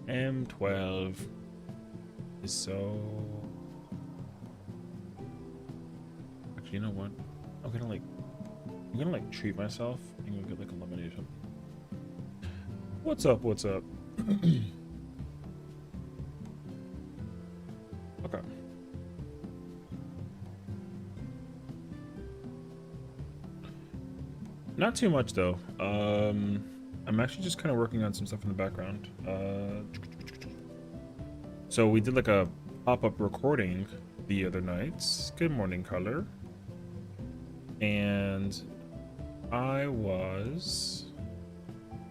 M12 is so... Actually, you know what? I'm gonna like treat myself and go get like a lemonade. What's up? What's up? Okay. Not too much though. I'm actually just kind of working on some stuff in the background. So we did like a pop-up recording the other night. Good morning, Color. And I was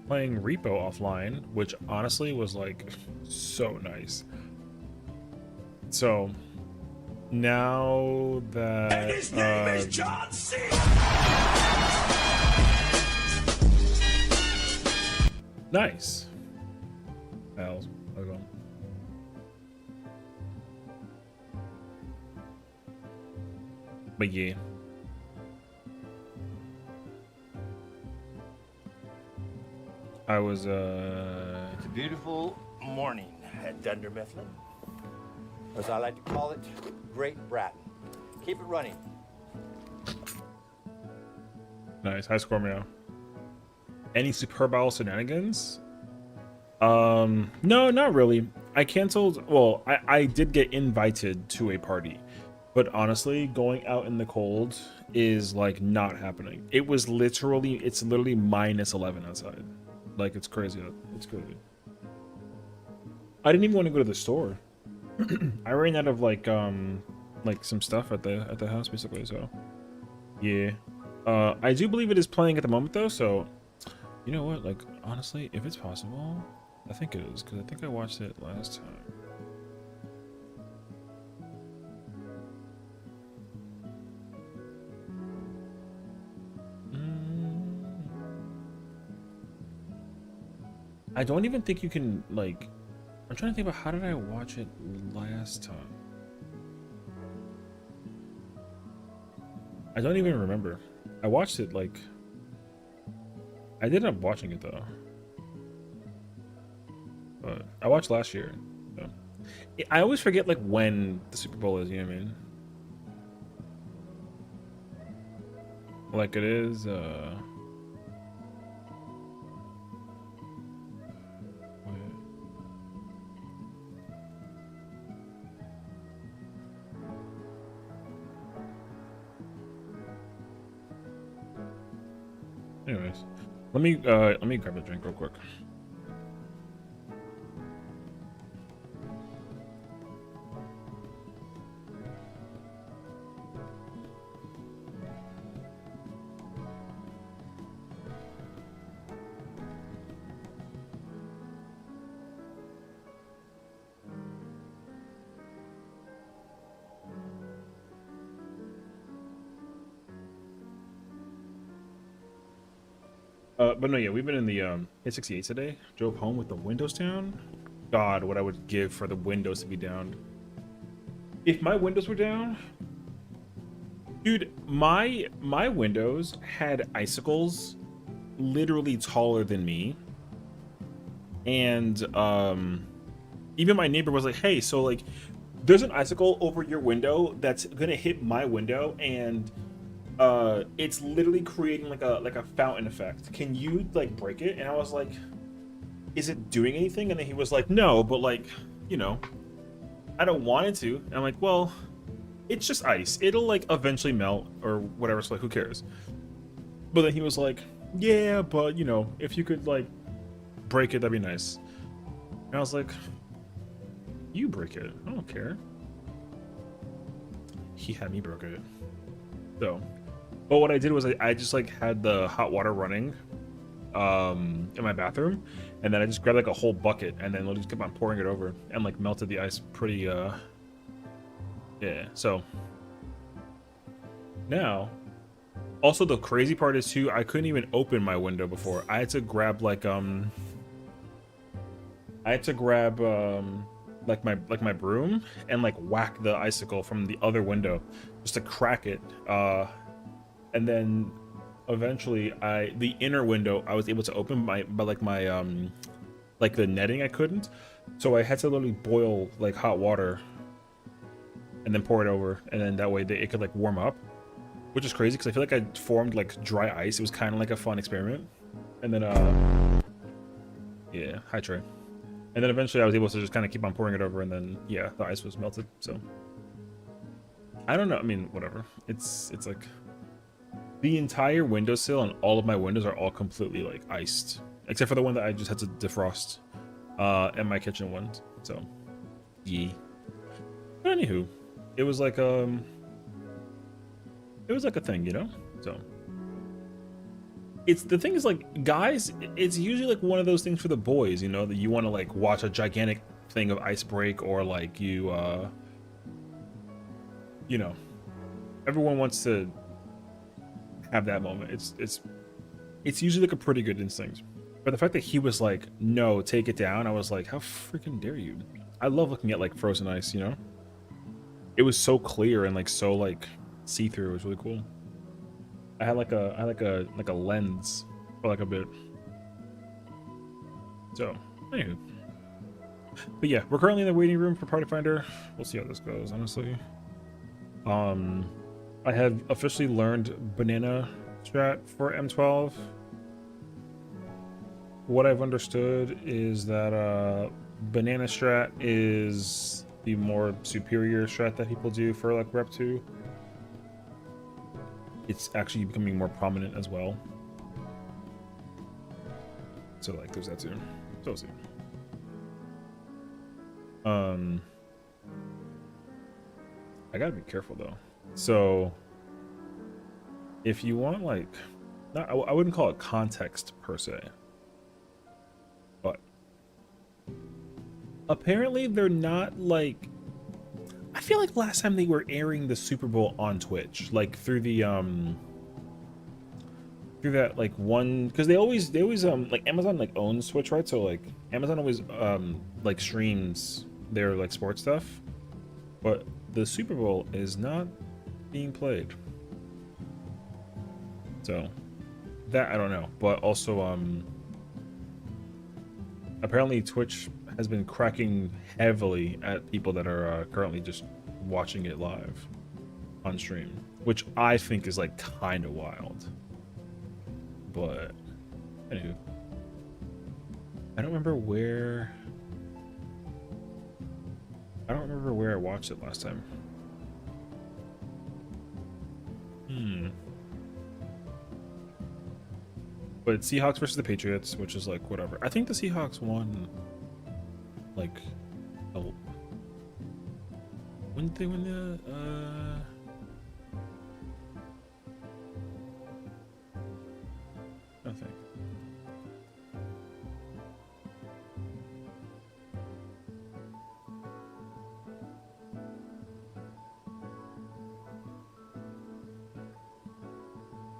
playing Repo offline, which honestly was like so nice. So now that and his name is John C. Nice. I'll go. But yeah. I was It's a beautiful morning at Dunder Mifflin. As I like to call it, Great Bratton. Keep it running. nice. High score, meow. Any Super Bowl shenanigans? No, not really. I canceled. Well, I did get invited to a party, but honestly, going out in the cold is like not happening. It's literally -11 outside. Like it's crazy. It's crazy. I didn't even want to go to the store. I ran out of like some stuff at the house basically. So yeah, I do believe it is playing at the moment though. So you know what? Like honestly, if it's possible, I think it is because I think I watched it last time. I don't even think you can like. I'm trying to think about how did I watch it last time. I don't even remember. I watched it like. I did end up watching it though. But I watched last year. So. I always forget like when the Super Bowl is. You know what I mean? Like it is. Anyways, let me grab a drink real quick. But no, yeah, we've been in the A68 today. Drove home with the windows down. God, what I would give for the windows to be down. If my windows were down, dude, my windows had icicles literally taller than me. And even my neighbor was like, "Hey, so like there's an icicle over your window that's gonna hit my window and it's literally creating like a fountain effect. Can you like break it?" And I was like, "Is it doing anything?" And then he was like, "No, but like, you know, I don't want it to." And I'm like, "Well, it's just ice. It'll like eventually melt or whatever, so like who cares?" But then he was like, "Yeah, but you know, if you could like break it, that'd be nice." And I was like, "You break it. I don't care." He had me broke it. So, but what I did was I just like had the hot water running in my bathroom, and then I just grabbed like a whole bucket and then just kept on pouring it over and like melted the ice pretty yeah. So now also the crazy part is too, I couldn't even open my window before. I had to grab like like my broom and like whack the icicle from the other window just to crack it, and then eventually the inner window I was able to open by like the netting I couldn't. So I had to literally boil like hot water and then pour it over, and then that way it could like warm up, which is crazy because I feel like I formed like dry ice. It was kind of like a fun experiment. And then yeah, hi Trey. And then eventually I was able to just kind of keep on pouring it over, and then yeah, the ice was melted. So I don't know. I mean, whatever. It's like the entire windowsill and all of my windows are all completely like iced, except for the one that I just had to defrost, and my kitchen one. So, yeah. But anywho, it was like a thing, you know. So it's the thing is like guys, it's usually like one of those things for the boys, you know, that you want to like watch a gigantic thing of ice break, or like you know, everyone wants to have that moment. It's usually like a pretty good instinct. But the fact that he was like, no, take it down, I was like, how freaking dare you? I love looking at like frozen ice, you know? It was so clear and like so like see-through. It was really cool. I had like a lens for like a bit. So, anywho. But yeah, we're currently in the waiting room for Party Finder. We'll see how this goes, honestly. I have officially learned banana strat for M12. What I've understood is that banana strat is the more superior strat that people do for like rep 2. It's actually becoming more prominent as well. So like there's that too. So we'll see. I gotta be careful though. So if you want like, not, I wouldn't call it context per se, but apparently they're not like, I feel like last time they were airing the Super Bowl on Twitch, like through the through that like one, because they always like Amazon like owns Twitch, right? So like Amazon always like streams their like sports stuff, but the Super Bowl is not being played. So that I don't know, but also apparently Twitch has been cracking heavily at people that are currently just watching it live on stream, which I think is like kind of wild. But anywho, I don't remember where I watched it last time. But it's Seahawks versus the Patriots, which is like whatever. I think the Seahawks won. Like, oh, when did they win the? Nothing.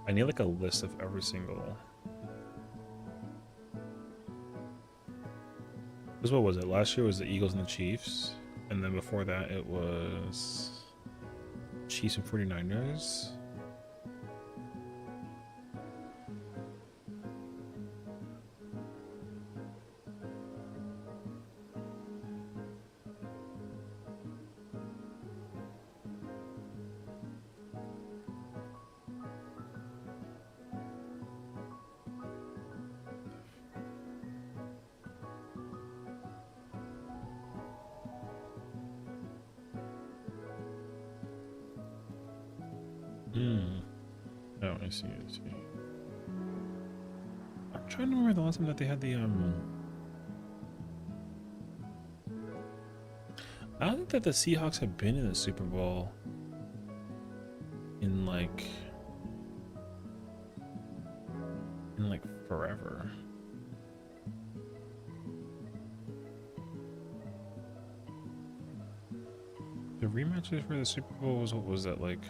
I need like a list of every single. Because what was it? Last year was the Eagles and the Chiefs, and then before that it was Chiefs and 49ers. Oh, I see. I'm trying to remember the last time that they had the I don't think that the Seahawks have been in the Super Bowl in like forever. The rematches for the Super Bowl was, what was that, like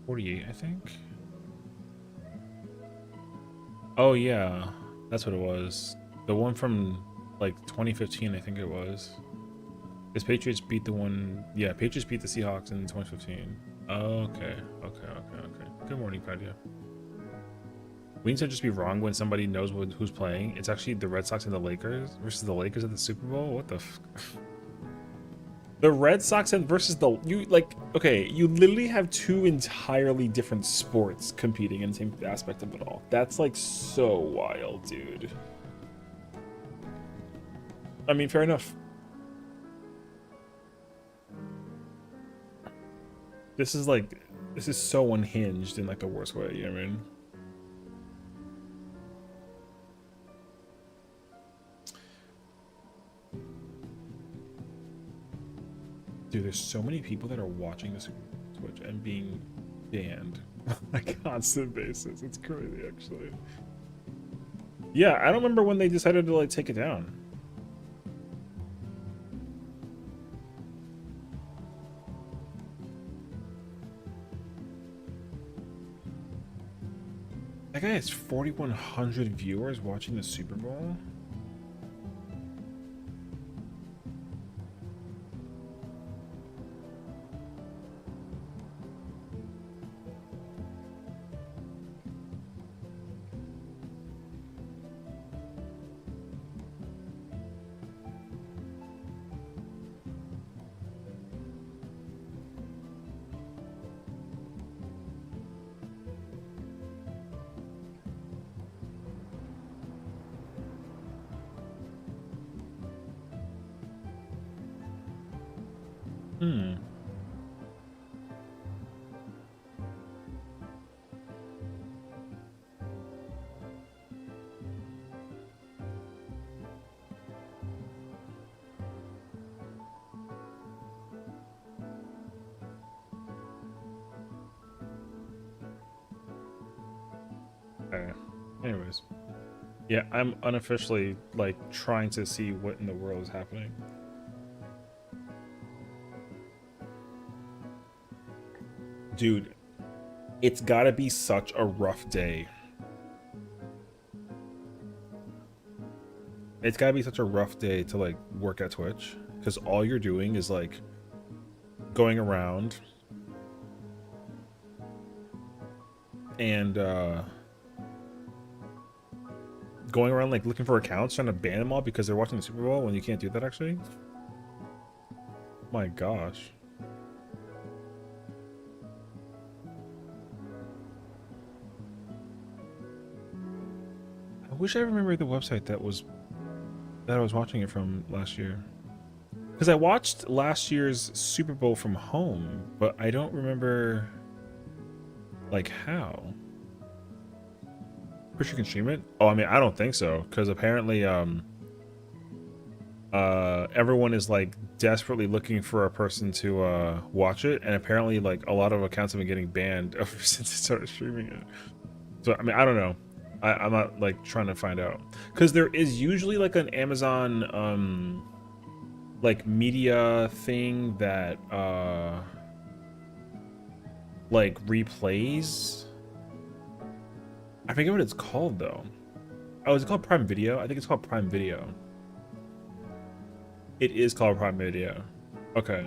48, I think? Oh yeah, that's what it was. The one from like 2015, I think it was. Because Patriots beat the one, yeah, Patriots beat the Seahawks in 2015. Okay. Good morning, Padia. We need to just be wrong when somebody knows who's playing. It's actually the Red Sox and the Lakers versus the Lakers at the Super Bowl. What the f The Red Sox and versus the okay, you literally have two entirely different sports competing in the same aspect of it all. That's like so wild, dude. I mean, fair enough. This is so unhinged in like the worst way, you know what I mean? Dude, there's so many people that are watching this Twitch and being banned on a constant basis. It's crazy, actually. Yeah, I don't remember when they decided to like take it down. That guy has 4,100 viewers watching the Super Bowl. Hmm. Okay. Anyways. Yeah, I'm unofficially like trying to see what in the world is happening. Dude, it's gotta be such a rough day. It's gotta be such a rough day to like work at Twitch, because all you're doing is like going around and going around like looking for accounts, trying to ban them all because they're watching the Super Bowl when you can't do that actually. My gosh. I wish I remembered the website that I was watching it from last year. Because I watched last year's Super Bowl from home, but I don't remember like how. Pretty sure you can stream it? Oh, I mean, I don't think so, because apparently everyone is like desperately looking for a person to watch it, and apparently like a lot of accounts have been getting banned ever since they started streaming it. So I mean, I don't know. I'm not like trying to find out, because there is usually like an Amazon like media thing that like replays. I forget what it's called though. Oh, is it called Prime Video? I think it's called Prime Video. It is called Prime Video. Okay.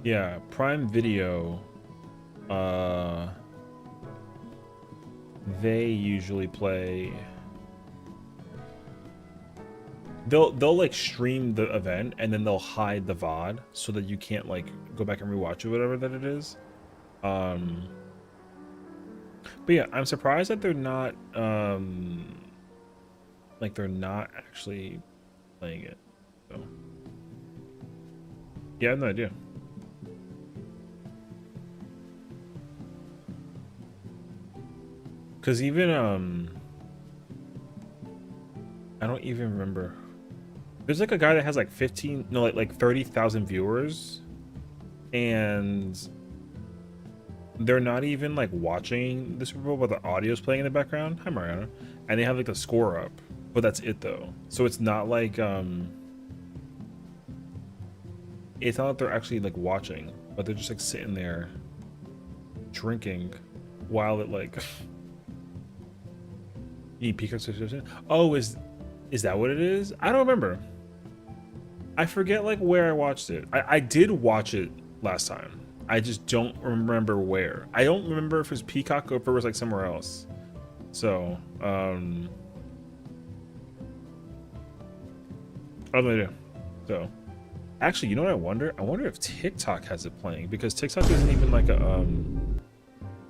Yeah, Prime Video. They usually play. They'll like stream the event and then they'll hide the VOD so that you can't like go back and rewatch it, whatever that it is. But yeah, I'm surprised that they're not like they're not actually playing it. So yeah, I have no idea. Cause even I don't even remember. There's like a guy that has like 30,000 viewers, and they're not even like watching the Super Bowl, but the audio's playing in the background. Hi Mariana. And they have like the score up, but that's it though. So it's not like it's not that they're actually like watching, but they're just like sitting there drinking while it like you need Peacock subscription. Oh, is that what it is? I don't remember. I forget like where I watched it. I did watch it last time. I just don't remember where. I don't remember if it was Peacock or if it was like somewhere else. So, what do I do? So, actually, you know what I wonder? I wonder if TikTok has it playing, because TikTok isn't even like a,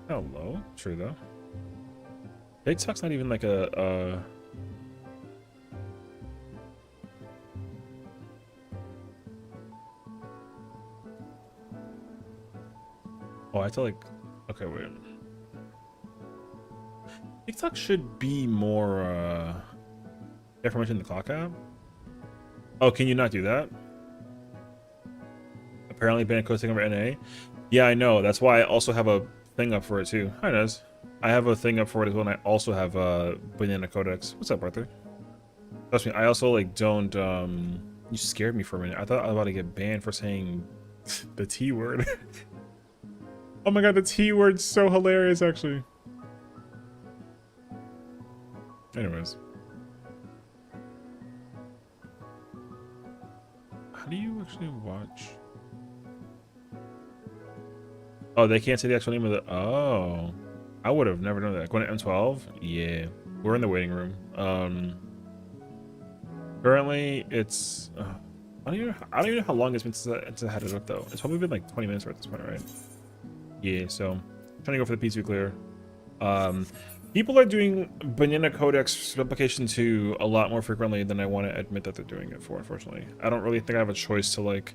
hello? True, though. TikTok's not even like a, oh, I have to like, okay, wait. TikTok should be more, information in the clock app. Oh, can you not do that? Apparently, ban code taking over NA. Yeah, I know. That's why I also have a thing up for it too. Hi, Nez. I have a thing up for it as well, and I also have banana codex. What's up, Arthur? Trust me, I also like don't. You scared me for a minute. I thought I was about to get banned for saying the T word. Oh my god, the T word's so hilarious, actually. Anyways. How do you actually watch? Oh, they can't say the actual name of the... Oh. I would have never known that. Going to M12? Yeah. We're in the waiting room. Currently, it's... I don't even know how long it's been since I had it up, though. It's probably been like 20 minutes at this point, right? Yeah, so... I'm trying to go for the P2 clear. People are doing Banana Codex replication 2 a lot more frequently than I want to admit that they're doing it for, unfortunately. I don't really think I have a choice to, like...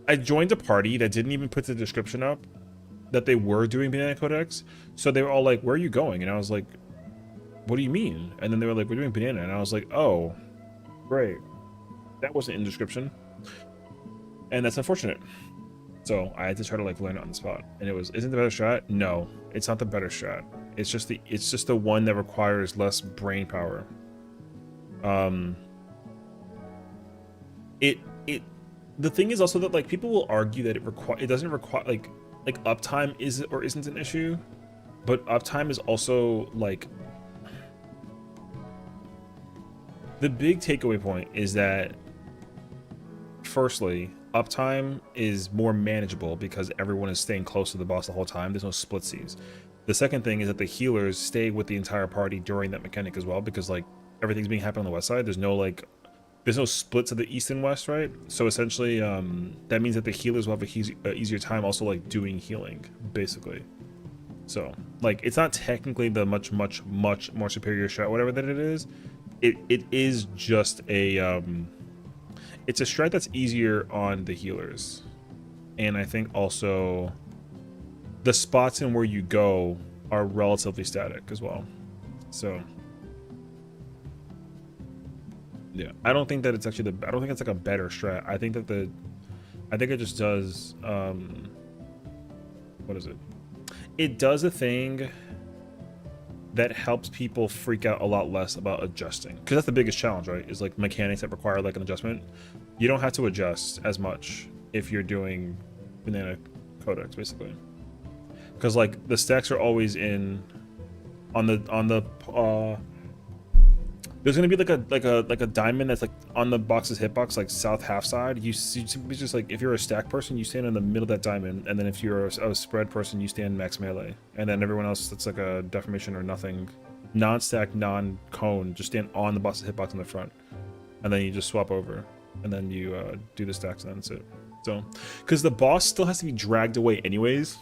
I joined a party that didn't even put the description up that they were doing Banana Codex. So they were all like, where are you going? And I was like, what do you mean? And then they were like, we're doing Banana. And I was like, oh, great. That wasn't in description. And that's unfortunate. So I had to try to like learn it on the spot. And it was, isn't the better strat? No, it's not the better strat. It's just the one that requires less brain power. The thing is also that like people will argue that it doesn't require like uptime is or isn't an issue, but uptime is also like the big takeaway point is that firstly, uptime is more manageable because everyone is staying close to the boss the whole time. There's no splitsies. The second thing is that the healers stay with the entire party during that mechanic as well, because like everything's being happening on the west side. There's no split to the east and west, right? So essentially, that means that the healers will have a easier time also like doing healing, basically. So like it's not technically the much more superior strat, whatever that it is. It is just a it's a strat that's easier on the healers, and I think also the spots in where you go are relatively static as well. So yeah, I don't think that it's actually I don't think it's like a better strat. I think that I think it just does what is it? It does a thing that helps people freak out a lot less about adjusting, because that's the biggest challenge, right? Is like mechanics that require like an adjustment. You don't have to adjust as much if you're doing Banana Codex, basically, because like the stacks are always in on the there's gonna be like a diamond that's like on the box's hitbox, like south half side. You simply just like, if you're a stack person, you stand in the middle of that diamond, and then if you're a spread person, you stand max melee, and then everyone else that's like a deformation or nothing, non-stack, non-cone, just stand on the box's hitbox in the front, and then you just swap over, and then you do the stacks, and that's it. So, because the boss still has to be dragged away anyways.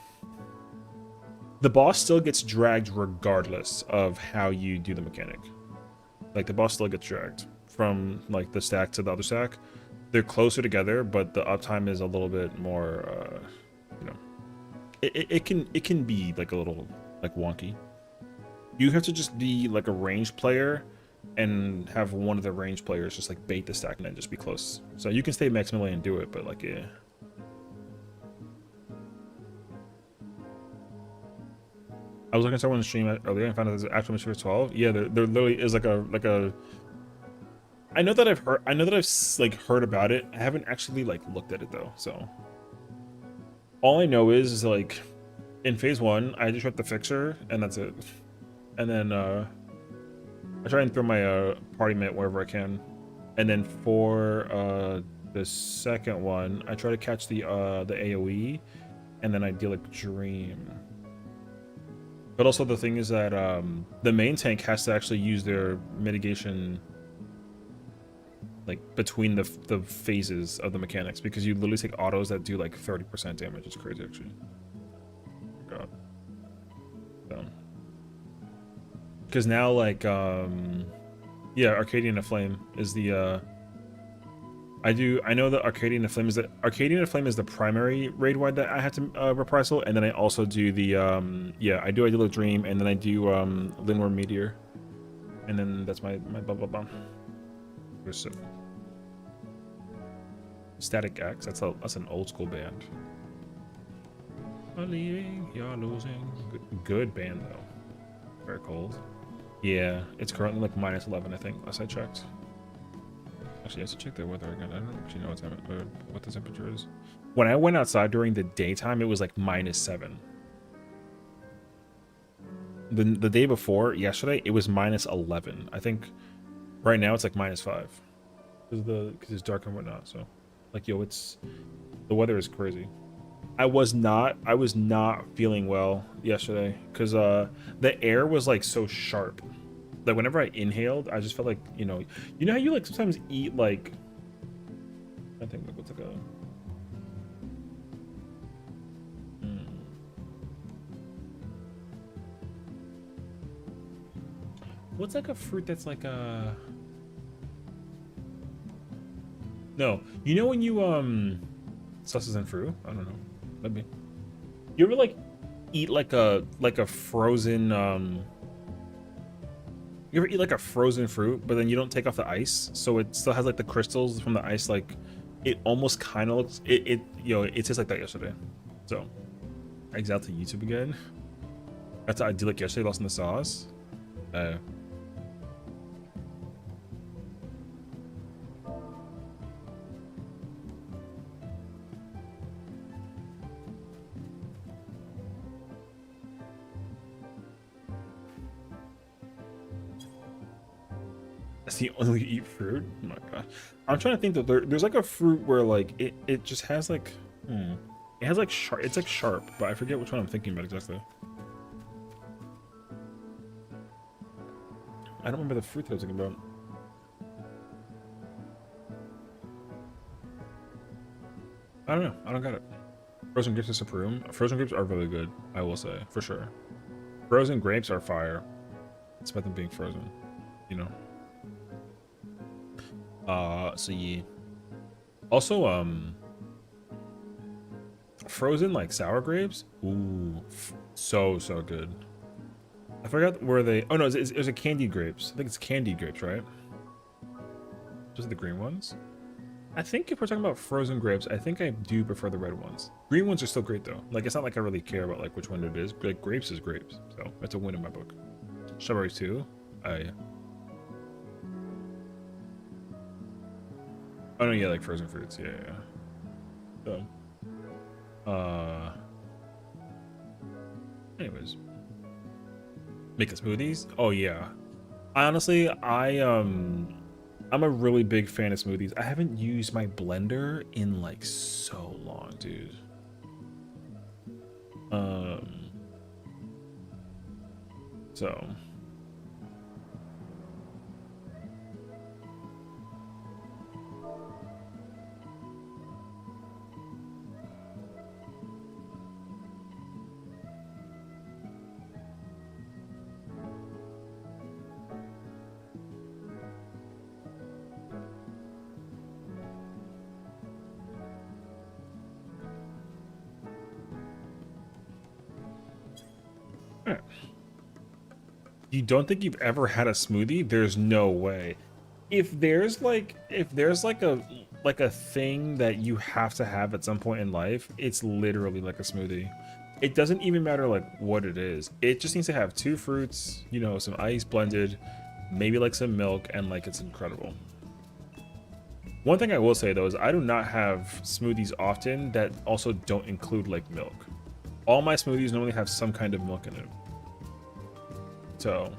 The boss still gets dragged regardless of how you do the mechanic. Like the boss still gets dragged from like the stack to the other stack. They're closer together, but the uptime is a little bit more, you know, it can be like a little like wonky. You have to just be like a ranged player and have one of the ranged players just like bait the stack and then just be close. So you can stay max melee and do it, but like, yeah. I was looking at someone's stream earlier and found out there's an actual mission for 12. Yeah, there literally is like a. I know that I've like heard about it. I haven't actually like looked at it though. So all I know is like in phase 1, I just rep the fixer and that's it. And then I try and throw my party mate wherever I can. And then for the second one, I try to catch the AoE, and then I deal like dream. But also the thing is that the main tank has to actually use their mitigation like between the phases of the mechanics, because you literally take autos that do like 30% damage. It's crazy actually. God. So. Because now like yeah, Arcadian Flame is the I know that Arcadian Flame is the primary raid wide that I had to reprisal, and then I also do the yeah, I do Ideal Dream, and then I do Linward Meteor, and then that's my blah blah blah. So Static X, that's an old school band. Leaving, you're losing. Good band though. Very cold. Yeah, it's currently like -11, I think, last I checked. Actually, I have to check the weather again. I don't actually know what the temperature is. When I went outside during the daytime, it was like -7. The day before, yesterday, it was -11. I think right now it's like -5 because it's dark and whatnot. So, like, yo, the weather is crazy. I was not feeling well yesterday because the air was like so sharp. Like whenever I inhaled, I just felt like, you know how you like sometimes eat like, I think like what's like a what's like a fruit that's like a no, you know when you sauces and fruit? I don't know, maybe you ever like eat like a frozen you ever eat like a frozen fruit, but then you don't take off the ice, so it still has like the crystals from the ice? Like, it almost kind of looks it tastes like that yesterday. So, I exiled to YouTube again. That's what I did like yesterday, lost in the sauce. That's the only eat fruit. Oh my god, I'm trying to think that there's like a fruit where like it just has like it has like sharp. It's like sharp, but I forget which one I'm thinking about exactly. I don't remember the fruit that I was thinking about. I don't know. I don't got it. Frozen grapes is supreme. Frozen grapes are really good, I will say, for sure. Frozen grapes are fire. It's about them being frozen, you know. So yeah. Also, frozen like sour grapes. Ooh, so good. I forgot where they. Oh no, it was a candied grapes. I think it's candied grapes, right? Those are the green ones. I think if we're talking about frozen grapes, I think I do prefer the red ones. Green ones are still great though. Like, it's not like I really care about like which one it is. Like, grapes is grapes, so that's a win in my book. Strawberries too. Yeah. Oh no, yeah, like frozen fruits. Yeah. So, anyways, making smoothies. Oh yeah. Honestly, I'm a really big fan of smoothies. I haven't used my blender in like so long, dude. So. You don't think you've ever had a smoothie? There's no way. If there's like a thing that you have to have at some point in life, it's literally like a smoothie. It doesn't even matter like what it is. It just needs to have 2 fruits, you know, some ice blended, maybe like some milk, and like it's incredible. One thing I will say though is I do not have smoothies often that also don't include like milk. All my smoothies normally have some kind of milk in it. So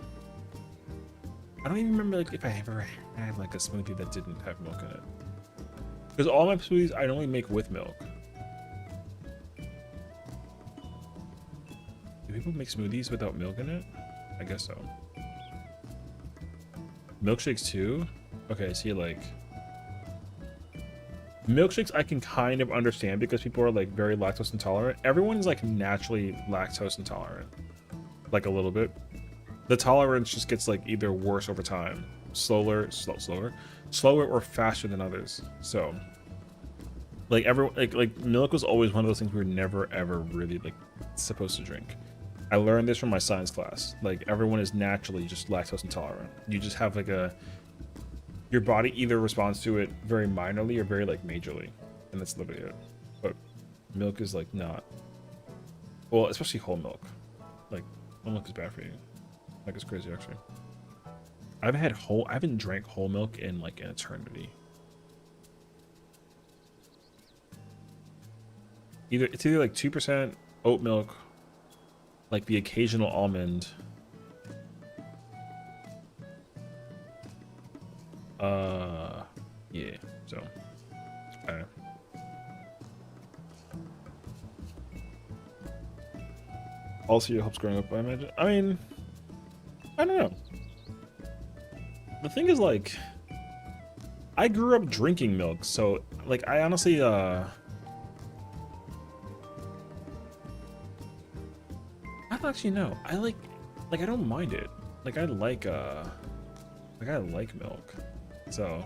I don't even remember like if I ever had like a smoothie that didn't have milk in it. Because all my smoothies I normally make with milk. Do people make smoothies without milk in it? I guess so. Milkshakes too? Okay, see, like milkshakes I can kind of understand because people are like very lactose intolerant. Everyone's like naturally lactose intolerant, like a little bit. The tolerance just gets like either worse over time, slower or faster than others. So like like milk was always one of those things we were never ever really like supposed to drink. I learned this from my science class. Like everyone is naturally just lactose intolerant. You just have like your body either responds to it very minorly or very like majorly, and that's literally it. But milk is like not, well, especially whole milk. Like whole milk is bad for you. Like it's crazy actually. I haven't drank whole milk in like an eternity. It's either like 2% oat milk, like the occasional almond. Yeah, so also it helps growing up, I imagine. I mean, I don't know. The thing is, like, I grew up drinking milk, so like I honestly I don't actually know. I like I don't mind it. Like I like milk. So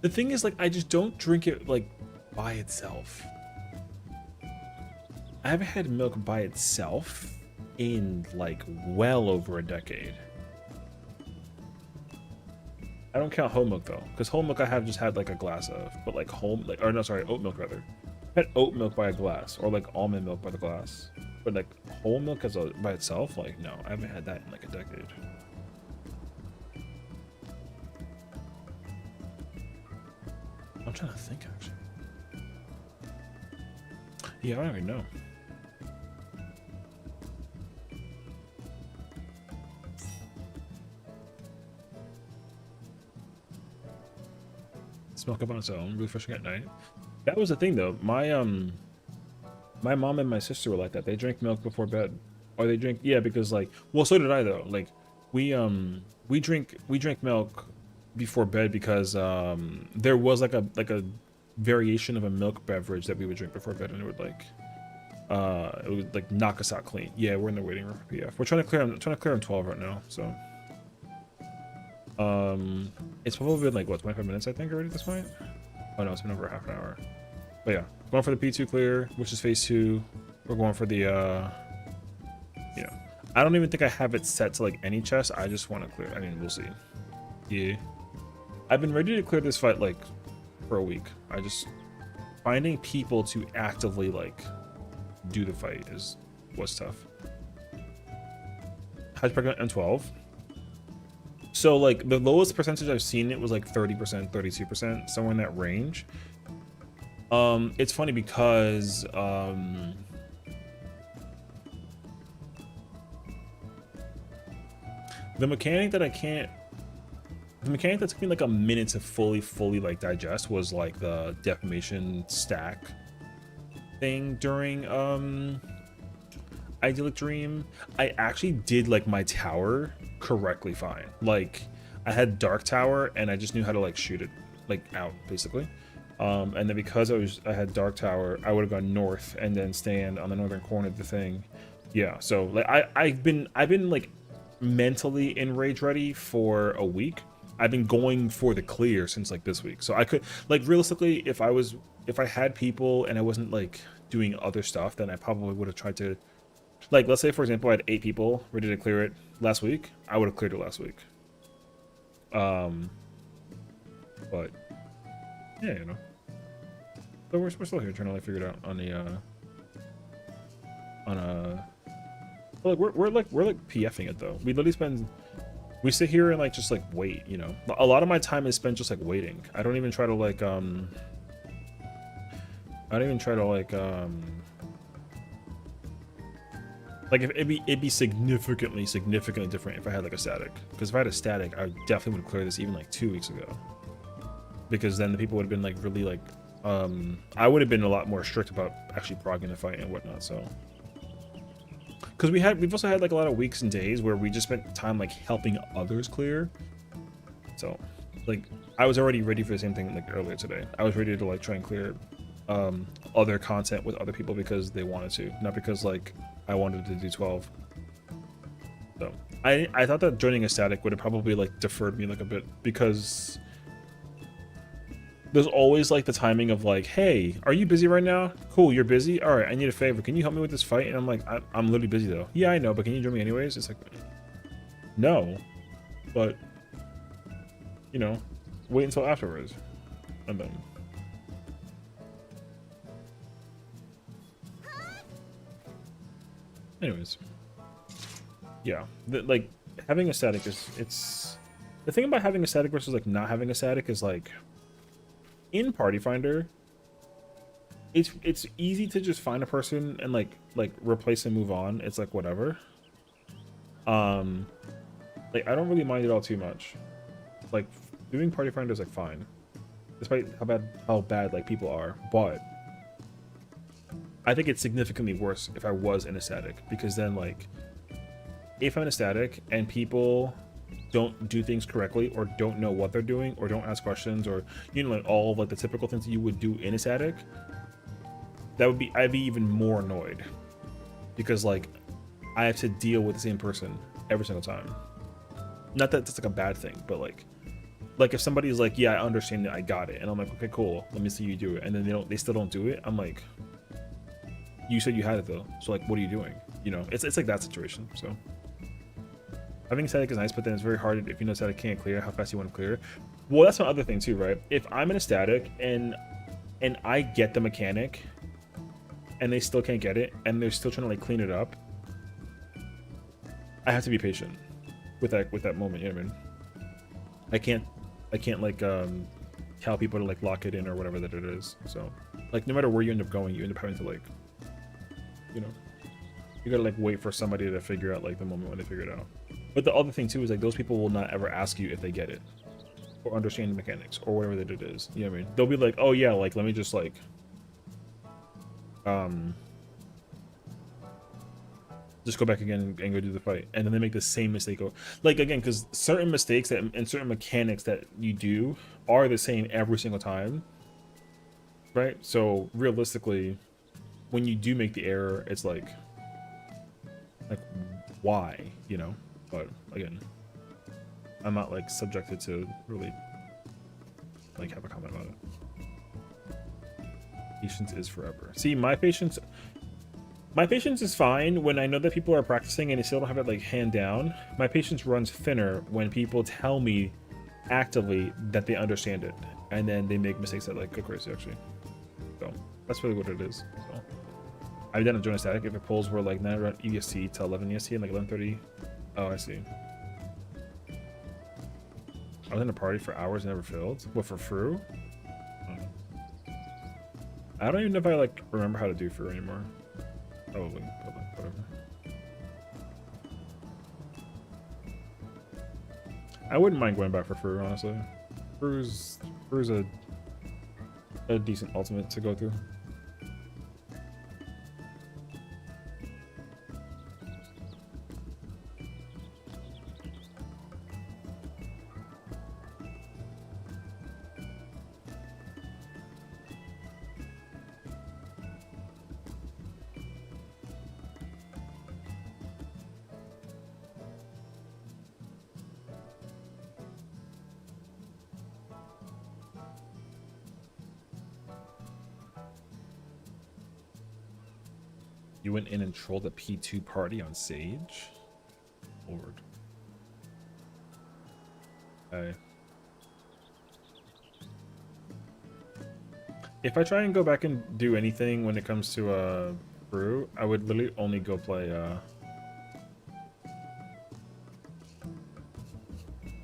the thing is, like, I just don't drink it like by itself. I haven't had milk by itself in like well over a decade. I don't count whole milk though, because whole milk I have just had like a glass of, but like oat milk rather. I had oat milk by a glass, or like almond milk by the glass. But like whole milk by itself, like no, I haven't had that in like a decade. I'm trying to think actually. Yeah, I don't even know. It's milk up on its own, refreshing at night. That was the thing though. My mom and my sister were like that. They drank milk before bed, or they drink, yeah, because like, well, so did I though. Like we drink milk before bed because there was like a variation of a milk beverage that we would drink before bed, and it would like knock us out clean. Yeah, we're in the waiting room for PF. I'm trying to clear on 12 right now, so it's probably been like what, 25 minutes I think already at this point. Oh no, it's been over half an hour. But yeah, going for the P2 clear, which is phase 2. We're going for the you know, I don't even think I have it set to like any chest. I just want to clear. I mean, we'll see. Yeah, I've been ready to clear this fight like for a week. I just finding people to actively like do the fight was tough. How's pregnant M12? So like the lowest percentage I've seen it was like 30%, 32%, somewhere in that range. It's funny because the mechanic that took me like a minute to fully like digest was like the defamation stack thing during Idyllic Dream. I actually did like my tower correctly fine. Like I had Dark Tower and I just knew how to like shoot it like out basically. And then because I had Dark Tower, I would have gone north and then stand on the northern corner of the thing. Yeah, so like I've been like mentally in rage ready for a week. I've been going for the clear since like this week. So I could like realistically, if I had people and I wasn't like doing other stuff, then I probably would have tried to, like, let's say for example I had 8 people ready to clear it last week, I would have cleared it last week. But yeah, you know. But we're still here trying to like figure it out on the well, like we're like PFing it though. We sit here and like just like wait, you know. A lot of my time is spent just like waiting. I don't even try to like like if it'd be significantly different if I had like a static. Because if I had a static, I definitely would clear this even like 2 weeks ago. Because then the people would have been like really like I would have been a lot more strict about actually progging the fight and whatnot. So because we've also had like a lot of weeks and days where we just spent time like helping others clear. So like I was already ready for the same thing like earlier today. I was ready to like try and clear other content with other people because they wanted to, not because like I wanted to do 12. So I thought that joining a static would have probably like deferred me like a bit, because there's always like the timing of like, hey, are you busy right now? Cool, you're busy. All right, I need a favor. Can you help me with this fight? And I'm like, I'm literally busy though. Yeah, I know, but can you join me anyways? It's like, no, but you know, wait until afterwards, and then. Anyways, yeah, like having a static is, it's the thing about having a static versus like not having a static is like in Party Finder, it's easy to just find a person and like replace and move on. It's like whatever. Like I don't really mind it all too much. Like doing Party Finder is like fine, despite how bad like people are, but I think it's significantly worse if I was in a static, because then like if I'm in a static and people don't do things correctly or don't know what they're doing or don't ask questions, or you know, like all of like the typical things that you would do in a static, I'd be even more annoyed, because like I have to deal with the same person every single time. Not that that's like a bad thing, but like if somebody's like, yeah, I understand it, I got it, and I'm like, okay, cool, let me see you do it, and then they still don't do it, I'm like, you said you had it though, so like what are you doing? You know, it's like that situation. So having static is nice, but then it's very hard if you know static can't clear, how fast you want to clear. Well, that's another thing too, right? If I'm in a static and I get the mechanic and they still can't get it and they're still trying to like clean it up, I have to be patient with that moment, you know what I mean? I can't like tell people to like lock it in or whatever that it is. So like no matter where you end up going, you end up having to like, you know, you gotta like wait for somebody to figure out like the moment when they figure it out. But the other thing too is like those people will not ever ask you if they get it or understand the mechanics or whatever that it is. You know what I mean? They'll be like, oh yeah, like let me just like just go back again and go do the fight, and then they make the same mistake. Like again, because certain mistakes that and certain mechanics that you do are the same every single time, right? So realistically, when you do make the error, it's like why, you know? But again, I'm not like subjected to really like have a comment about it. Patience is forever. See, my patience is fine when I know that people are practicing and they still don't have it like hand down. My patience runs thinner when people tell me actively that they understand it, and then they make mistakes that like go crazy actually. So that's really what it is. So I've done a joint static if it pulls were like 9 EST to 11 EST and like 11:30. Oh, I see. I was in a party for hours and never filled. What, for Fru? I don't even know if I like remember how to do Fru anymore. Probably, but like whatever. I wouldn't mind going back for Fru, honestly. Fru's a decent ultimate to go through. You went in and trolled a P2 party on Sage? Lord. Okay. If I try and go back and do anything when it comes to Brew, I would literally only go play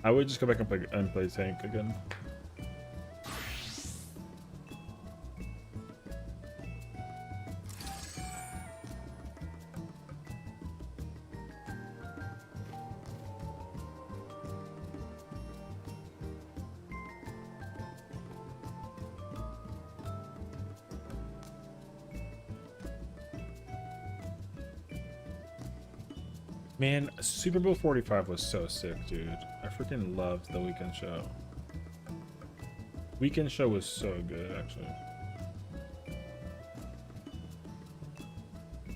I would just go back and play tank again. Man, Super Bowl 45 was so sick, dude. I freaking loved the weekend show. Weekend show was so good, actually.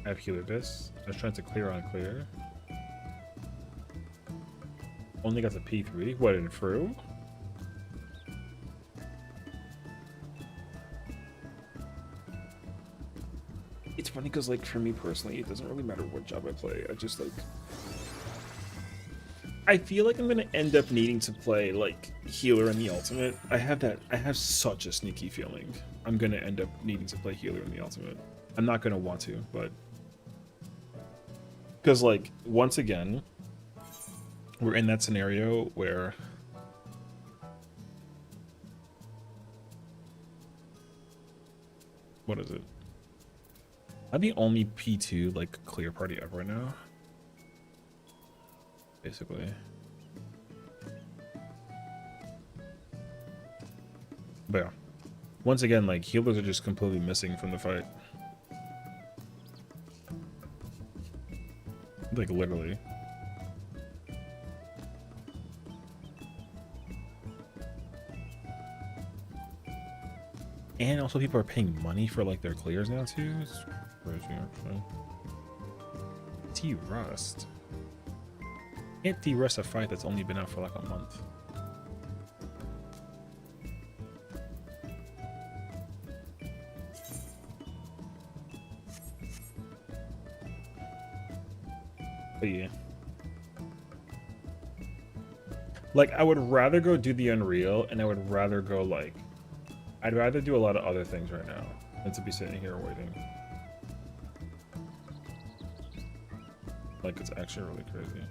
I have healer this. I was trying to clear on clear. Only got the P3. What, in through? It's funny because, like, for me personally, it doesn't really matter what job I play. I just, like... I feel like I'm gonna end up needing to play, like, healer in the ultimate. I have such a sneaky feeling I'm gonna end up needing to play healer in the ultimate. I'm not gonna want to, but... Because, like, once again, we're in that scenario where... What is it? I'm the only P2, like, clear party ever right now. Basically. But yeah. Once again, like, healers are just completely missing from the fight. Like, literally. And also people are paying money for, like, their clears now, too. It's crazy, actually. T-Rust. Can't T-Rust a fight that's only been out for, like, a month. But yeah. Like, I would rather go do the Unreal, and I would rather go, like... I'd rather do a lot of other things right now than to be sitting here waiting. Like, it's actually really crazy.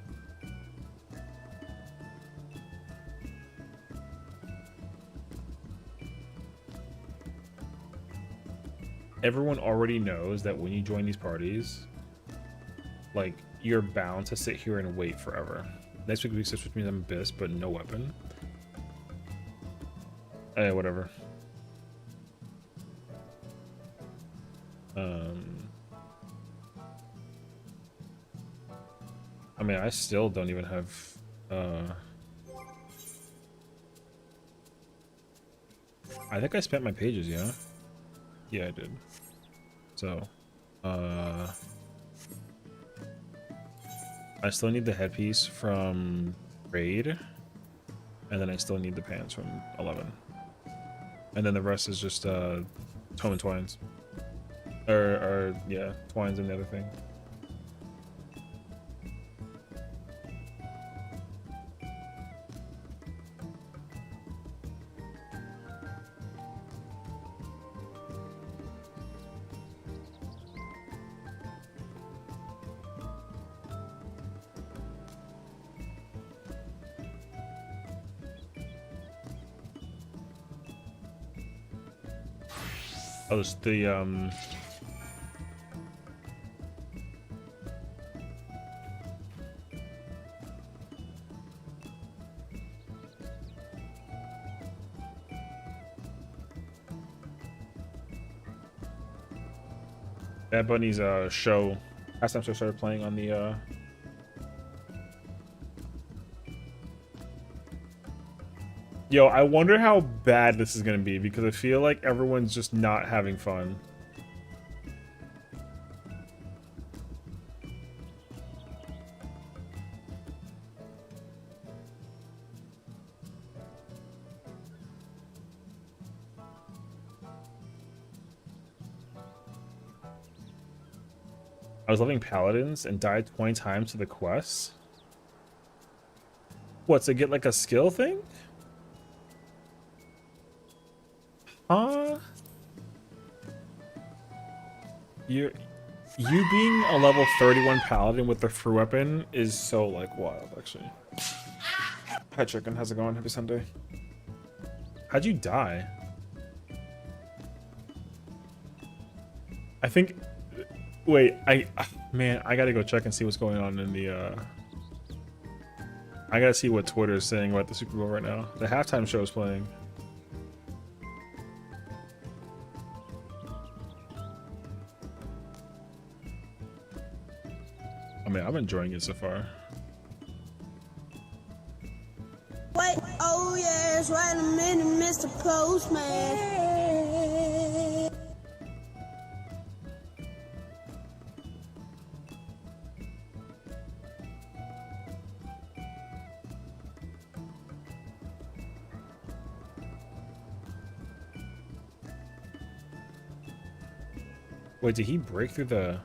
Everyone already knows that when you join these parties, like, you're bound to sit here and wait forever. Next week 6, which means I'm Abyss, but no weapon. Whatever. I mean, I still don't even have, I think I spent my pages, yeah? Yeah, I did. So, I still need the headpiece from Raid, and then I still need the pants from 11. And then the rest is just, Tome and Twines. Or, yeah, Twines and the other thing. Oh, it's the, Bad Bunny's show. Last time I started playing on the Yo, I wonder how bad this is gonna be because I feel like everyone's just not having fun. I was loving Paladins and died 20 times to the quests. What, to get like a skill thing? You being a level 31 paladin with the free weapon is so like wild, actually. Hi chicken, how's it going? Happy Sunday. How'd you die? I think, wait, man, I gotta go check and see what's going on in the I gotta see what Twitter is saying about the Super Bowl right now. The halftime show is playing. I mean, Yeah, I'm enjoying it so far. Wait, oh yes, wait a minute, Mr. Postman. Wait, did he break through the...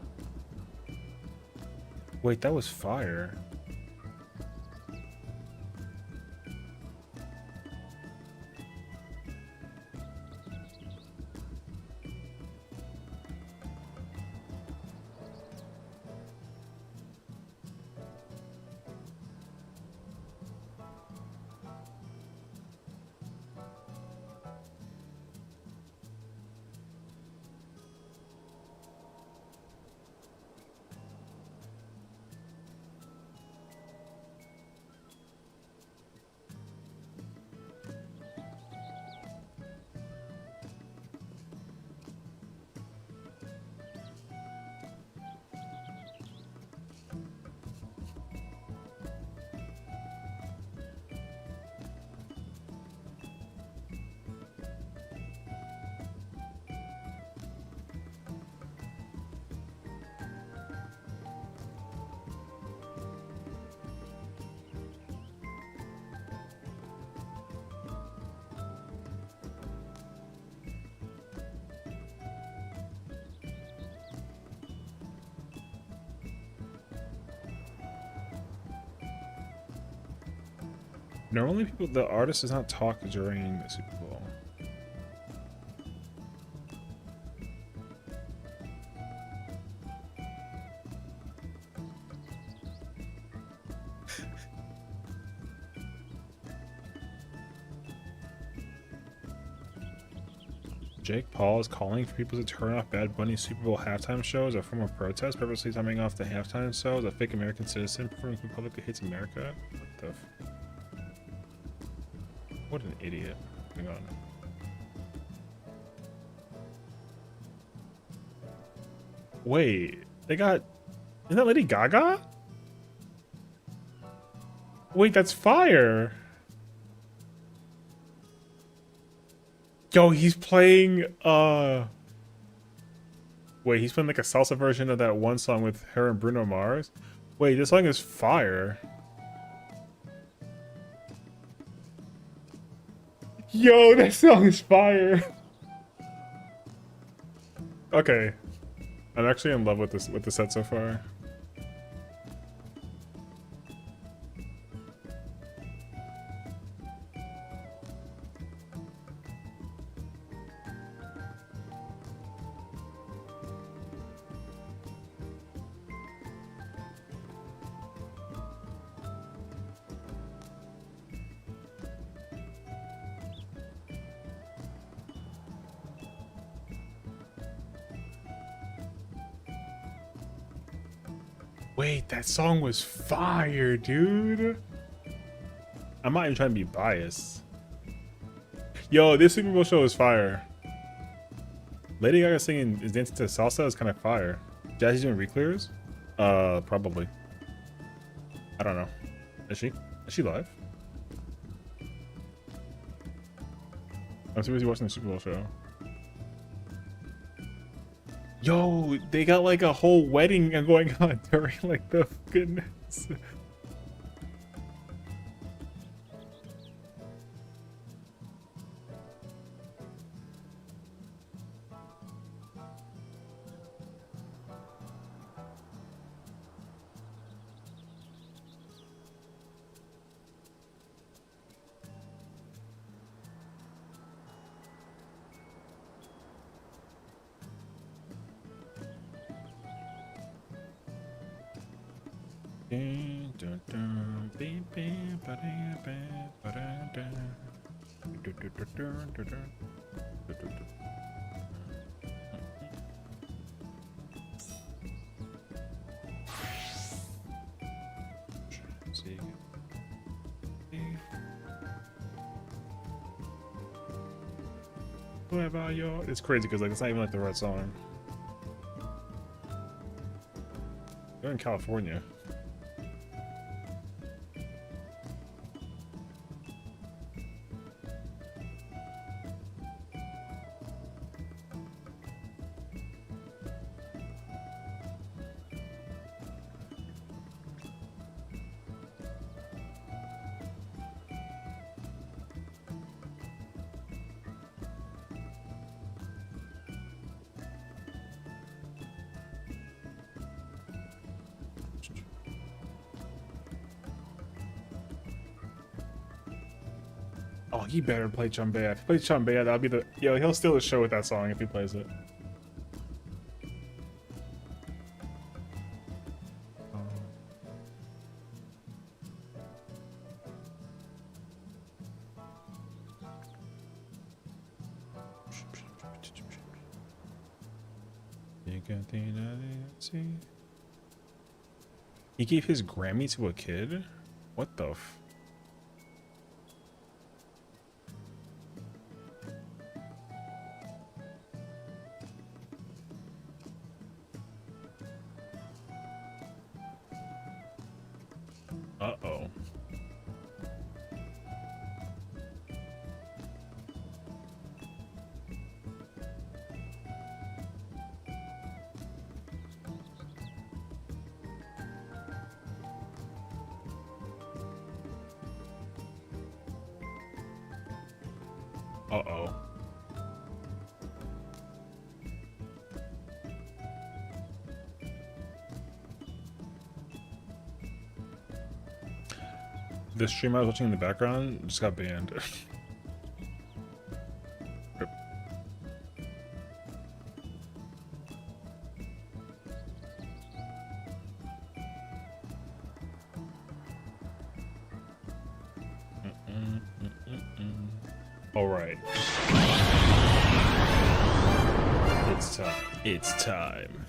Wait, that was fire. Normally the artist does not talk during the Super Bowl. Jake Paul is calling for people to turn off Bad Bunny's Super Bowl halftime show as a form of protest, purposely timing off the halftime show as a fake American citizen performing who publicly hates America. What the what an idiot. Hang on. Wait, they got... Isn't that Lady Gaga? Wait, that's fire. Yo, he's playing, wait, he's playing like a salsa version of that one song with her and Bruno Mars? Wait, this song is fire. Yo, that song is fire. Okay. I'm actually in love with this, with the set so far. Wait, that song was fire, dude. I'm not even trying to be biased. Yo, this Super Bowl show is fire. Lady Gaga singing is dancing to salsa is kind of fire. Jazzy's doing re-clears? Probably. I don't know. Is she? Is she live? I'm too busy watching the Super Bowl show. Yo, they got like a whole wedding going on during like the goodness. It's crazy because like it's not even like the right song. They're in California. Oh, he better play Chumbea. If he plays Chumbea, that'll be the... Yo, he'll steal the show with that song if he plays it. He gave his Grammy to a kid? What the f... Uh-oh. Uh-oh. The stream I was watching in the background just got banned. Rip. All right. It's time. It's time.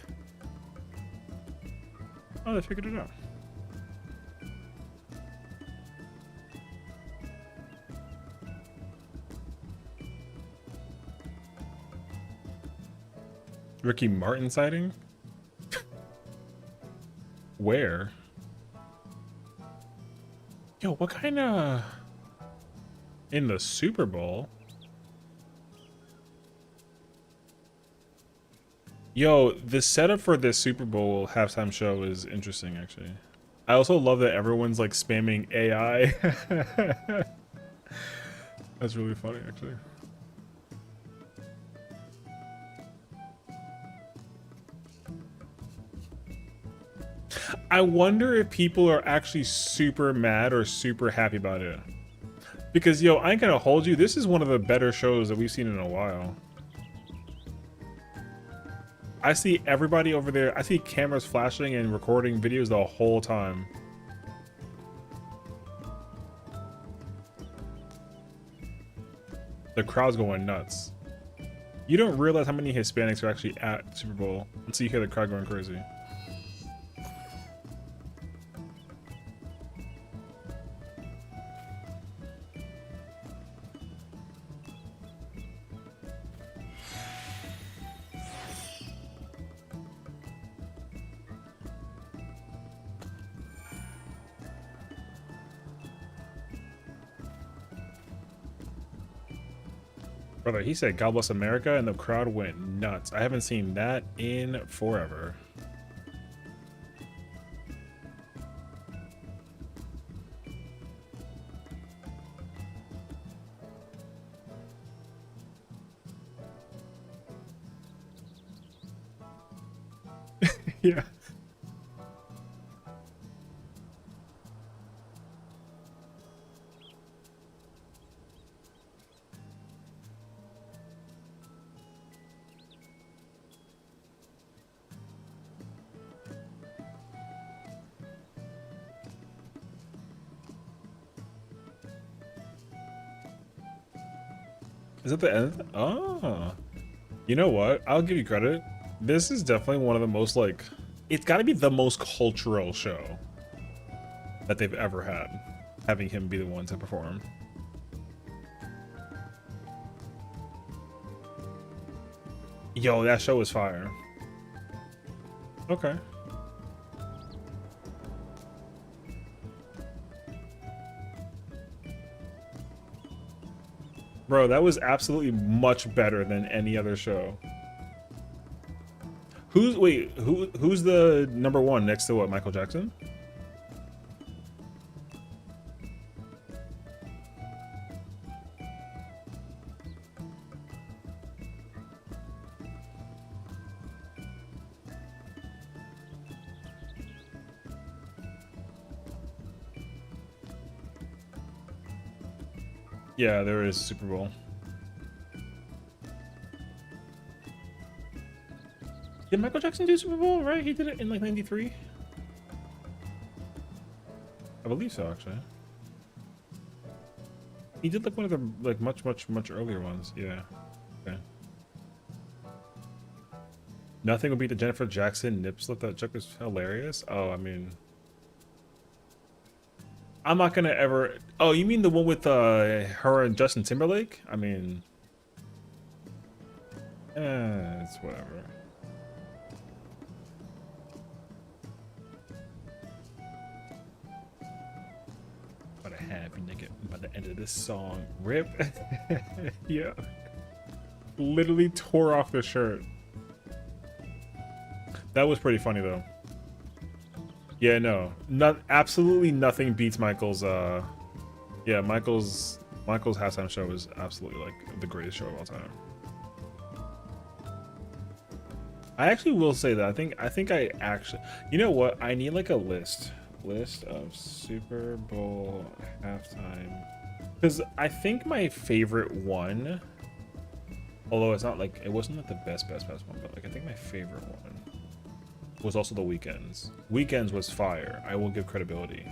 Oh, they figured it out. Ricky Martin sighting? Where? Yo, what kind of... In the Super Bowl? Yo, the setup for this Super Bowl halftime show is interesting, actually. I also love that everyone's like spamming AI. That's really funny, actually. I wonder if people are actually super mad or super happy about it. Because, yo, I ain't gonna hold you. This is one of the better shows that we've seen in a while. I see everybody over there. I see cameras flashing and recording videos the whole time. The crowd's going nuts. You don't realize how many Hispanics are actually at Super Bowl until you hear the crowd going crazy. Brother, he said God bless America and the crowd went nuts. I haven't seen that in forever. Yeah. Is that the end? Oh. You know what? I'll give you credit. This is definitely one of the most, like... It's gotta be the most cultural show that they've ever had. Having him be the one to perform. Yo, that show was fire. Okay. Bro, that was absolutely much better than any other show. Who's the number one next to what, Michael Jackson? Yeah, there is Super Bowl. Did Michael Jackson do Super Bowl, right? He did it in like 93? I believe so, actually. He did like one of the like much earlier ones. Yeah. Okay. Nothing would beat the Jennifer Jackson nip slip. That joke was hilarious. Oh, I mean, I'm not gonna ever. Oh, you mean the one with her and Justin Timberlake? I mean, it's whatever. But I have you nigga by the end of this song. Rip. Yeah. Literally tore off the shirt. That was pretty funny though. Yeah, no. Absolutely nothing beats Michael's yeah, Michael's halftime show is absolutely like the greatest show of all time. I actually will say that I think I actually, you know what? I need like a list of Super Bowl halftime, because I think my favorite one, although it's not like, it wasn't like the best one, but like I think my favorite one was also the Weekends. Weekends was fire. I will give credibility.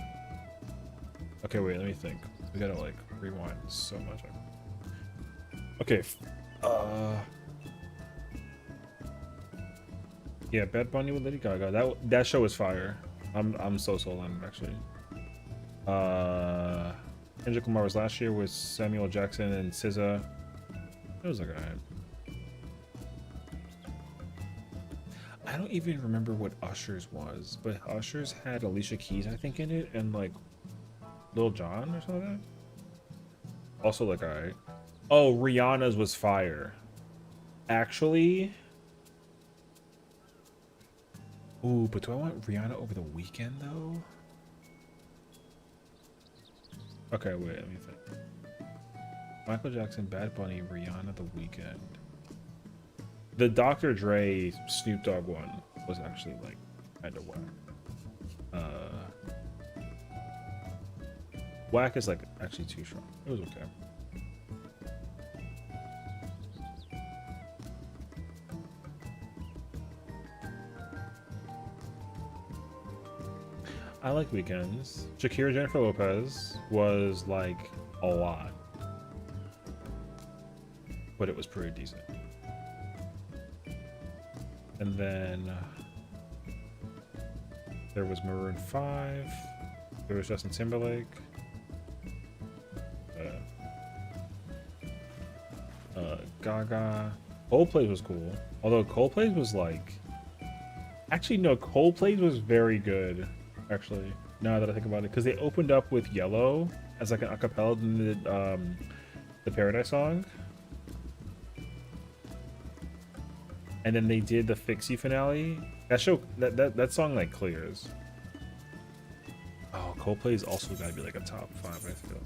Okay, wait, let me think. We gotta like rewind so much. Okay, yeah, Bad Bunny with Lady Gaga. That show was fire. I'm so sold on it actually. Kendrick Lamar was last year with Samuel Jackson and SZA. It was like alright. I don't even remember what Usher's was, but Usher's had Alicia Keys, I think, in it, and like Lil Jon or something like that. Also, like, alright. Oh, Rihanna's was fire. Actually. Ooh, but do I want Rihanna over the Weekend though? Okay, wait, let me think. Michael Jackson, Bad Bunny, Rihanna, the Weekend. The Dr. Dre Snoop Dogg one was actually like kind of whack. Whack is like actually too strong. It was okay. I like Weekends. Shakira Jennifer Lopez was like a lot, but it was pretty decent. And then there was Maroon 5. There was Justin Timberlake. Gaga. Coldplay was cool. Although Coldplay was like... Actually, no. Coldplay was very good, actually. Now that I think about it. Because they opened up with Yellow as like an acapella in the Paradise song. And then they did the Fixie finale. That song like clears. Oh, Coldplay's also gotta be like a top 5, I feel.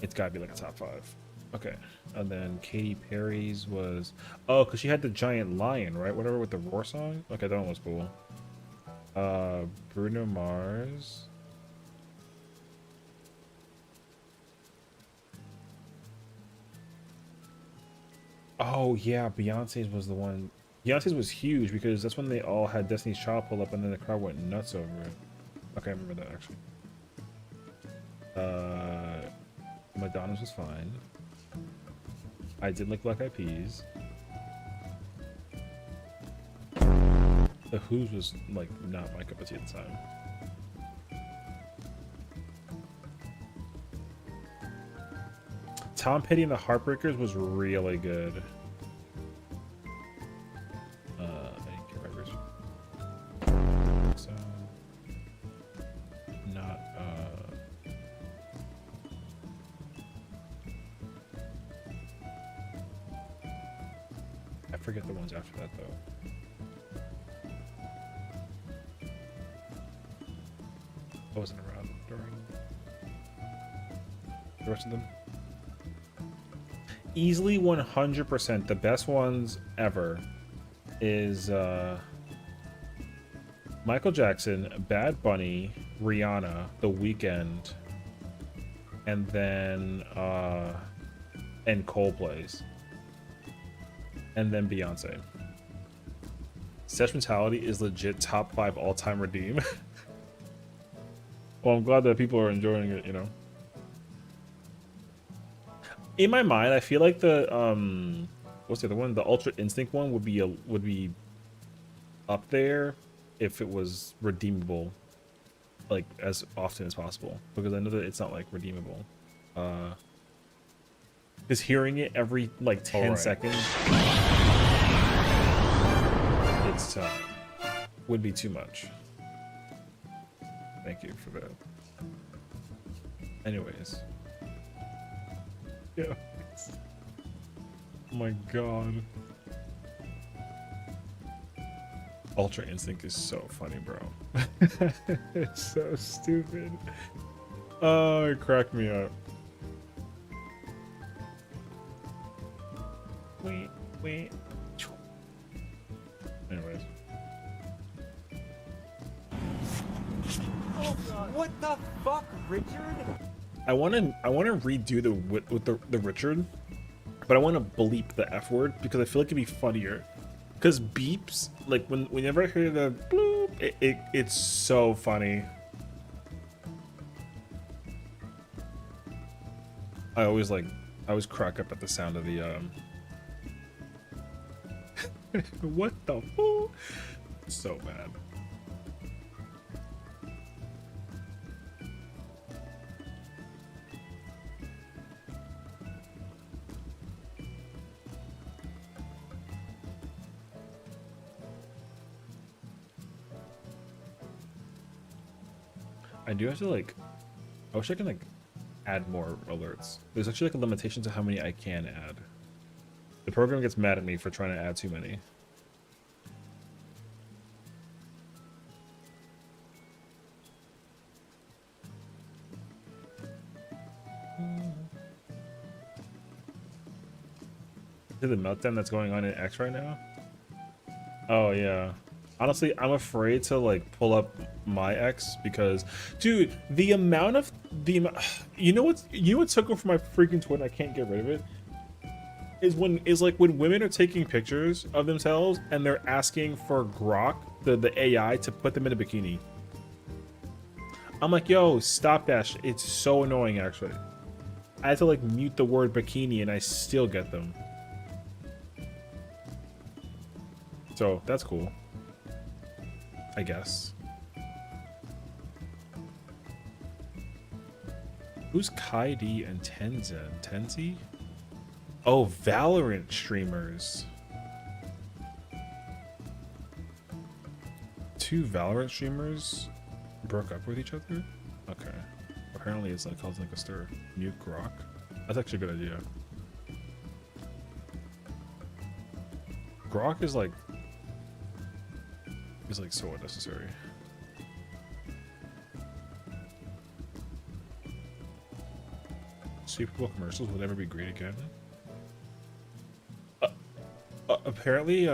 It's gotta be like a top 5. Okay. And then Katy Perry's was, oh, because she had the giant lion, right? Whatever with the Roar song. Okay, that one was cool. Bruno Mars. Oh yeah, Beyonce's was the one. Beyonce's was huge because that's when they all had Destiny's Child pull up and then the crowd went nuts over it. Okay, I remember that actually. Madonna's was fine. I did like Black Eyed Peas. The Who's was like not my cup of tea at the time. Tom Petty and the Heartbreakers was really good. So not I forget the ones after that though. I wasn't around during the rest of them. Easily 100% the best ones ever is Michael Jackson, Bad Bunny, Rihanna, The Weeknd, and then and Coldplay's, and then Beyonce. Sentimentality is legit top 5 all-time redeem. Well, I'm glad that people are enjoying it, you know. In my mind, I feel like the what's the other one? The Ultra Instinct one would be up there if it was redeemable, like as often as possible, because I know that it's not like redeemable. Just hearing it every like 10 seconds, it's would be too much. Thank you for that. Anyways. Yeah. Oh my god. Ultra Instinct is so funny, bro. It's so stupid. Oh, it cracked me up. Wait. Anyways. What the fuck, Richard? I want to redo the Richard, but I want to bleep the F word because I feel like it'd be funnier. Because beeps, like whenever I hear the bloop, it's so funny. I always crack up at the sound of the what the fuck? So bad. I do have to like, I wish I can like add more alerts. There's actually like a limitation to how many I can add. The program gets mad at me for trying to add too many. To the meltdown that's going on in X right now? Oh yeah. Honestly, I'm afraid to like pull up my X because, dude, the amount of you know what took over my freaking Twitter, I can't get rid of it, is like when women are taking pictures of themselves and they're asking for Grok, the AI, to put them in a bikini. I'm like, yo, stop that shit. It's so annoying, actually. I had to like mute the word bikini and I still get them. So that's cool, I guess. Who's Kaidi and Tenzi? Oh, Valorant streamers. 2 Valorant streamers broke up with each other? Okay. Apparently it's like causing like a stir. Mute Grok? That's actually a good idea. Grok is like so unnecessary. Super Bowl commercials will never be great again. Apparently,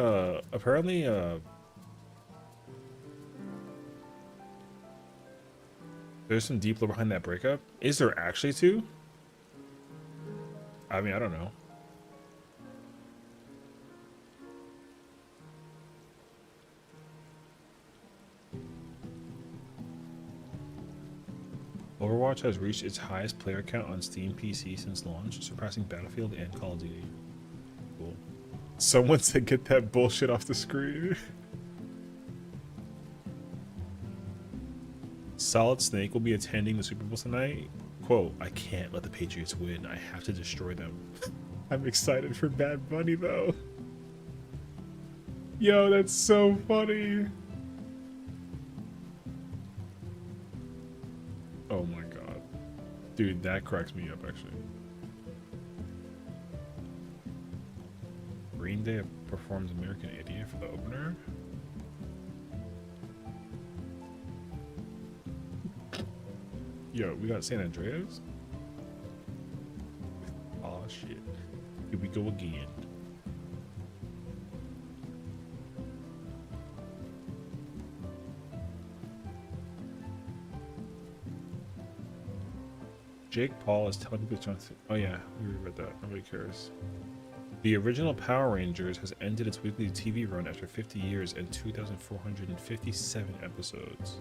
there's some deep lore behind that breakup. Is there actually two? I mean, I don't know. Overwatch has reached its highest player count on Steam PC since launch, surpassing Battlefield and Call of Duty. Cool. Someone said get that bullshit off the screen. Solid Snake will be attending the Super Bowl tonight. Quote, I can't let the Patriots win. I have to destroy them. I'm excited for Bad Bunny though. Yo, that's so funny. Oh my god. Dude, that cracks me up actually. Green Day performs American Idiot for the opener. Yo, we got San Andreas? Oh shit. Here we go again. Jake Paul is telling people to. Oh yeah, we read that. Nobody cares. The original Power Rangers has ended its weekly TV run after 50 years and 2,457 episodes.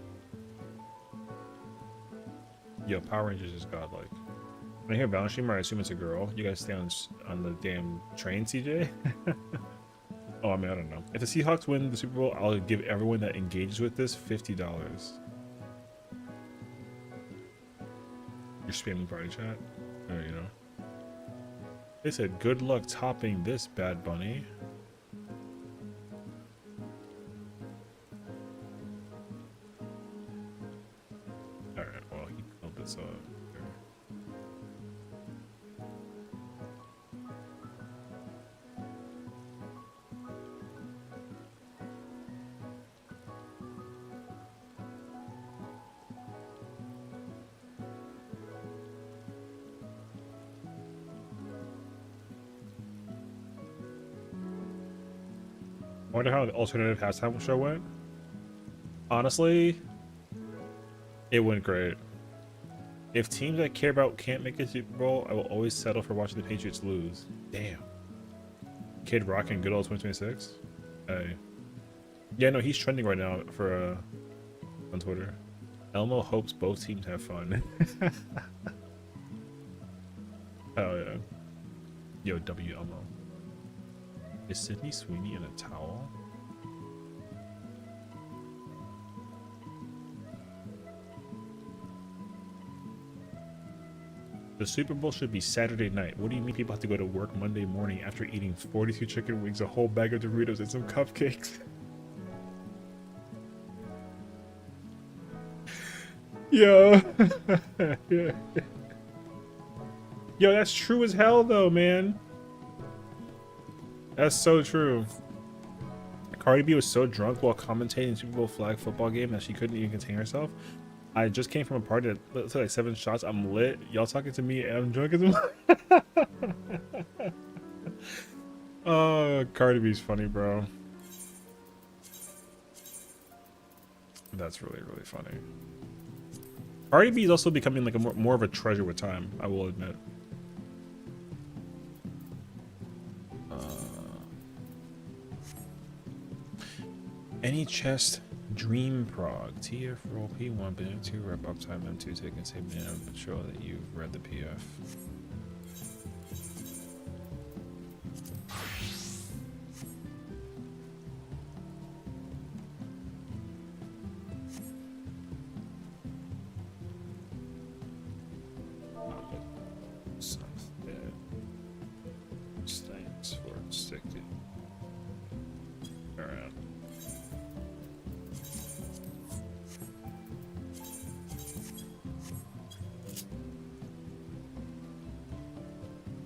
Yo, Power Rangers is godlike. When I hear Valorant streamer, I assume it's a girl. You guys stay on the damn train, CJ? Oh, I mean, I don't know. If the Seahawks win the Super Bowl, I'll give everyone that engages with this $50. You're spamming party chat? There you know. They said, good luck topping this, Bad Bunny. Alright, well, he killed this up. I wonder how the alternative halftime show went. Honestly, it went great. If teams I care about can't make a Super Bowl, I will always settle for watching the Patriots lose. Damn. Kid Rock and good old 2026. Hey. Yeah, no, he's trending right now for on Twitter. Elmo hopes both teams have fun. Hell yeah. Yo, W Elmo. Is Sydney Sweeney in a towel? The Super Bowl should be Saturday night. What do you mean people have to go to work Monday morning after eating 42 chicken wings, a whole bag of Doritos, and some cupcakes? Yo. Yeah. Yo, that's true as hell though, man. That's so true. Cardi B was so drunk while commentating the Super Bowl flag football game that she couldn't even contain herself. I just came from a party that took like 7 shots. I'm lit. Y'all talking to me and I'm drunk as well. Oh, Cardi B's funny, bro. That's really, really funny. Cardi B is also becoming like a more of a treasure with time, I will admit. Any chest dream prog TF roll P1 banana 2 rep up time M2 taking same banana patrol that you've read the PF. Something stands for sticky. Alright.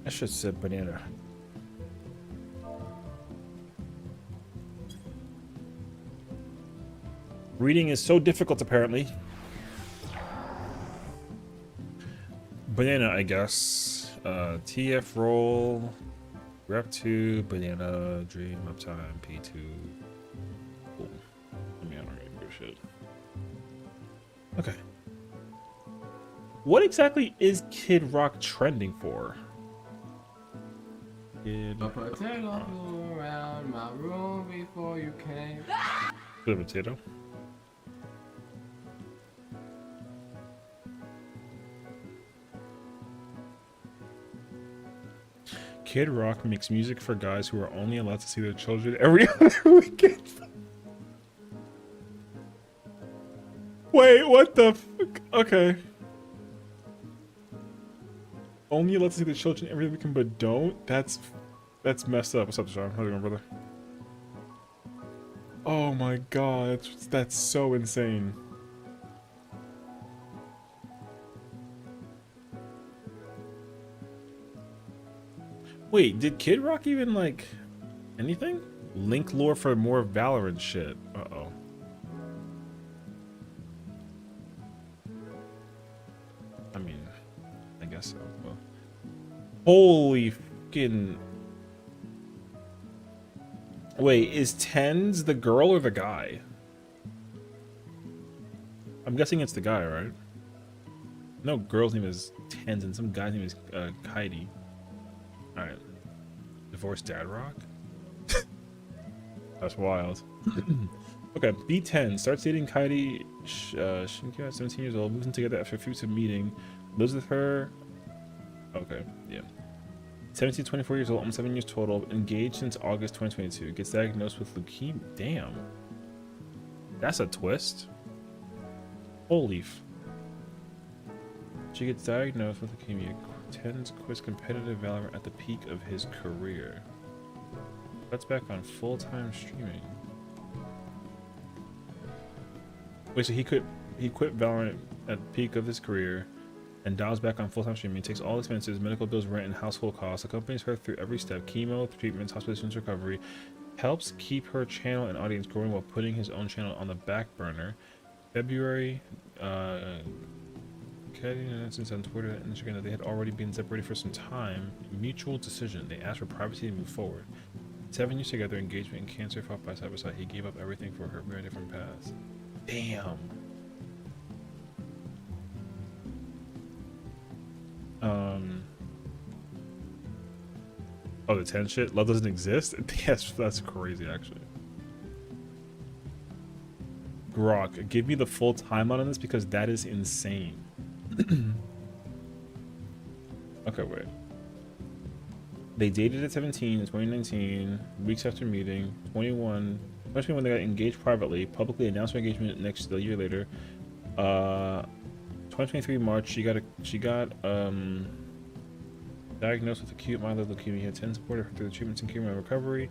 I should say banana. Reading is so difficult, apparently. Banana, I guess. TF roll. Rep 2, banana, dream, uptime, P2. Cool. I mean, I don't really give a shit. Okay. What exactly is Kid Rock trending for? Kid A potato flew around my room before you came. Bit of a potato. Kid Rock makes music for guys who are only allowed to see their children every other weekend. Wait, what the fuck? Okay. Only allowed to see the children every weekend, but don't? That's messed up. What's up, Sean? How's it going, brother? Oh my god, that's so insane. Wait, did Kid Rock even, like, anything? Link lore for more Valorant shit. Uh-oh. I mean, I guess so. Well, holy fucking... Wait, is Tens the girl or the guy? I'm guessing it's the guy, right? No girl's name is Tens and some guy's name is Kaidi. All right. Divorced dad rock? That's wild. Okay, B10 starts dating Kaidi Shinkyo at 17 years old, moves in together after a FFXIV meeting, lives with her. Okay, yeah. 17 to 24 years old, almost 7 years total, engaged since August 2022, gets diagnosed with leukemia. Damn. That's a twist. Holy f. She gets diagnosed with leukemia. Tens quits competitive Valorant at the peak of his career. Cuts back on full-time streaming. Wait, so he quit Valorant at the peak of his career and dials back on full-time streaming, takes all expenses, medical bills, rent, and household costs, accompanies her through every step, chemo, treatments, hospitalizations, recovery, helps keep her channel and audience growing while putting his own channel on the back burner. February, Katie announced on Twitter and Instagram that they had already been separated for some time. Mutual decision. They asked for privacy to move forward. 7 years together, engagement and cancer fought by side by side. He gave up everything for her. Very different paths. Damn. Oh, the 10 shit? Love doesn't exist? Yes, that's crazy, actually. Grok, give me the full timeline on this because that is insane. Okay, wait. They dated at 17 in 2019, weeks after meeting. 21, especially when they got engaged privately, publicly announced her engagement a year later. 2023 March, she got diagnosed with acute myeloid leukemia. Had 10 supported her through the treatments and chemo and recovery.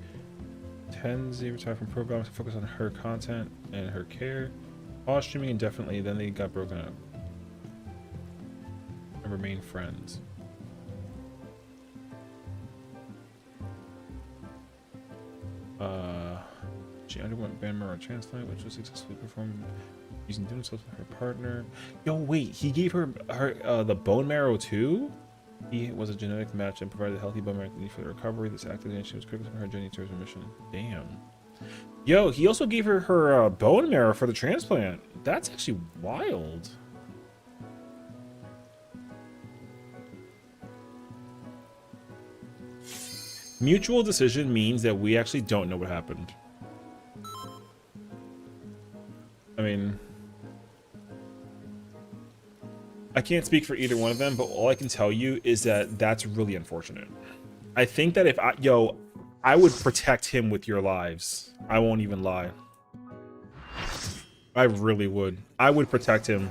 10s retired from programs to focus on her content and her care. All streaming indefinitely, then they got broken up. And remain friends. She underwent bone marrow transplant, which was successfully performed using stem cells with her partner. Yo, wait, he gave her the bone marrow too? He was a genetic match and provided a healthy bone marrow for the recovery. This activation was critical for her journey towards remission. Damn. Yo, he also gave her bone marrow for the transplant. That's actually wild. Mutual decision means that we actually don't know what happened. I mean, I can't speak for either one of them, but all I can tell you is that that's really unfortunate. I think that if I would protect him with your lives. I won't even lie. I really would. I would protect him.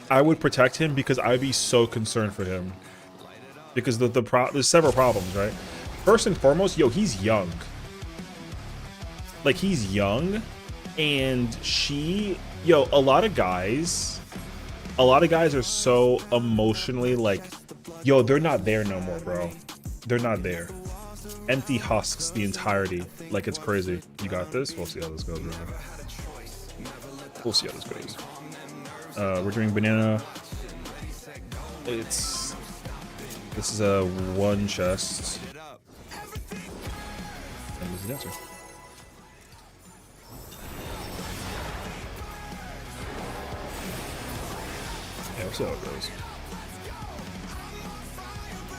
I would protect him because I'd be so concerned for him. Because there's several problems, right? First and foremost, yo, he's young. Like, he's young, and a lot of guys are so emotionally like, yo, they're not there no more, bro. They're not there. Empty husks the entirety. Like, it's crazy. You got this? We'll see how this goes, bro. We'll see how this goes. We're doing banana. This is a one chest. And this is the answer. Yeah, we'll see how it goes.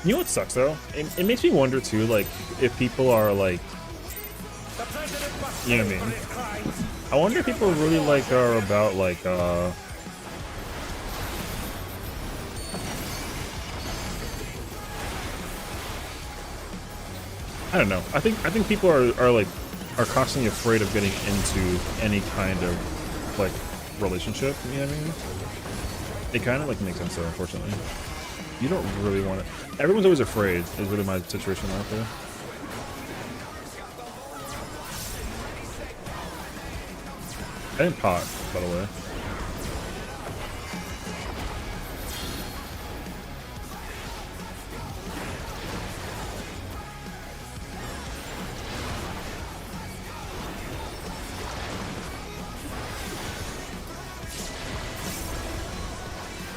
You know what sucks though? It makes me wonder too, like, if people are like, you know what I mean? I wonder if people really like are about like I don't know. I think people are constantly afraid of getting into any kind of like relationship. You know what I mean? It kind of like makes sense though, unfortunately. You don't really want to. Everyone's always afraid. Is really my situation out there. I didn't pot, by the way.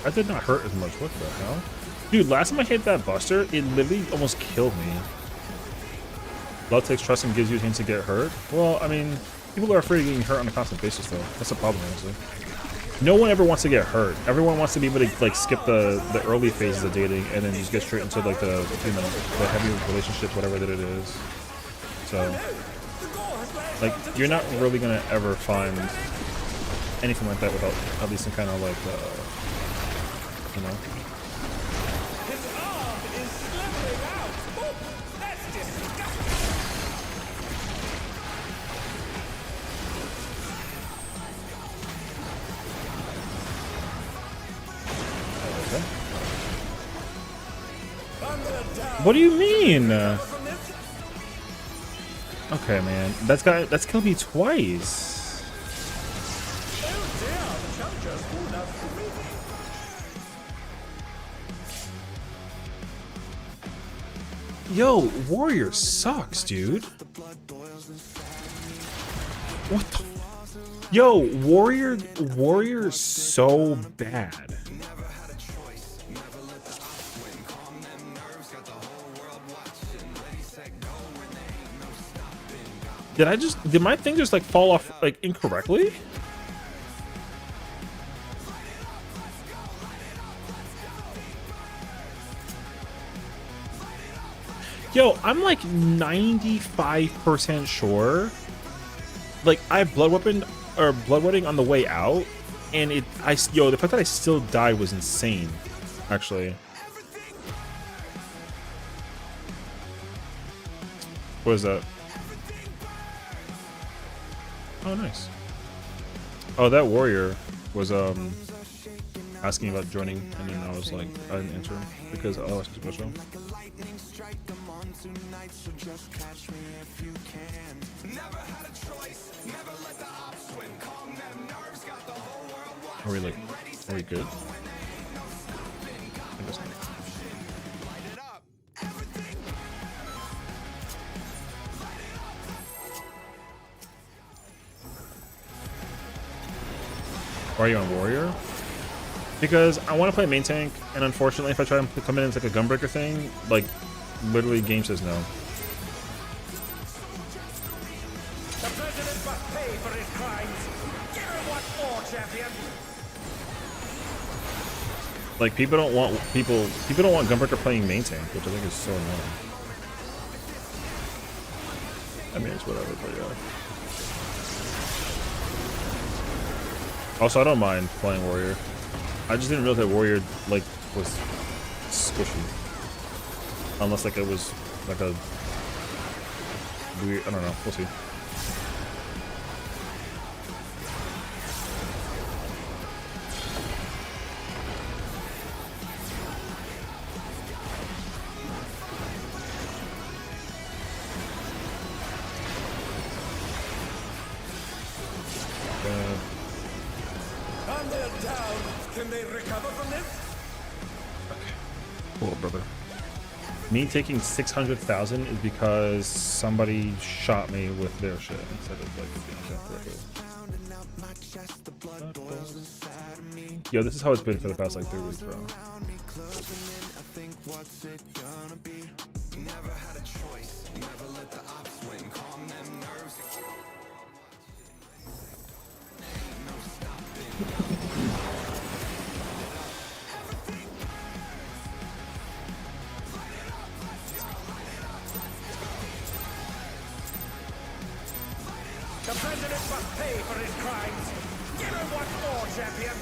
That did not hurt as much. What the hell? Dude, last time I hit that buster, it literally almost killed me. Love takes trust and gives you hints to get hurt. Well, I mean, People are afraid of getting hurt on a constant basis, though. That's the problem, honestly. No one ever wants to get hurt. Everyone wants to be able to like skip the early phases of dating and then just get straight into like the the heavy relationships, whatever that it is. So like you're not really gonna ever find anything like that without at least some kind of like you know. What do you mean? Okay, man. That's killed me twice. Yo, Warrior sucks, dude. What the? Yo, Warrior's so bad. Did my thing just like fall off like incorrectly? Yo, I'm like 95% sure. Like I have blood wedding on the way out, and the fact that I still died was insane, actually. What is that? Oh, nice. Oh, that warrior was asking about joining, and then I was like, I didn't answer him because I was special. Are we good? I guess not. Why are you on warrior? Because I want to play main tank, and unfortunately, if I try and come in as like a gunbreaker thing, like literally game says no. The president must pay for his crimes. Give him what for, champion. Like people don't want gunbreaker playing main tank, which I think is so annoying. I mean, it's whatever, but yeah. Also, I don't mind playing warrior. I just didn't realize that warrior like was squishy, unless like it was like a weird. I don't know. We'll see. Can they recover from this? Okay. Cool, brother. Me taking 600,000 is because somebody shot me with their shit instead of like being correctly. Yo, this is how it's been for the past like 3 weeks, bro. The president must pay for his crimes. Give him what for, champion.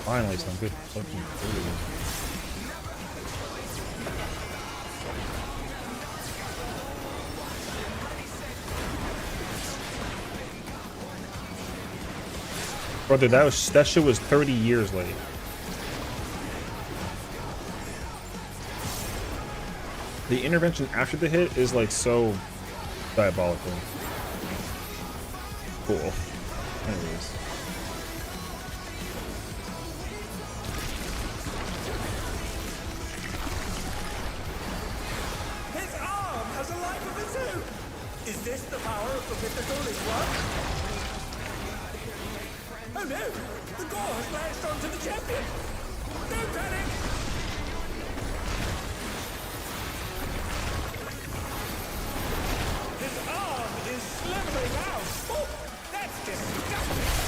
Finally, some good fucking food. Brother, that shit was 30 years late. The intervention after the hit is like so diabolical. Cool. Anyways. Is this the power of the mythical in one? Oh no! The gore has latched onto the champion! Don't panic! His arm is slithering out! Oh, that's disgusting!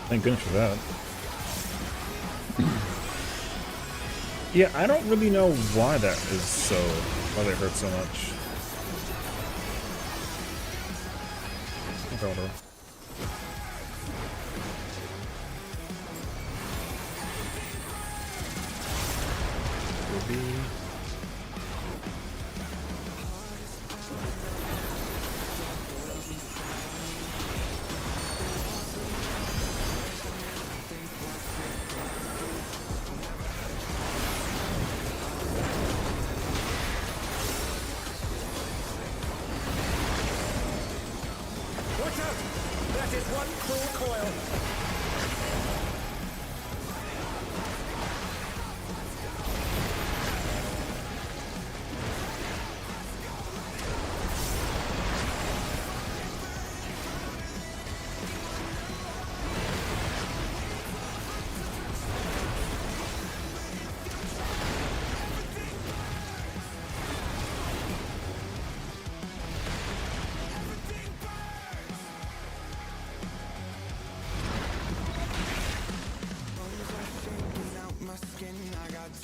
Thank goodness for that. Yeah, I don't really know why that is so, why they hurt so much. Okay, whatever. Watch out! That is one cruel coil!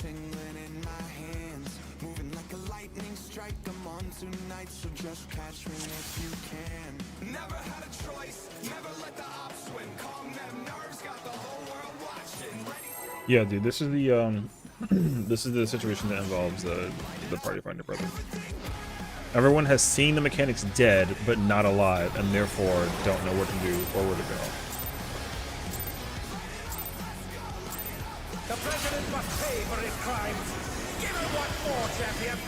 Tingling in my hands, moving like a lightning strike. I'm on tonight, so just catch me if you can. Never had a choice, never let the ops win. Calm them nerves, got the whole world watching. Yeah, dude, this is the this is the situation that involves the party finder brother. Everyone has seen the mechanics dead, but not alive, and therefore don't know what to do or where to go. The president must pay for his crimes! Give him one more, champion!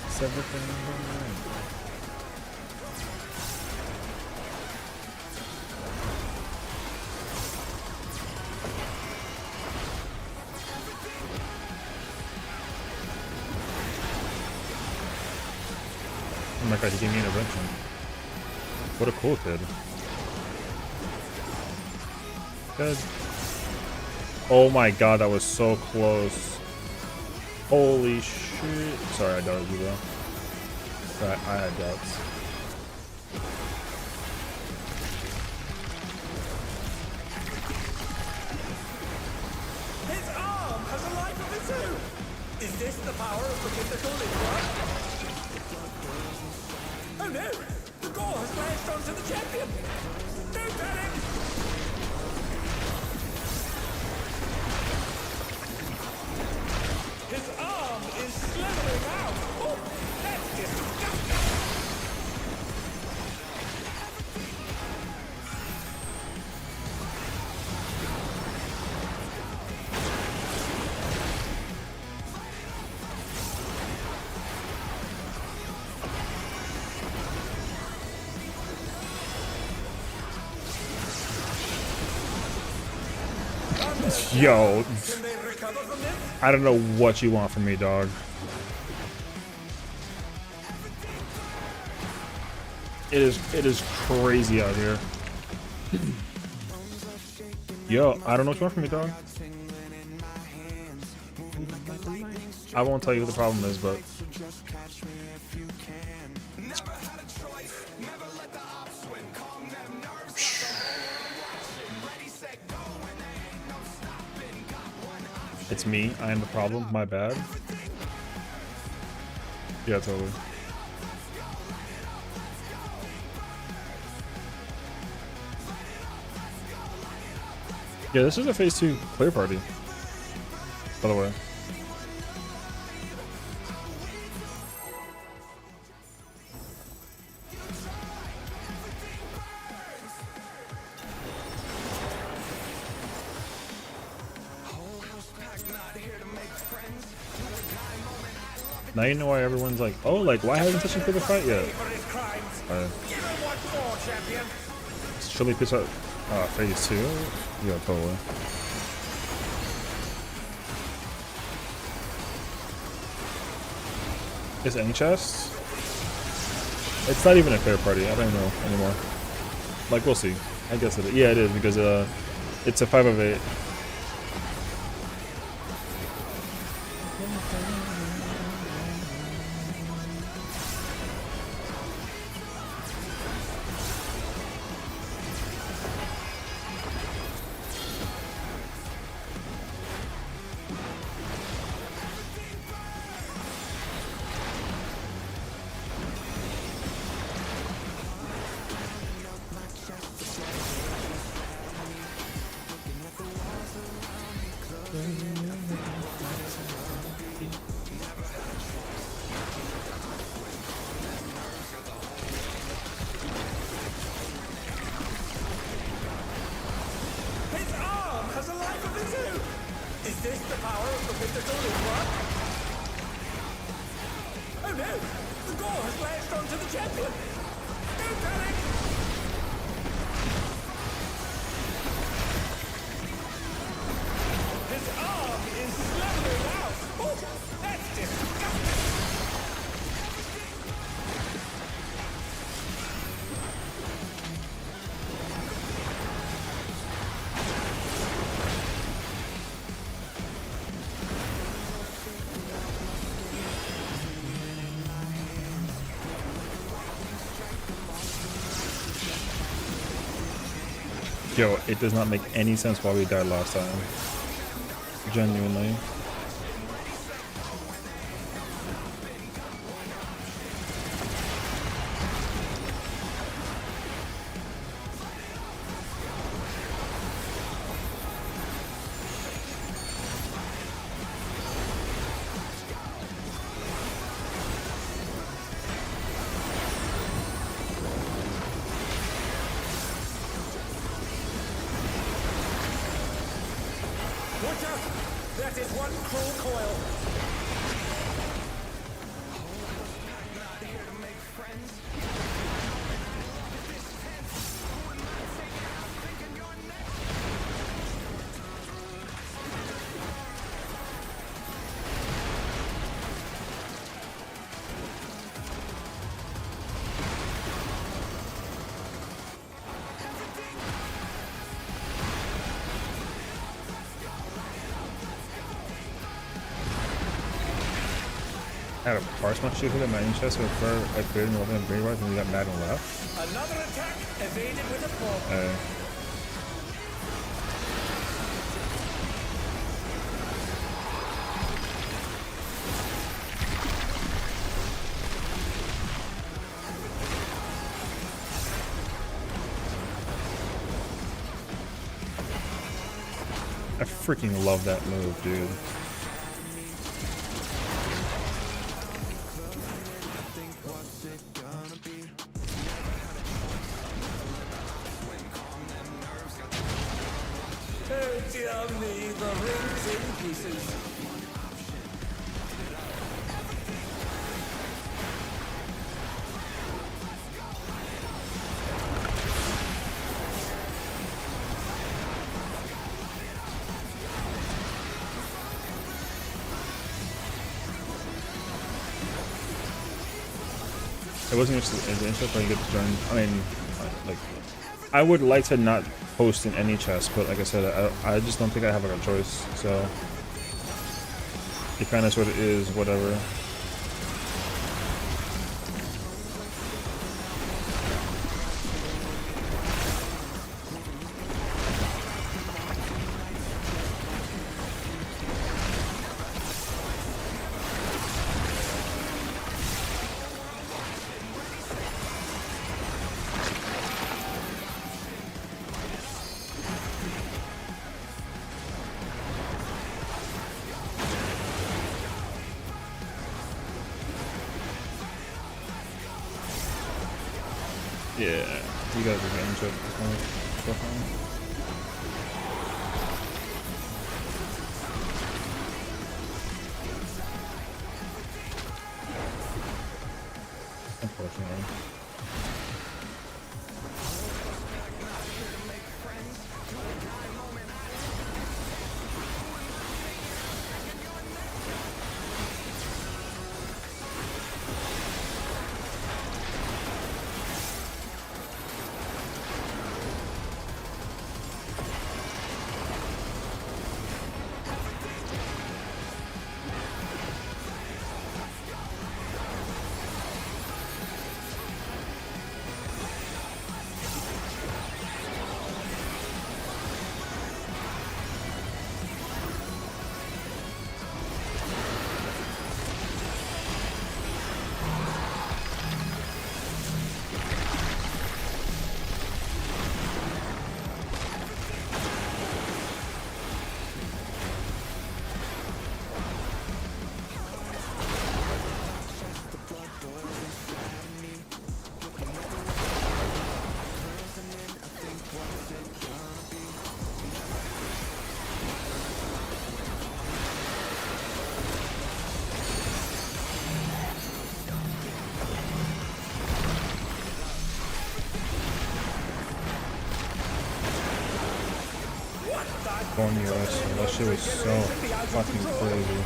Is everything alright? Oh my god, he gave me an intervention. What a cool kid. Good. Oh my god, that was so close. Holy shit. Sorry, I doubted you though. I had doubts. His arm has a life of its own! Is this the power of the mythical in one? Oh no! The gore has latched onto the champion! Don't panic! His arm is slithering out! Oh, that's disgusting! Yo, Can they recover from this? I don't know what you want from me, dog. It is crazy out here. Yo, I don't know what you want from me, dog. I won't tell you what the problem is, but it's me. I am the problem. My bad. Yeah, totally. Yeah, this is a phase 2 clear party, by the way. Now you know why everyone's like, oh, like why hasn't Sessiion played the fight yet? Should we piss out phase 2? Yeah, totally. Is any chest? It's not even a fair party. I don't know anymore. Like we'll see. I guess it is. Yeah, it is because it's a 5 of 8. His arm has a life of its own! Is this the power of the mythical Luke? Oh no! The gore has latched onto the champion! Don't panic! His arm is slithering out! Oh, that's disgusting! Yo, it does not make any sense why we died last time. Genuinely. Watch out! That is one cruel coil! I had a parse my shit hit at my in chest before I cleared and opened a brain rod and we got mad and left. Another attack evaded with a blow. I freaking love that move, dude. Oh dear me, the ring's in pieces. It wasn't just an intro, but you get to join. I mean, like, I would like to not post in any chest, but like I said, I just don't think I have like a choice. So it kind of sort of is whatever. Yeah, you guys are getting into it at this point. So far. US. That shit was so fucking crazy.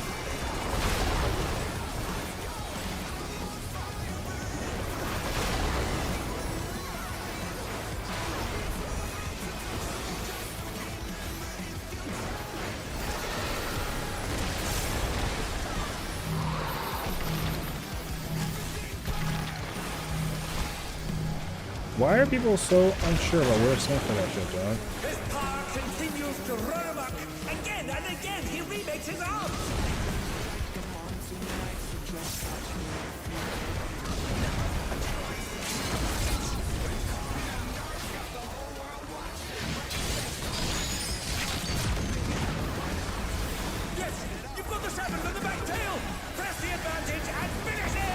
Why are people so unsure about where to stand for that shit, dog? This power continues to run amok. Again and again, he remakes his arms. Yes, you've got the serpent on the back tail. Press the advantage and finish it.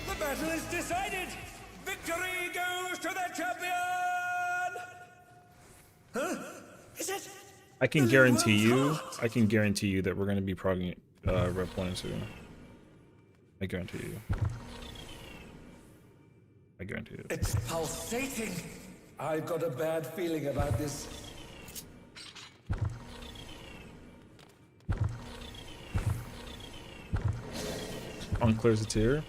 The battle is decided! Victory goes to the champion! Huh? Is it? I can guarantee you that we're gonna be progging Rep 1 and 2. I guarantee you. I guarantee it. It's pulsating. I've got a bad feeling about this. Unclears a tier.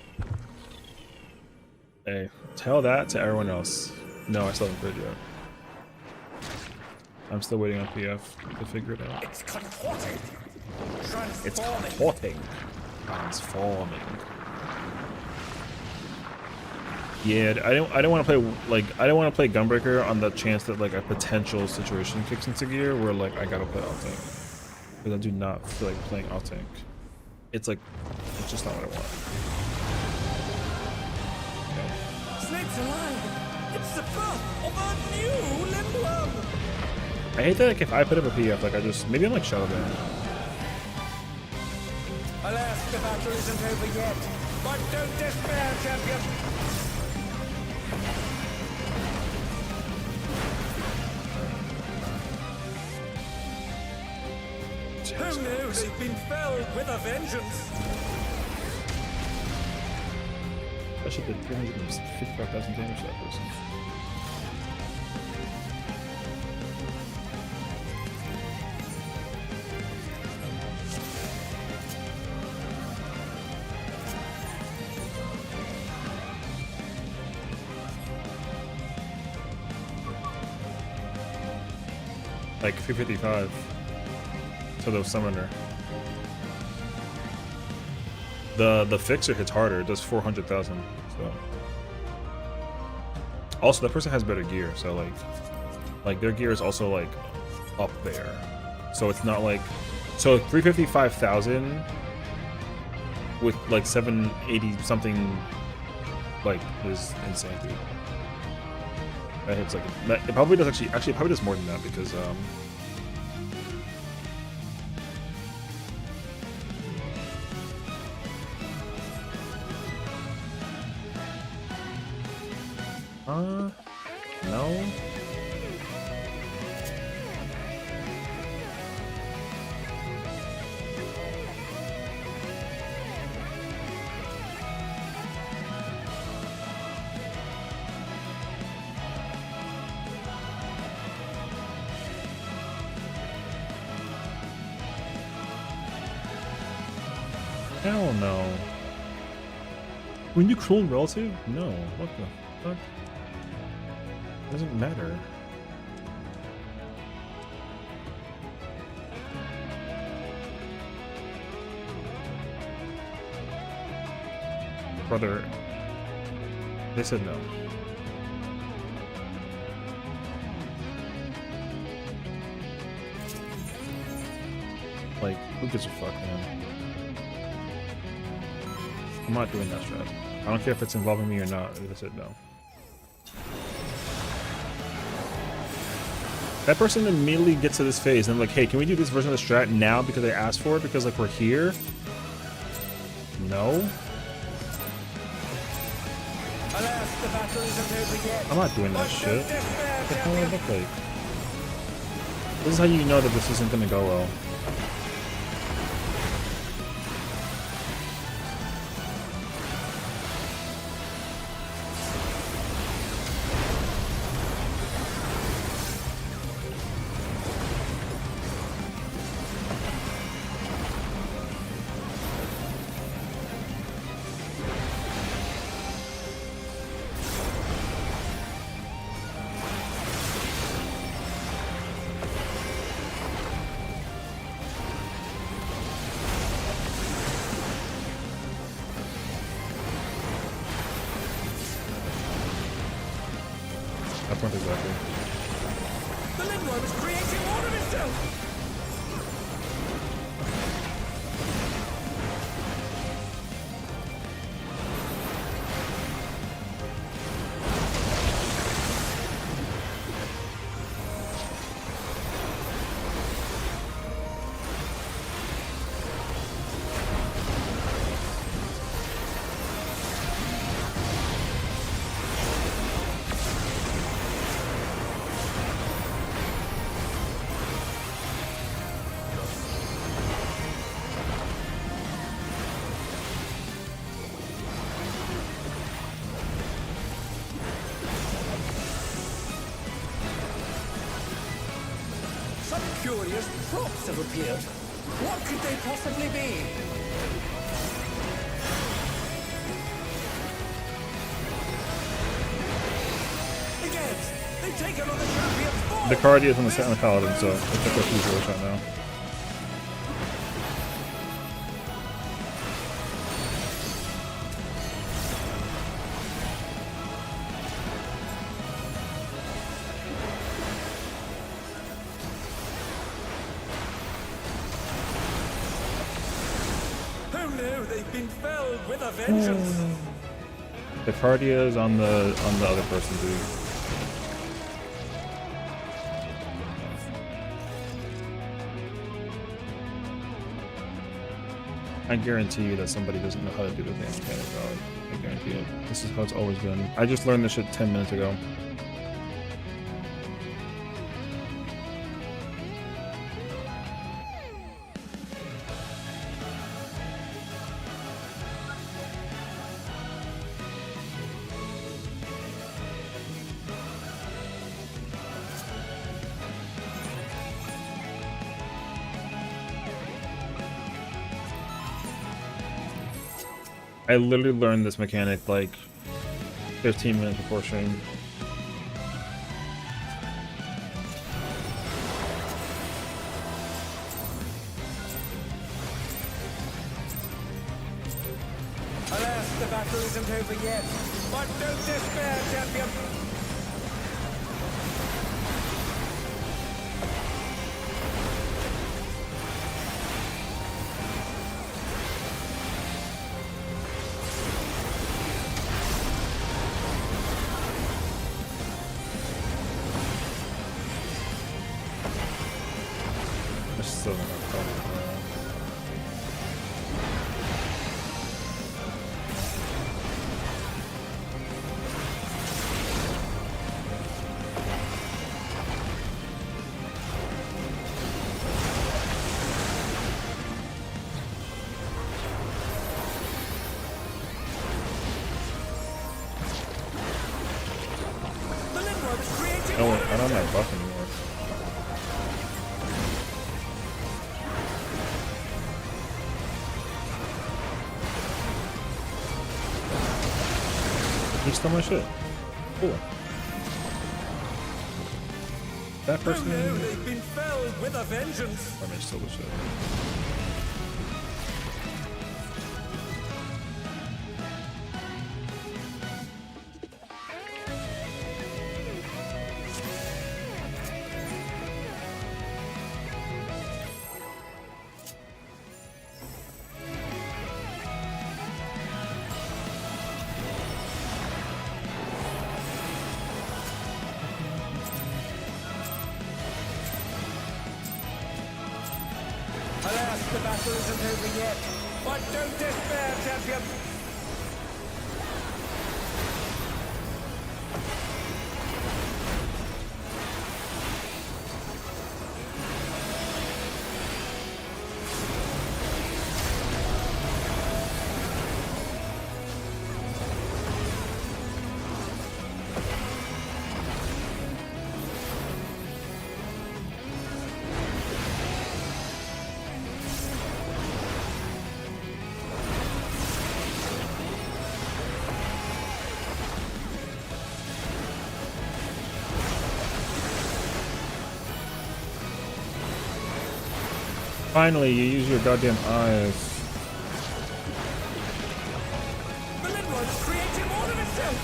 Hey, tell that to everyone else. No, I still haven't cleared yet. I'm still waiting on PF to figure it out. It's contorting. It's Transforming. contorting. Transforming. Yeah, I don't want to play I don't want to play Gunbreaker on the chance that like a potential situation kicks into gear where like I gotta play alt tank, because I do not feel like playing alt tank. It's like it's just not what I want. Snape's alive. It's the birth of a new Limblom. I hate that like if I put up a PF, like I just maybe I'm like Shadow Band. Alas, the battle isn't over yet. But don't despair, champion. Who knew they've been felled with a vengeance? That shit did 355,000 damage to that person. Like 355 to the summoner. The fixer hits harder, it does 400,000. So also that person has better gear, so like their gear is also like up there. So it's not like, so 355,000 with like 780 something like is insane, dude. That hits like it probably does actually it probably does more than that because no. Hell no. When you clone relative? No. What the fuck? Doesn't matter. Brother, they said no. Like, who gives a fuck, man? I'm not doing that strat. I don't care if it's involving me or not. They said no. That person immediately gets to this phase and I'm like, hey, can we do this version of the strat now because I asked for it? Because like we're here? No? Alas, the battle isn't over yet. I'm not doing that shit. What the hell do I look like? This is how you know that this isn't gonna go well. point exactly? The Lindworm is creating more of itself! Some curious props have appeared. What could they possibly be? Again, they've taken on the champion's ball! The card is on the paladin, so it's a quick easy shot now. Who knew they've been felled with a vengeance? The Cardia is on the other person, dude. I guarantee you that somebody doesn't know how to do the damn mechanic, dog. I guarantee it. This is how it's always been. I just learned this shit 10 minutes ago. I literally learned this mechanic like 15 minutes before stream. Alas, the battle isn't over yet. But don't despair, champion! It's still not covered. The Lindworm is creating Oh, more I don't of have itself! buff anymore. He stole my shit. Cool. That Who person. knew they've been felled with a vengeance? I mean, stole the shit. Alas, the battle isn't over yet. But don't despair, champion! Finally, you use your goddamn eyes. The Lindworm is creating more of itself!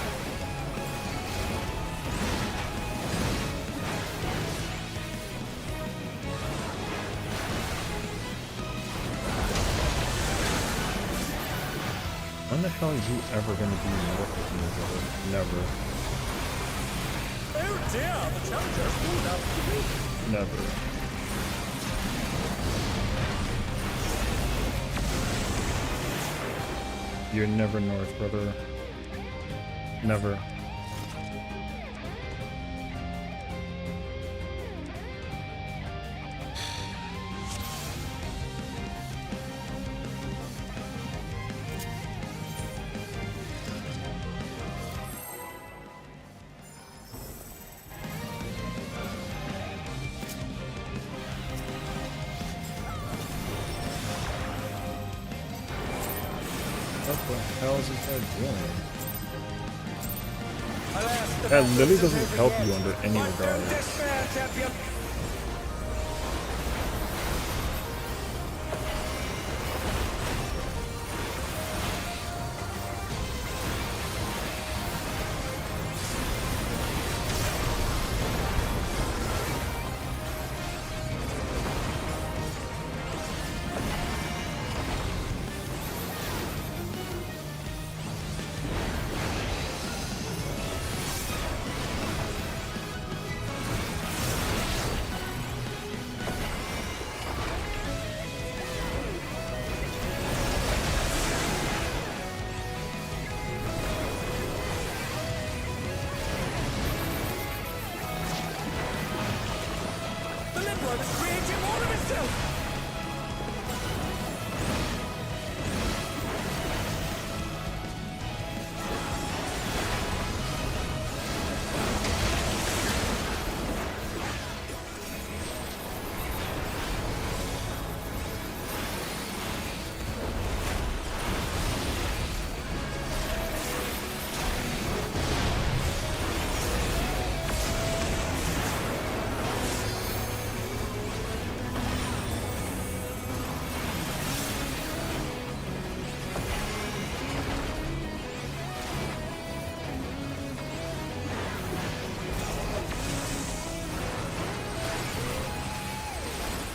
When the hell are you ever gonna be north of me, brother? Never. Oh dear, the Challenger's pulled out the week. Never. You're never north, brother. Never. What the hell is this guy doing? That literally doesn't help you under any regard. Despair, champion. The Lindworm is creating more of itself.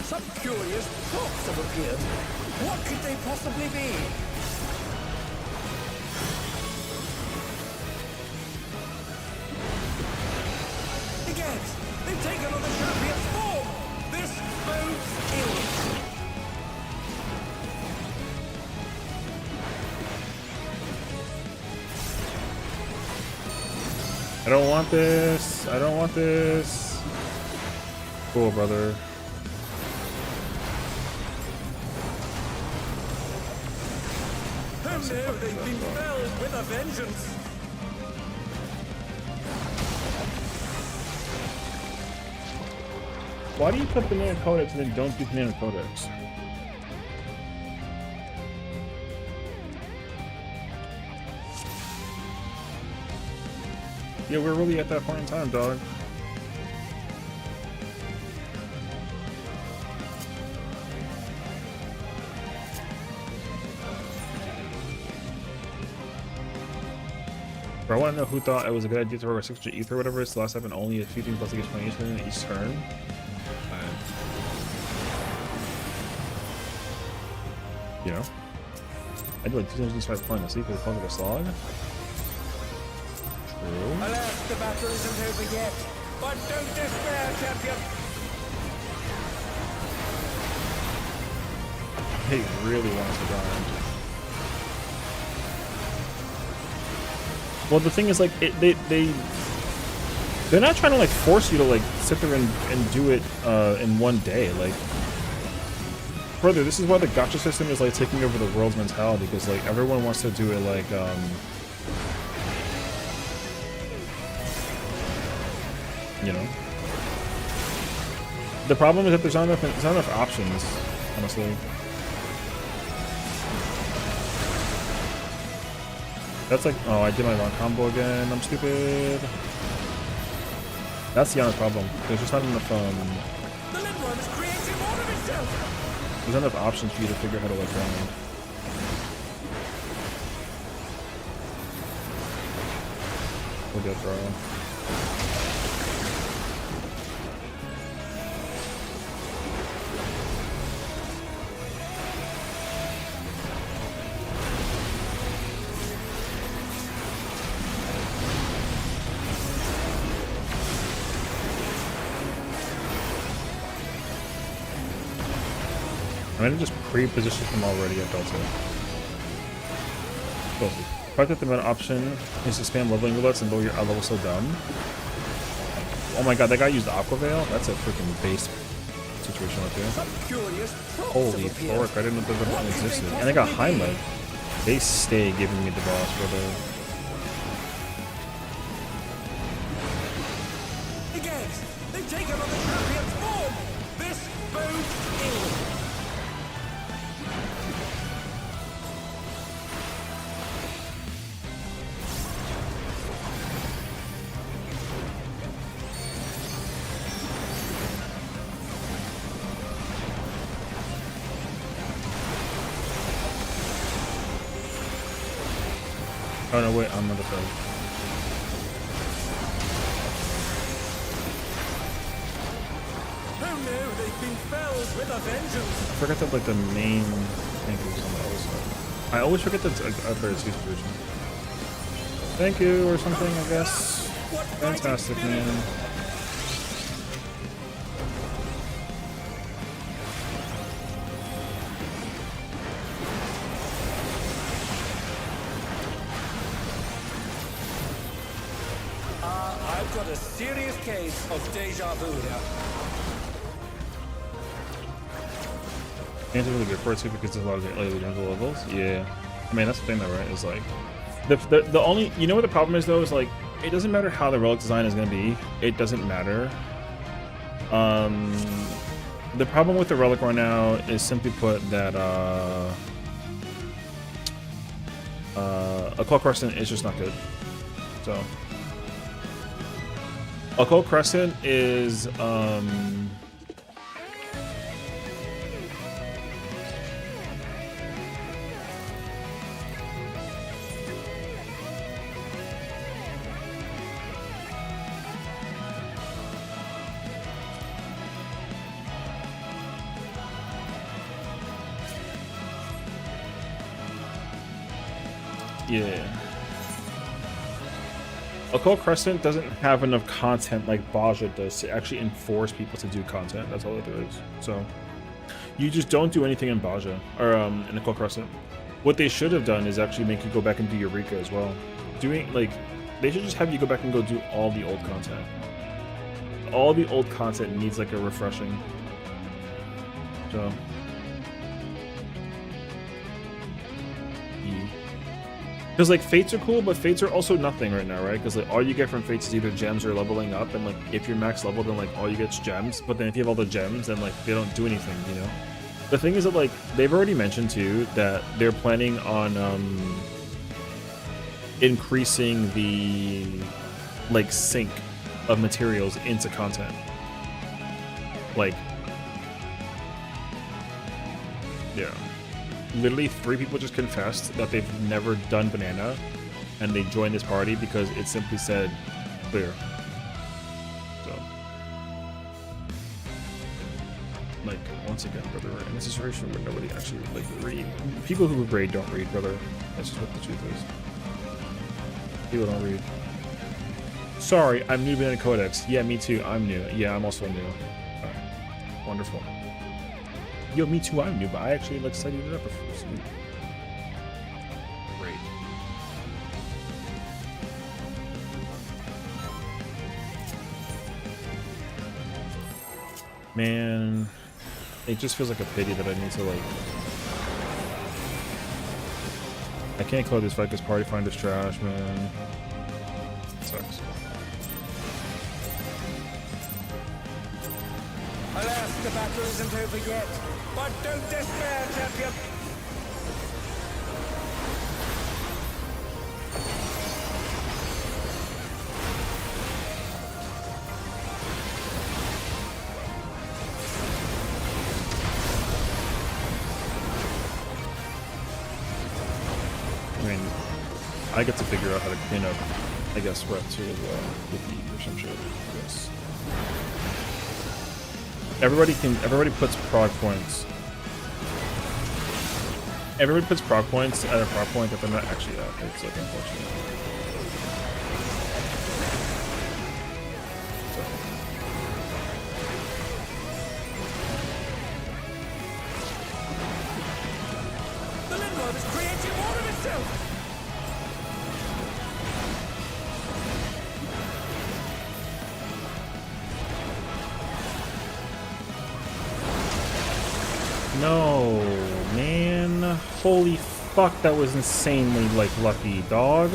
Some curious thoughts have appeared. What could they possibly be? Again, they've taken on the champion's form. This bodes ill. I don't want this. I don't want this. Cool, brother. Oh no, they've been felled with a vengeance. Why do you put banana codex and then don't do banana codex? Yeah, we're really at that point in time, dog. Bro, I want to know who thought it was a good idea to roll 600 ether or whatever. It's the last happen only a few things plus explanation each turn. You know? I do like 2 times and start playing. See if it's like a slog. True. Alas, the battle isn't over yet. But don't despair, champion. He really wants to grind. Well, the thing is, like, they're not trying to like force you to like sit there and do it in one day. Like, brother, this is why the gacha system is like taking over the world's mentality, because like everyone wants to do it like you know. The problem is that there's not enough options, honestly. That's like, oh, I did my wrong combo again. I'm stupid. That's the honest problem. There's just not enough The Lindworm is creating more of itself. there's not enough options for you to figure out how to like grind. We'll get throw. I might have just pre-positioned him already at Delta. Cool. The fact that the meta option is to spam leveling roulettes and lower your level so dumb. Oh my god, that guy used Aqua Veil? That's a freaking base situation right there. Some curious props Holy have appeared. fork, I didn't know that one existed. And I got high leg. They stay giving me the boss for the... Against, they've taken on the champion's form. This bodes ill. Oh no, wait, I'm not the third. Who knew they'd been felled with a vengeance? I forgot that like the main thing was on the other side. I always forget that upper is his position. Thank you or something, I guess. What Fantastic, man. I've got a serious case of deja vu here. Games are really good for it too because there's a lot of early jungle levels. Yeah, I mean that's the thing though, right? Is like the only, you know what the problem is though, is like it doesn't matter how the relic design is gonna be. It doesn't matter. The problem with the relic right now is simply put that Occult Crescent is just not good. So Occult Crescent is yeah. Occult Crescent doesn't have enough content like Baja does to actually enforce people to do content. That's all it is. So you just don't do anything in Baja or in Occult Crescent. What they should have done is actually make you go back and do Eureka as well. Doing like they should just have you go back and go do all the old content. All the old content needs like a refreshing. So because like fates are cool, but fates are also nothing right now, right? Because like all you get from fates is either gems or leveling up, and like if you're max level, then like all you get is gems. But then if you have all the gems, then like they don't do anything, you know. The thing is that like they've already mentioned too that they're planning on increasing the like sink of materials into content. Like, yeah. Literally 3 people just confessed that they've never done banana and they joined this party because it simply said clear. So like once again, brother, we're in a situation where nobody actually like read. People who raid don't read, brother. That's just what the truth is. People don't read. Sorry, I'm new to Banana Codex. Yeah, me too. I'm new. Yeah, I'm also new. Alright. Wonderful. Yo, me too, I'm new, but I actually like studied it up before. So great. Man, it just feels like a pity that I need to like. I can't call this fight because Party Finder's trash, man. It sucks. Alas, the battle isn't over yet. But don't despair, champion. I mean, I get to figure out how to clean up, I guess, rep 2 as well with E or some shit. I guess. Everybody puts prog points. Everybody puts prog points at a prog point that they're not actually at. It's like unfortunate. So. is creating more of itself! No, man. Holy fuck, that was insanely, like, lucky, dog.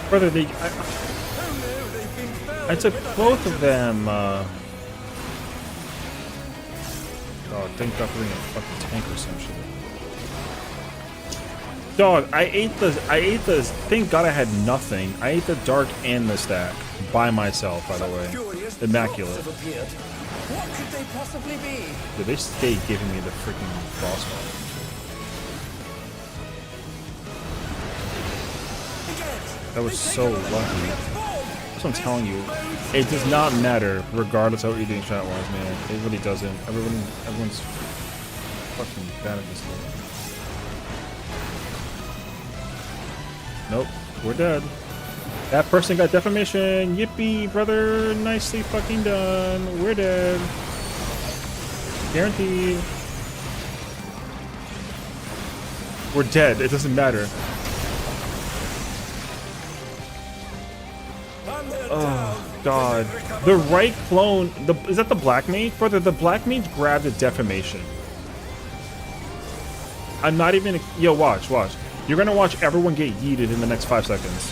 Brother, I took both of them. Oh, thank God for being a fucking tank or some shit. Dog, I ate the, thank God I had nothing. I ate the dark and the stack by myself, by the way. Immaculate. What could they possibly be? Dude, they stayed giving me the freaking boss fight. That was so lucky. That's what I'm telling you. It does not matter, regardless of what you're doing shot-wise, man. It really doesn't. Everyone's fucking bad at this thing. Nope, we're dead. That person got defamation. Yippee, brother. Nicely fucking done. We're dead. Guaranteed. We're dead. It doesn't matter. Oh, God. The right clone... is that the black mage? Brother, the black mage grabbed a defamation. I'm not even... Yo, watch. You're gonna watch everyone get yeeted in the next 5 seconds.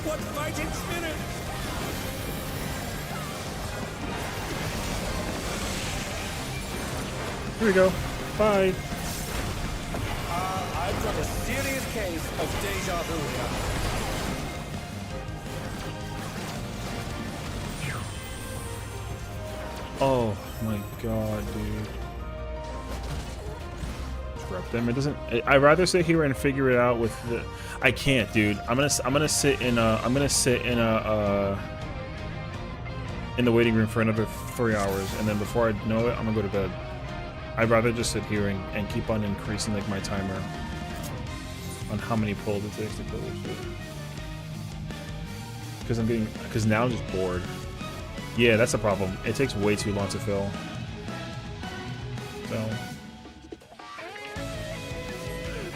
What fighting spirit! Here we go. Bye. I've got a serious case of deja vu here. Oh my God, dude. Rep them. It doesn't. I'd rather sit here and figure it out with the. I can't, dude. I'm gonna sit in in the waiting room for another 3 hours, and then before I know it, I'm gonna go to bed. I'd rather just sit here and keep on increasing like my timer on how many pulls it takes to kill this shit. Because now I'm just bored. Yeah, that's the problem. It takes way too long to fill. So.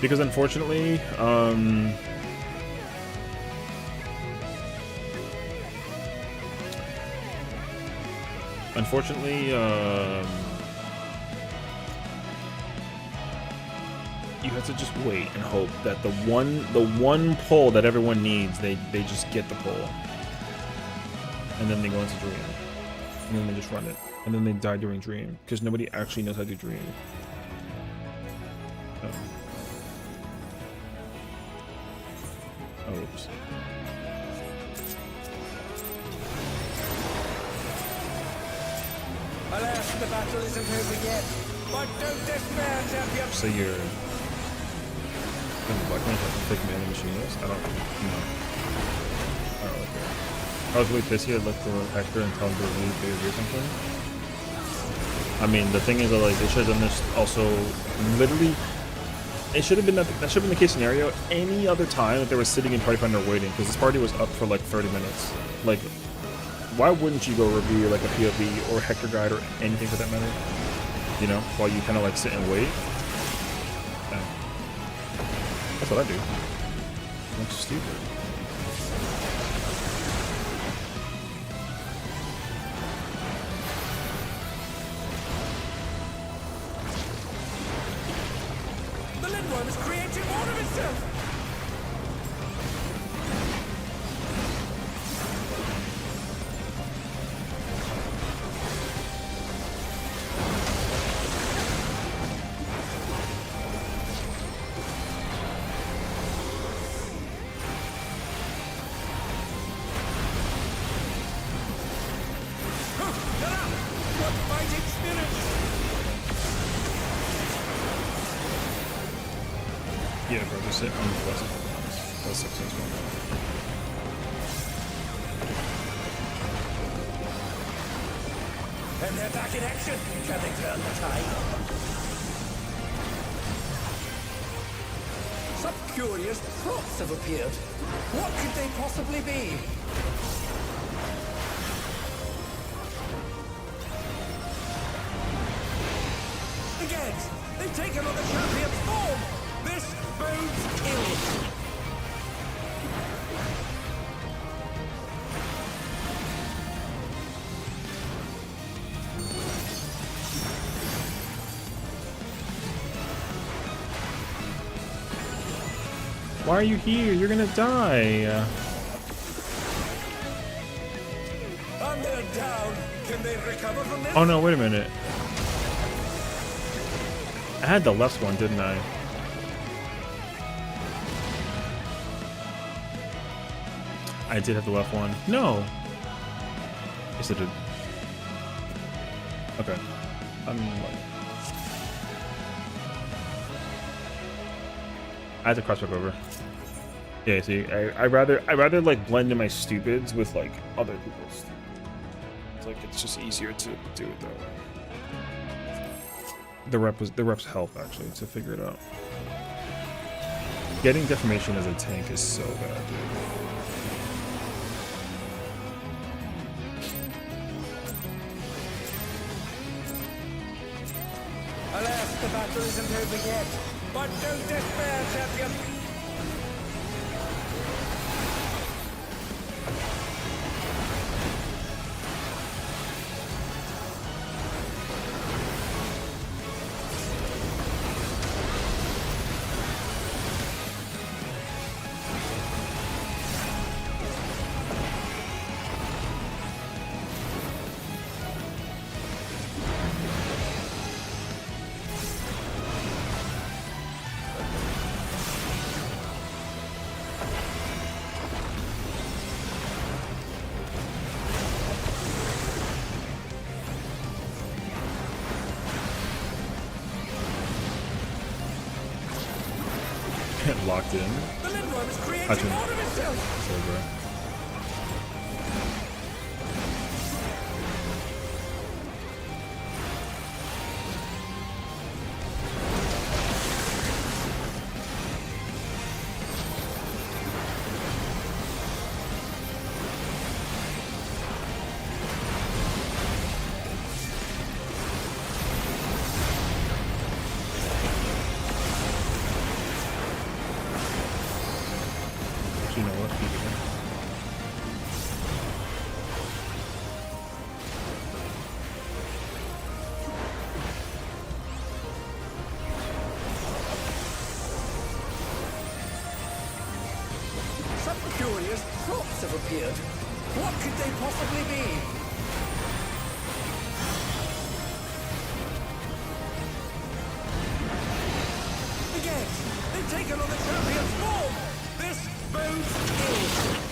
Because unfortunately, you have to just wait and hope that the one pull that everyone needs, they just get the pull, and then they go into dream, and then they just run it, and then they die during dream because nobody actually knows how to do dream. Oops. Alas, the battle isn't over yet. But don't despair, champion. So you're black man take man the machinist? I don't know. I don't really care. I was really pissy. I looked for Hector and tell him to leave or do something. I mean, the thing is that like they should have done this also literally. It should have been that should have been the case scenario any other time that they were sitting in Party Finder waiting, because this party was up for like 30 minutes. Like, why wouldn't you go review like a POV or Hector guide or anything for that matter? You know, while you kind of like sit and wait. Yeah. That's what I do. I'm stupid. Is creating more of itself. What fighting spirit! Yeah, bro, just sit on the west. That's 16 as well. And they're back in action. Can they turn the tide? Some curious props have appeared. What could they possibly be? The Geds! They've taken on the champion's form! This bodes ill! Why are you here? You're gonna die. And they're down. Can they recover from this? Oh no, wait a minute. I had the left one, didn't I? I did have the left one. No. Yes, I did. Okay. I had to cross back over. Yeah, see, I rather like blend in my stupids with like other people's. It's like it's just easier to do it that way. The reps help actually to figure it out. Getting deformation as a tank is so bad, dude. Alas, the battle isn't over yet. But don't despair, champion. Locked in. The Lindworm is creating Gotcha. more of itself. Sorry, bro. You know what? Keep it. Some curious props have appeared. What could they possibly be? The Geds! They've taken on the champion's form! This bodes ill!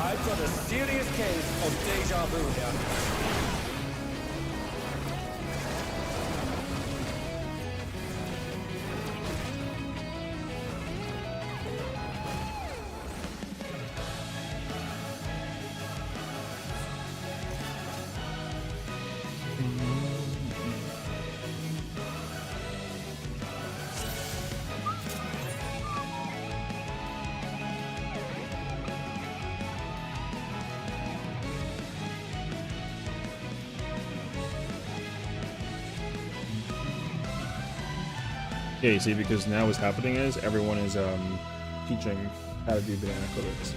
I've got a serious case of deja vu here. Yeah, you see, because now what's happening is everyone is teaching how to do banana clips.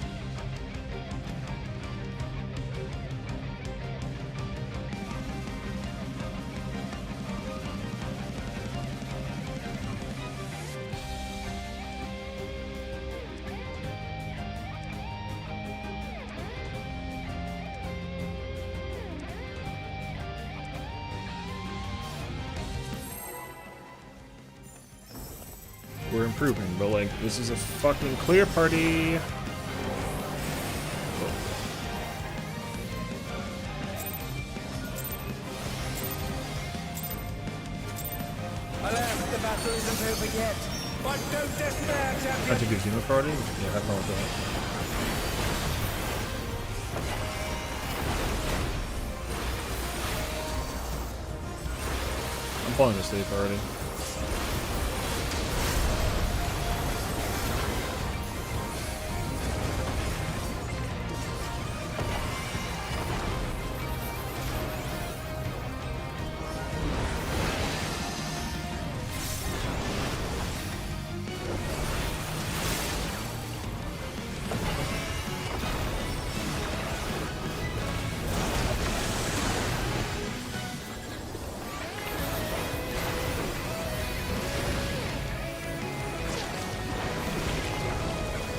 improving, but like this is a fucking clear party. Alas, the battle isn't over yet. But don't despair, I champion. took his Zima party. Yeah, have fun with that. I'm following the state already.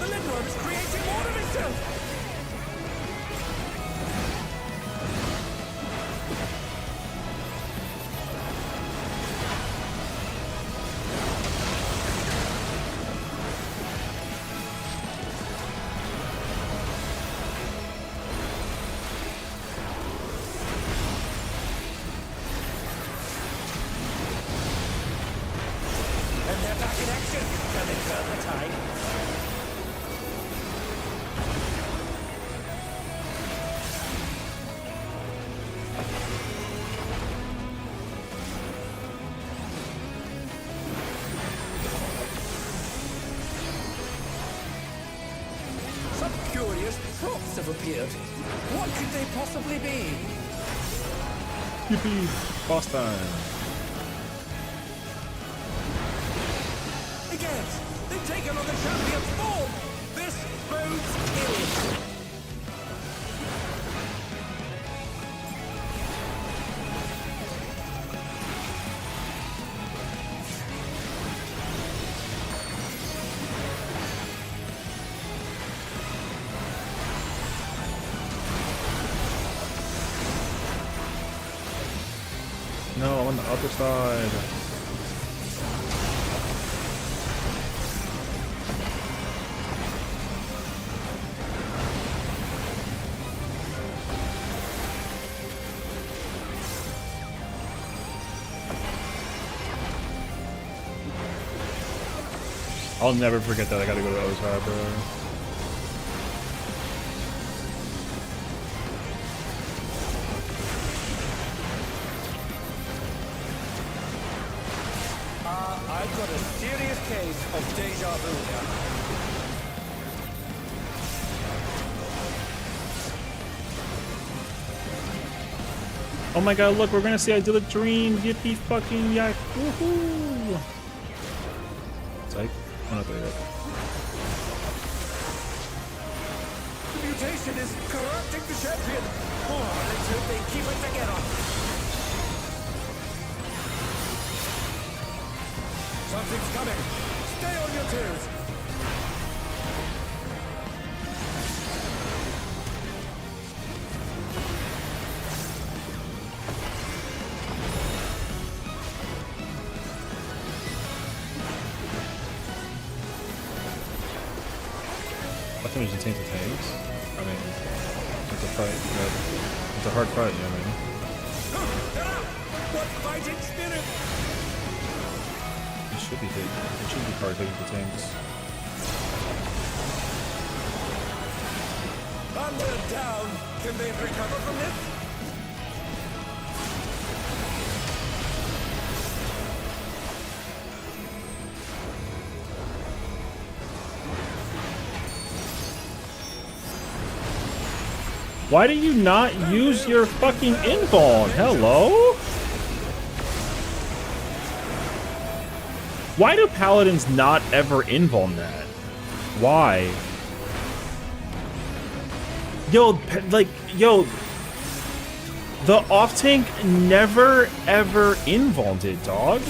The Lindworm is creating more of himself. And they're back in action. Can they turn the tide? Some curious props have appeared. What could they possibly be? Yippee! Boss time. Against! They've taken on the champion's form! This bodes ill! No, I'm on the other side. I'll never forget that I gotta go to the other side, bro. I've got a serious case of deja vu here. Oh my god, look, we're gonna see idyllic dreams. Yippee fucking yak. Woohoo! Psych. Oh, not there yet. The mutation is corrupting the champion. Oh, let's hope they keep it together. Something's coming. Stay on your toes. I think we should take the tanks. I mean, it's a fight. But it's a hard fight, you know what I mean? What fighting spirit? It should be hit. It should be hard taking the tanks. Onward down. Can they recover from this? Why do you not use your fucking invuln? Hello? Why do paladins not ever invuln that? Why? Yo, the off tank never ever invulned it, dog.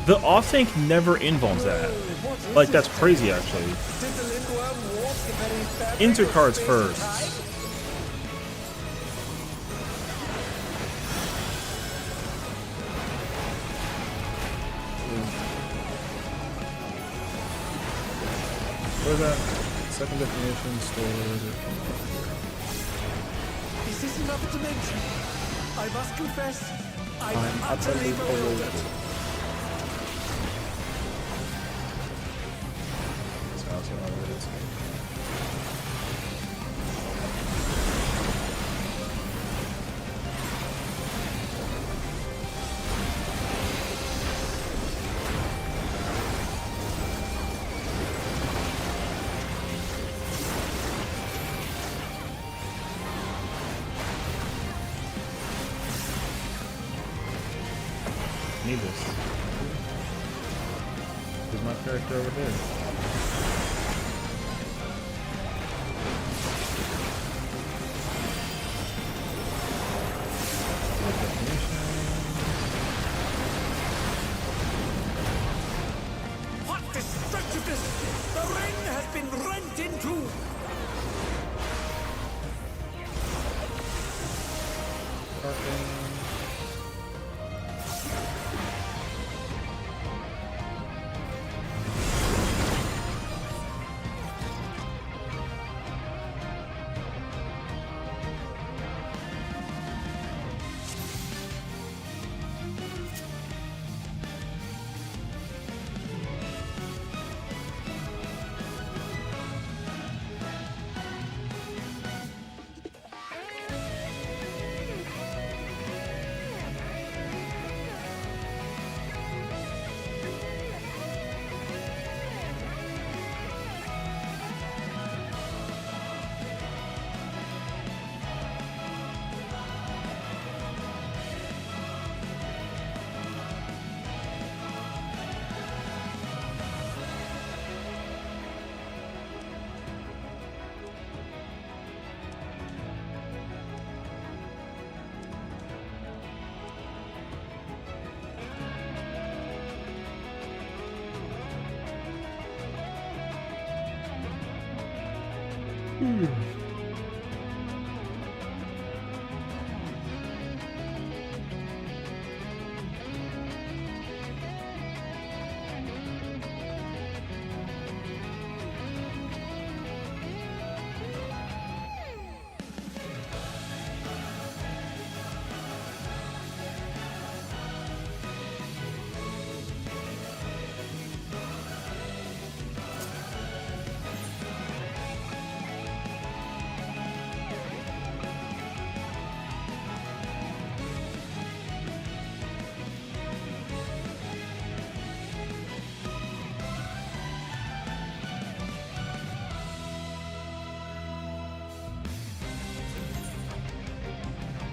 The off tank never invulns that. Like, that's crazy, actually. Did the Lindworm walk the very fabric Enter of cards space first. and time? was that? Second definition stored. Is this another dimension? I must confess, I'm utterly utterly bewildered. So I'll see how it is. Need this. Who's my character over there? What destructiveness! The ring has been rent in two!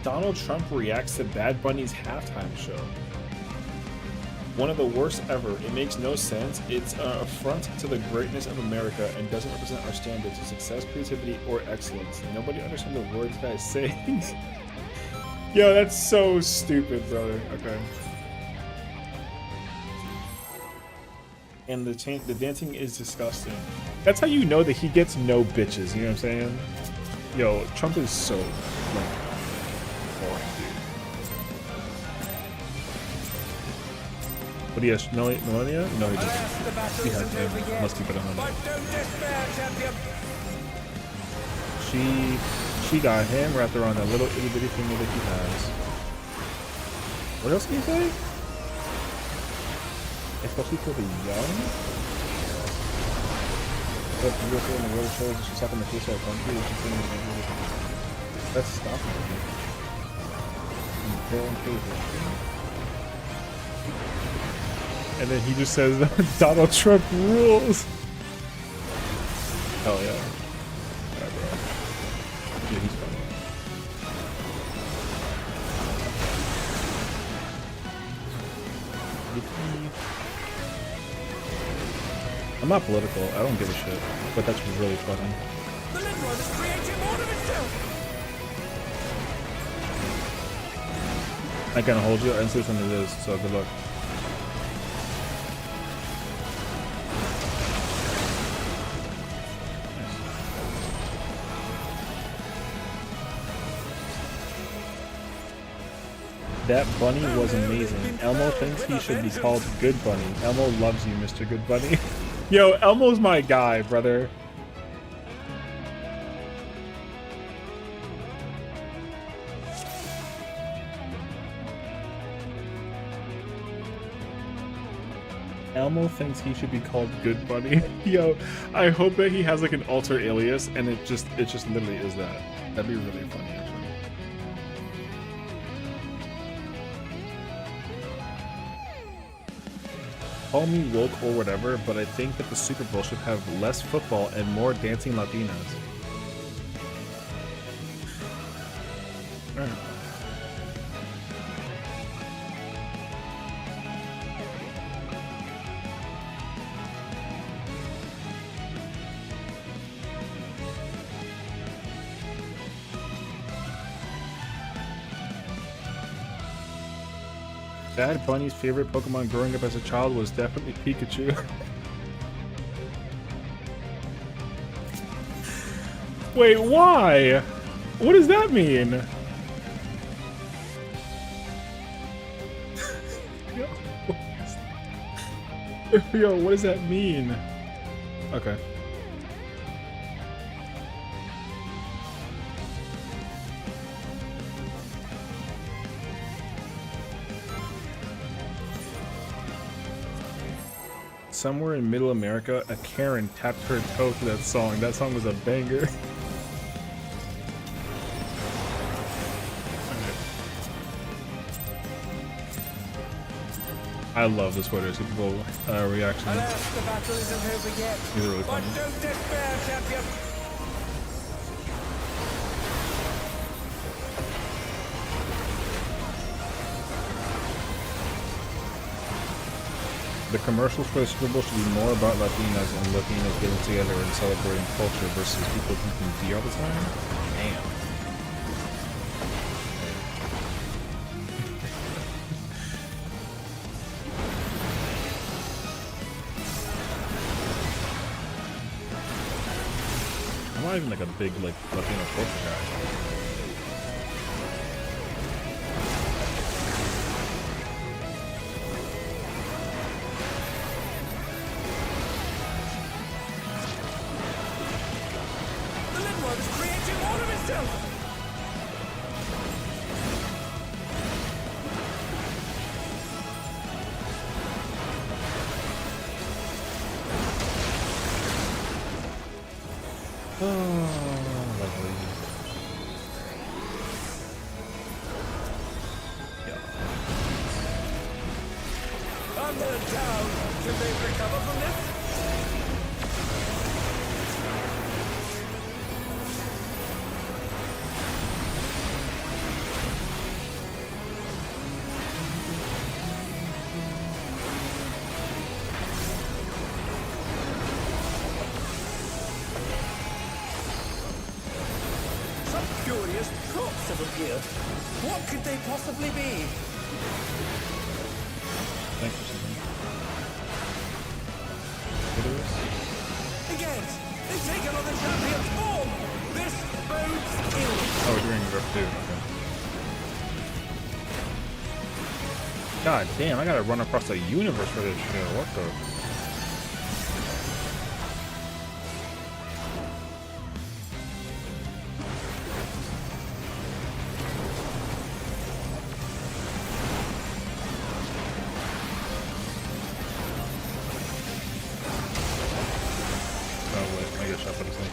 Donald Trump reacts to Bad Bunny's halftime show. One of the worst ever. It makes no sense. It's an affront to the greatness of America and doesn't represent our standards of success, creativity, or excellence. Nobody understands the words that I say. Yo, that's so stupid, brother. Okay. And the dancing is disgusting. That's how you know that he gets no bitches. You know what I'm saying? Yo, Trump is so like, boring, dude. But he has millennia? No, he doesn't. He has millennia. Must keep it 100. But don't despair, champion! She got him wrapped around that little itty bitty finger that he has. What else can you say? Especially for the young. But beautiful in the world shows she's talking the face of our country. Let's stop it. And then he just says Donald Trump rules. Hell yeah. Alright, bro. Yeah, he's funny. I'm not political. I don't give a shit. But that's really funny. The Lindworm is creating more of itself! I can't hold you. I didn't see which one it is, so good luck. That bunny was amazing. Elmo thinks he should be called Good Bunny. Elmo loves you, Mr. Good Bunny. Yo, Elmo's my guy, brother. Elmo thinks he should be called Good Bunny. Yo, I hope that he has like an alter alias and it just literally is that. That'd be really funny actually. Call me woke or whatever, but I think that the Super Bowl should have less football and more dancing Latinas. Alright. Bad Bunny's favorite Pokemon growing up as a child was definitely Pikachu. Wait, why? What does that mean? Yo, what does that mean? Okay. Somewhere in Middle America, a Karen tapped her toe to that song. That song was a banger. I love the Twitter Super Bowl reactions. Alas, the battle isn't over yet. These are really But funny. don't despair, champion. The commercials for the Super Bowl should be more about Latinas and Latinos getting together and celebrating culture versus people drinking beer all the time. Damn. I'm not even like a big like Latino culture guy. The Limward is creating all of itself. Oh, lovely. Under the town. Can they recover from this? Some curious crops have appeared. What could they possibly be? Thanks for something. What is this? Again, they've taken on the champion's form. This bodes ill. Oh, we're doing Rough 2. Okay. God damn, I gotta run across the universe for this shit. What the? Oh wait, I get shot by the snake.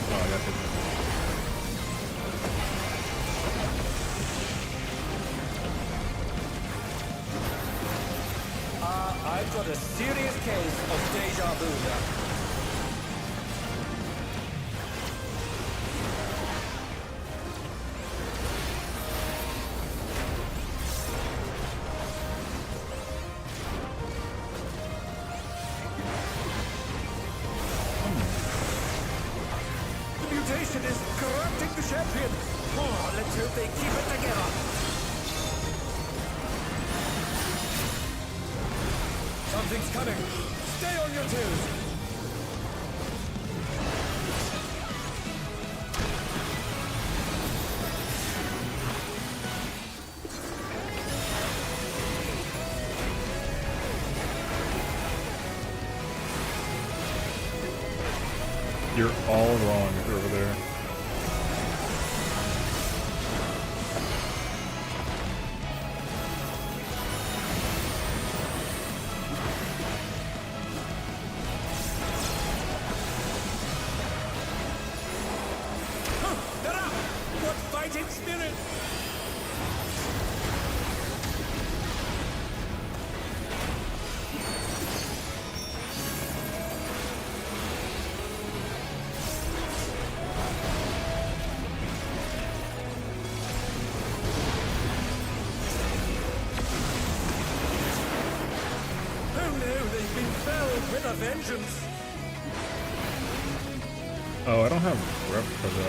Oh, I got this. I've got a serious case of deja vu now. The mutation is corrupting the champion. Oh, let's hope they keep it together. Something's coming. Stay on your toes. You're all wrong if you're over there. They're up! What fighting spirit! Oh no, they've been felled with a vengeance! Oh, I don't have rep for the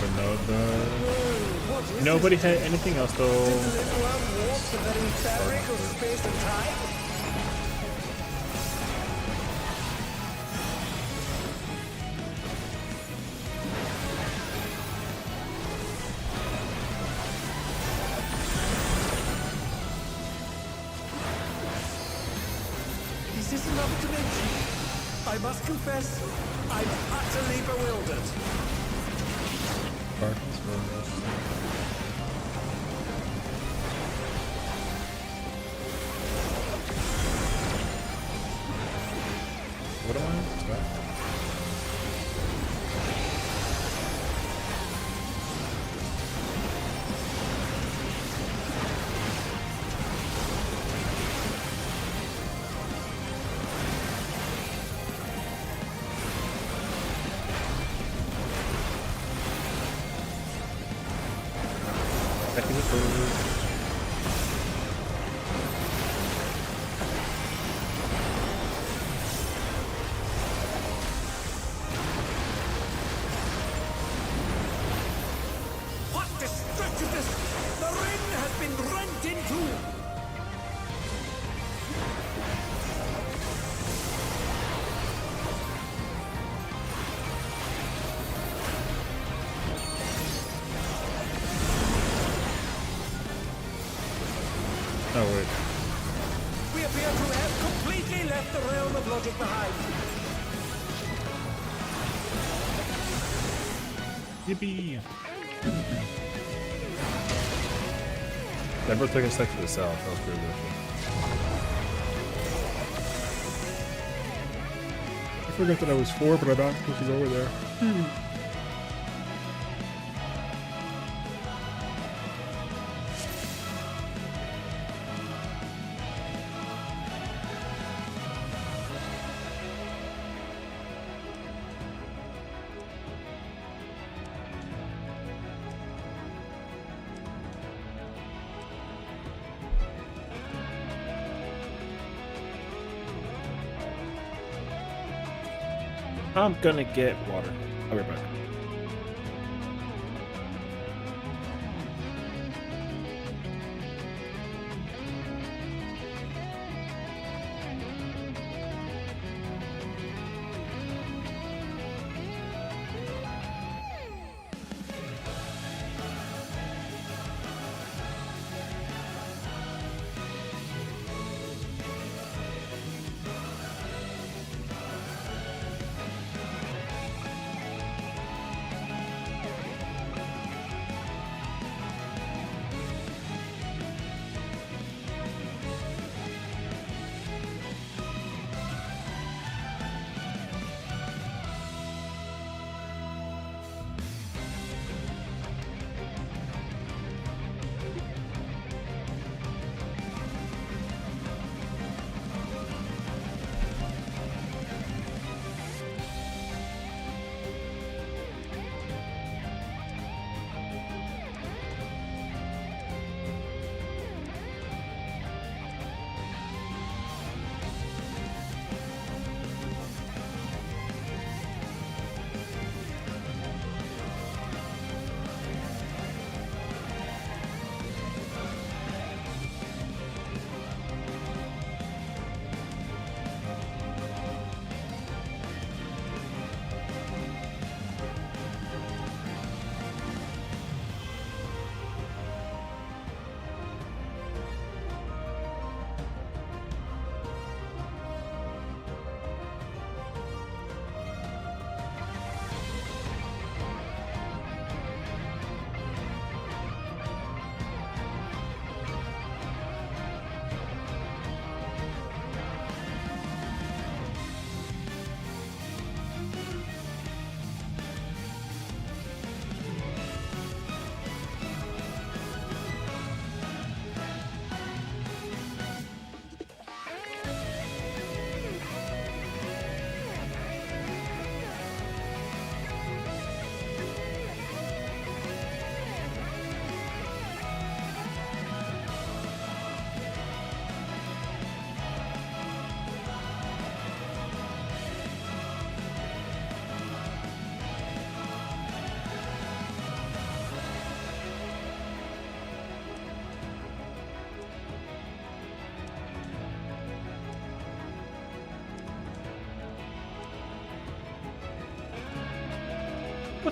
but no, What is nobody had anything else though. Did the little one walk the very fabric of space and time? Is this another dimension? I must confess, I'm utterly bewildered. Darkness or what am I? What? Checking the food. What destructiveness! The ring has been rent in two! Oh wait. We appear to have completely left the realm of logic behind. Yippee! Never took a step to the south. That was pretty good. I forgot that I was 4, but I'm not supposed to go over there. I'm gonna get water. I'll be right back.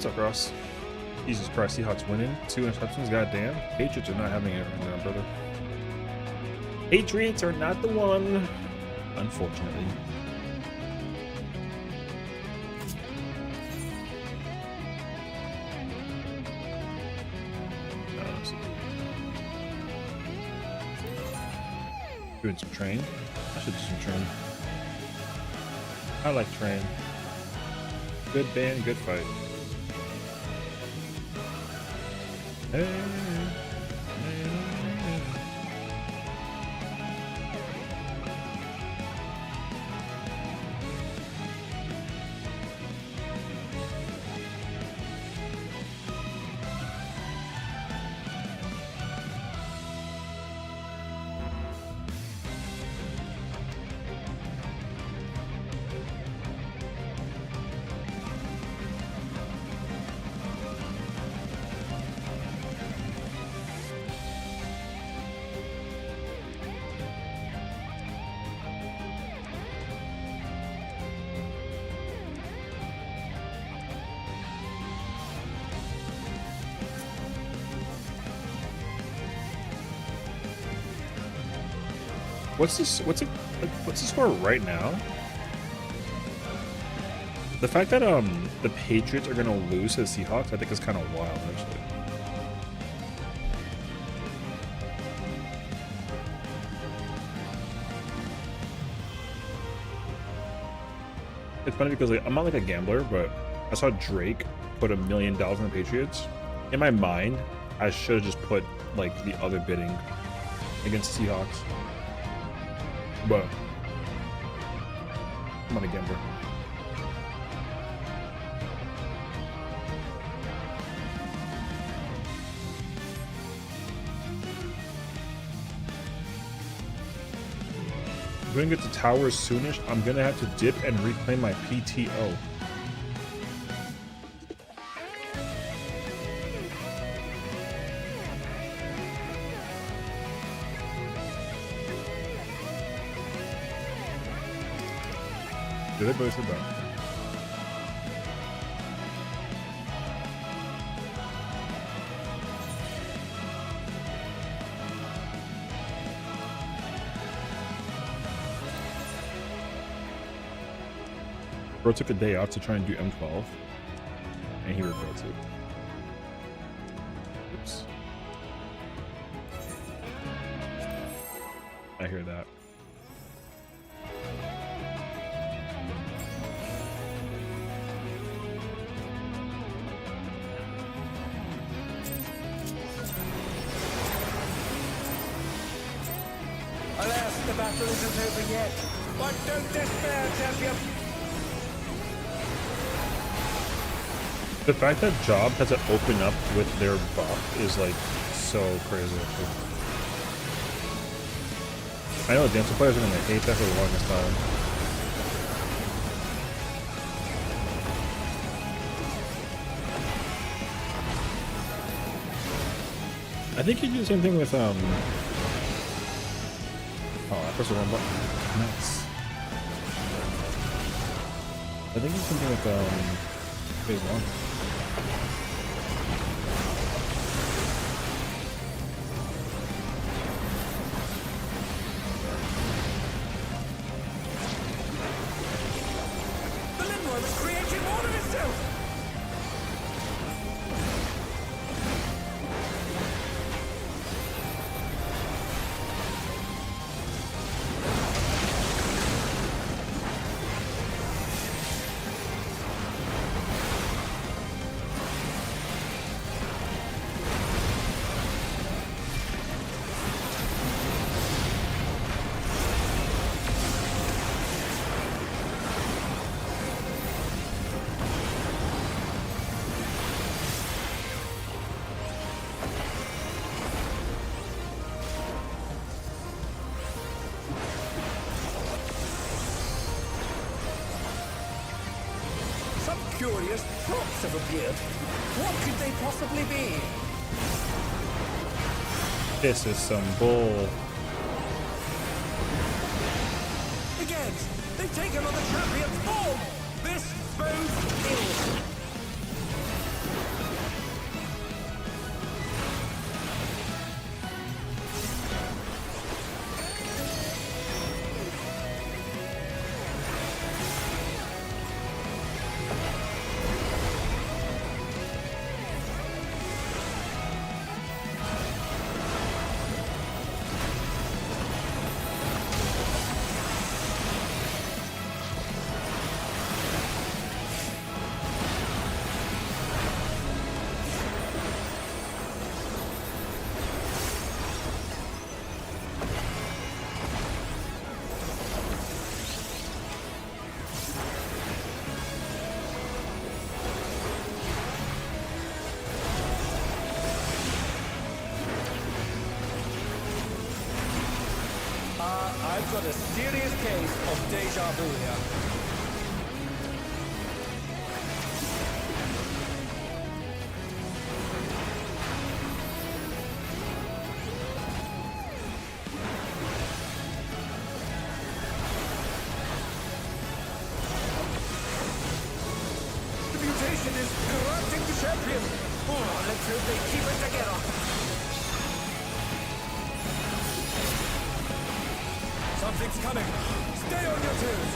That's across. Jesus Christ, Seahawks winning. 2 interceptions, goddamn. Patriots are not having it right now, brother. Patriots are not the one, unfortunately. Doing some train. I should do some train. I like train. Good band, good fight. Hey, What's the score right now? The fact that the Patriots are gonna lose to the Seahawks, I think is kind of wild actually. It's funny because like, I'm not like a gambler, but I saw Drake put $1 million on the Patriots. In my mind, I should have just put like the other bidding against the Seahawks. But I'm not a gambler. I'm gonna get to towers soonish. I'm gonna have to dip and reclaim my PTO. Did they both about? Bro took a day off to try and do M12, and he regrets it. Oops. I hear that. Alas, the battle isn't over yet. But don't despair, champion. The fact that Job has to open up with their buff is like so crazy. I know Dancer players are gonna hate that for the longest time. I think you do the same thing with oh, I pressed the wrong button. Nice. I think it's something with phase 1. The Lindworm is creating more of itself. Curious props have appeared. What could they possibly be? This is some bull. Again, they've taken on the champion's form. This bodes ill. I've got a serious case of deja vu here. The mutation is corrupting the champion. Oh, let's hope they keep it together. Something's coming. Stay on your toes.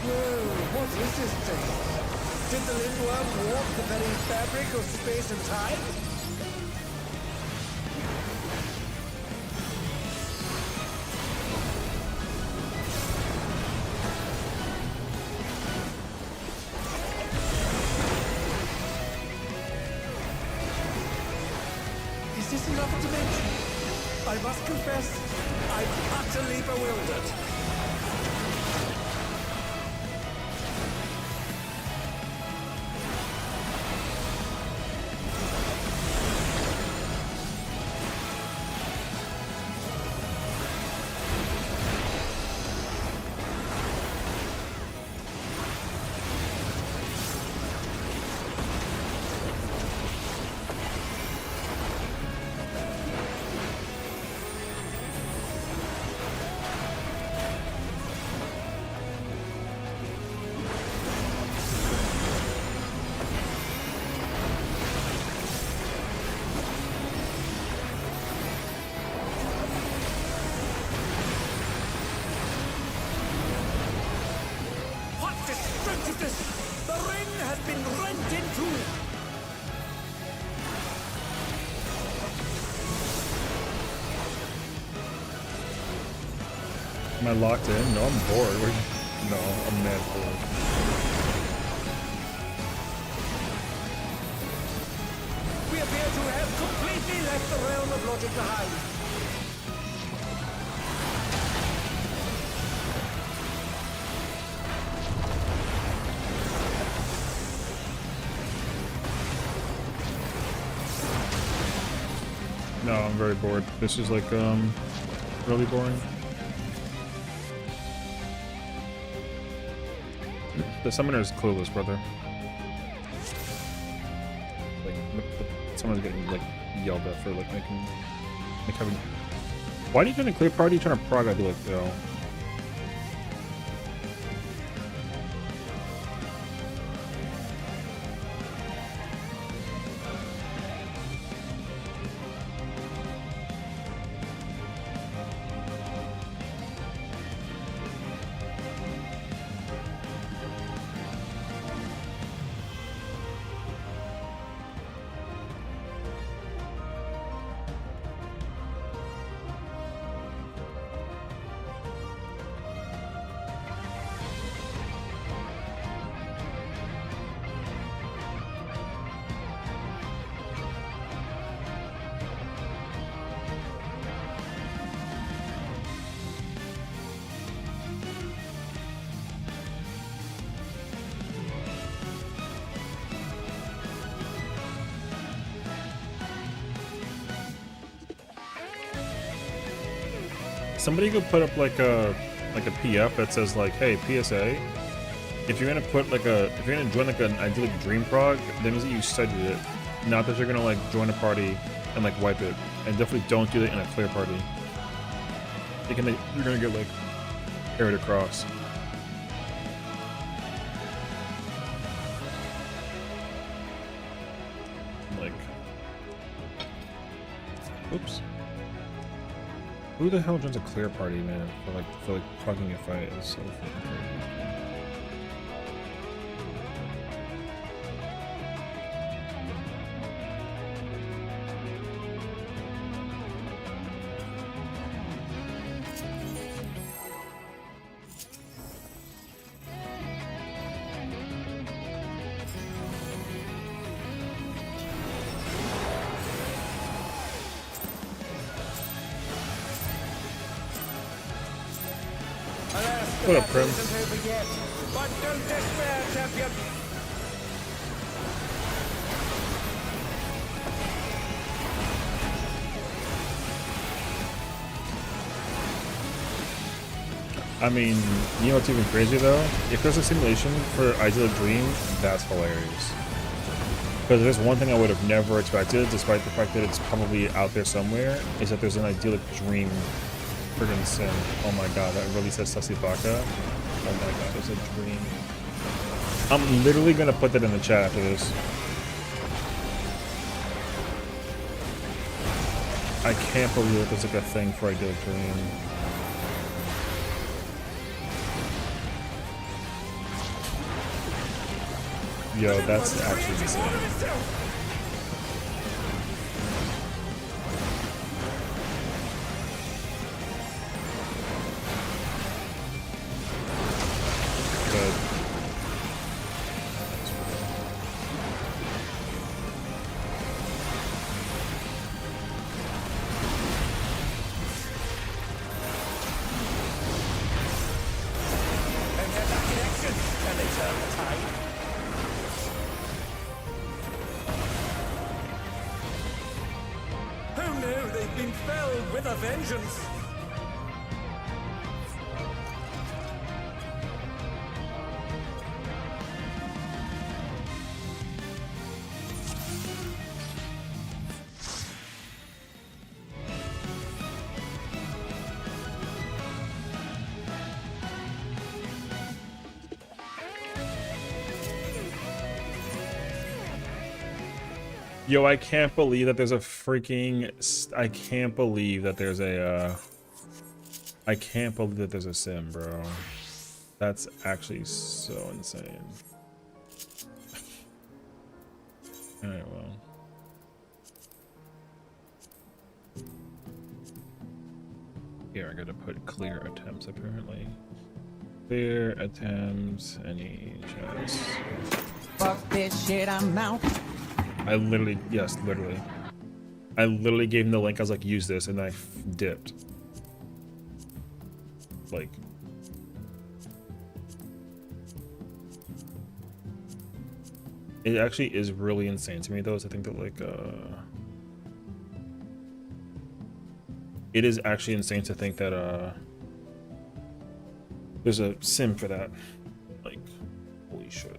What is this thing? Did the Lindworm warp the very fabric of space and time? Is this another dimension? I must confess, I'm utterly bewildered. What destructiveness! The ring has been rent in two! Am I locked in? No, I'm bored. No, I'm mad bored. We appear to have completely left the realm of logic behind. No, I'm very bored. This is like really boring. The summoner is clueless, brother. Like someone's getting like yelled at for like having. Why are you trying to clear party? Trying to prog? I'd be like, yo. somebody could put up like a PF that says like, hey, PSA, if you're gonna put like if you're gonna join like an idyllic dream prog, that means that you studied it, not that you're gonna like join a party and like wipe it. And definitely don't do that in a clear party. You're gonna get like carried across. Like, oops. Who the hell joins a clear party, man? For like progging a fight is so fucking crazy. What up, Prim? Isn't over yet, but don't despair, champion. I mean, you know what's even crazier though? If there's a simulation for Idyllic Dream, that's hilarious. Because there's one thing I would have never expected, despite the fact that it's probably out there somewhere, is that there's an Idyllic Dream friggin' sim. Oh my god, that really says Sessiion. Oh my god, there's a dream. I'm literally gonna put that in the chat after this. I can't believe that there's like a thing for Idyllic Dream. Yo, that's actually insane. Who knew they've been felled with a vengeance? Yo, I can't believe that there's a freaking... I can't believe that there's a... I can't believe that there's a sim, bro. That's actually so insane. Alright, well. Here, I gotta put clear attempts, apparently. Clear attempts, any chance. Fuck this shit, I'm out. I literally, yes, literally. I literally gave him the link. I was like, use this, and I dipped. Like, it actually is really insane to me, though. Is I think that like, it is actually insane to think that there's a sim for that. Like, holy shit.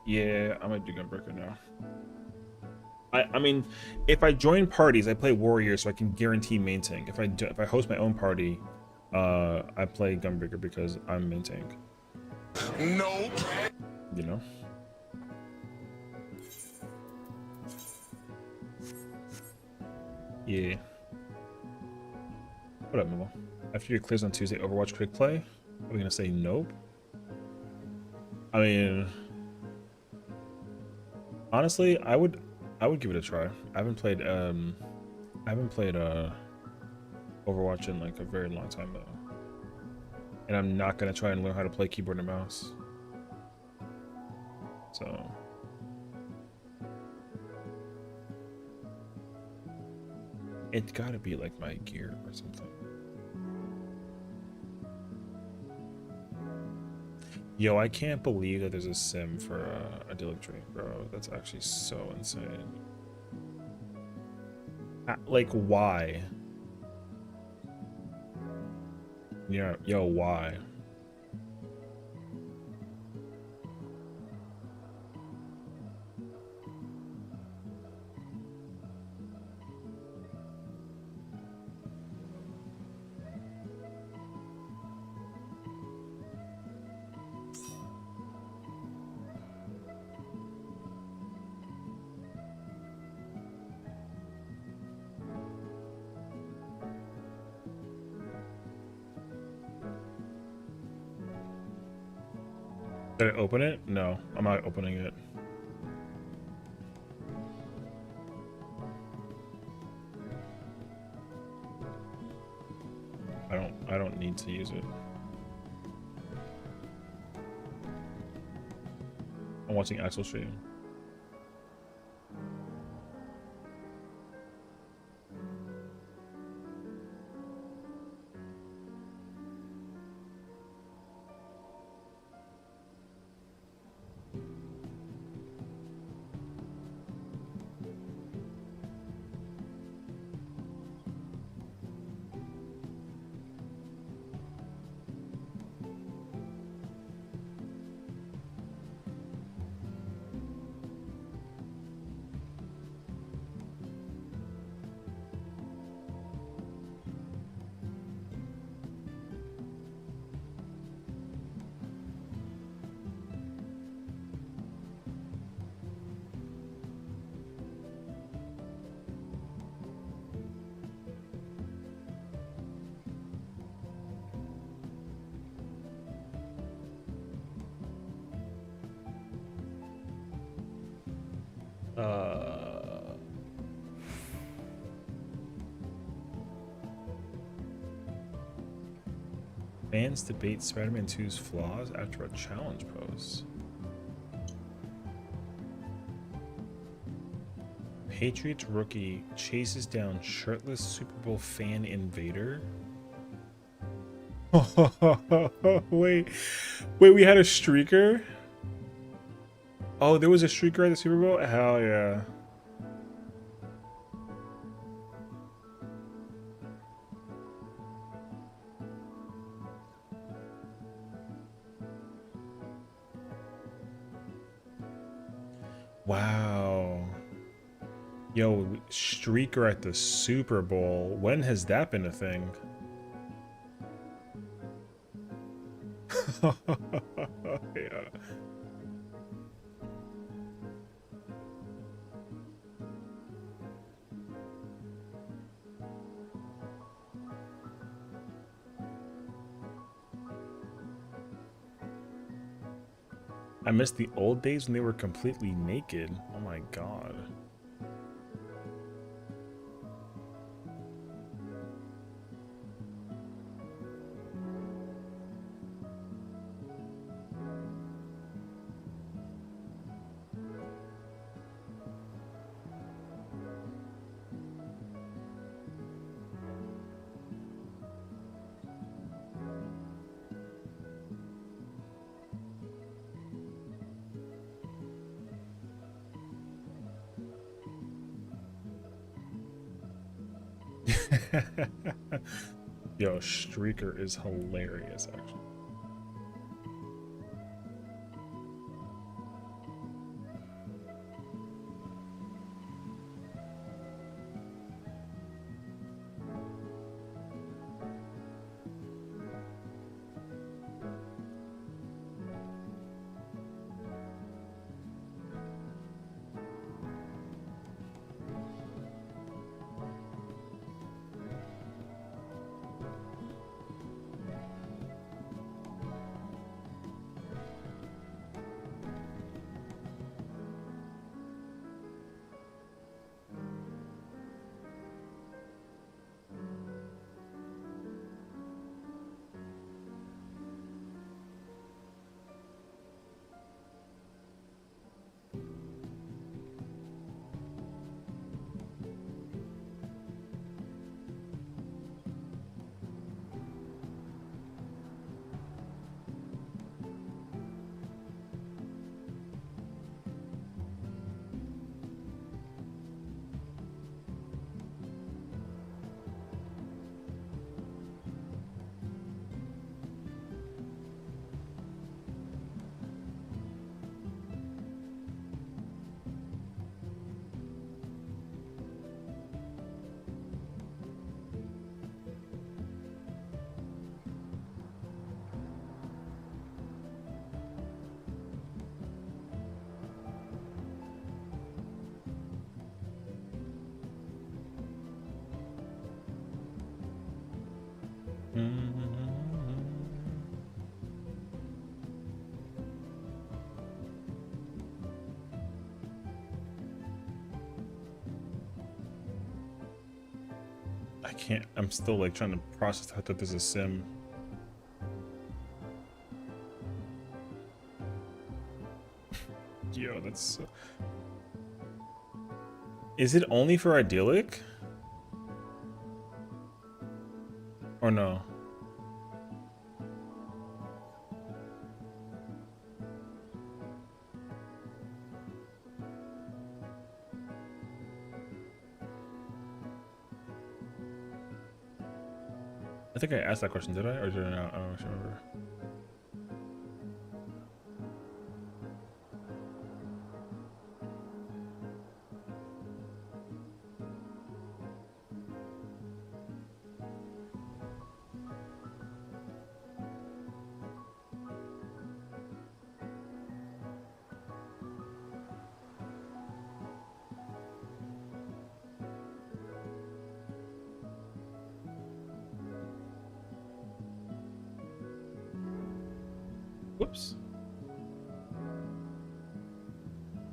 Yeah, I'm gonna do Gunbreaker now. I mean, if I join parties, I play Warrior, so I can guarantee main tank. If I host my own party, I play Gunbreaker because I'm main tank. Nope. You know. Yeah. What up, Mimo? After your clears on Tuesday, Overwatch quick play? Are we gonna say nope? I mean, Honestly, I would give it a try. I haven't played Overwatch in like a very long time though. And I'm not gonna try and learn how to play keyboard and mouse. So it's gotta be like my gear or something. Yo, I can't believe that there's a sim for a Dillick Tree, bro. That's actually so insane. Like, why? Yeah, yo, why? Did I open it? No, I'm not opening it. I don't need to use it. I'm watching Axel stream. Fans debate Spider-Man 2's flaws after a challenge post. Patriots rookie chases down shirtless Super Bowl fan invader. Wait, we had a streaker? Oh, there was a streaker at the Super Bowl? Hell yeah. Wow. Yo, streaker at the Super Bowl. When has that been a thing? Yeah. I miss the old days when they were completely naked. Oh my god. Yo, streaker is hilarious, actually. I can't. I'm still like trying to process the fact that there's a sim. Yo, that's. Is it only for idyllic? Or no? I think I asked that question, did I? Or did I not? I don't actually remember. Whoops.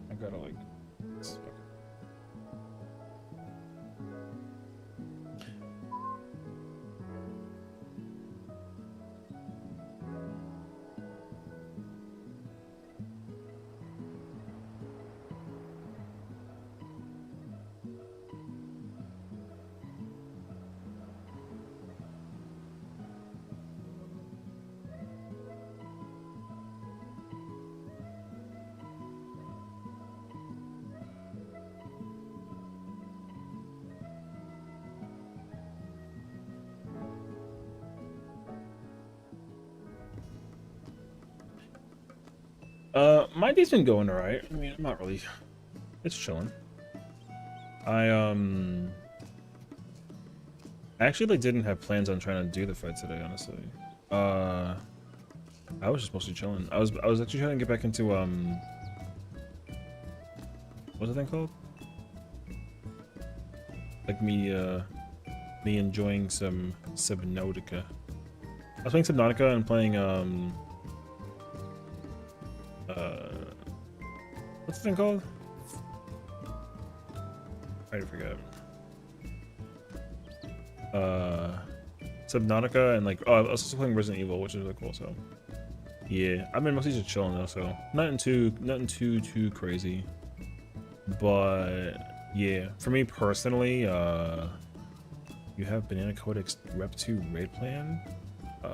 I gotta like. My day's been going alright. I mean, I'm not really. It's chilling. I actually like didn't have plans on trying to do the fight today, honestly. I was just mostly chilling. I was actually trying to get back into what's the thing called? Like me enjoying some Subnautica. I was playing Subnautica and playing what's the thing called? I forget. Subnautica and like, oh, I was also playing Resident Evil, which is really cool. So yeah, I've been mostly just chilling though, so nothing too crazy. But yeah, for me personally, you have Banana Codex Rep 2 raid plan. I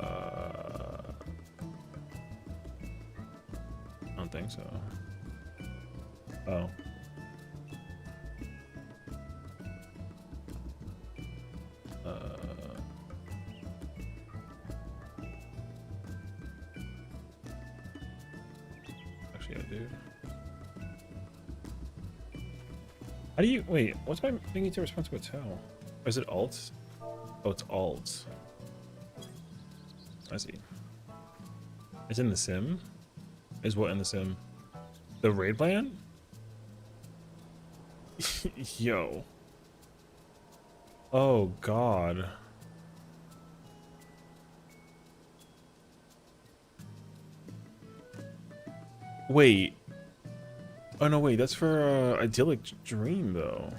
don't think so. Oh. Actually, I do. How do you wait? What's my thingy to respond to a tell? Or is it alt? Oh, it's alt. I see. It's in the sim. Is what in the sim? The raid plan? Yo. Oh God. Wait. Oh no, wait, that's for Idyllic Dream though.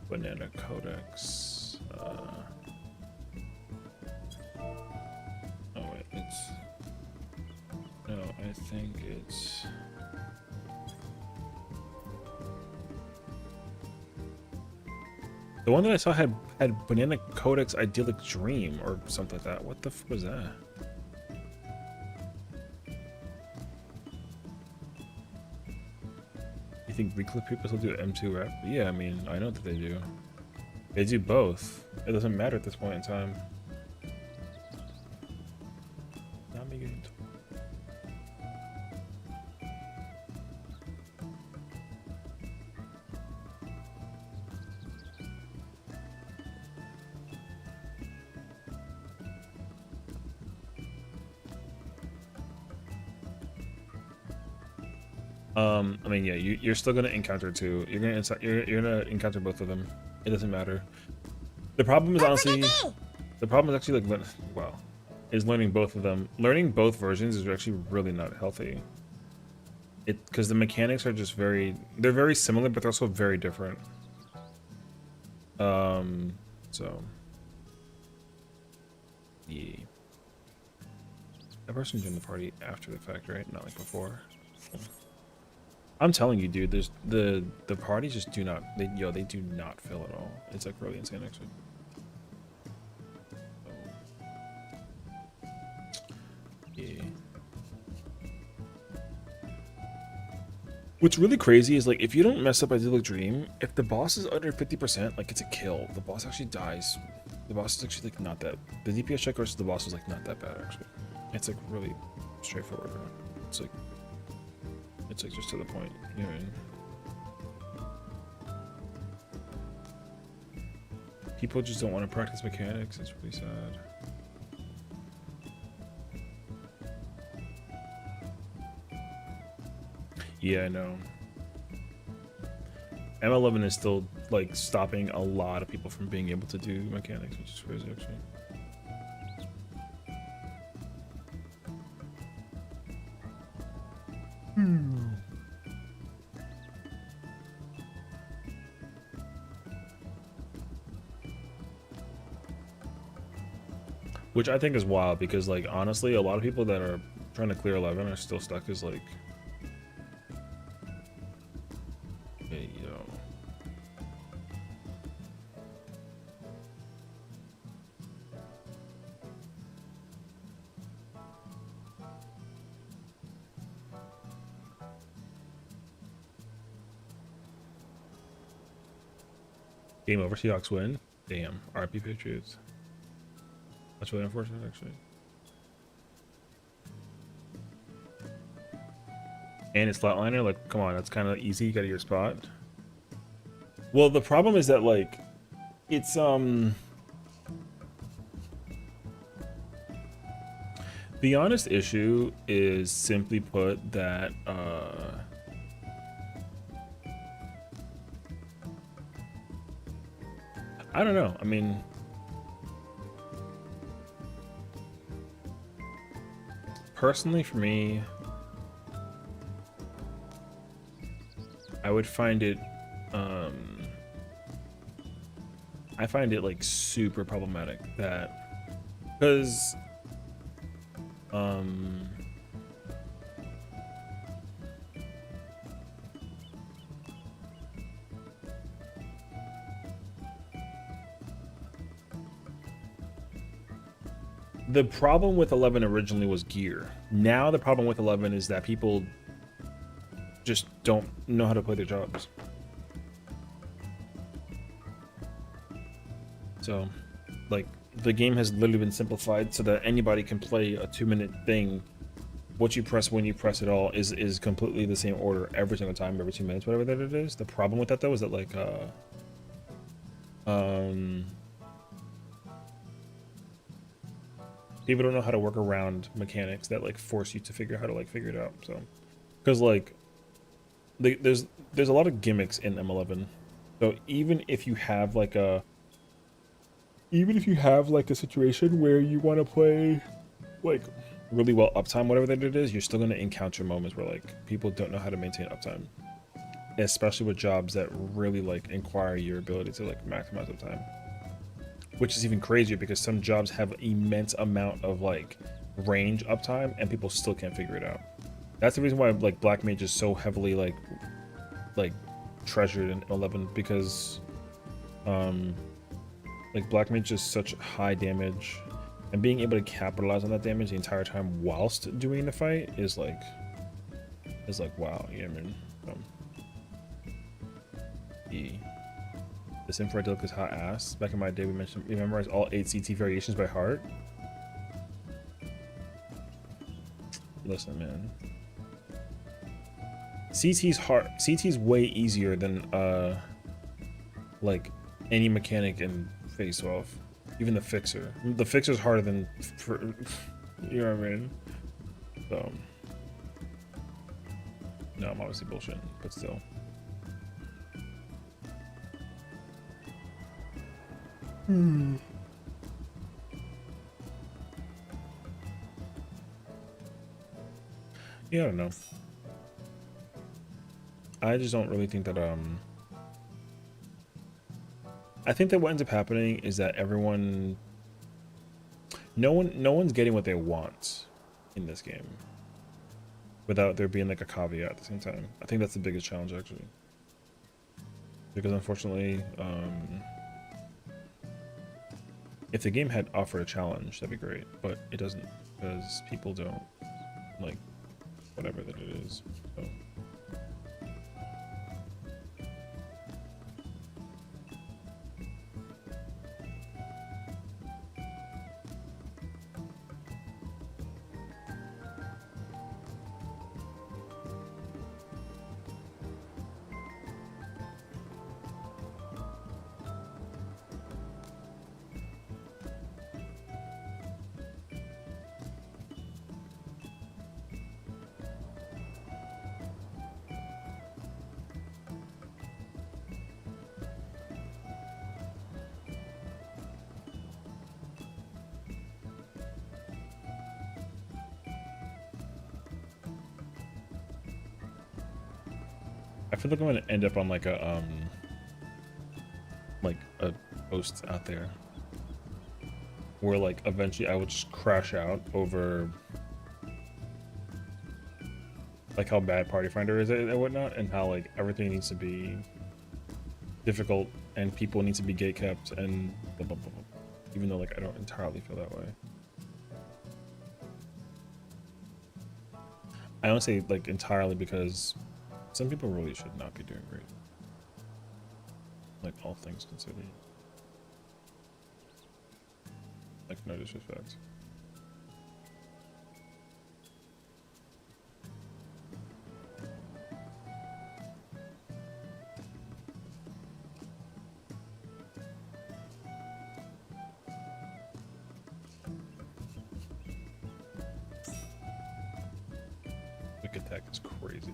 Banana Codex. Oh wait, it's no, I think it's the one that I saw had Banana Codex Idyllic Dream or something like that. What the f was that? You think Reclip people still do M2 rep? Yeah, I mean, I know that they do. They do both. It doesn't matter at this point in time. Not me getting I mean, yeah, you're still gonna encounter two. You're gonna encounter both of them. It doesn't matter. The problem is honestly, the problem is actually like, wow, is learning both of them. Learning both versions is actually really not healthy. it because the mechanics are just they're very similar, but they're also very different. So yeah. That person joined the party after the fact, right? Not like before. I'm telling you, dude, there's the parties just do not they do not fill at all. It's like really insane actually. Yeah. What's really crazy is like if you don't mess up Idyllic Dream, if the boss is under 50%, like it's a kill. The boss actually dies. The boss is actually like not that. The DPS check versus the boss is like not that bad actually. It's like really straightforward. It's like just to the point. You know what I mean? People just don't want to practice mechanics. It's really sad. Yeah, I know. M11 is still like stopping a lot of people from being able to do mechanics, which is crazy actually. Which I think is wild because like honestly a lot of people that are trying to clear 11 are still stuck as like, hey yo. Game over, Seahawks win. Damn, RP Patriots. That's really unfortunate, actually. And it's flatliner, like, come on, that's kind of easy. You got your spot. Well, the problem is that, like, it's, the honest issue is simply put that, I don't know. I mean, personally, for me, I would find it, I find it like super problematic that, because, the problem with 11 originally was gear. Now the problem with 11 is that people just don't know how to play their jobs. So, like, the game has literally been simplified so that anybody can play a 2-minute thing. What you press when you press it all is completely the same order every single time, every 2 minutes, whatever that it is. The problem with that though is that like people don't know how to work around mechanics that like force you to figure how to like figure it out. So, because like there's a lot of gimmicks in M11. So even if you have like a situation where you want to play like really well uptime, whatever that it is, you're still going to encounter moments where like people don't know how to maintain uptime, especially with jobs that really like inquire your ability to like maximize uptime, which is even crazier because some jobs have immense amount of like range uptime and people still can't figure it out. That's the reason why like Black Mage is so heavily like treasured in 11, because like Black Mage is such high damage, and being able to capitalize on that damage the entire time whilst doing the fight is like wow. You know what I mean? Yeah. The sim for Idyllic is hot ass. Back in my day, we memorized all 8 CT variations by heart. Listen, man. CT's hard. CT's way easier than like any mechanic in Phase 12. Even the Fixer. The Fixer's harder than, you know what I mean? So, no, I'm obviously bullshitting, but still. Yeah, I don't know. I just don't really think that I think that what ends up happening is that everyone, no one's getting what they want in this game without there being like a caveat at the same time. I think that's the biggest challenge actually, because unfortunately, if the game had offered a challenge, that'd be great, but it doesn't, because people don't like whatever that it is. So. I feel like I'm gonna end up on like a post out there where like eventually I would just crash out over like how bad Party Finder is and whatnot, and how like everything needs to be difficult and people need to be gatekept and blah, blah, blah, blah. Even though like I don't entirely feel that way. I don't say like entirely because some people really should not be doing great. Like all things considered. Like no disrespect. Look at that, is crazy.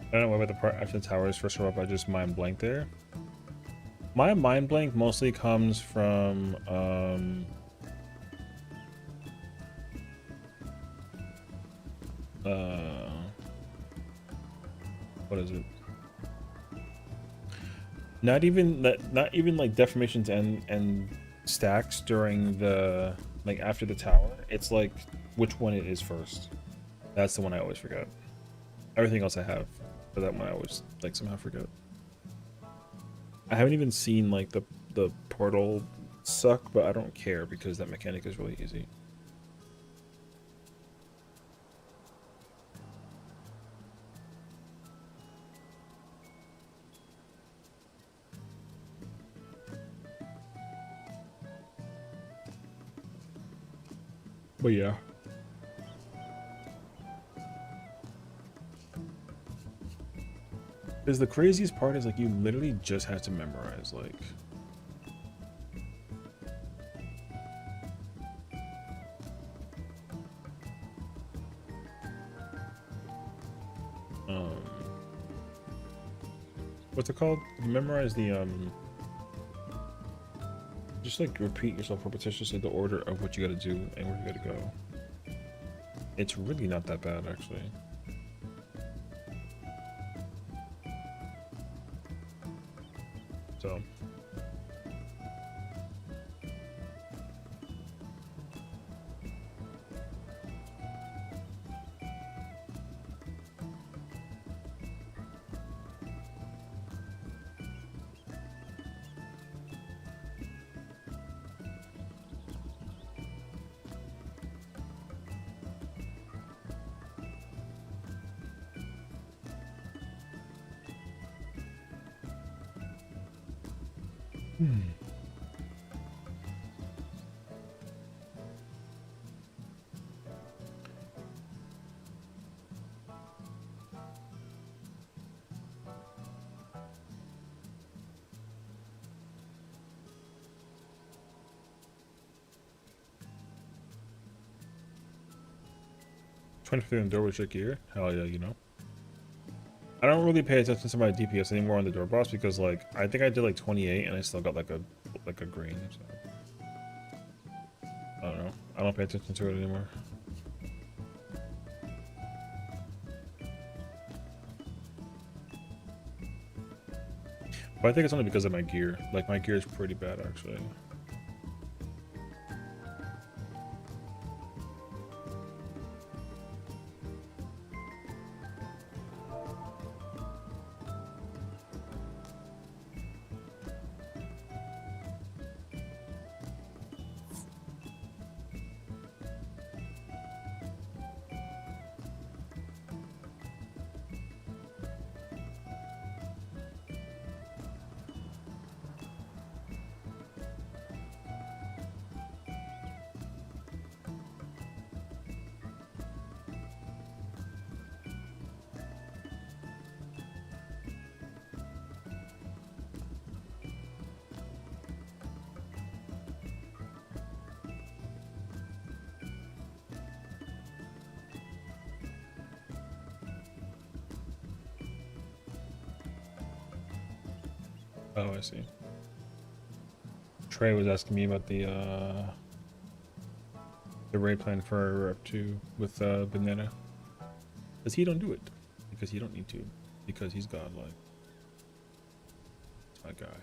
I don't know about the part after the towers first show up, I just mind blank there. My mind blank mostly comes from what is it? Not even like deformations and stacks during the like after the tower. It's like which one it is first. That's the one I always forget. Everything else I have. But that one I always like somehow forget. I haven't even seen like the portal suck, but I don't care because that mechanic is really easy. But yeah. Because the craziest part is like you literally just have to memorize like what's it called? Memorize the just like repeat yourself repetitiously the order of what you gotta do and where you gotta go. It's really not that bad actually. So 2050 on the door with your gear? Hell yeah, you know. I don't really pay attention to my DPS anymore on the door boss because like I think I did like 28 and I still got like a green. So. I don't know. I don't pay attention to it anymore. But I think it's only because of my gear. Like my gear is pretty bad actually. Oh, I see. Trey was asking me about the raid plan for Rep 2 with Banana. Because he don't do it. Because he don't need to. Because he's godlike. It's my guy.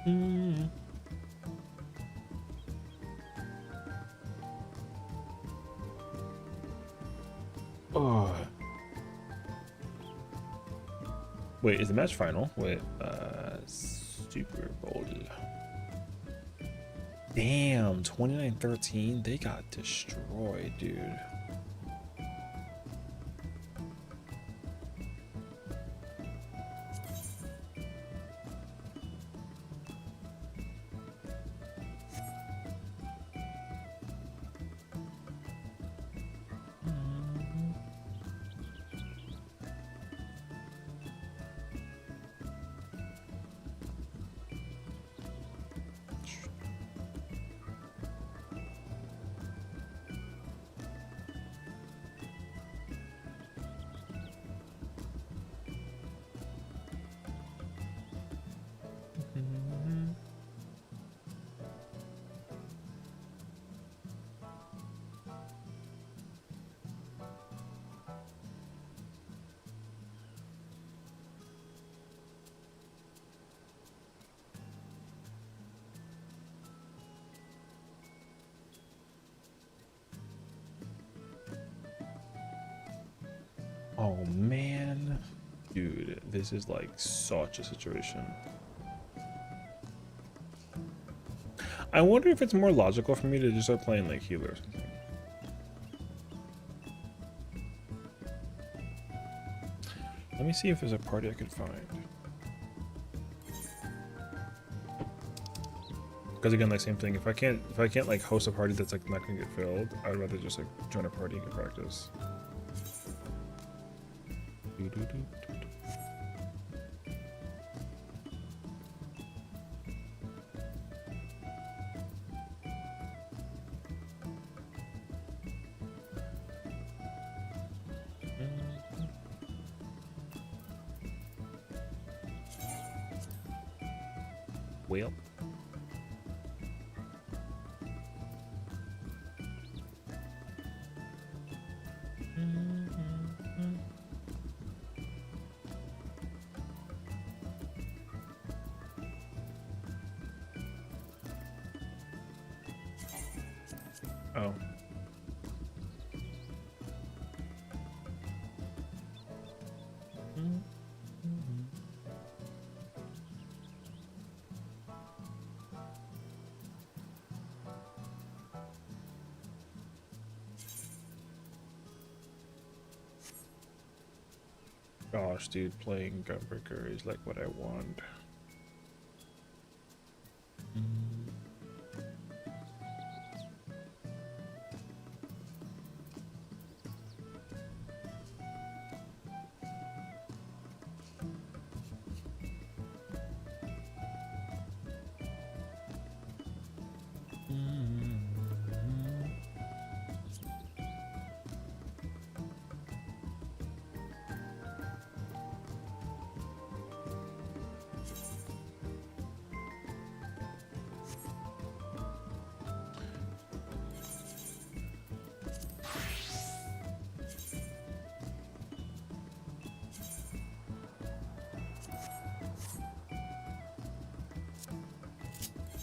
Mm. Oh. Wait, is the match final? Wait, Super Bowl. Damn, 29-13. They got destroyed, dude. Oh man, dude, this is like such a situation. I wonder if it's more logical for me to just start playing like healer or something. Let me see if there's a party I can find. Because again, like same thing. If I can't like host a party that's like not gonna get filled, I'd rather just like join a party and get practice. Well. Oh. Gosh, dude, playing Gunbreaker is like what I want.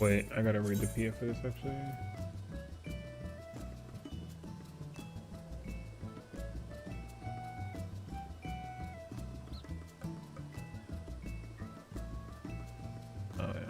Wait, I gotta read the PF for this actually. Oh yeah.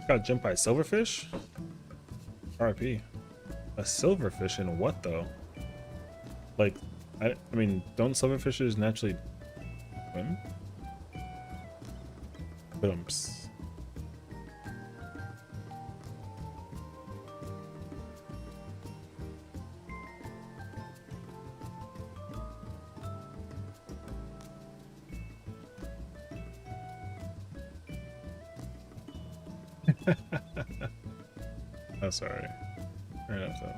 Got jumped by a silverfish? RIP. A silverfish in what though? Like, I mean, don't silverfishes naturally Swim. Bumps. Oh, sorry. Fair enough, though.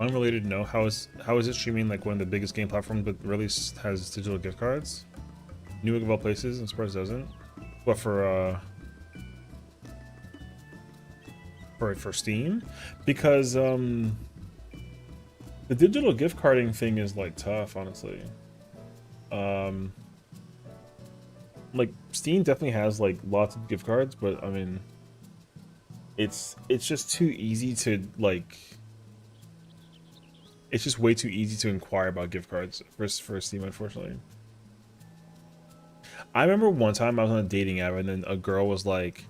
Unrelated, no. How is it streaming like one of the biggest game platforms, but really has digital gift cards? Newark of all places, and Spurs doesn't. But for Steam, because the digital gift carding thing is like tough, honestly. Like Steam definitely has like lots of gift cards, but I mean, it's just too easy to like. It's just way too easy to inquire about gift cards for Steam, unfortunately. I remember one time I was on a dating app and then a girl was like,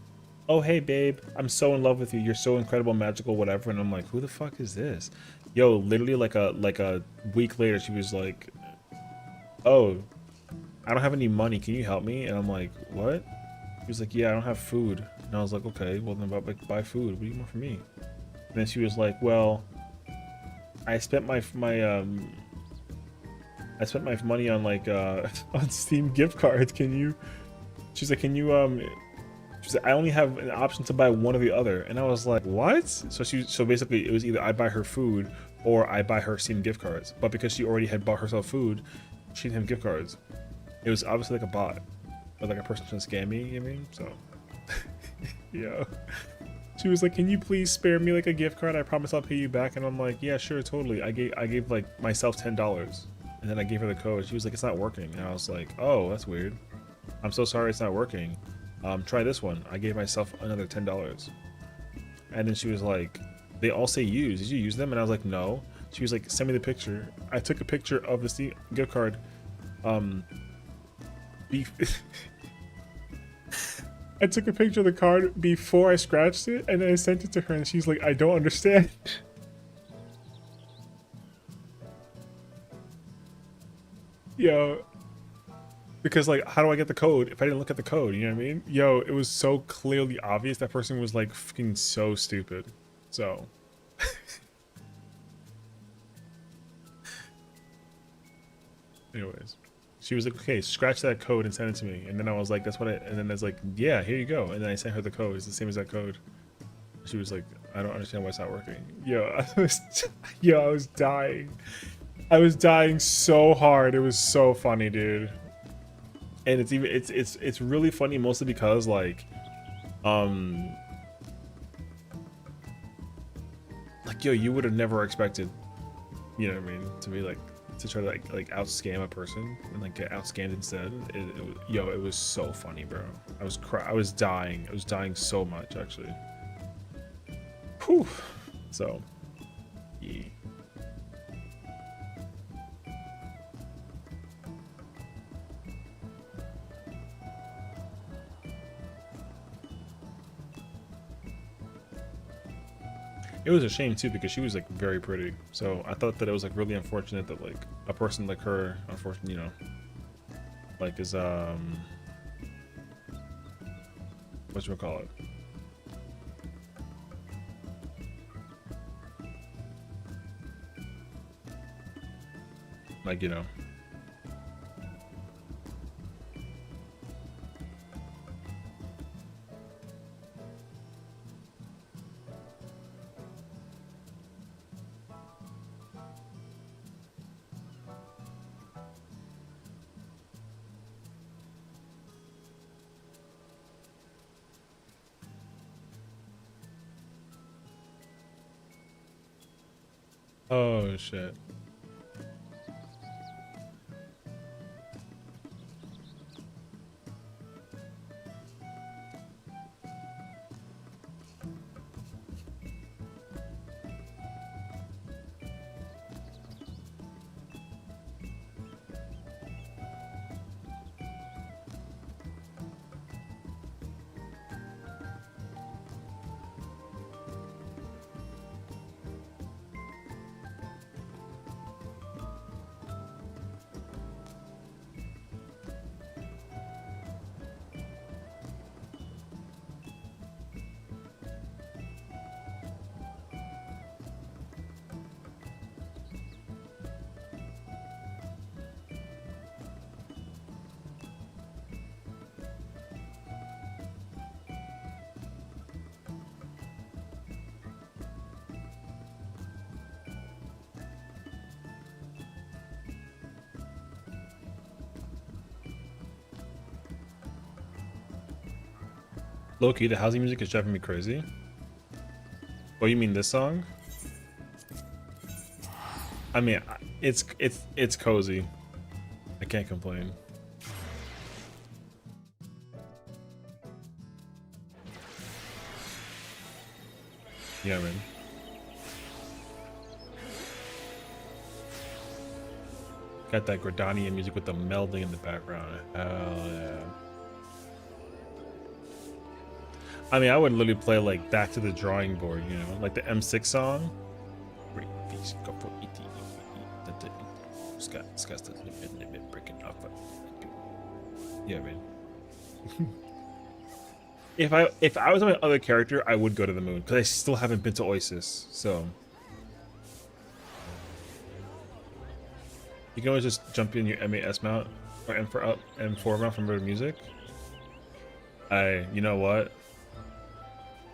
"Oh, hey babe, I'm so in love with you. You're so incredible, magical, whatever." And I'm like, "Who the fuck is this?" Yo, literally like a week later, she was like, "Oh, I don't have any money. Can you help me?" And I'm like, "What?" She was like, "Yeah, I don't have food." And I was like, "Okay, well then buy food. What do you want from me?" And then she was like, "Well, I spent my money on like on Steam gift cards. Can you?" She's like, "Can you She's like, "I only have an option to buy one or the other." And I was like, "What?" So basically it was either I buy her food or I buy her Steam gift cards. But because she already had bought herself food, she didn't have gift cards. It was obviously like a bot, or like a person trying to scam me. You know what I mean? So yeah. She was like, "Can you please spare me like a gift card? I promise I'll pay you back." And I'm like, "Yeah, sure, totally." I gave like myself $10, and then I gave her the code. She was like, "It's not working." And I was like, "Oh, that's weird. I'm so sorry, it's not working. Try this one." I gave myself another $10, and then she was like, "They all say use. Did you use them?" And I was like, "No." She was like, "Send me the picture." I took a picture of the Steam gift card. I took a picture of the card before I scratched it, and then I sent it to her, and she's like, "I don't understand." Yo, because like, how do I get the code if I didn't look at the code? You know what I mean? Yo, it was so clearly obvious. That person was like fucking so stupid. So anyways, she was like, "Okay, scratch that code and send it to me." And then I was like, "That's what I," and then I was like, "Yeah, here you go." And then I sent her the code. It's the same as that code. She was like, "I don't understand why it's not working." Yo, I was dying. I was dying so hard. It was so funny, dude. And it's really funny mostly because like yo, you would have never expected, you know what I mean, to be like, to try to like out scam a person and like get out scammed instead. Yo, it was so funny, bro. I was dying so much actually. Whew. So yeah. It was a shame too because she was like very pretty. So I thought that it was like really unfortunate that like a person like her, unfortunately, you know, like is whatchamacallit? Like, you know. Oh shit. Low-key, the housing music is driving me crazy. Oh, you mean this song? I mean, it's cozy. I can't complain. Yeah, man. Got that Gordanian music with the melding in the background. Hell yeah. I mean, I would literally play like Back to the Drawing Board, you know, like the M6 song. Yeah, man. If I was my other character, I would go to the moon because I still haven't been to Oasis, so you can always just jump in your M8S mount or M4 mount from Better Music. You know what?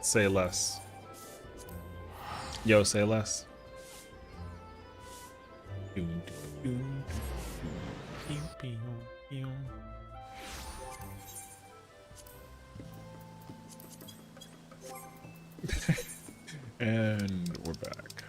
Say less. Yo, say less. And we're back.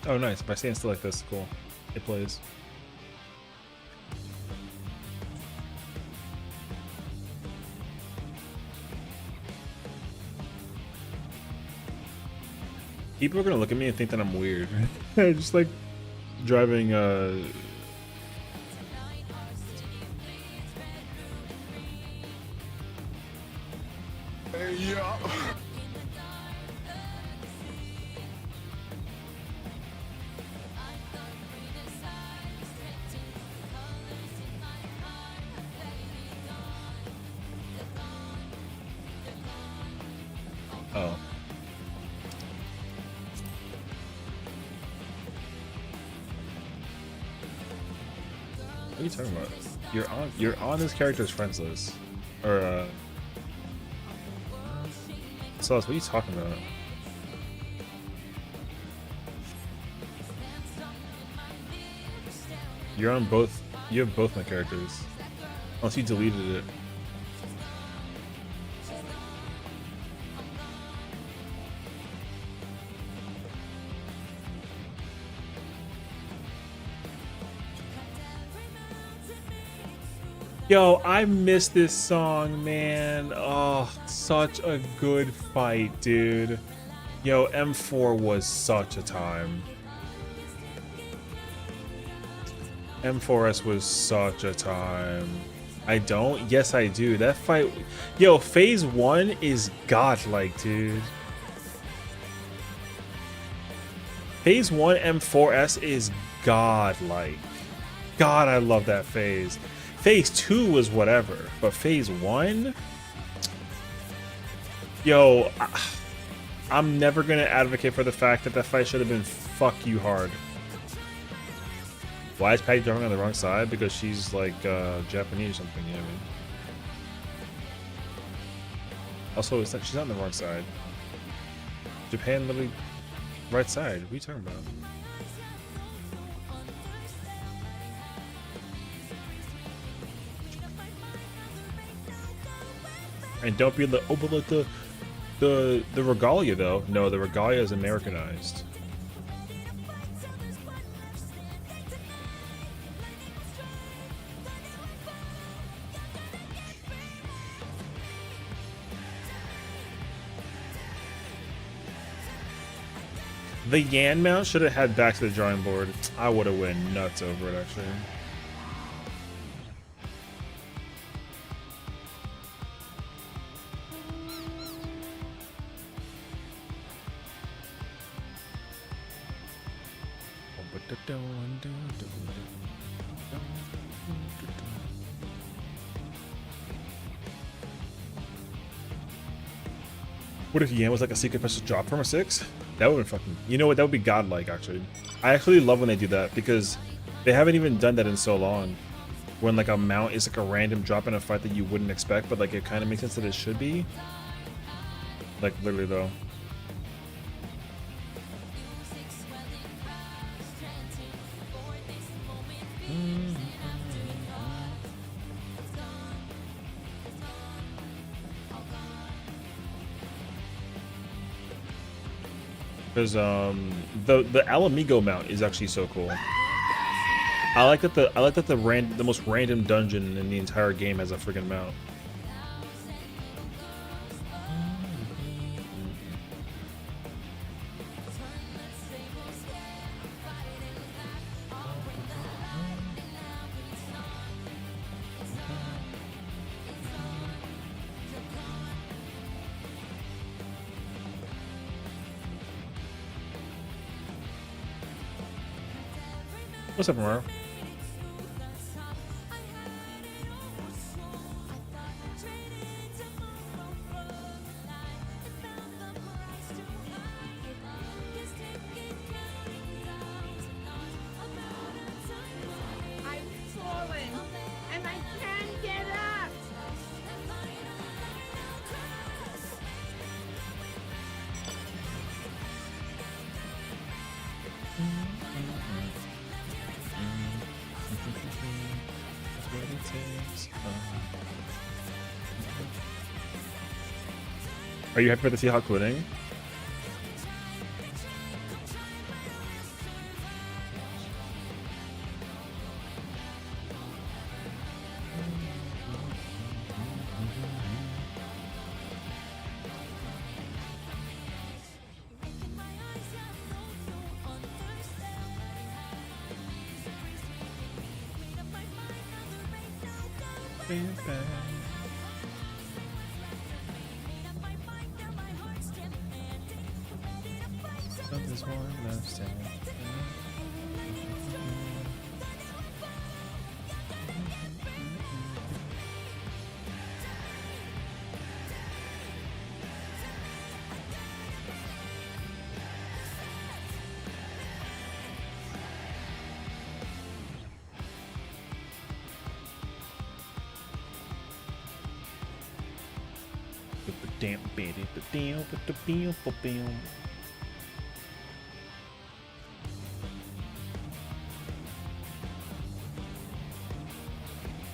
Oh, nice. By staying still like this, cool. It plays. People are gonna look at me and think that I'm weird. Just like driving Yeah. oh. What are you talking about? You're on this character's friends list. Or Sauce, what are you talking about? You're on both. You have both my characters. Unless you deleted it. Yo, I miss this song, man. Oh, such a good fight, dude. Yo, M4 was such a time. M4S was such a time. I don't? Yes, I do. That fight... Yo, phase 1 is godlike, dude. Phase 1 M4S is godlike. God, I love that phase. Phase 2 was whatever, but phase 1? Yo, I'm never gonna advocate for the fact that that fight should have been fuck you hard. Why is Patty jumping on the wrong side? Because she's like Japanese or something, you know what I mean? Also, it's not, she's not on the wrong side. Japan literally right side. What are you talking about? And don't be the but like the regalia though. No, the regalia is Americanized. The Yan mount should have had back to the drawing board. I would have went nuts over it actually. What if Yan was like a secret special drop from a 6? That would be fucking... You know what? That would be godlike, actually. I actually love when they do that, because they haven't even done that in so long. When, like, a mount is, like, a random drop in a fight that you wouldn't expect, but, like, it kind of makes sense that it should be. Like, literally, though. Because the Alamigo mount is actually so cool. I like that the most random dungeon in the entire game has a freaking mount. What's up, Mario? I've fallen and I can't get up. Are you happy with the Seahawk quitting? There's one left standing.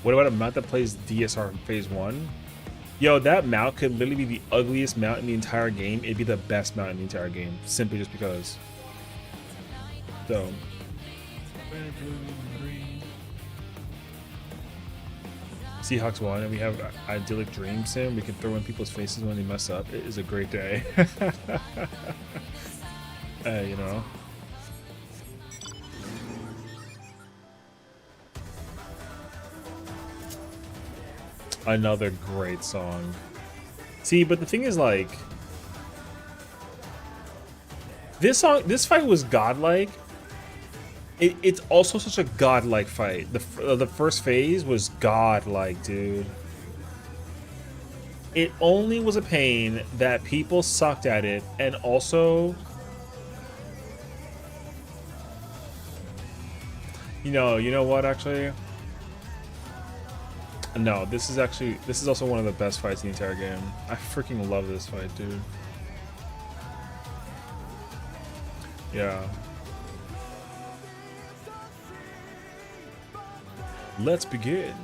What about a mount that plays DSR in phase 1? Yo, that mount could literally be the ugliest mount in the entire game. It'd be the best mount in the entire game, simply just because. So. Seahawks won, and we have idyllic dream sim. We can throw in people's faces when they mess up. It is a great day. You know. Another great song. See, but the thing is, like, this fight was godlike. It's also such a godlike fight. The first phase was godlike, dude. It only was a pain that people sucked at it, and also, you know what, actually? No, this is also one of the best fights in the entire game. I freaking love this fight, dude. Yeah. Let's begin.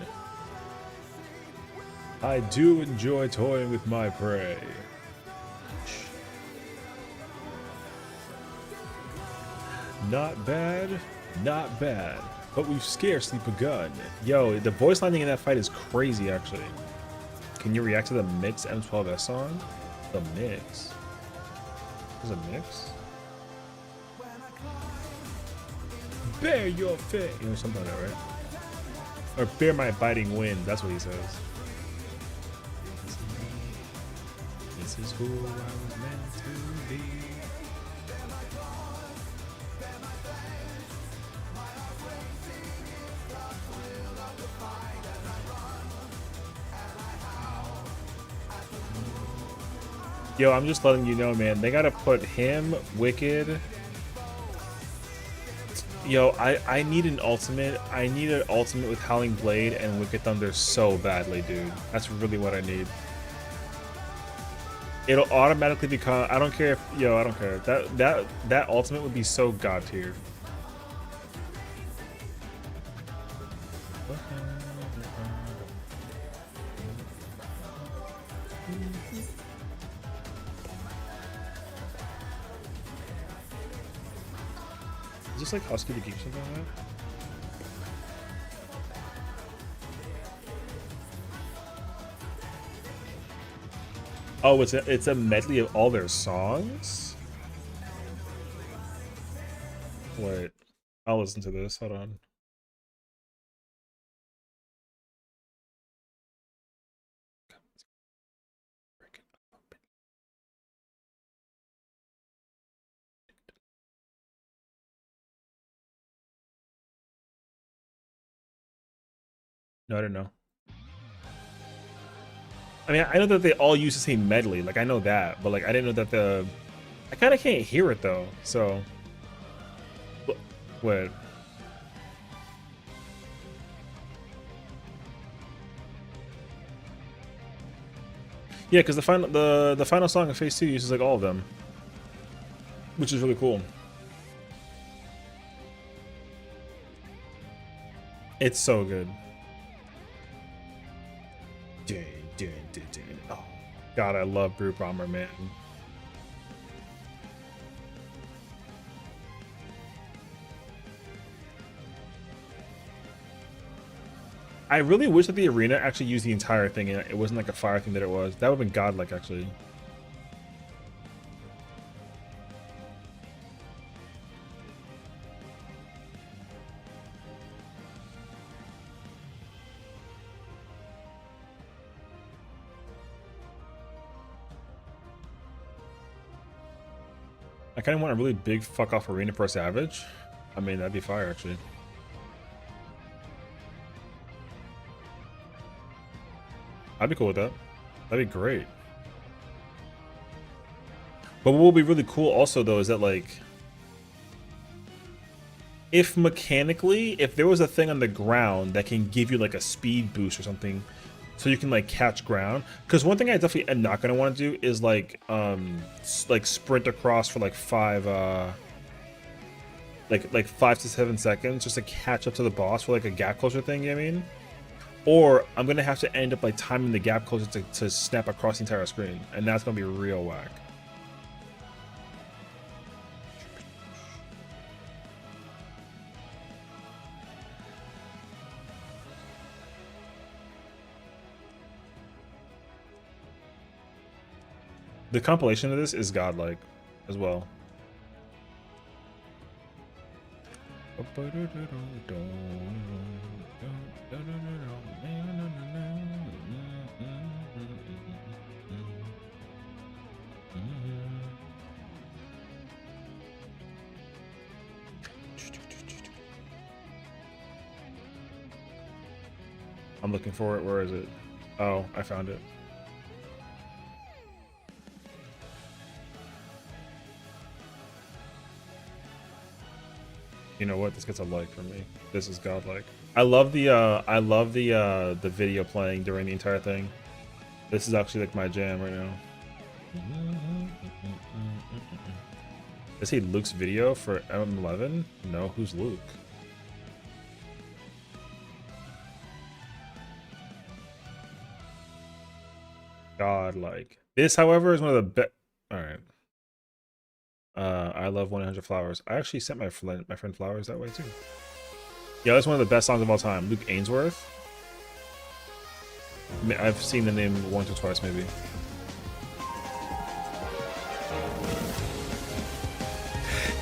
I do enjoy toying with my prey. Not bad, not bad. But we've scarcely begun. Yo, the voice lining in that fight is crazy, actually. Can you react to the mix M12s song? The mix? There's a mix? Bear your face. You know, something like that, right? Or bear my biting wind. That's what he says. This is who I was meant to be. Yo, I'm just letting you know, man. They gotta put him, Wicked. Yo, I need an ultimate. I need an ultimate with Howling Blade and Wicked Thunder so badly, dude. That's really what I need. It'll automatically become. I don't care if. Yo, I don't care. That ultimate would be so god tier. Is this like Husky the Geek something like that? Oh, it's a medley of all their songs? Wait, I'll listen to this. Hold on. No, I don't know. I mean, I know that they all use the same medley. Like, I know that. But, like, I didn't know that the... I kind of can't hear it, though. So... Wait. Yeah, because the final song of Phase 2 uses, like, all of them. Which is really cool. It's so good. Oh, God, I love Brute Bomber, man. I really wish that the arena actually used the entire thing and it wasn't like a fire thing that it was. That would have been godlike, actually. I kind of want a really big fuck off arena for Savage. I mean, that'd be fire, actually. I'd be cool with that. That'd be great. But what will be really cool also, though, is that, like, if mechanically, if there was a thing on the ground that can give you, like, a speed boost or something, so you can like catch ground. Because one thing I definitely am not gonna want to do is like sprint across for like 5 to 7 seconds just to catch up to the boss for like a gap closure thing, you know what I mean? Or I'm gonna have to end up like timing the gap closure to snap across the entire screen, and that's gonna be real whack. The compilation of this is godlike as well. I'm looking for it. Where is it? Oh, I found it. You know what? This gets a like from me. This is godlike. I love the video playing during the entire thing. This is actually like my jam right now. Is he Luke's video for M11? No, who's Luke? Godlike. This, however, is one of the best. All right. I love 100 Flowers. I actually sent my friend flowers that way too. Yeah, that's one of the best songs of all time. Luke Ainsworth. I've seen the name once or twice, maybe.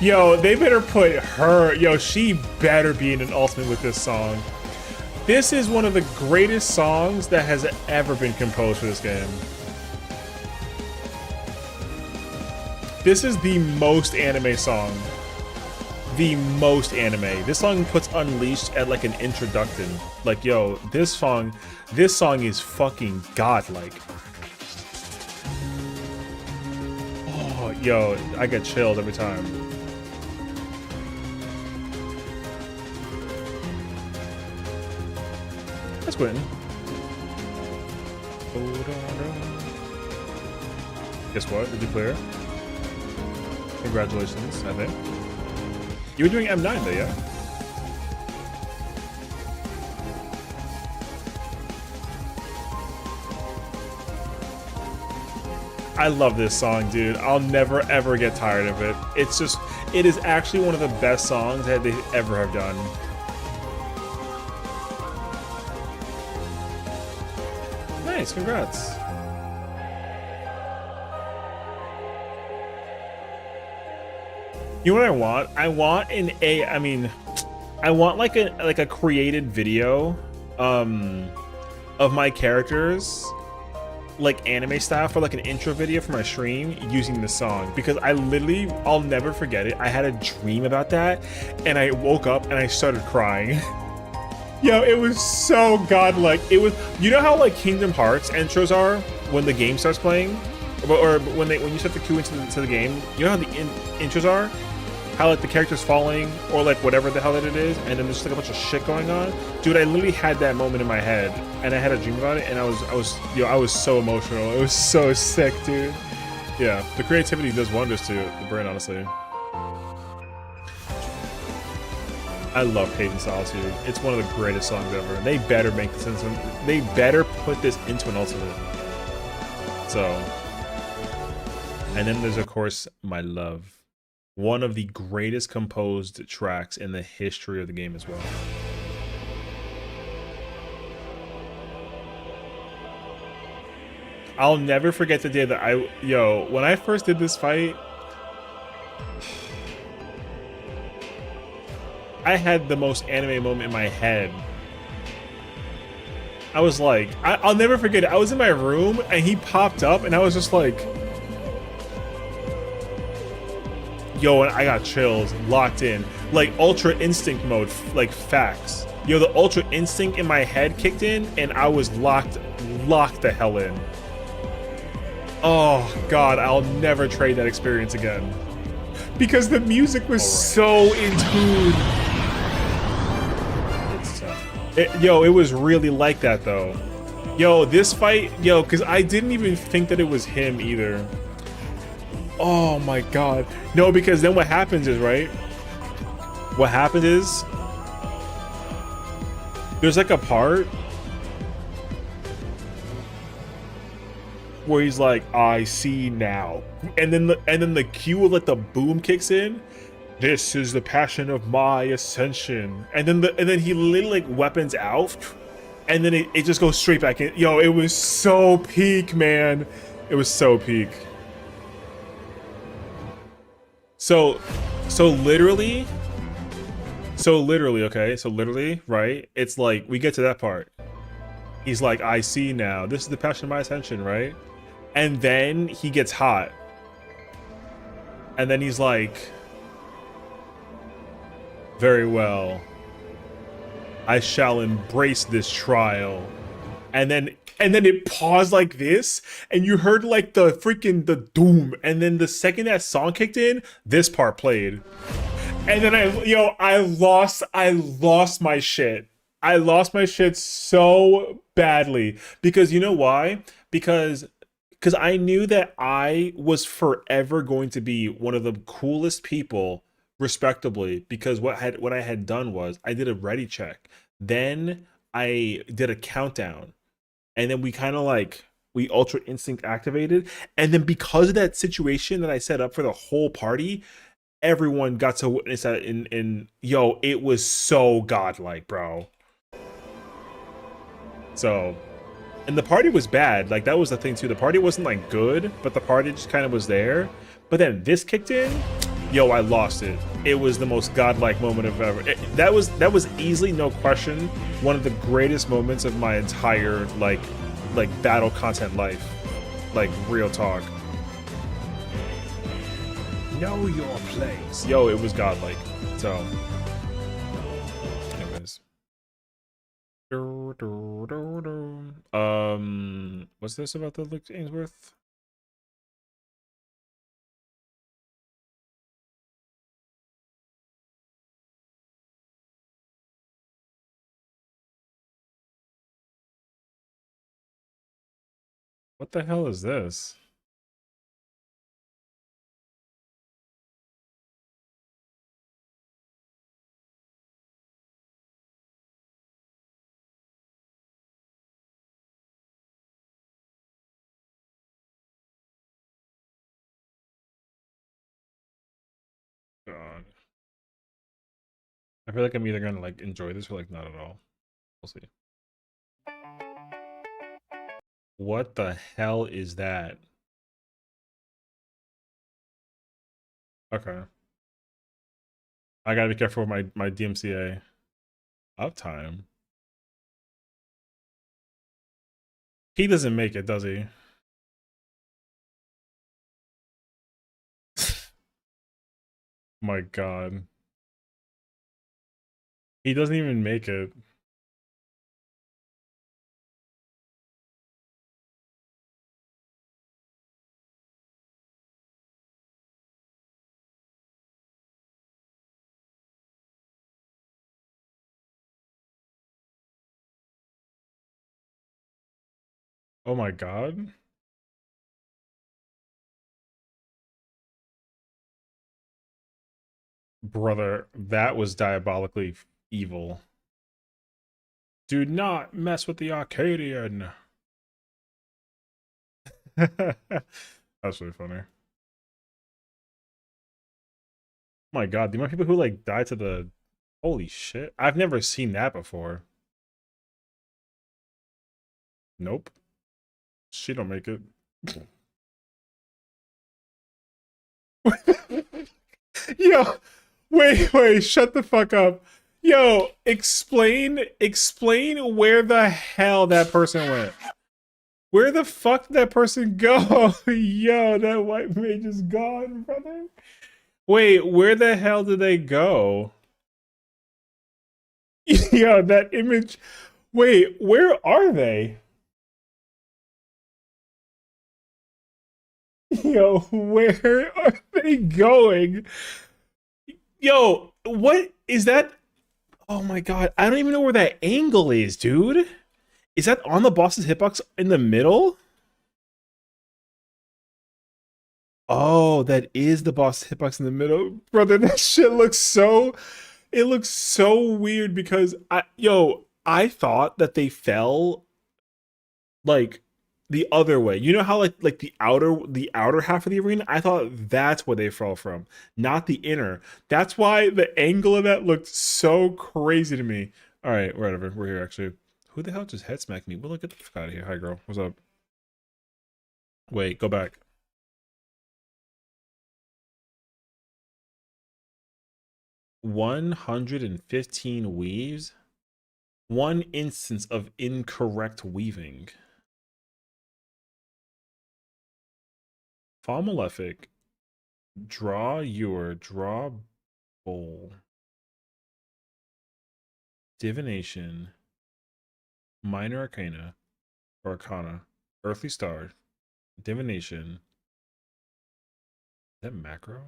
Yo, they better put her. Yo, she better be in an ultimate with this song. This is one of the greatest songs that has ever been composed for this game. This is the most anime song. The most anime. This song puts Unleashed at like an introduction. Like, yo, this song is fucking godlike. Oh, yo, I get chilled every time. That's Quentin. Guess what? Did you clear? Congratulations, I think. You were doing M9 though, yeah? I love this song, dude. I'll never ever get tired of it. It's just, it is actually one of the best songs that they ever have done. Nice, congrats. You know what I want? I want I want like a created video of my characters, like anime style, for like an intro video for my stream using this song, because I'll never forget it. I had a dream about that and I woke up and I started crying. Yo, it was so godlike. It was, you know how like Kingdom Hearts intros are when the game starts playing, or when you start to queue into the game. You know how the intros are? How like the character's falling, or like whatever the hell that it is, and then there's like a bunch of shit going on. Dude, I literally had that moment in my head, and I had a dream about it, and I was so emotional. It was so sick, dude. Yeah, the creativity does wonders to the brain, honestly. I love Cage and Solitude. It's one of the greatest songs ever. They better make this into, they better put this into an ultimate. So, and then there's of course My Love. One of the greatest composed tracks in the history of the game as well. I'll never forget the day that when I first did this fight, I had the most anime moment in my head. I was like, I'll never forget it. I was in my room and he popped up and I was just like, yo, and I got chills, locked in, like Ultra Instinct mode, like facts. Yo, the Ultra Instinct in my head kicked in, and I was locked the hell in. Oh God, I'll never trade that experience again, because the music was so in tune. Yo, it was really like that though. Yo, this fight, yo, because I didn't even think that it was him either. Oh my god. No, because then what happens is, right? What happens is there's like a part where he's like, I see now. And then the cue of like the boom kicks in. This is the passion of my ascension. And then he literally like weapons out. And then it just goes straight back in. Yo, it was so peak, man. It was so peak. So literally, okay? So literally, right? It's like, we get to that part. He's like, I see now. This is the passion of my ascension, right? And then he gets hot. And then he's like, very well. I shall embrace this trial. And then it paused like this, and you heard like the doom. And then the second that song kicked in, this part played. And then I lost my shit. I lost my shit so badly. Because you know why? Because I knew that I was forever going to be one of the coolest people, respectably, because what I had done was I did a ready check. Then I did a countdown. And then we kind of like, we Ultra Instinct activated. And then because of that situation that I set up for the whole party, everyone got to witness that in yo, it was so godlike, bro. So, and the party was bad. Like, that was the thing too. The party wasn't like good, but the party just kind of was there. But then this kicked in. Yo, I lost it. It was the most godlike moment of ever. That was easily, no question, one of the greatest moments of my entire like battle content life. Like, real talk. Know your place. Yo, it was godlike. So, anyways. What's this about the Luke Ainsworth? What the hell is this? God. I feel like I'm either gonna like enjoy this or like not at all. We'll see. What the hell is that? Okay. I gotta be careful with my DMCA. Uptime. He doesn't make it, does he? My God. He doesn't even make it. Oh my God. Brother, that was diabolically evil. Do not mess with the Arcadian. That's really funny. Oh my God, the amount of people who like died to the... Holy shit. I've never seen that before. Nope. She don't make it. Yo, wait, shut the fuck up. Yo, explain where the hell that person went. Where the fuck did that person go? Yo, that white mage is gone, brother. Wait, where the hell did they go? Yo, that image. Wait, where are they? Yo, where are they going? Yo, what is that? Oh my God, I don't even know where that angle is, dude. Is that on the boss's hitbox in the middle? Oh, that is the boss hitbox in the middle. Brother, that shit looks so, it looks so weird because I thought that they fell like the other way. You know how like the outer half of the arena? I thought that's where they fell from, not the inner. That's why the angle of that looked so crazy to me. All right, whatever. We're here actually. Who the hell just head smacked me? Well, get the fuck out of here. Hi, girl. What's up? Wait, go back. 115 weaves. One instance of incorrect weaving. Fall Malefic. Draw bowl. Divination. Minor Arcana. Or Arcana. Earthly Star. Divination. Is that macro?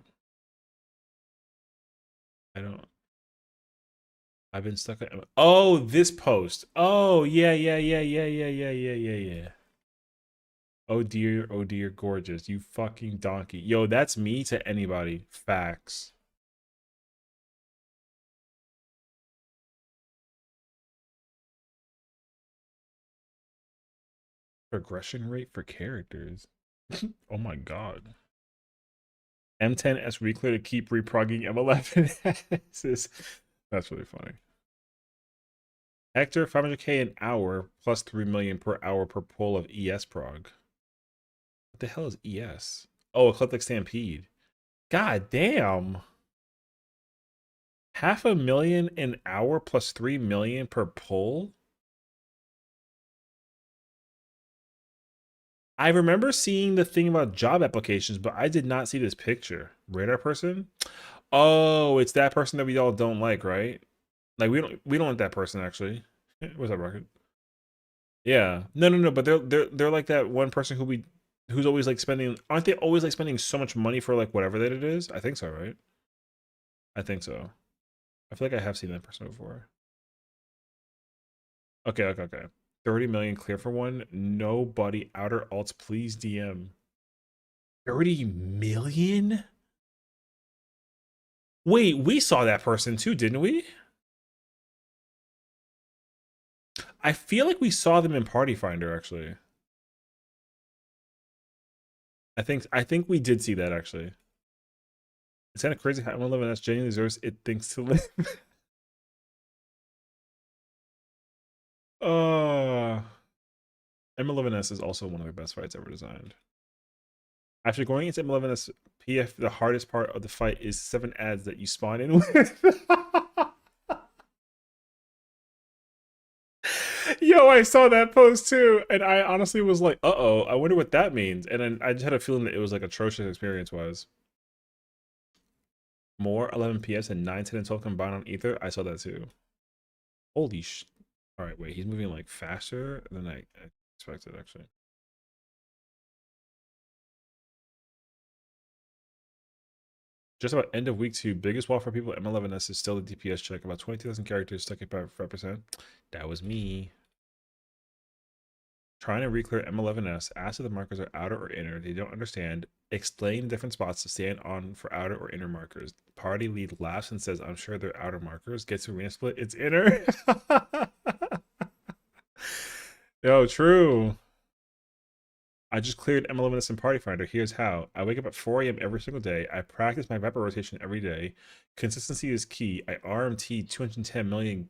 I've been stuck at. Oh, this post. Oh, yeah. Oh dear, gorgeous. You fucking donkey. Yo, that's me to anybody. Facts. Progression rate for characters. Oh my god. M10s reclear to keep reprogging M11s. That's really funny. Hector, 500k an hour plus 3 million per hour per pull of ES prog. What the hell is ES? Oh, Eclectic Stampede. God damn. 500,000 an hour plus 3 million per pull? I remember seeing the thing about job applications, but I did not see this picture. Radar person? Oh, it's that person that we all don't like, right? Like we don't like that person actually. What's up, Rocket? Yeah. No, but they're like that one person who's always like spending, aren't they always like spending so much money for like whatever that it is? I think so, right? I think so. I feel like I have seen that person before. Okay. 30 million clear for one. Nobody outer alts, please DM. 30 million? Wait, we saw that person too, didn't we? I feel like we saw them in Party Finder actually. I think we did see that actually. It's kind of crazy how M11s genuinely deserves it thinks to live. M11s is also one of the best fights ever designed. After going into M11s PF, the hardest part of the fight is 7 ads that you spawn in with. Yo, I saw that post too, and I honestly was like, "Uh-oh, I wonder what that means." And then I just had a feeling that it was like atrocious experience-wise. More 11 PS and 9, 10, and 12 combined on Ether. I saw that too. Holy sh! All right, wait, he's moving like faster than I expected actually. Just about end of week 2. Biggest wall for people at M11s is still the DPS check. About 22,000 characters stuck at 5%. That was me. Trying to reclear M11s. Ask if the markers are outer or inner. They don't understand. Explain different spots to stand on for outer or inner markers. Party lead laughs and says, I'm sure they're outer markers. Gets to arena split. It's inner. Yo, true. I just cleared M11s in Party Finder. Here's how. I wake up at 4 a.m. every single day. I practice my Viper rotation every day. Consistency is key. I RMT 210 million.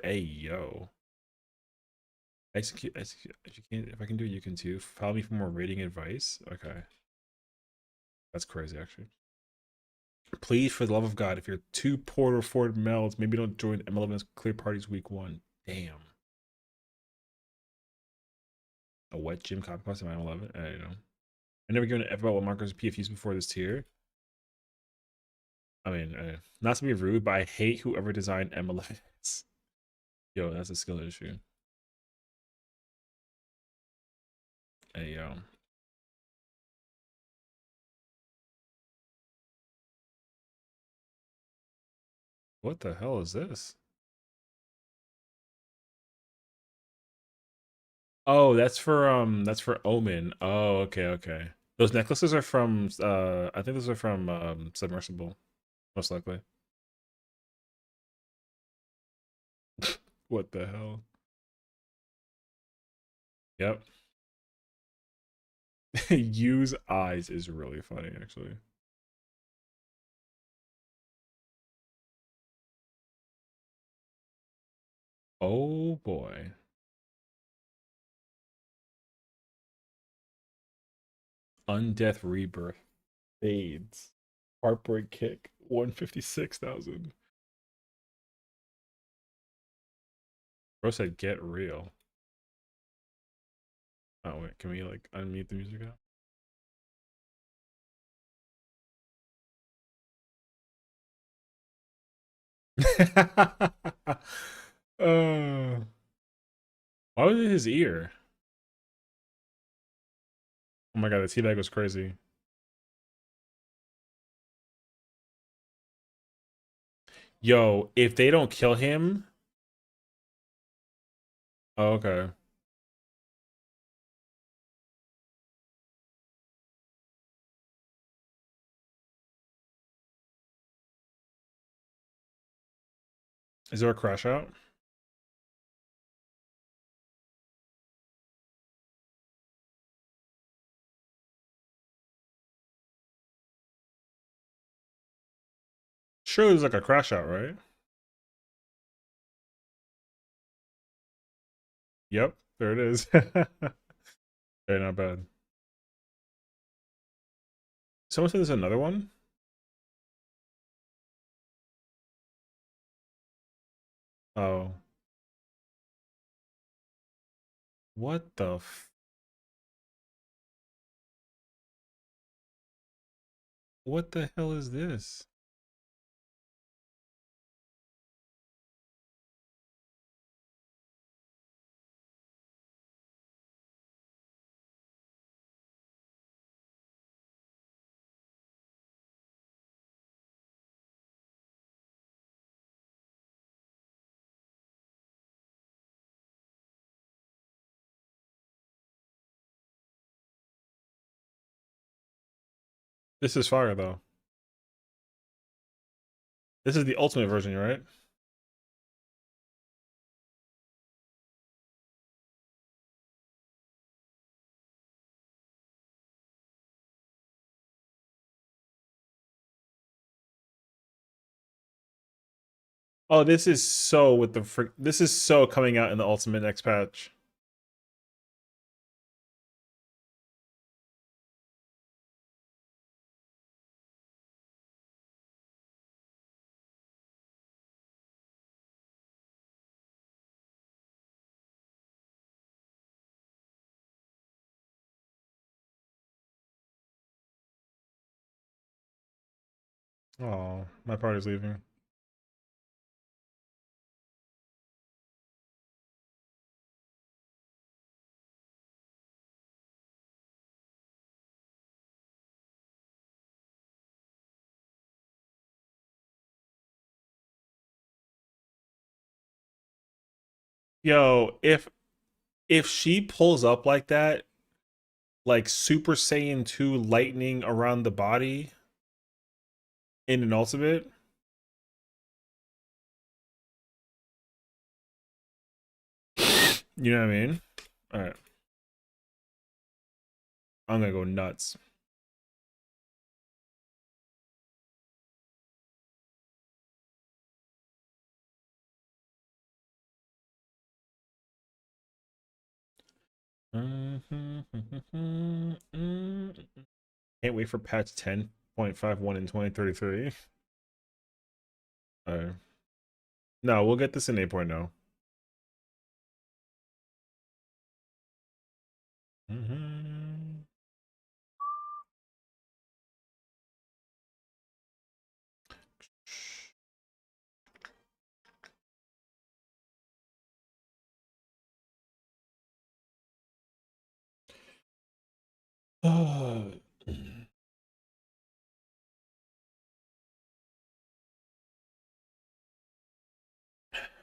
Hey, yo. Execute. If you can, if I can do it, you can too. Follow me for more rating advice. Okay. That's crazy, actually. Please, for the love of God, if you're too poor to afford melds, maybe don't join M11's clear parties week 1. Damn. A wet gym copy paste in M11? I don't know. I never given an F about what markers PFUs before this tier. I mean, not to be rude, but I hate whoever designed M11s. Yo, that's a skill issue. Hey, yo. What the hell is this? Oh, that's for Omen. Oh, okay, okay. Those necklaces are from I think those are from Submersible, most likely. What the hell? Yep. Use eyes is really funny actually. Oh boy. Undeath Rebirth fades. Heartbreak Kick 156,000. Bro said get real. Oh wait, can we like unmute the music now? uh, why was it his ear? Oh my god, the teabag was crazy. Yo, if they don't kill him, oh, okay. Is there a crash out? Sure, there's like a crash out, right? Yep, there it is. Very not bad. Someone said there's another one. Oh, what the? What the hell is this? This is fire though. This is the ultimate version, right? Oh, this is so with the frick. This is so coming out in the ultimate next patch. Oh, my party's leaving. Yo, if she pulls up like that, like Super Saiyan 2 lightning around the body in an ultimate, you know what I mean? All right, I'm gonna go nuts. Can't wait for patch 10.51 in 2033. No, we'll get this in 8.0.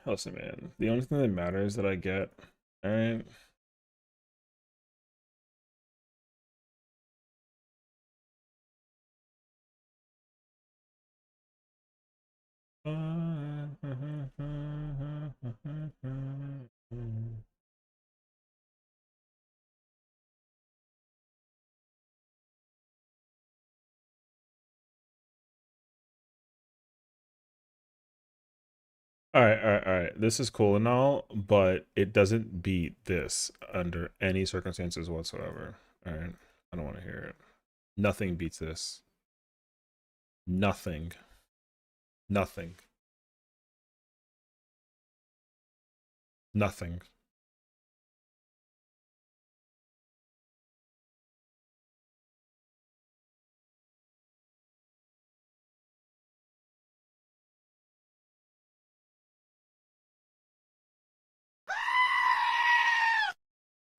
Listen, man. The only thing that matters that I get, all right. All right. This is cool and all, but it doesn't beat this under any circumstances whatsoever. All right. I don't want to hear it. Nothing beats this. Nothing. Nothing. Nothing.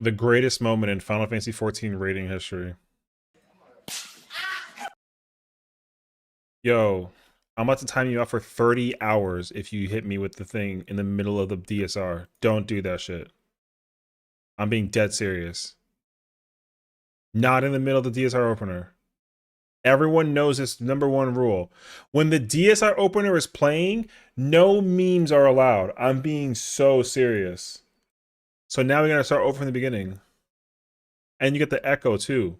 The greatest moment in Final Fantasy XIV rating history. Yo, I'm about to time you out for 30 hours if you hit me with the thing in the middle of the DSR. Don't do that shit. I'm being dead serious. Not in the middle of the DSR opener. Everyone knows this #1 rule. When the DSR opener is playing, no memes are allowed. I'm being so serious. So now we're going to start over from the beginning. And you get the echo too.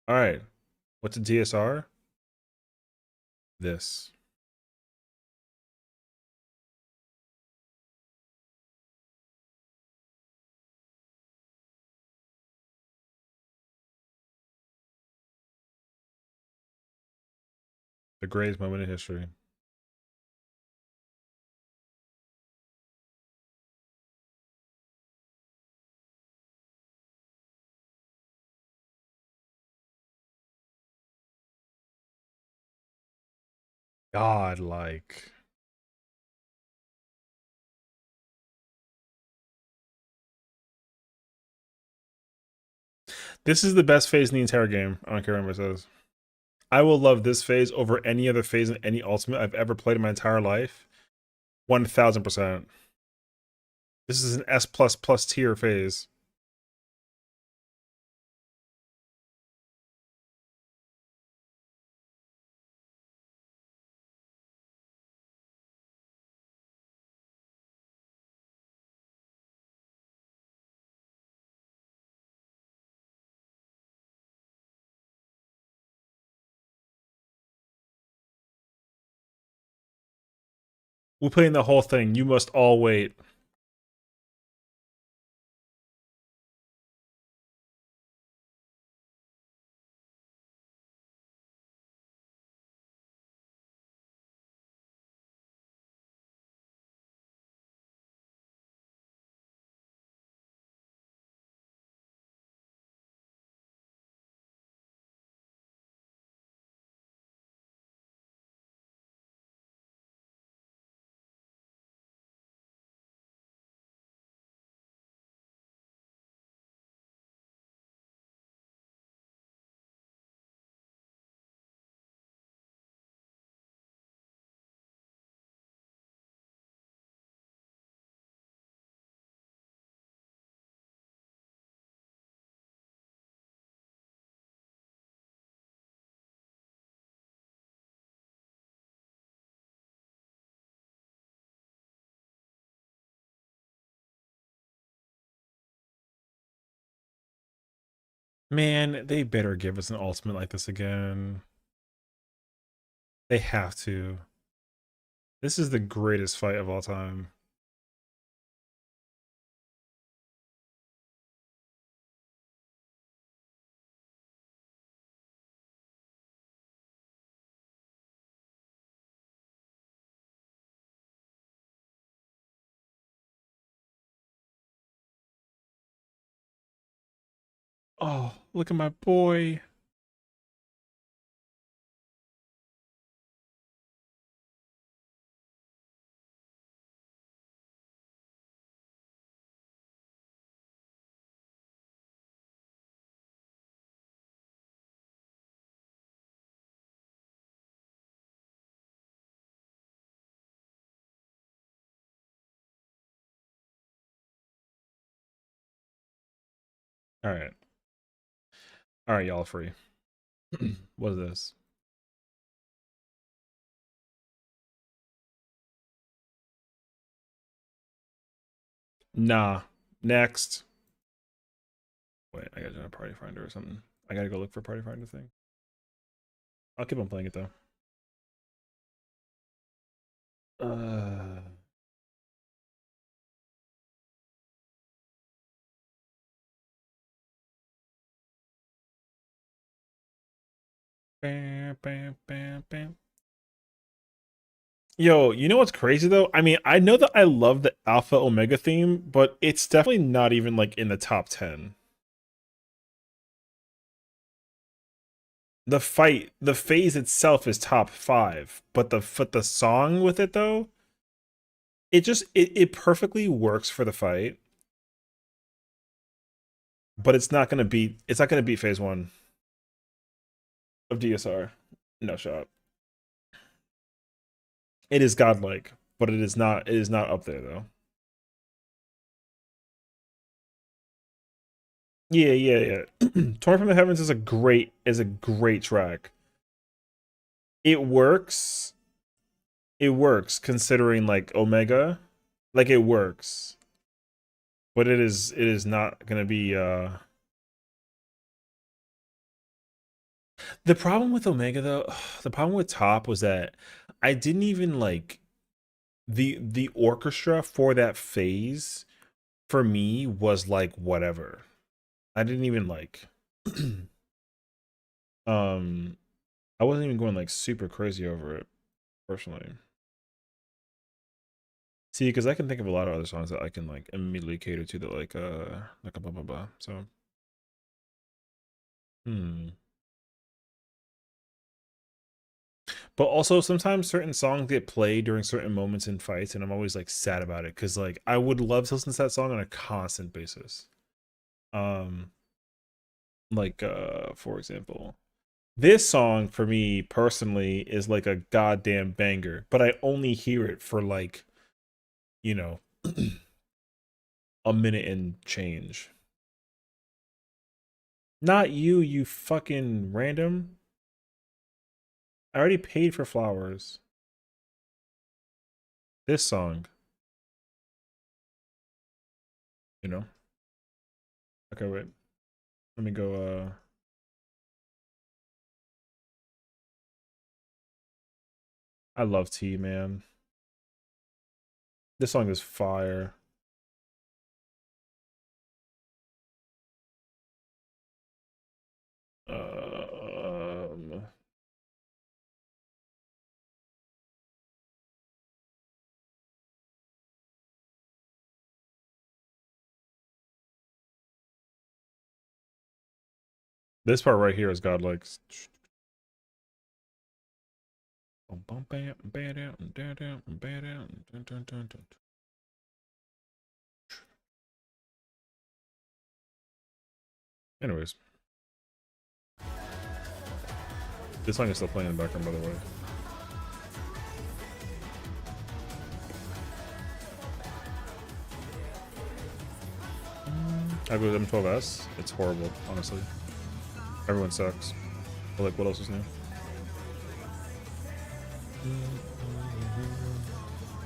All right. What's a DSR? This. The greatest moment in history. Godlike. This is the best phase in the entire game. I don't care what anybody says. I will love this phase over any other phase in any ultimate I've ever played in my entire life. 1000%. This is an S++ tier phase. We're playing the whole thing. You must all wait. Man, they better give us an ultimate like this again. They have to. This is the greatest fight of all time. Oh, look at my boy. All right. All right, y'all free. What is this? Nah. Next. Wait, I gotta do a party finder or something. I gotta go look for party finder thing. I'll keep on playing it though. Uh, bam, bam, bam, bam. Yo, you know what's crazy though? I mean, I know that I love the Alpha Omega theme, but it's definitely not even like in the top 10. The fight, the phase itself is top 5, but the song with it though, it perfectly works for the fight, but it's not gonna beat phase 1 of DSR. No shot. It is godlike, but it is not up there though. Yeah, yeah, yeah. Torn from the Heavens is a great track. It works. It works considering like Omega. Like it works. But it is not gonna be the problem with Omega though, the problem with Top was that I didn't even like the orchestra for that phase for me was like whatever. I didn't even like um I wasn't even going like super crazy over it personally. See, because I can think of a lot of other songs that I can like immediately cater to that like a blah blah blah. So But also sometimes certain songs get played during certain moments in fights, and I'm always like sad about it because like I would love to listen to that song on a constant basis. Um, like for example, this song for me personally is like a goddamn banger, but I only hear it for like, you know, a minute and change. Not you, you fucking random. I already paid for flowers. This song, you know. Okay, wait. Let me go I love T, man. This song is fire. Um, this part right here is godlike. Anyways, this song is still playing in the background, by the way. I go with M12s. It's horrible, honestly. Everyone sucks. But like, what else is new?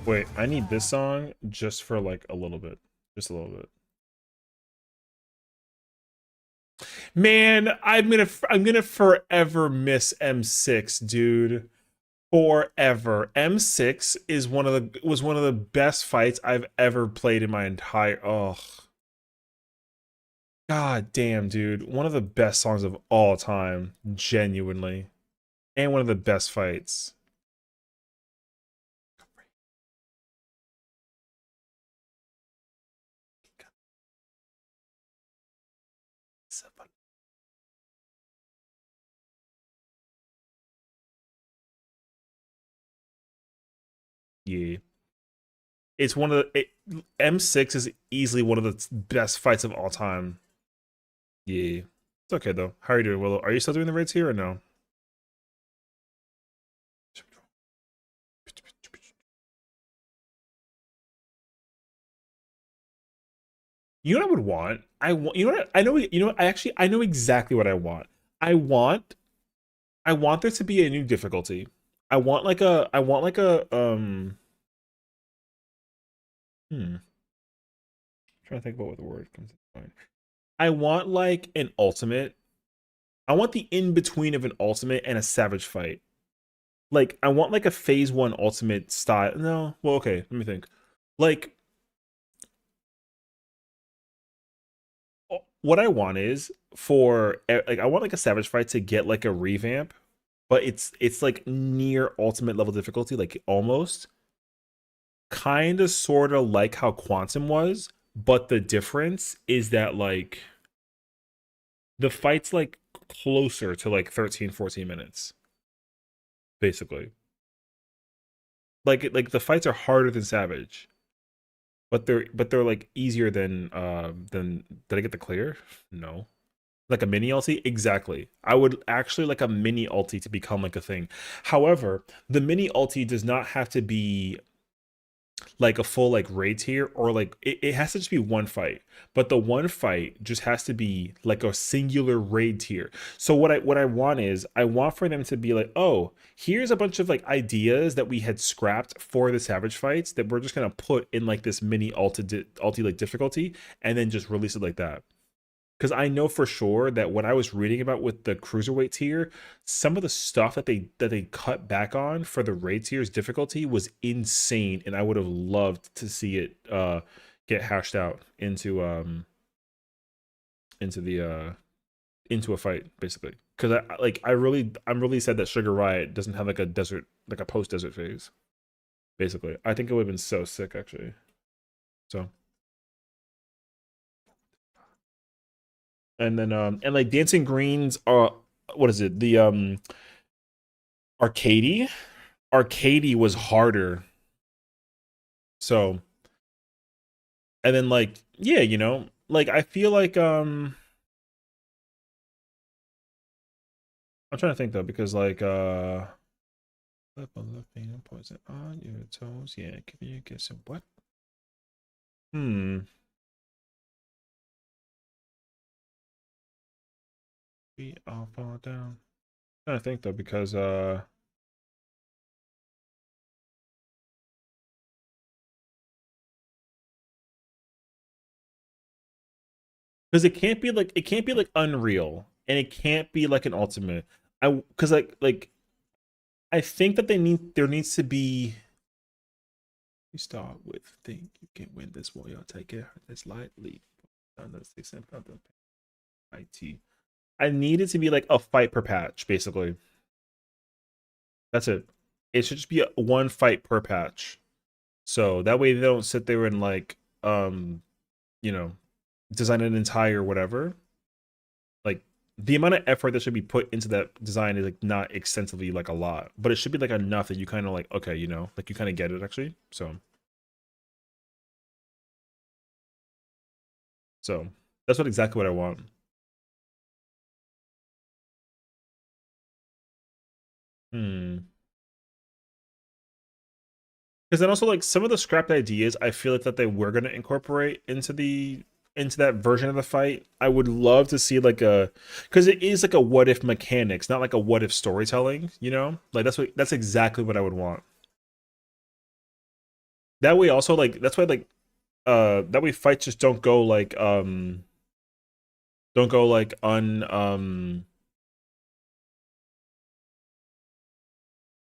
Wait, I need this song just for like a little bit. Just a little bit. Man, I'm gonna forever miss M6, dude. Forever. M6 is was one of the best fights I've ever played in my entire God damn, dude. One of the best songs of all time, genuinely. And one of the best fights. Yeah. It's one of the M6 is easily one of the best fights of all time. Yeah. It's okay though. How are you doing, Willow? Are you still doing the raids here or no? You know what I would want? I want, you know what? I know, you know what? I know exactly what I want. I want there to be a new difficulty. I want like I'm trying to think about what the word comes to mind. I want like an ultimate. I want the in between of an ultimate and a savage fight. like I want like a phase 1 ultimate style. No, well, okay, let me think. Like what I want is for like I want like a Savage fight to get like a revamp, but it's like near ultimate level difficulty, like almost kind of sort of like how Quantum was, but the difference is that like the fight's like closer to like 13-14 minutes basically. Like the fights are harder than Savage, but they're like easier than did I get the clear? No. Like a mini ulti? Exactly. I would actually like a mini ulti to become like a thing. However, the mini ulti does not have to be like a full like raid tier, or like it has to just be one fight, but the one fight just has to be like a singular raid tier. So what I want is I want for them to be like, oh, here's a bunch of like ideas that we had scrapped for the Savage fights that we're just gonna put in like this mini ulti like difficulty, and then just release it like that. Because I know for sure that what I was reading about with the cruiserweight tier, some of the stuff that they cut back on for the raid tier's difficulty was insane, and I would have loved to see it get hashed out into into a fight basically. Because I'm really sad that Sugar Riot doesn't have like a post desert phase. Basically, I think it would have been so sick actually. So. And then and like Dancing Greens are, what is it? The Arcady was harder. So, and then like, yeah, you know, like I feel like I'm trying to think though, because like flip a left finger, poison on your toes. Yeah, give you a kiss and what? We all fall down. I'm trying to think though, because it can't be like Unreal, and it can't be like an ultimate. Because like I think that there needs to be. You start with think you can win this war, y'all take it this lightly. IT. I need it to be like a fight per patch, basically. That's it. It should just be one fight per patch. So that way they don't sit there and like you know, design an entire whatever. Like the amount of effort that should be put into that design is like not extensively like a lot, but it should be like enough that you kind of like, okay, you know, like you kind of get it actually. So that's exactly what I want. Because then also like some of the scrapped ideas, I feel like that they were gonna incorporate into that version of the fight. I would love to see like because it is like a what if mechanics, not like a what if storytelling. You know, like that's exactly what I would want. That way, also like that's why like that way fights just don't go like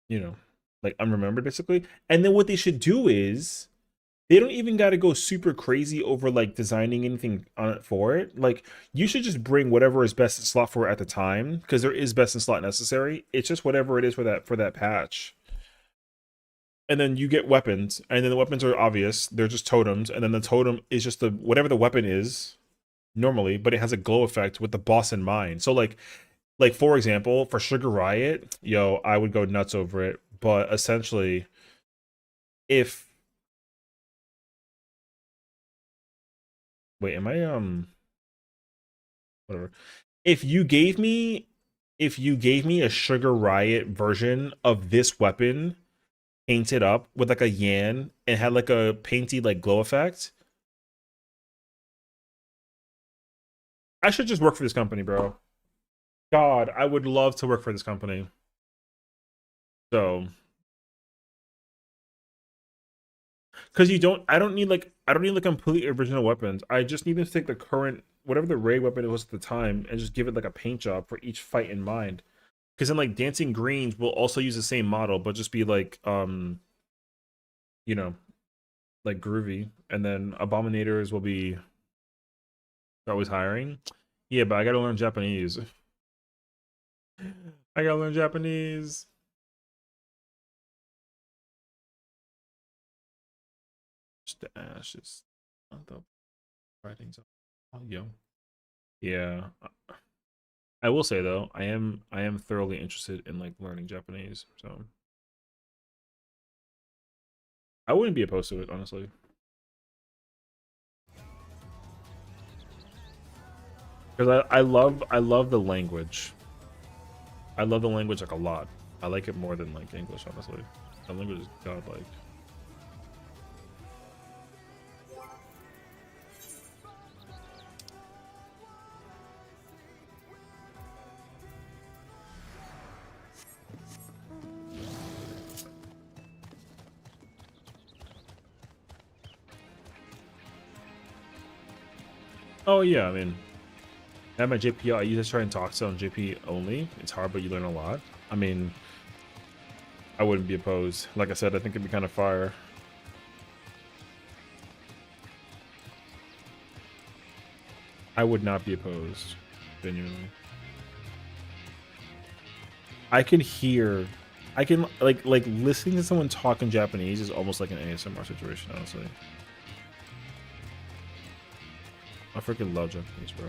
you know, like unremembered basically. And then what they should do is they don't even got to go super crazy over like designing anything on it for it. Like you should just bring whatever is best in slot for it at the time, because there is best in slot necessary. It's just whatever it is for that patch. And then you get weapons, and then the weapons are obvious. They're just totems, and then the totem is just the whatever the weapon is normally, but it has a glow effect with the boss in mind. So like for example, for Sugar Riot, yo, I would go nuts over it. But essentially, if wait, am I whatever. If you gave me a Sugar Riot version of this weapon painted up with like a Yan and had like a painty like glow effect, I should just work for this company, bro. God, I would love to work for this company. So, because I don't need like complete original weapons. I just need to take the current whatever the raid weapon it was at the time and just give it like a paint job for each fight in mind. Because then like Dancing Greens will also use the same model, but just be like you know, like groovy. And then Abominators will be always hiring. Yeah, but I gotta learn Japanese. I gotta learn Japanese. Just the ashes. Not the writings. Oh, yo. Yeah. I will say though, I am thoroughly interested in like learning Japanese, so I wouldn't be opposed to it, honestly. Because I love the language. I love the language like a lot. I like it more than like English, honestly. The language is godlike. Oh yeah, I mean, I have my JP. I usually try and talk to on JP only. It's hard, but you learn a lot. I mean, I wouldn't be opposed. Like I said, I think it'd be kind of fire. I would not be opposed, genuinely. I can hear, I can like listening to someone talk in Japanese is almost like an ASMR situation, honestly. I freaking love Japanese, bro.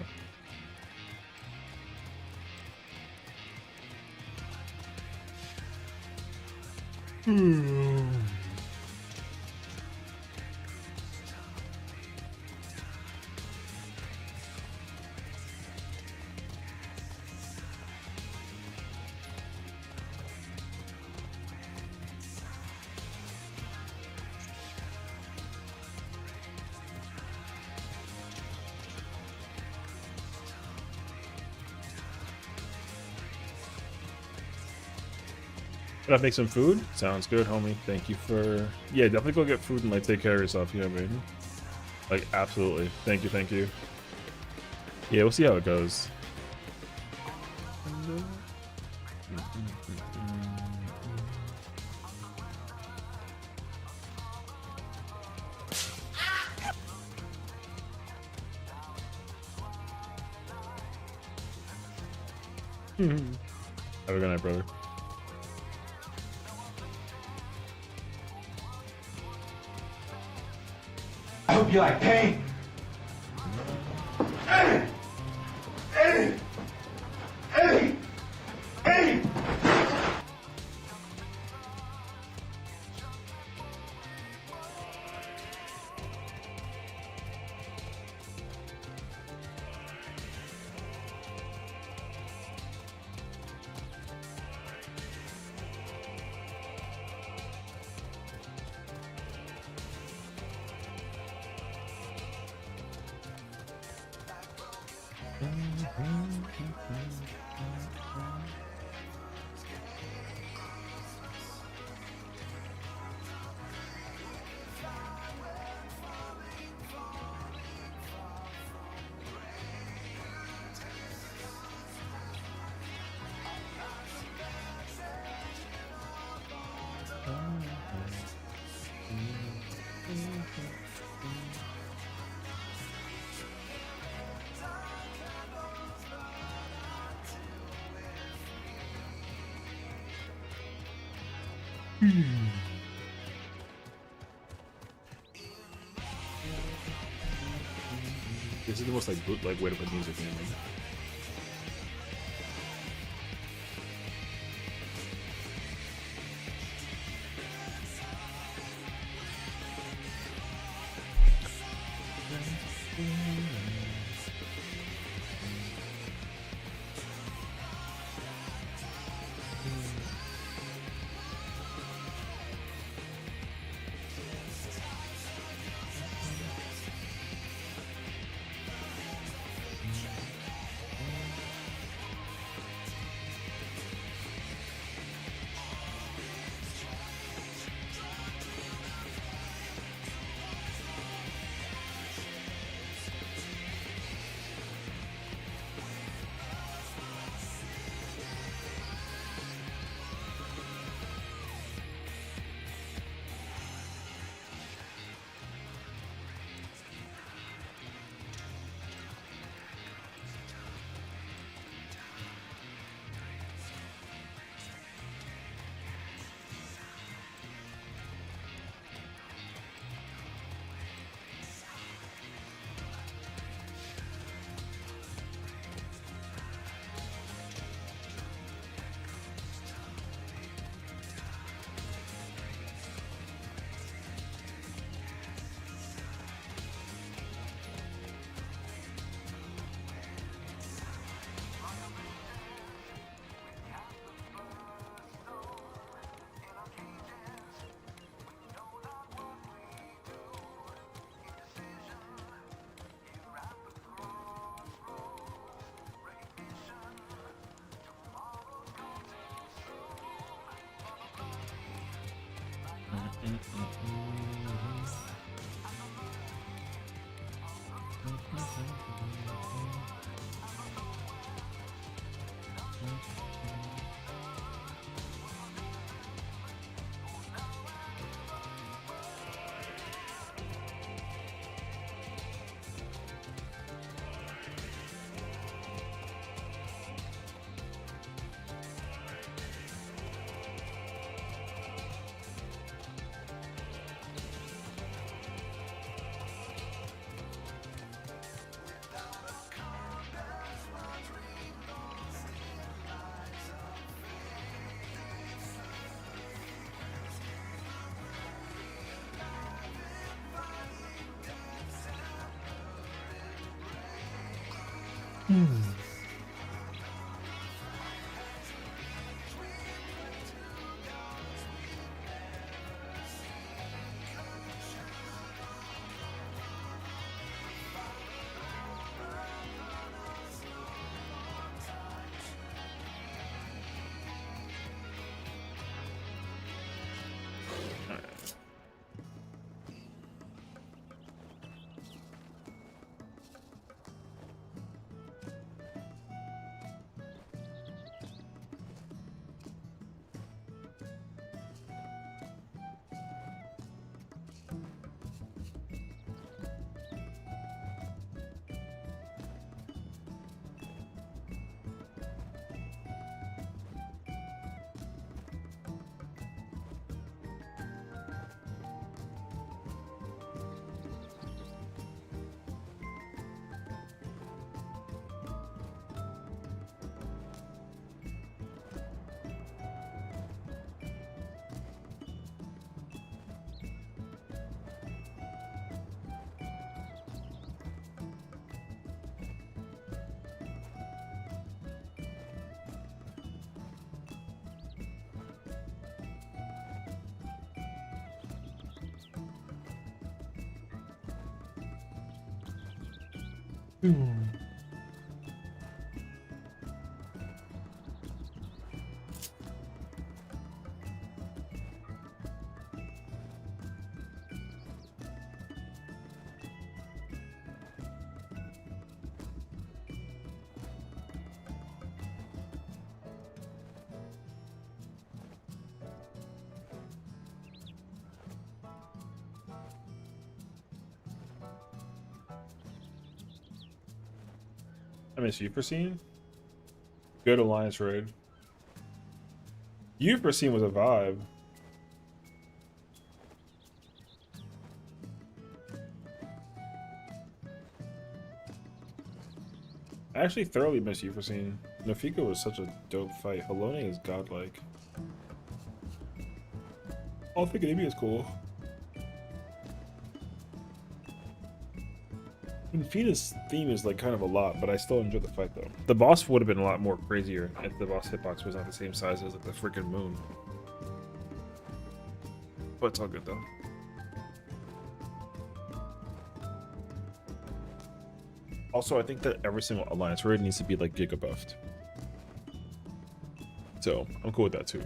Should I make some food? Sounds good, homie. Thank you for... Yeah, definitely go get food and, like, take care of yourself, you know what I mean? Like, absolutely. Thank you, thank you. Yeah, we'll see how it goes. Have a good night, brother. I hope you like pain. This is the most like bootleg way to put music in. Like. I miss Euphrosyne. Good alliance raid. Euphrosyne was a vibe. I actually thoroughly miss Euphrosyne. Nofika was such a dope fight. Halone is godlike. Oh, I think Amy is cool. Fina's theme is like kind of a lot, but I still enjoy the fight though. The boss would have been a lot more crazier if the boss hitbox was not the same size as like the freaking moon. But it's all good though. Also, I think that every single alliance raid needs to be like giga buffed. So I'm cool with that too.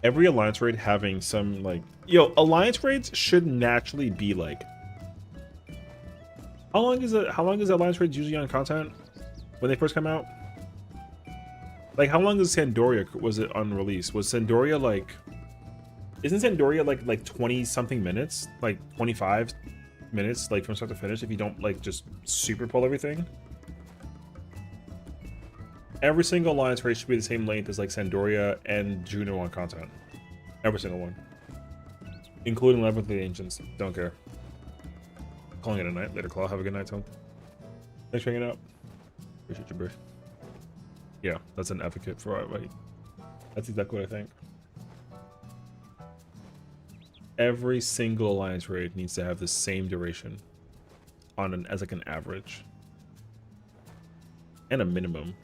Every alliance raid having some like, alliance raids should naturally be like, how long is alliance raids usually on content when they first come out? Like, how long is Sandoria was it on release? Was Sandoria like, isn't Sandoria like 20 something minutes, like 25 minutes, like from start to finish, if you don't like just super pull everything? Every single alliance raid should be the same length as like Sandoria and Juno on content. Every single one, including Labyrinth of the Ancients. Don't care. Calling it a night. Later, Claw. Have a good night, Tom. Thanks for hanging out. Appreciate your brief. Yeah, that's an advocate for right. That's exactly what I think. Every single alliance raid needs to have the same duration on as like an average and a minimum.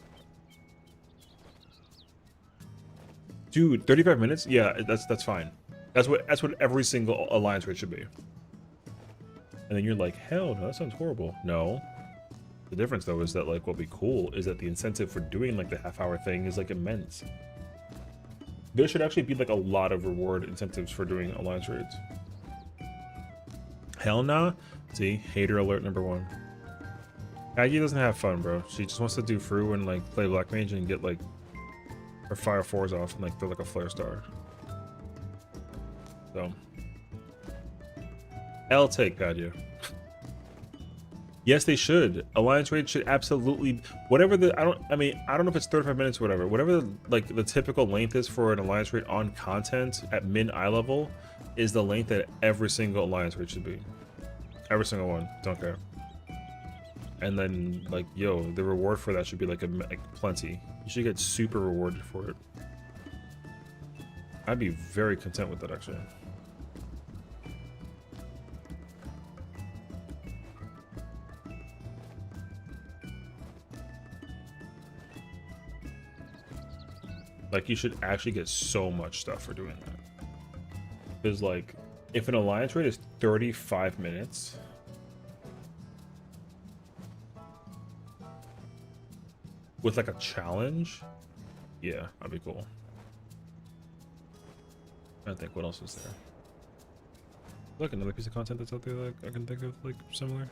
Dude, 35 minutes? Yeah, that's fine. That's what every single alliance raid should be. And then you're like, hell no, that sounds horrible. No. The difference though is that like what'd be cool is that the incentive for doing like the half-hour thing is like immense. There should actually be like a lot of reward incentives for doing alliance raids. Hell nah. See, hater alert number 1. Aggie doesn't have fun, bro. She just wants to do Fru and like play Black Mage and get like her fire 4s off and like throw like a flare star. So I'll take Padia. Yes, they should. Alliance raid should absolutely, whatever the, I don't know if it's 35 minutes or whatever. Whatever the typical length is for an alliance raid on content at min eye level is the length that every single alliance raid should be. Every single one. Don't care. And then like, yo, the reward for that should be like plenty. You should get super rewarded for it. I'd be very content with that actually. Like, you should actually get so much stuff for doing that. Because, like, if an alliance raid is 35 minutes... with, like, a challenge... Yeah, that'd be cool. I think, what else is there? Look, another piece of content that's out there that I can think of, like, similar.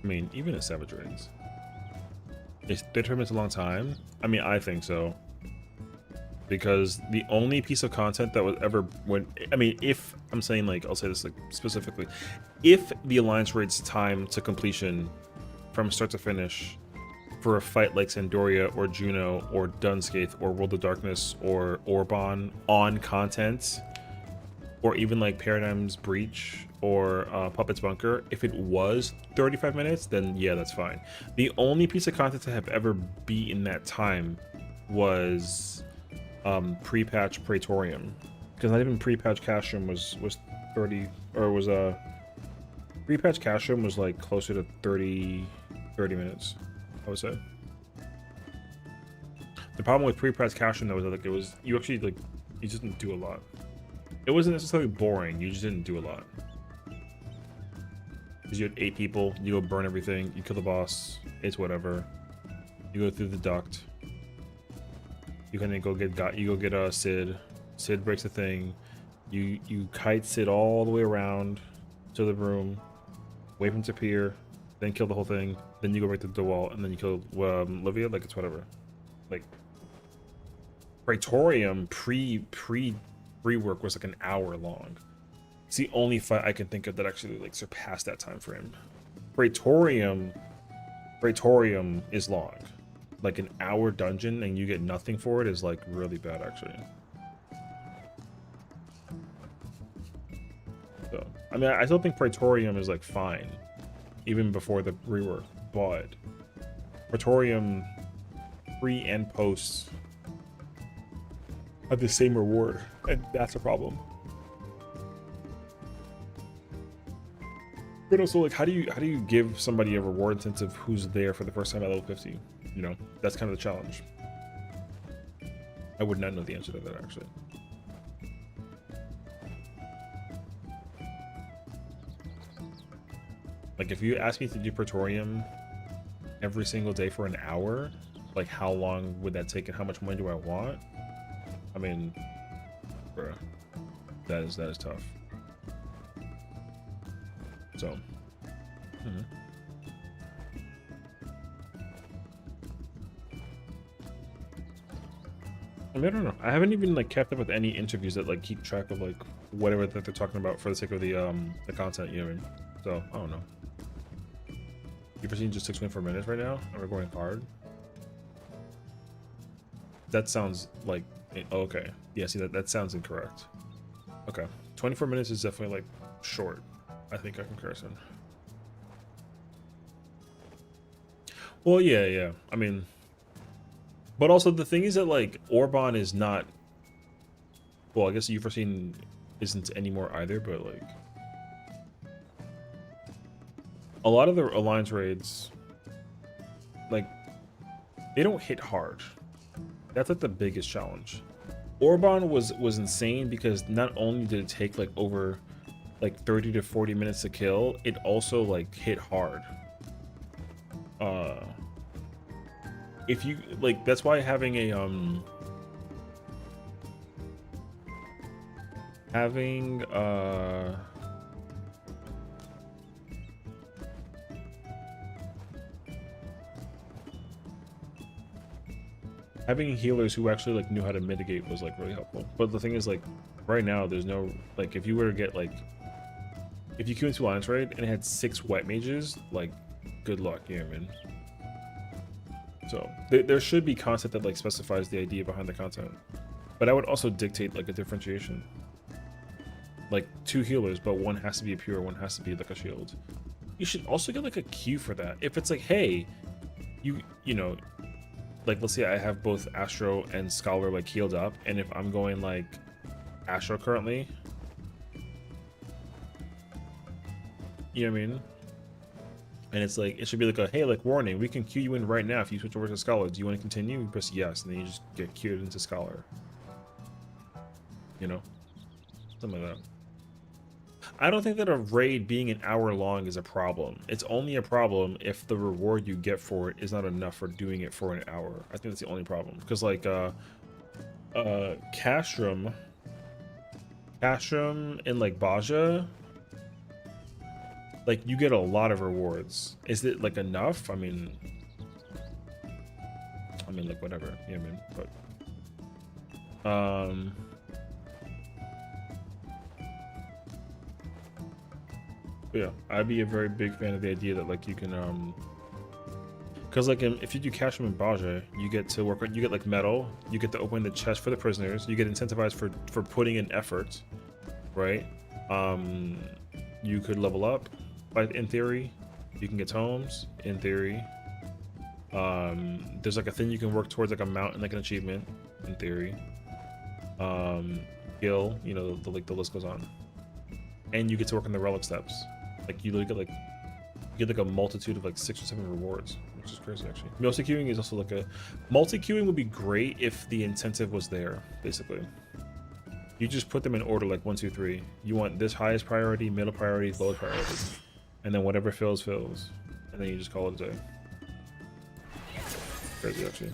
I mean, even at Savage Raids. Is 30 minutes a long time? I mean, I think so. Because the only piece of content that was ever if I'm saying, like, I'll say this like specifically, if the Alliance Raid's time to completion from start to finish for a fight like Sandoria or Juno or Dunscaith or World of Darkness or Orban on content, or even like Paradigm's Breach or Puppet's Bunker, if it was 35 minutes, then yeah, that's fine. The only piece of content to have ever be in that time was pre-patch Praetorium, because not even pre-patch Castrum was 30, or was pre-patch Castrum was like closer to 30 minutes, I would say. The problem with pre-patch Castrum though was that, like, you just didn't do a lot. It wasn't necessarily boring, you just didn't do a lot. Because you had 8 people, you go burn everything, you kill the boss, it's whatever. You go through the duct. You kind of go get Sid. Sid breaks the thing. You kite Sid all the way around to the room, wait for him to appear, then kill the whole thing. Then you go right to the wall, and then you kill Livia. Like, it's whatever. Like, Praetorium pre-work was like an hour long. It's the only fight I can think of that actually like surpassed that time frame. Praetorium is long. Like, an hour dungeon and you get nothing for it is like really bad actually. So I mean, I still think Praetorium is like fine, even before the rework, but Praetorium pre and post have the same reward, and that's a problem. But also, like, how do you give somebody a reward incentive who's there for the first time at level 50? You know, that's kind of the challenge. I would not know the answer to that actually. Like, if you ask me to do Praetorium every single day for an hour, like, how long would that take and how much money do I want? I mean, bruh, that is tough. So, I mean, I don't know. I haven't even like kept up with any interviews that like keep track of like whatever that they're talking about for the sake of the content, you know what I mean? So I don't know. You've seen just 6.4 minutes right now, and we're going hard. That sounds like, oh, okay. Yeah, see, that sounds incorrect. Okay, 24 minutes is definitely like short, I think, a comparison. Well, yeah. I mean, but also the thing is that like Orban is not. Well, I guess Euphrosyne isn't anymore either, but like a lot of the Alliance raids, like, they don't hit hard. That's like the biggest challenge. Orban was insane because not only did it take like over like 30 to 40 minutes to kill, it also like hit hard. If you like, that's why having a having healers who actually like knew how to mitigate was like really helpful. But the thing is, like, right now there's no, like, if you were to get like, if you queue into Alliance Raid and it had 6 white mages, like, good luck, you know what I mean? So there should be content that like specifies the idea behind the content, but I would also dictate like a differentiation, like 2 healers, but one has to be a pure, one has to be like a shield. You should also get like a queue for that. If it's like, hey, you know, like, let's say I have both Astro and Scholar like healed up, and if I'm going like Astro currently, you know what I mean? And it's like, it should be like a, hey, like, warning, we can queue you in right now if you switch over to Scholar. Do you want to continue? You press yes, and then you just get queued into Scholar. You know? Something like that. I don't think that a raid being an hour long is a problem. It's only a problem if the reward you get for it is not enough for doing it for an hour. I think that's the only problem. Because like Castrum and like Baja, like, you get a lot of rewards. Is it like enough? I mean like, whatever, you know what I mean? But yeah, I'd be a very big fan of the idea that like you can because like if you do Cashroom and Baja, you get to work on, you get like metal, you get to open the chest for the prisoners, you get incentivized for putting in effort, right? You could level up, in theory. You can get tomes, in theory. There's like a thing you can work towards, like a mount and like an achievement, in theory. Skill, you know, the list goes on. And you get to work on the relic steps. Like, you literally get like a multitude of like 6 or 7 rewards, which is crazy actually. Multi-queuing is also like a, multi-queuing would be great if the incentive was there, basically. You just put them in order, like 1, 2, 3. You want this highest priority, middle priority, lowest priority, and then whatever fills, and then you just call it a day. Crazy actually.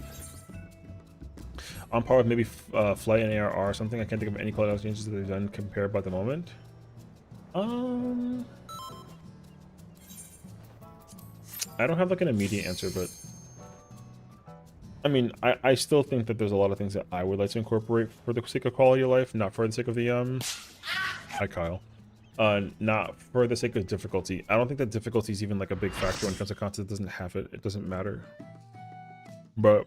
On par with maybe Flight and ARR or something. I can't think of any cloud changes that they've done compared by the moment. I don't have like an immediate answer, but I mean, I still think that there's a lot of things that I would like to incorporate for the sake of quality of life, not for the sake of the hi Kyle, not for the sake of difficulty. I don't think that difficulty is even like a big factor when it comes to content. It doesn't have it. It doesn't matter. But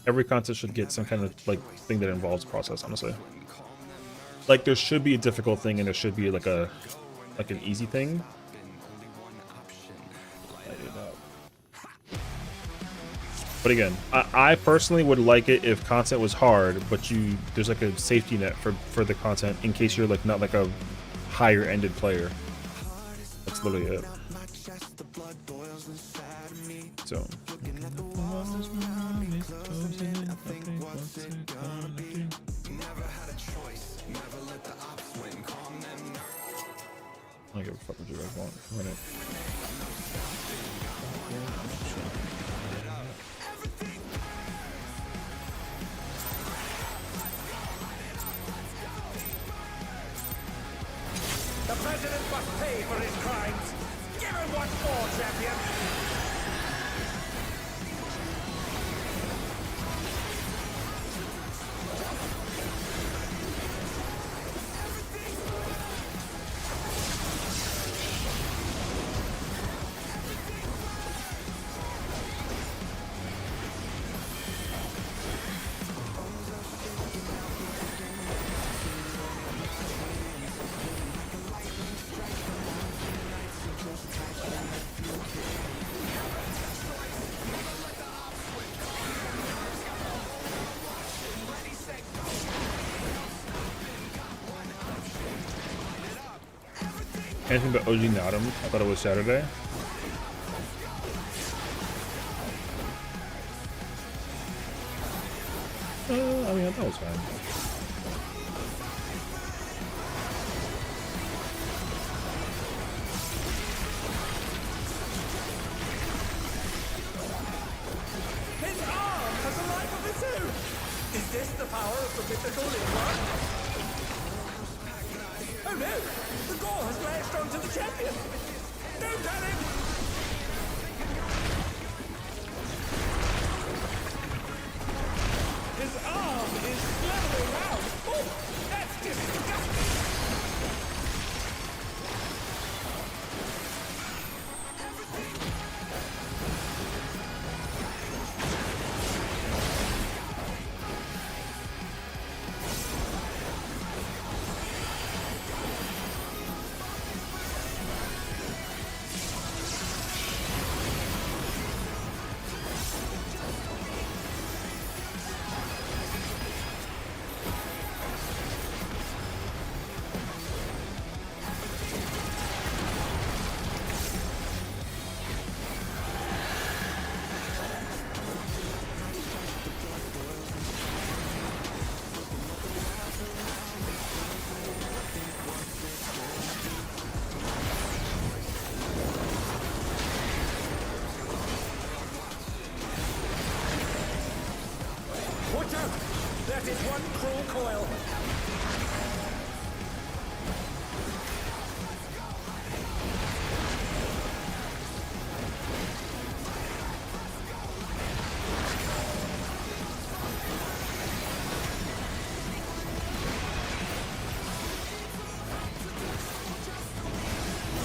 every content should get some kind of like thing that involves process. Honestly, like there should be a difficult thing and there should be like an easy thing. But again, I personally would like it if content was hard, but there's like a safety net for the content in case you're like not like a higher ended player. That's literally it. So I don't give a fuck what you guys want. Run it. The president must pay for his crimes. Give him what for, champion. Anything but OG Nottum. I thought it was Saturday. I mean, that was fine. His arm has a life of its own! Is this the power of the mythical Lingua? Oh no! The gore has lashed onto the champion! Don't panic! His arm is slithering out! Oh, that's disgusting! Watch out! That is one cruel coil!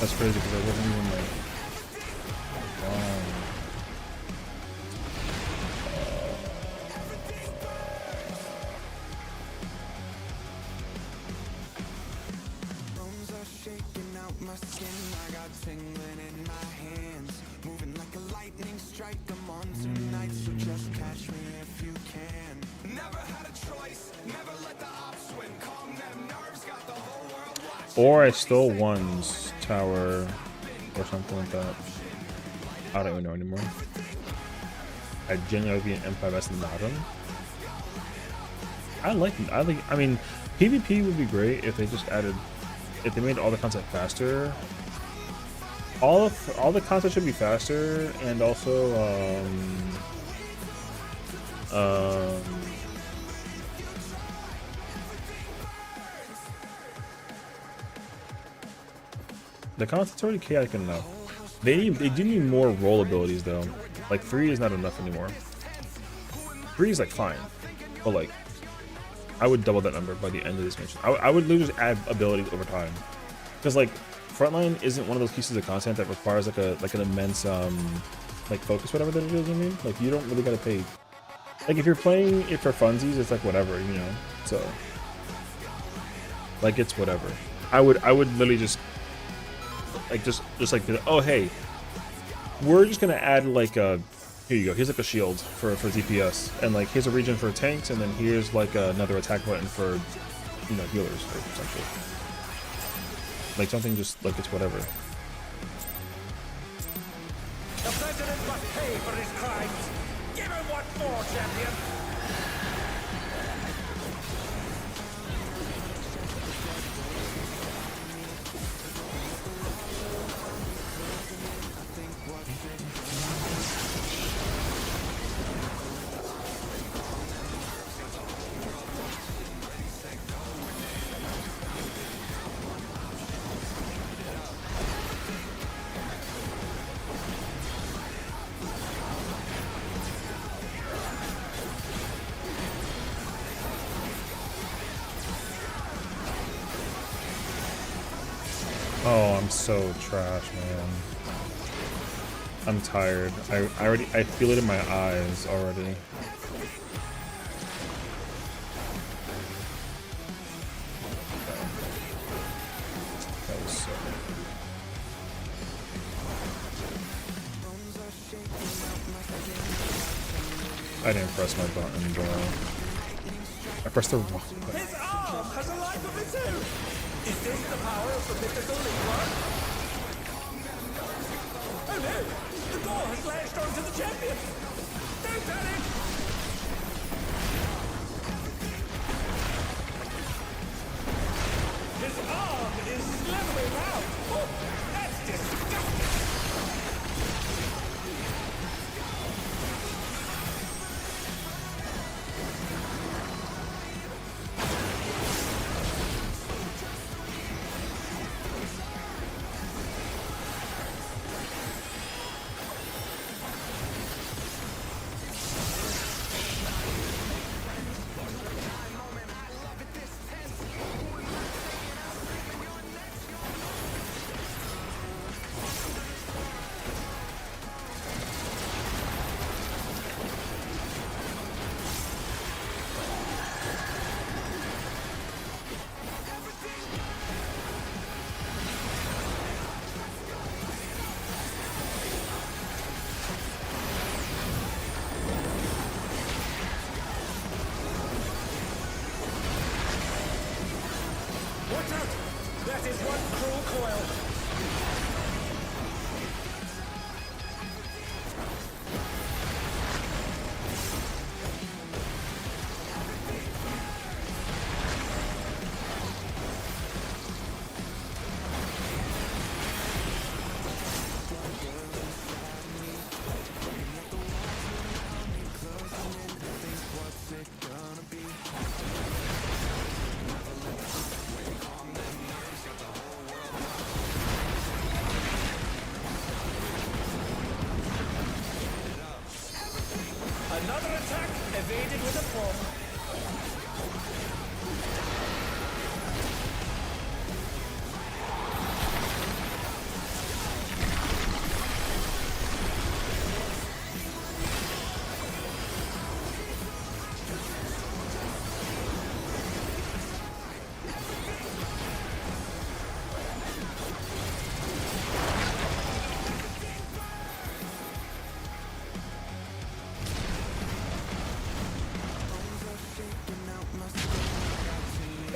That's crazy because I wasn't even like. Bones are shaking out my skin. I got tingling in my hands, moving like a lightning strike. I'm on tonight, so just catch me if you can. Never had a choice, never let the ops win. Calm them nerves, got the whole world watching. Or I stole one's tower or something like that. I don't even know anymore. I genuinely be an M5S and not him. I mean, PvP would be great if they just added, if they made all the content faster. All the content should be faster, and also the content's already chaotic enough. They do need more role abilities though. Like 3 is not enough anymore. 3 is like fine, but like I would double that number by the end of this mission. I would literally just add abilities over time, because like Frontline isn't one of those pieces of content that requires like an immense like focus, whatever that it is. I mean, like you don't really gotta pay. Like if you're playing it for funsies, it's like whatever, you know. So like it's whatever. I would literally just like oh hey, we're just gonna add like a, here you go, here's like a shield for DPS, and like here's a region for tanks, and then here's like another attack button for, you know, healers or essentially. Like something just like it's whatever. The president must pay for his crimes! Give him what for, champion! Oh, I'm so trash, man. I'm tired. I feel it in my eyes already. That was so. I didn't press my button, bro. I pressed the wrong button. His arm has a life of its own! Is this the power of the mythical Lingua? Oh no! The gore has lashed onto the champion! Don't panic! That is one cruel coil. Another attack evaded with a bomb.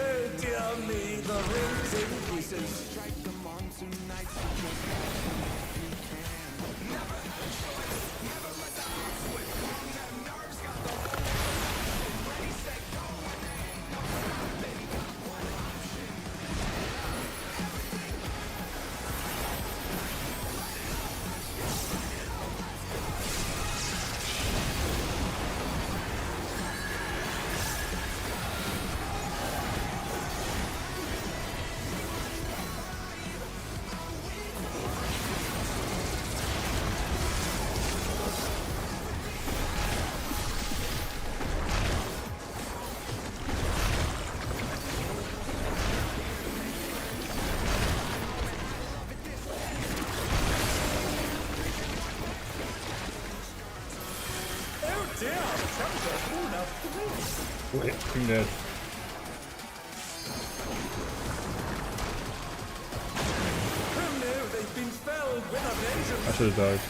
Oh dear me, the ring's in pieces. Strike them on tonight, so just if you can. Never had a choice, never let the odds win. Calm them nerves, got the whole ready, set, go, and there ain't no stopping. Got one option. Oh dear, the troubles are full enough to win. Wait, I'm dead. Oh no, they've been felled with a vengeance. I should have died.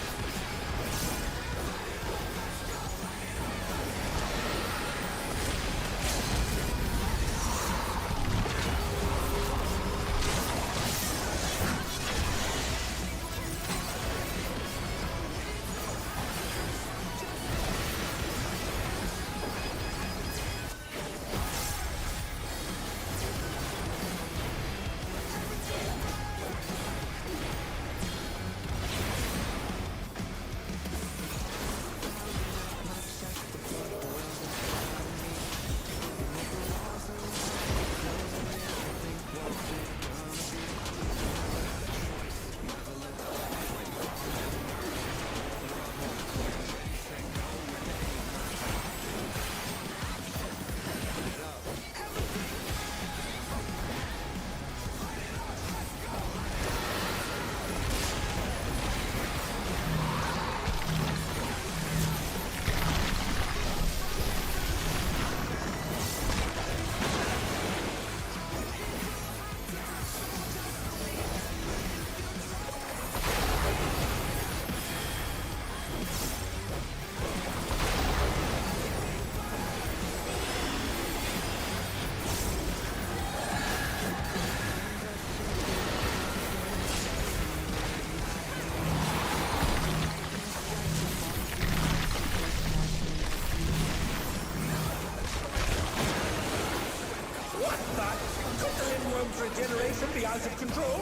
Regeneration be out of control?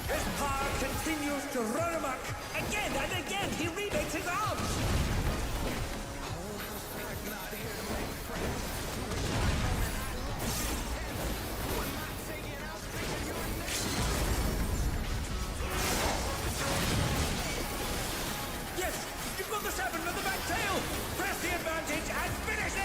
His power continues to run amok. Again and again, he remakes his arms! Yes! You've got the 7 with the back tail! Press the advantage and finish it!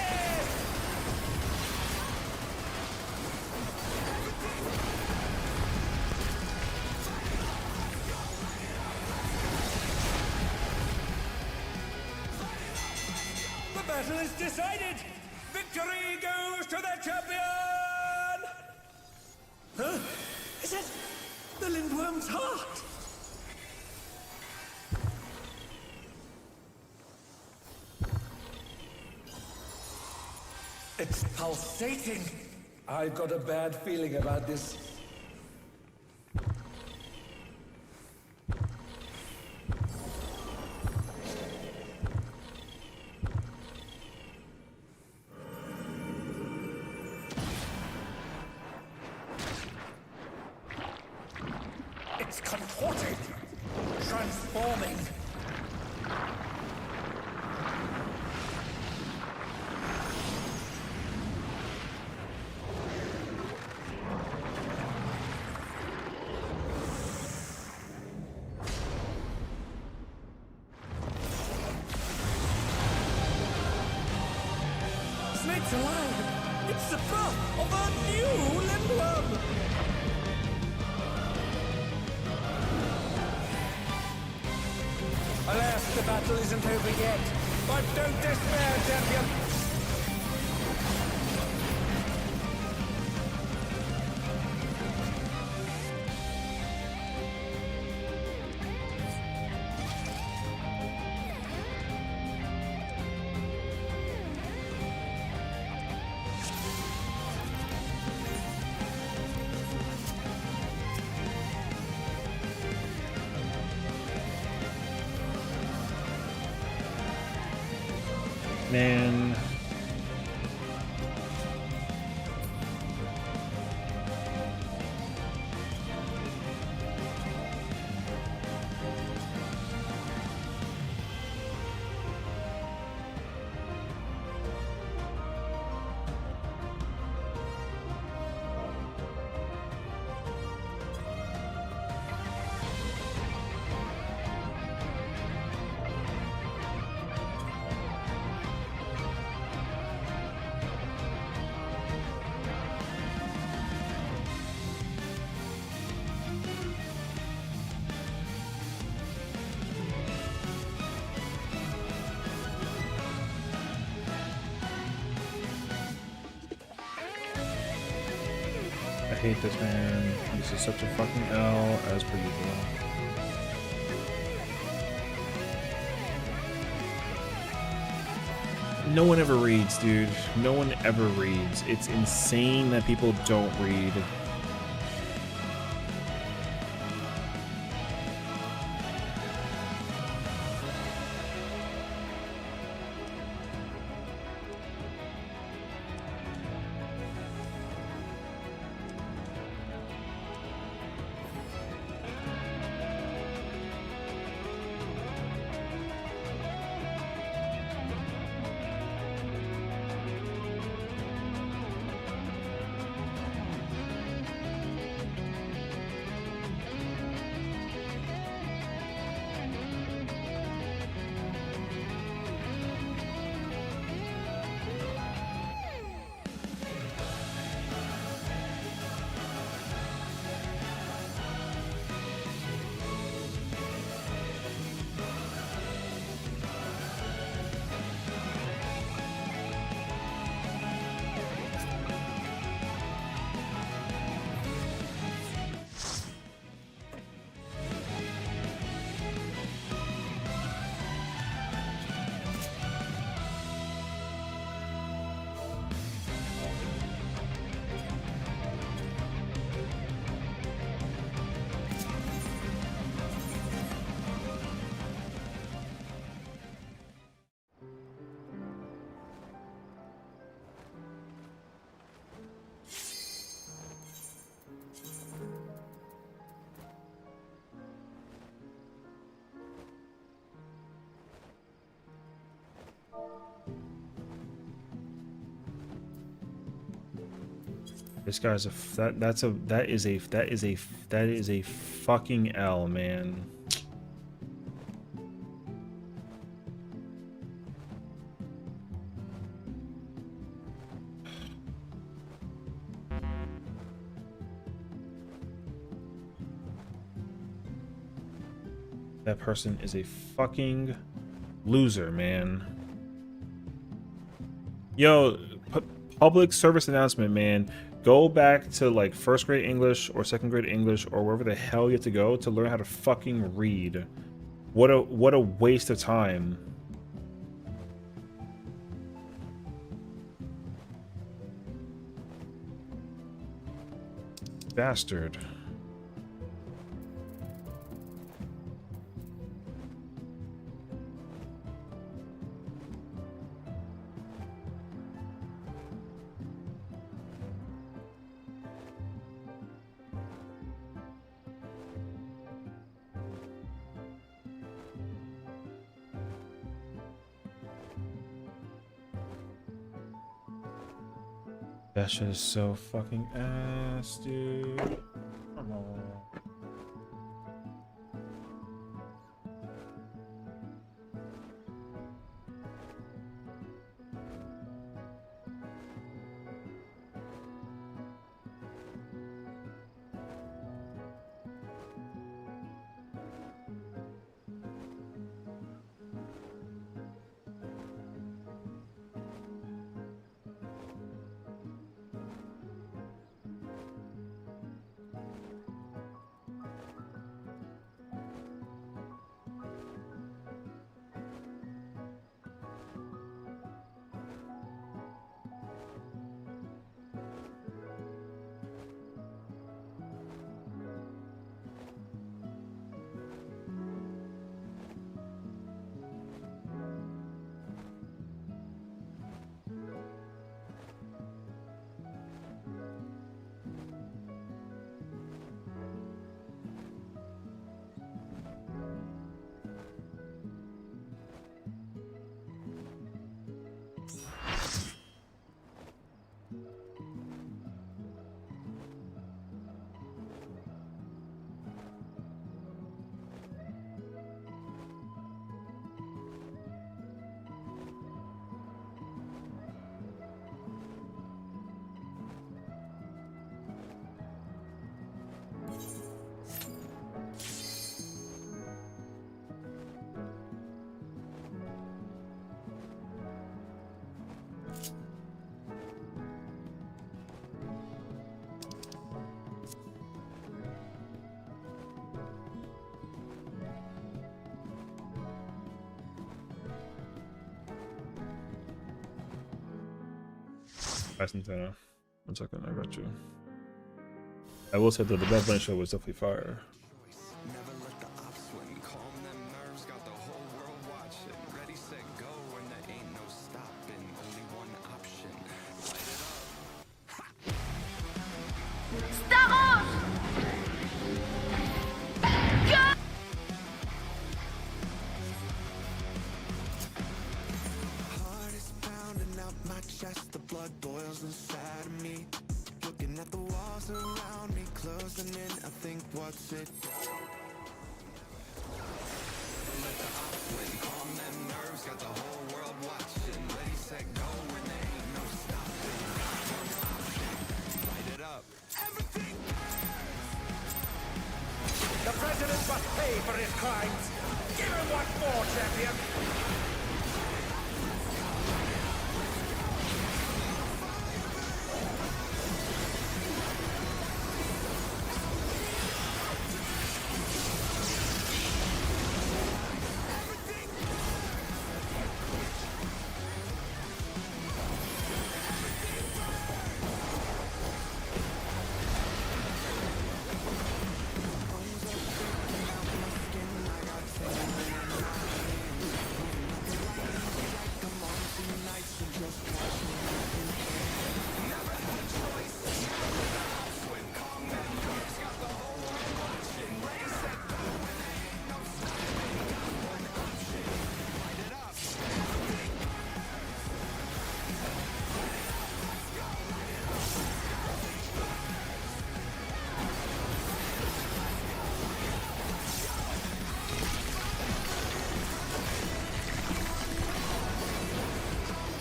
battle is decided! Victory goes to the champion! Huh? Is it the Lindworm's heart? It's pulsating. I've got a bad feeling about this. It's contorted, transforming. Snake's alive! It's the birth of a new Lindworm! Alas, the battle isn't over yet. But don't despair, champion! Man. I hate this, man. This is such a fucking L, as per usual. No one ever reads, dude. No one ever reads. It's insane that people don't read. This guy's that is a fucking L, man. That person is a fucking loser, man. Yo, public service announcement, man. Go back to like 1st grade English or 2nd grade English or wherever the hell you have to go to learn how to fucking read. What a waste of time. Bastard. That shit is so fucking ass, dude. Come on. Santana. 1 second, I got you. I will say that the Bad Bunny show was definitely fire. Never let the ops win. Calm them nerves, got the whole world watching. Ready, set, go, and there ain't no stopping. Only one option. Light it up. Heart is pounding out my chest, the blood boils inside of me. Looking at the walls around me, closing in, I think what's it? Let the ops win, calm them nerves, got the whole world watching. Ready, set, go, and there ain't no stopping. One option, light it up. Everything The president must pay for his crimes. Give him what for, champion.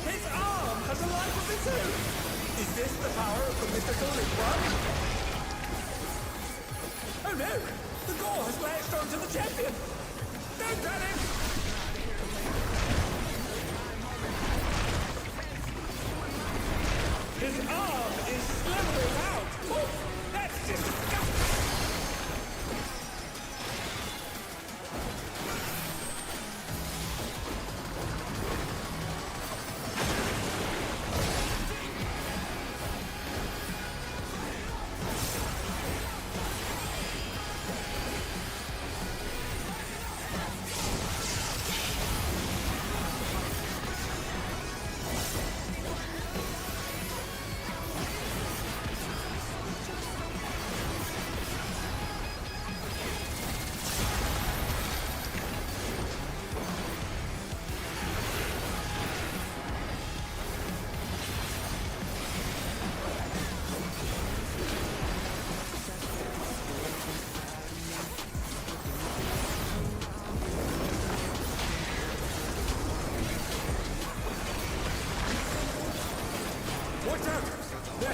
His arm has a life of its own. Is this the power of the mythical Litwan? Oh no! The gore has latched onto the champion! Don't panic!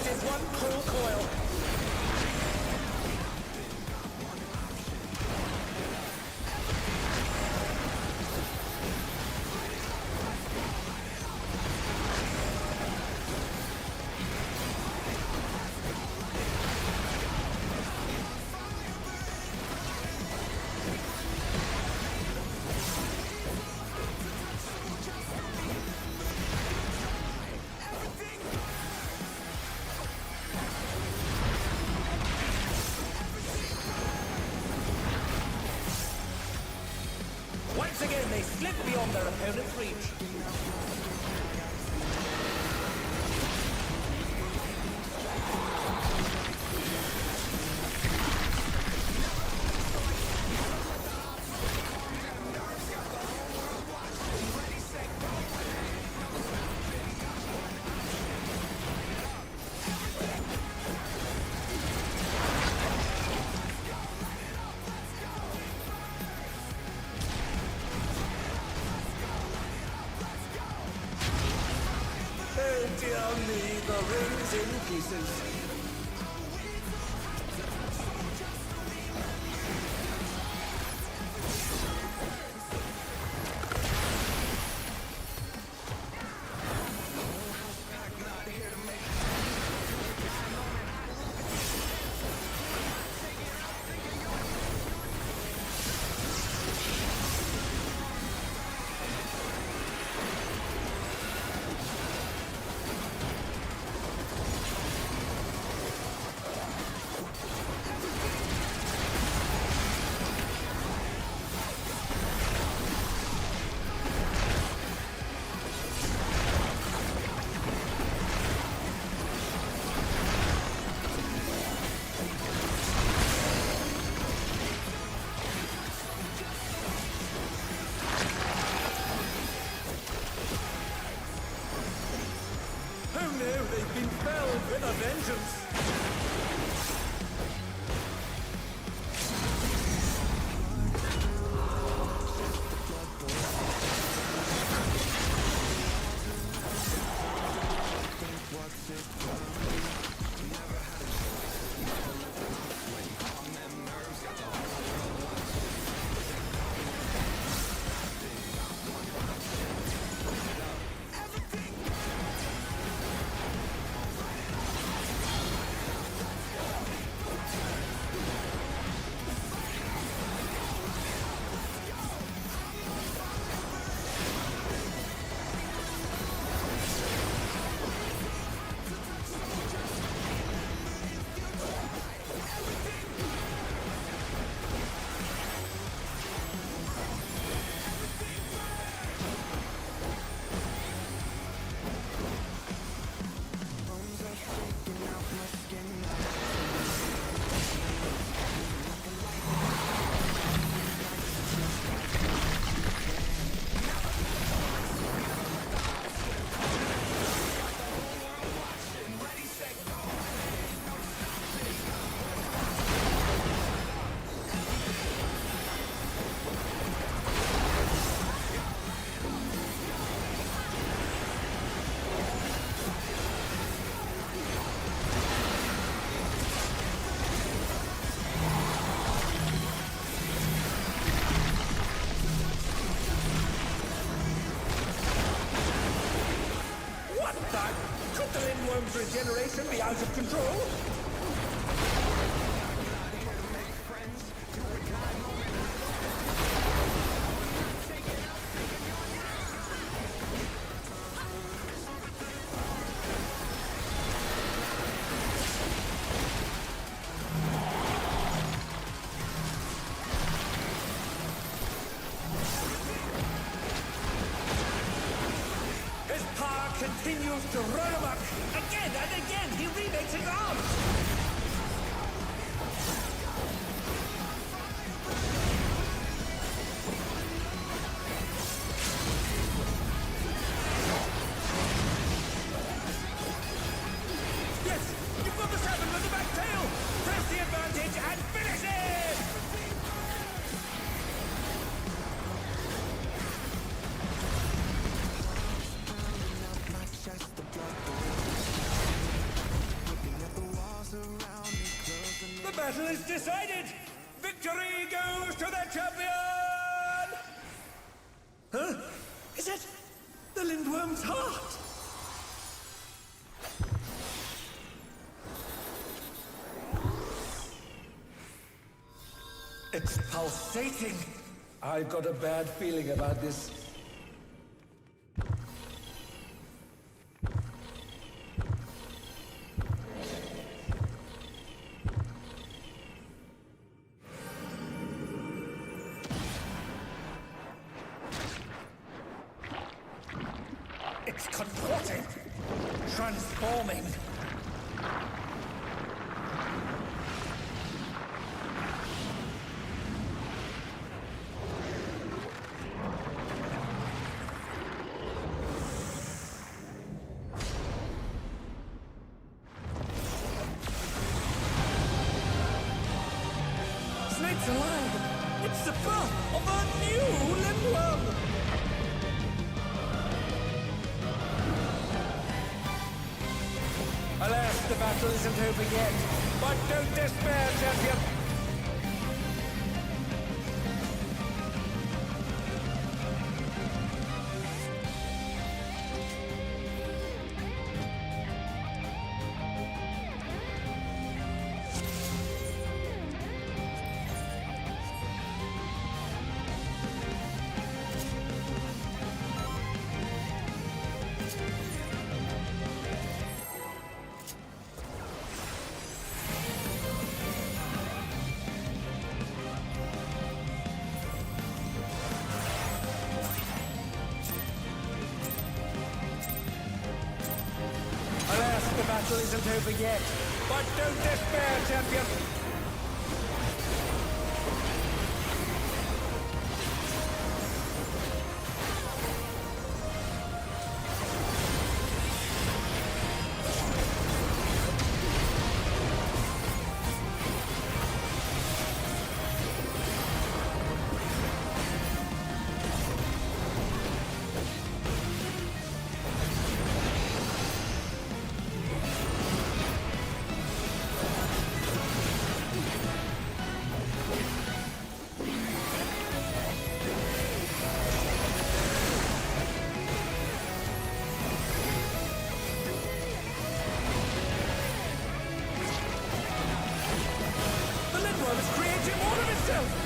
is one cruel coil. Once again, they slip beyond their opponent's reach. Oh dear me, the ring's in pieces. Oh no, they've been felled with a vengeance. Could the lindworm's regeneration be out of control? His power continues to run amok. Again and again, he remakes his arms. Yes, you've got the seven with the back tail. Press the advantage and finish it. battle is decided! Victory goes to the champion! Huh? Is it the Lindworm's heart? It's pulsating. I've got a bad feeling about this. It's contorting, transforming. Snake's alive! It's the birth of a new Lindworm! Alas, the battle isn't over yet. But don't despair, champion! Alas, the battle isn't over yet. But don't despair, champion! The Lindworm is creating more of itself!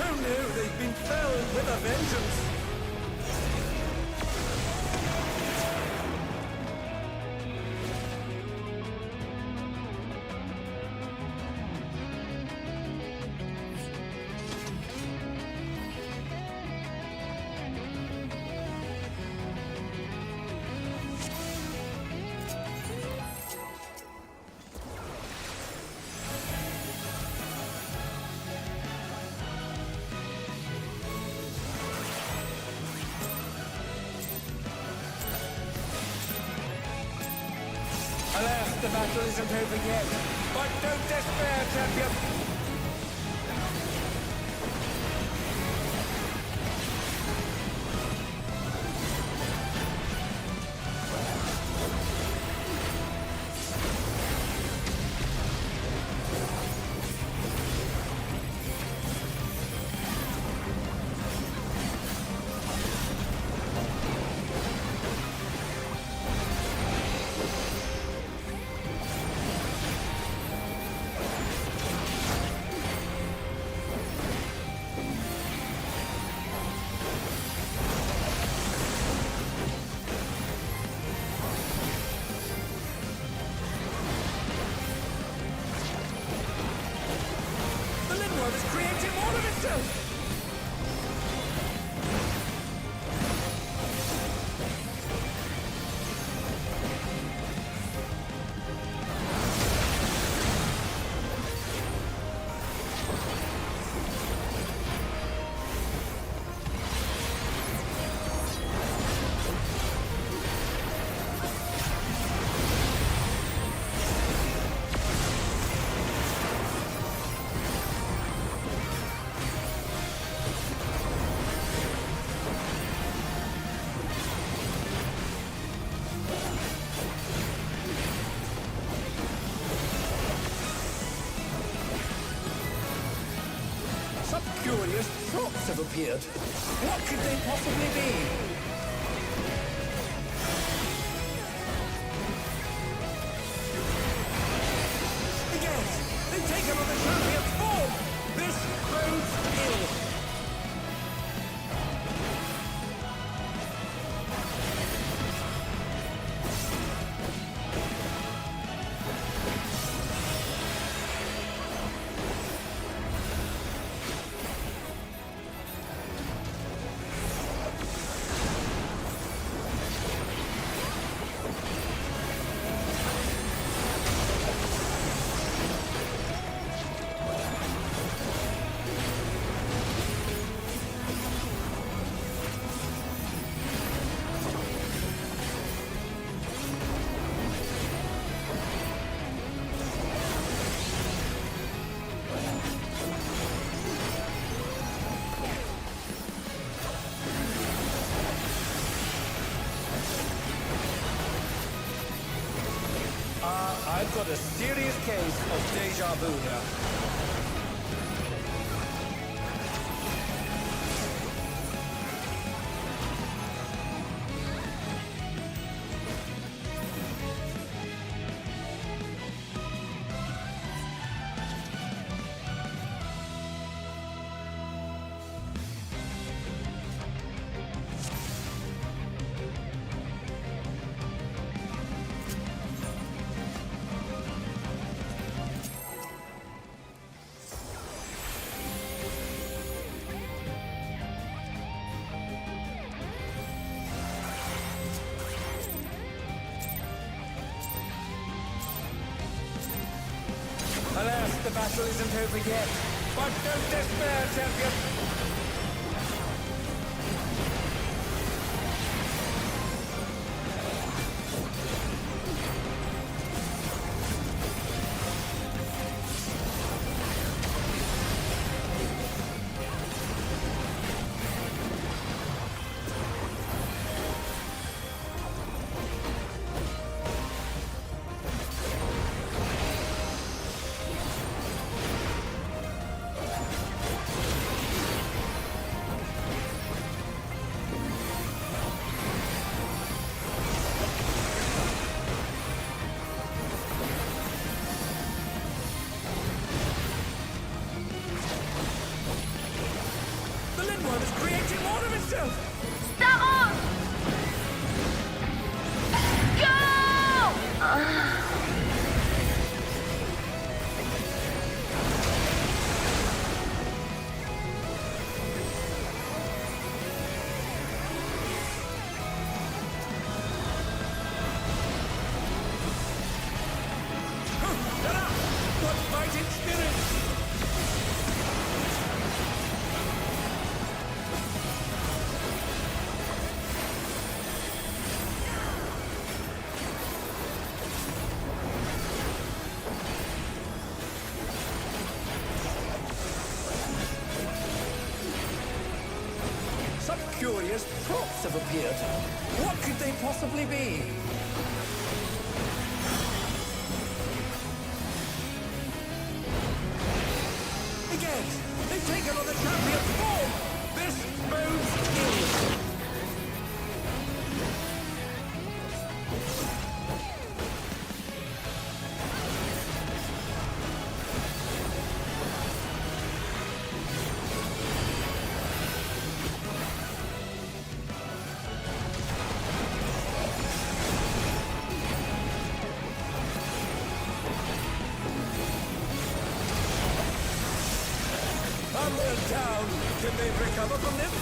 Oh no, they've been felled with a vengeance! Alas, the battle isn't over yet. But don't despair, champion! The Lindworm is creating more of itself! curious props have appeared. What could they possibly be? Again, they've taken on the champion's form! This bodes ill. I've got a serious case of deja vu here. Alas, the battle isn't over yet. But don't despair, champion! The Lindworm is creating more of itself! Stop! Go! What fighting spirit! Some curious props have appeared. What could they possibly be? Again, they've taken on the champion's form! This bodes ill. Humble town! Can they recover from this?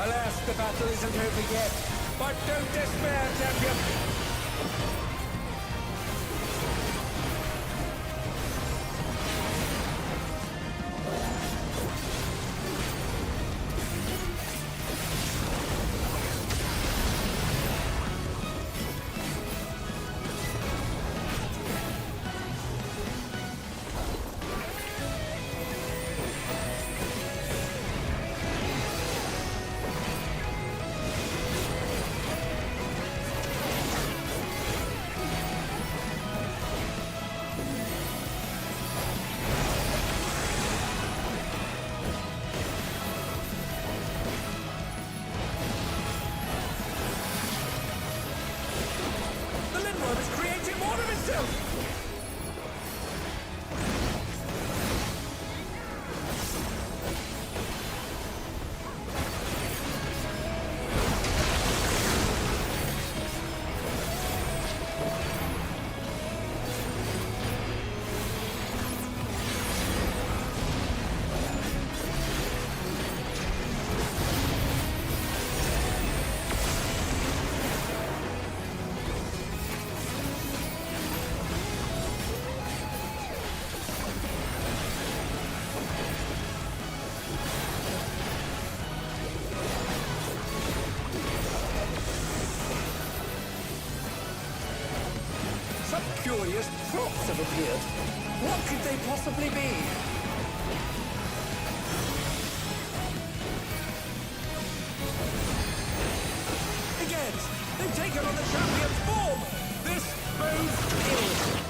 Alas, the battle isn't over yet. But don't despair, champion. Curious props have appeared. What could they possibly be? Again, they've taken on the champion's form. This bodes ill.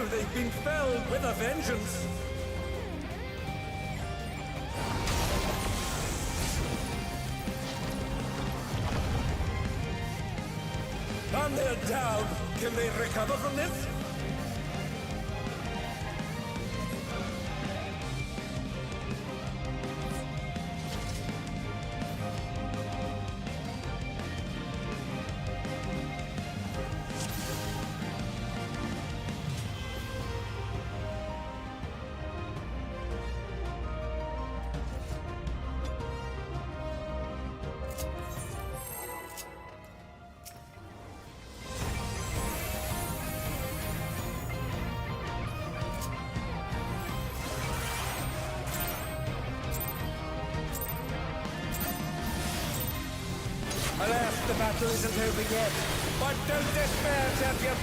They've been felled with a vengeance. And they're down. Can they recover from this? Alas, the battle isn't over yet. But don't despair, champion.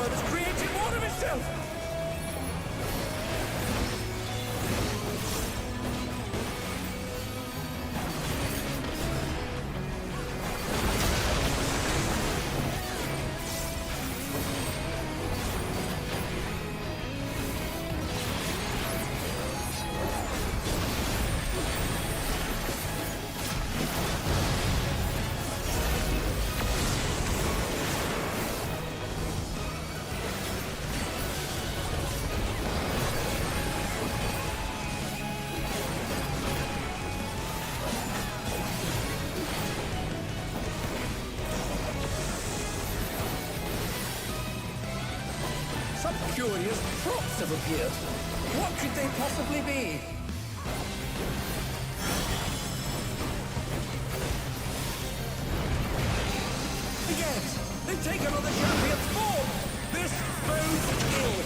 Is creating more of itself! Curious props have appeared. What could they possibly be? Again, they've taken on the champion's form. This bodes ill.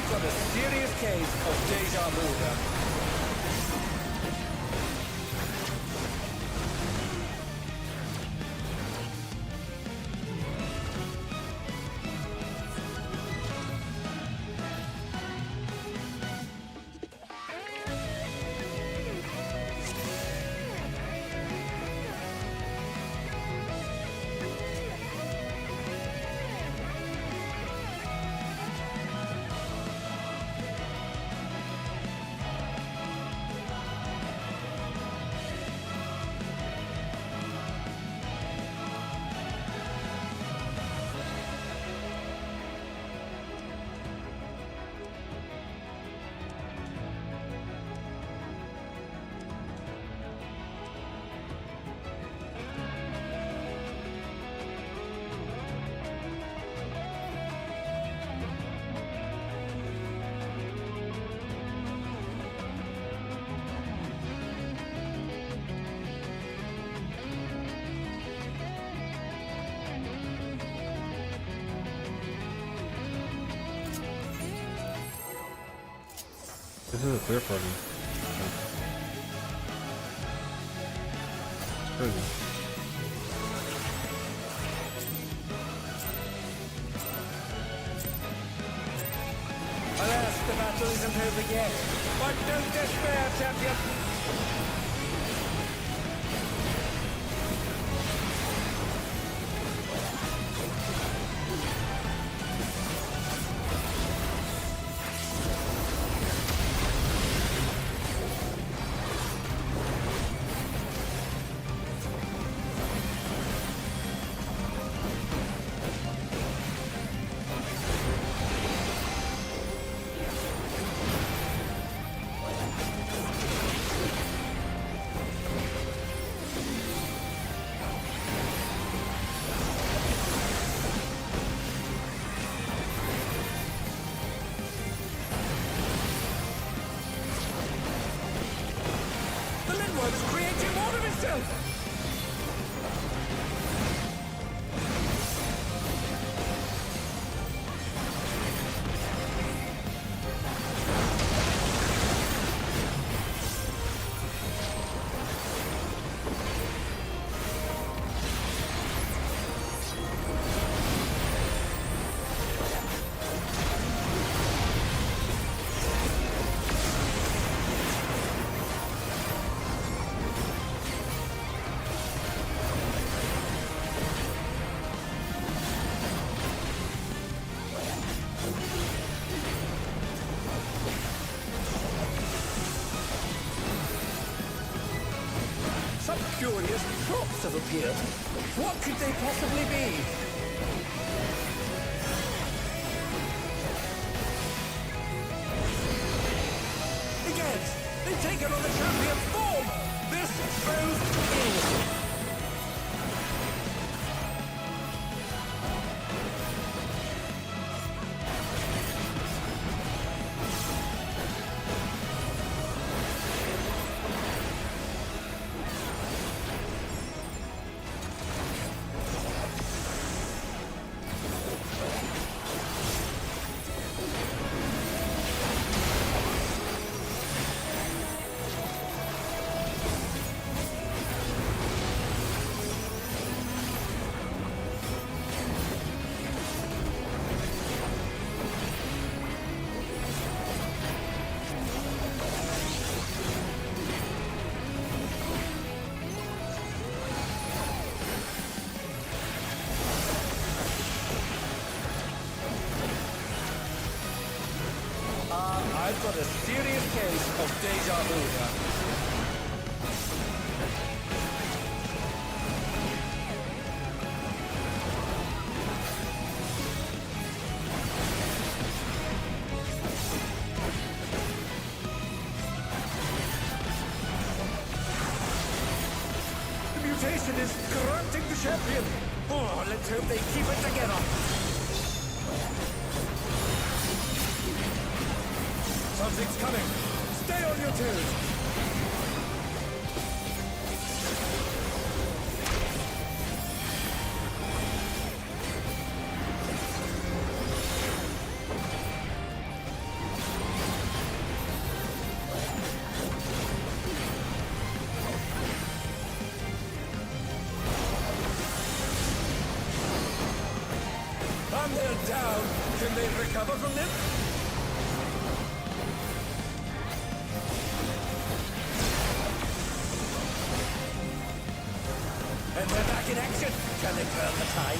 I've got a serious case of deja vu here. This is a clear party. It's crazy. Alas, the battle isn't over yet. But don't despair, champion. The Linworm is creating more of himself! Some curious props have appeared. What could they possibly be? Again, they've taken on the champion form! This bodes ill! I've got a serious case of deja vu here. The mutation is corrupting the champion. Oh, let's hope they keep it together. Something's coming. Stay on your toes. down. Can they recover from them? And they're back in action. Can they turn the tide?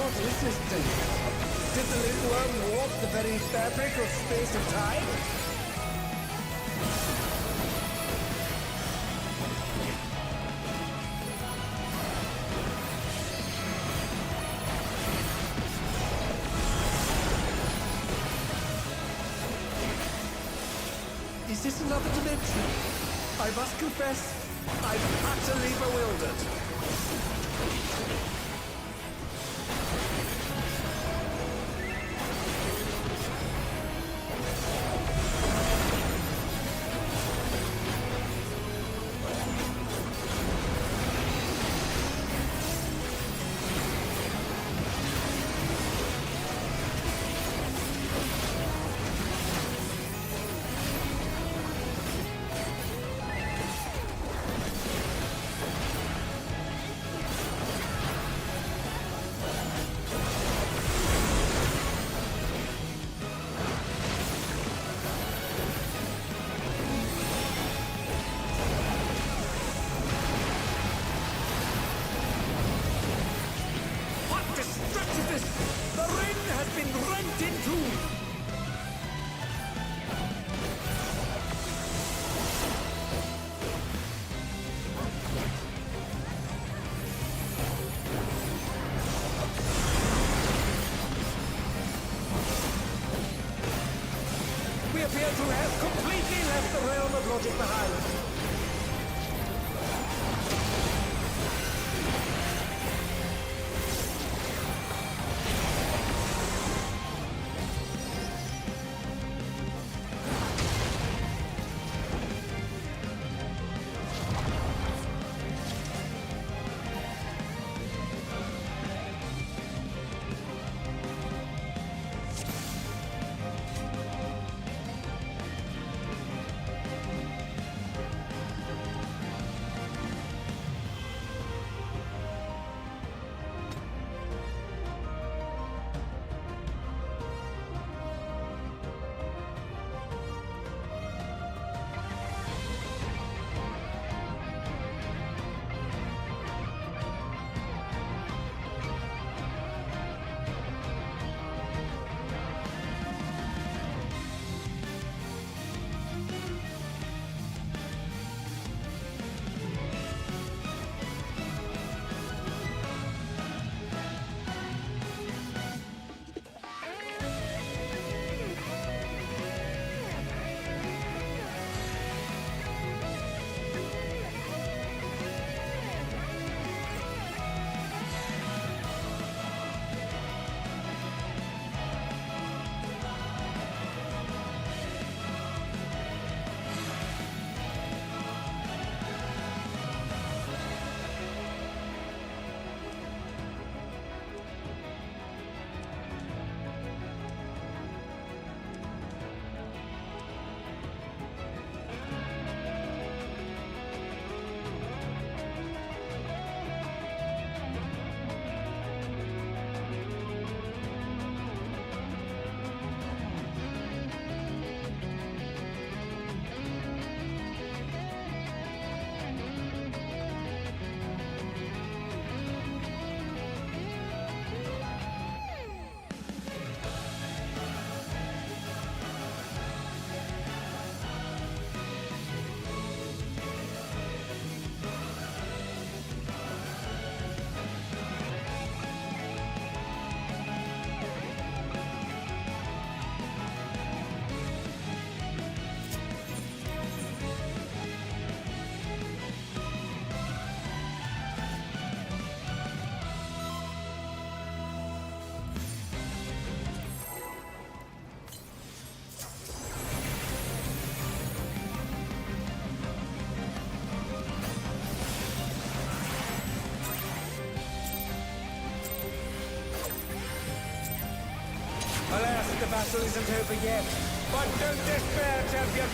What is this thing? Did the Lindworm warp the very fabric of space and time? Is this another dimension? I must confess, I'm utterly bewildered. What destructiveness! The ring has been rent in two! We appear to have completely left the realm of logic behind. the battle isn't over yet. But don't despair, champion.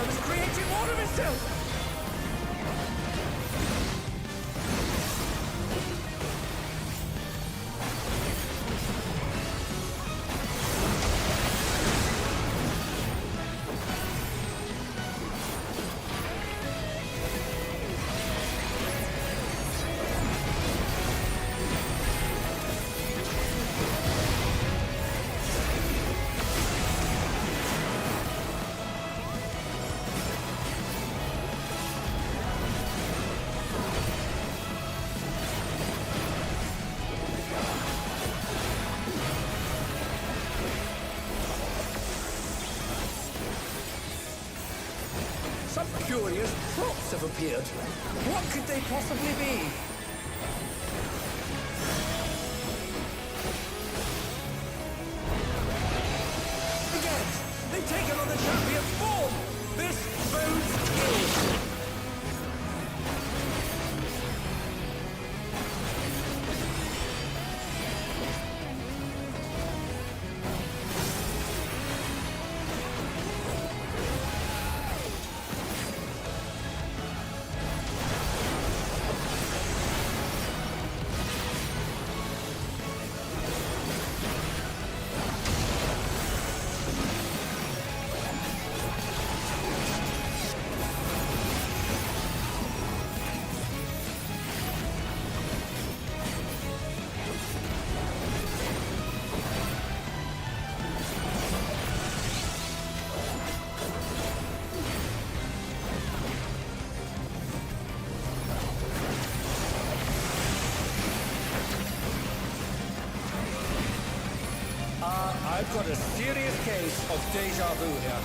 Is creating more of itself! Some curious props have appeared. What could they possibly be? Again, they've taken on the champion's form! This bodes ill! I've got a serious case of deja vu here.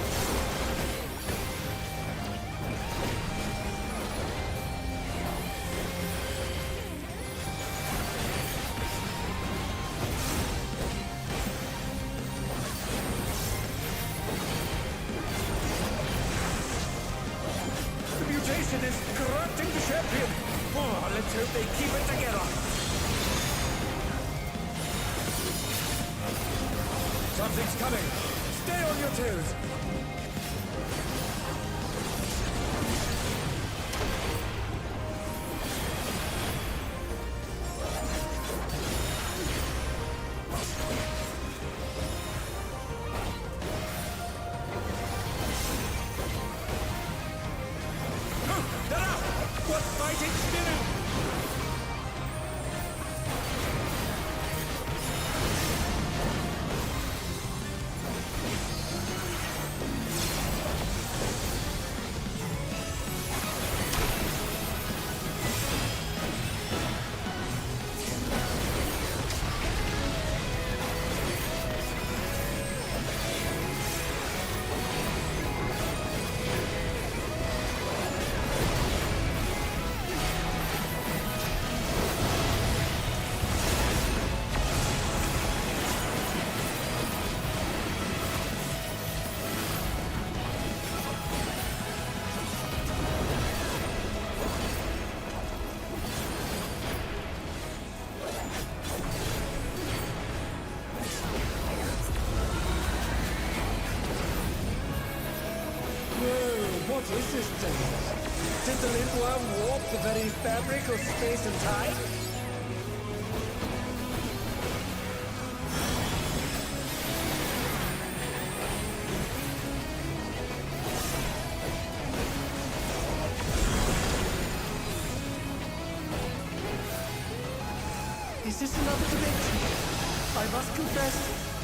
The mutation is corrupting the champion. Oh, let's hope they keep it together. Something's coming. Stay on your toes. What fighting spirit! What is this thing? Did the Lindworm warp the very fabric of space and time? Is this another dimension? I must confess,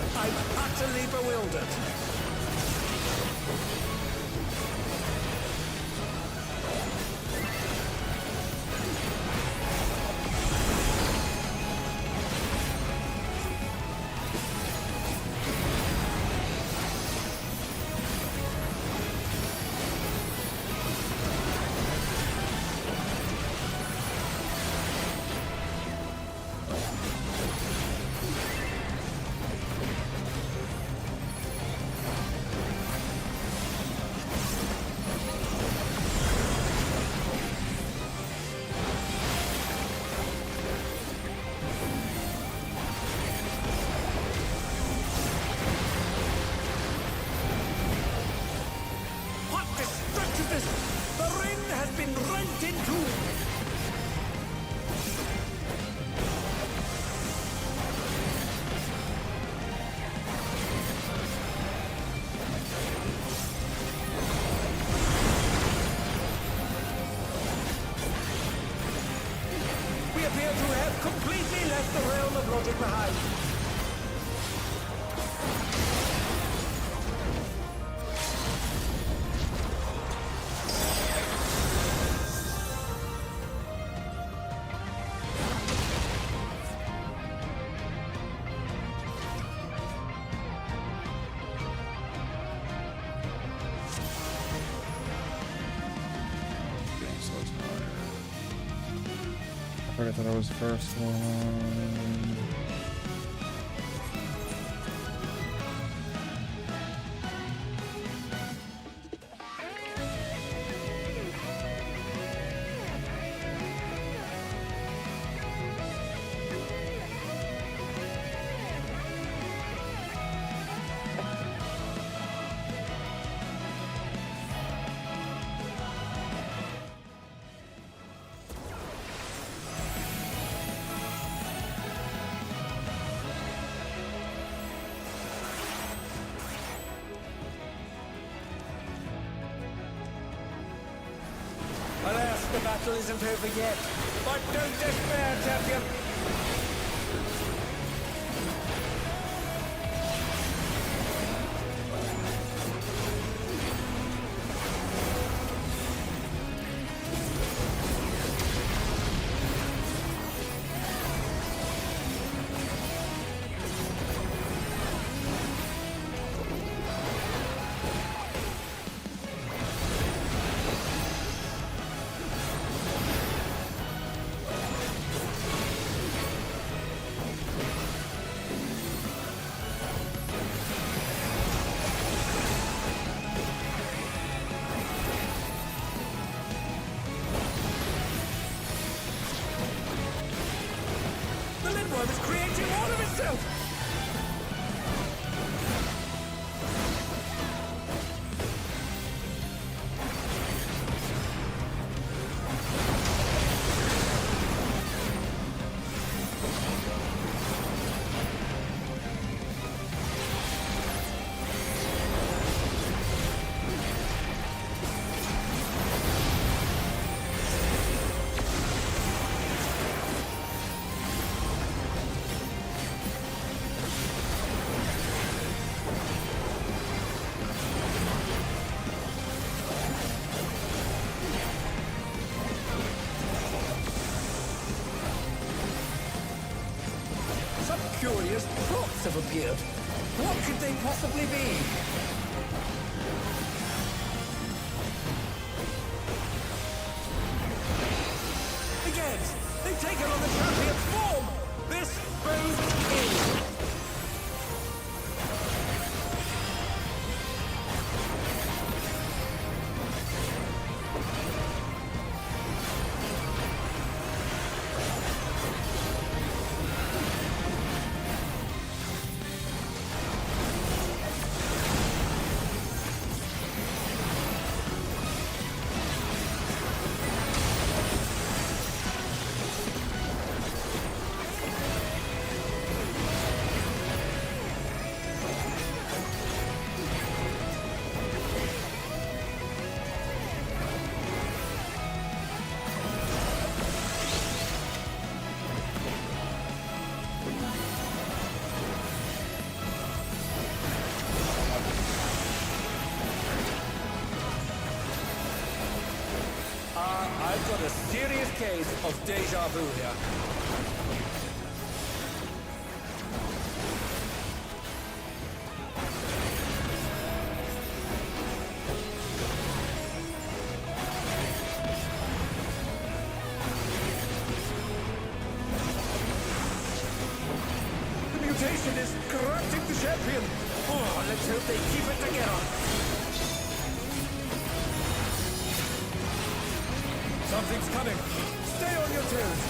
I'm utterly bewildered. What destructiveness! The ring has been rent in two! We appear to have completely left the realm of logic behind. I thought that was the first one. Alas, the battle isn't over yet. But don't despair, champion! The Lindworm is creating all of itself! Some curious thoughts have appeared. What could they possibly be? Again, they've taken on the champion's form! This bodes ill! I've got a serious case of deja vu here. The mutation is corrupting the champion. Oh, let's hope they keep it together. Something's coming. Stay on your toes.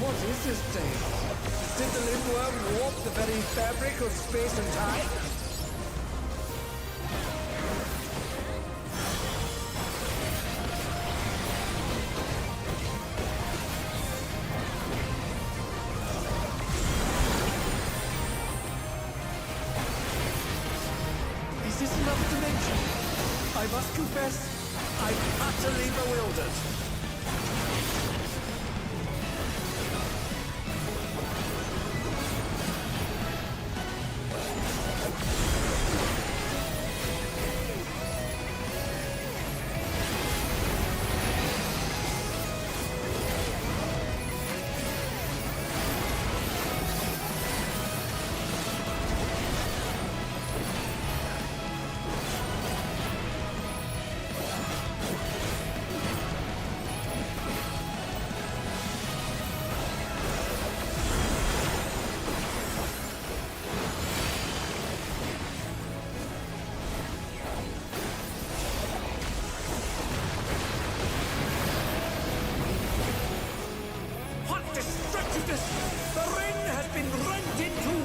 What is this thing? Did the limb warp the very fabric of space and time? Is this another dimension? I must confess, I'm utterly bewildered. What destructiveness! The ring has been rent in two!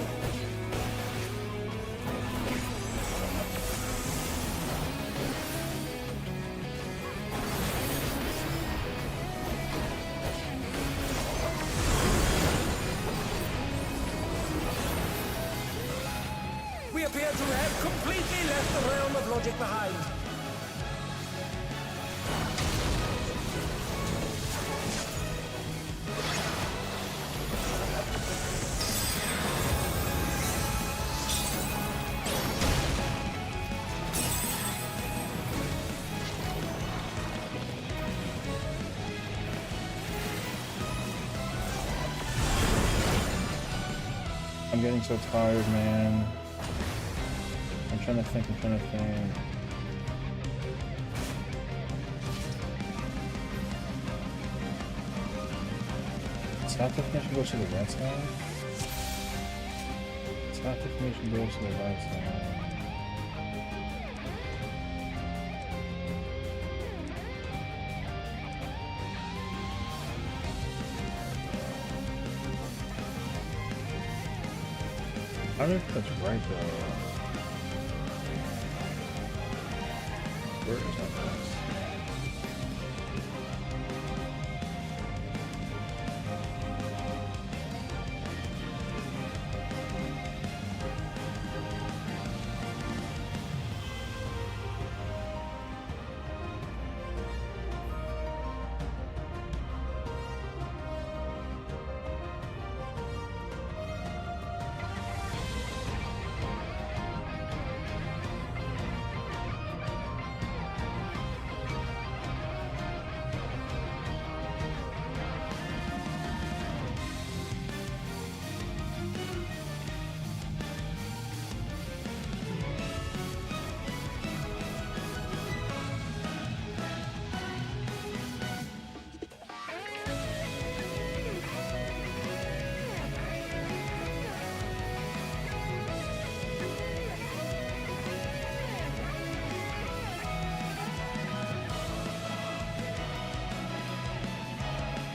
We appear to have completely left the realm of logic behind. I'm getting so tired, man. I'm trying to think. Top definition goes to the right side. Top definition goes to the right side. I don't know if that's right though. Where is my place?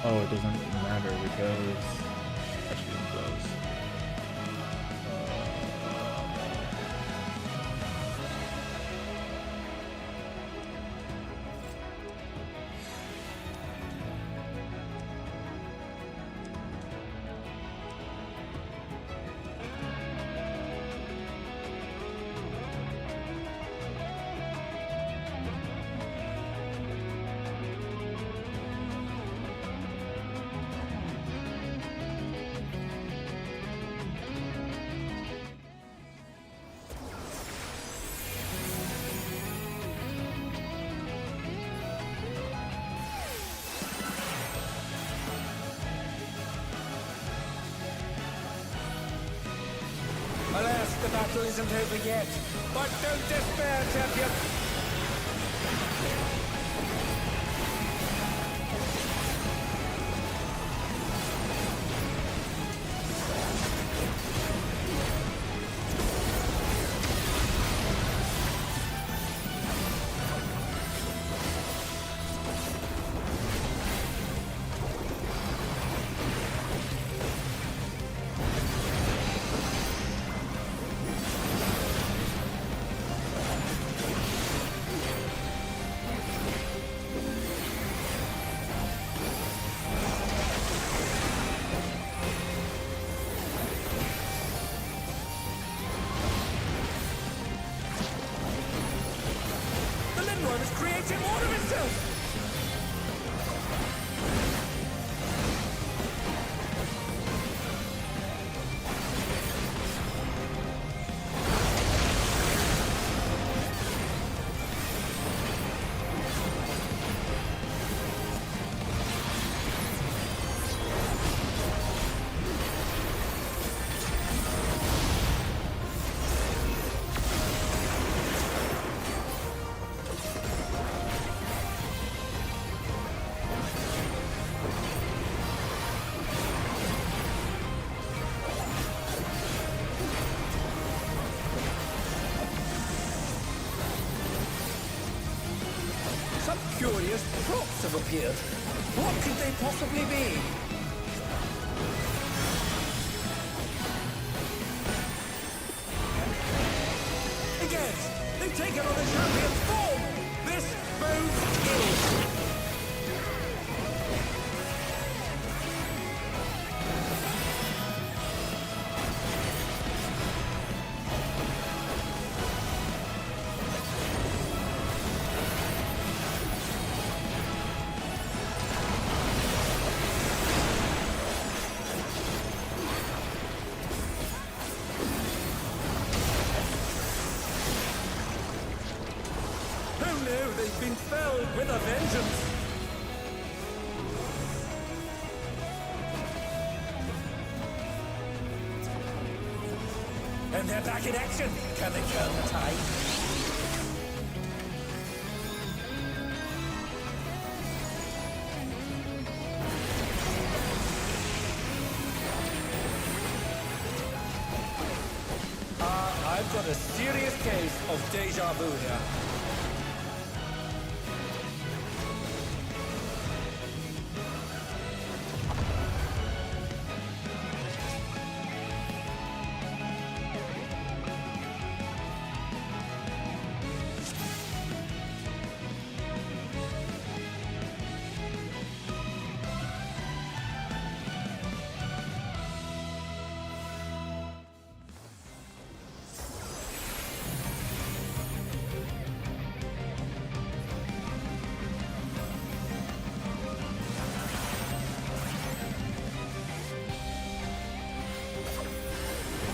Oh, it doesn't matter because actually it does. Alas, the battle isn't over yet. But don't despair, champion. The Lindworm is creating more of itself. Some curious props have appeared. What could they possibly be? Again, they've taken on the champion's form. This bodes ill. Oh no, they've been felled with a vengeance! And they're back in action! Can they turn the tide? I've got a serious case of deja vu here.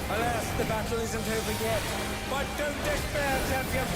Alas, the battle isn't over yet. But don't despair, champion!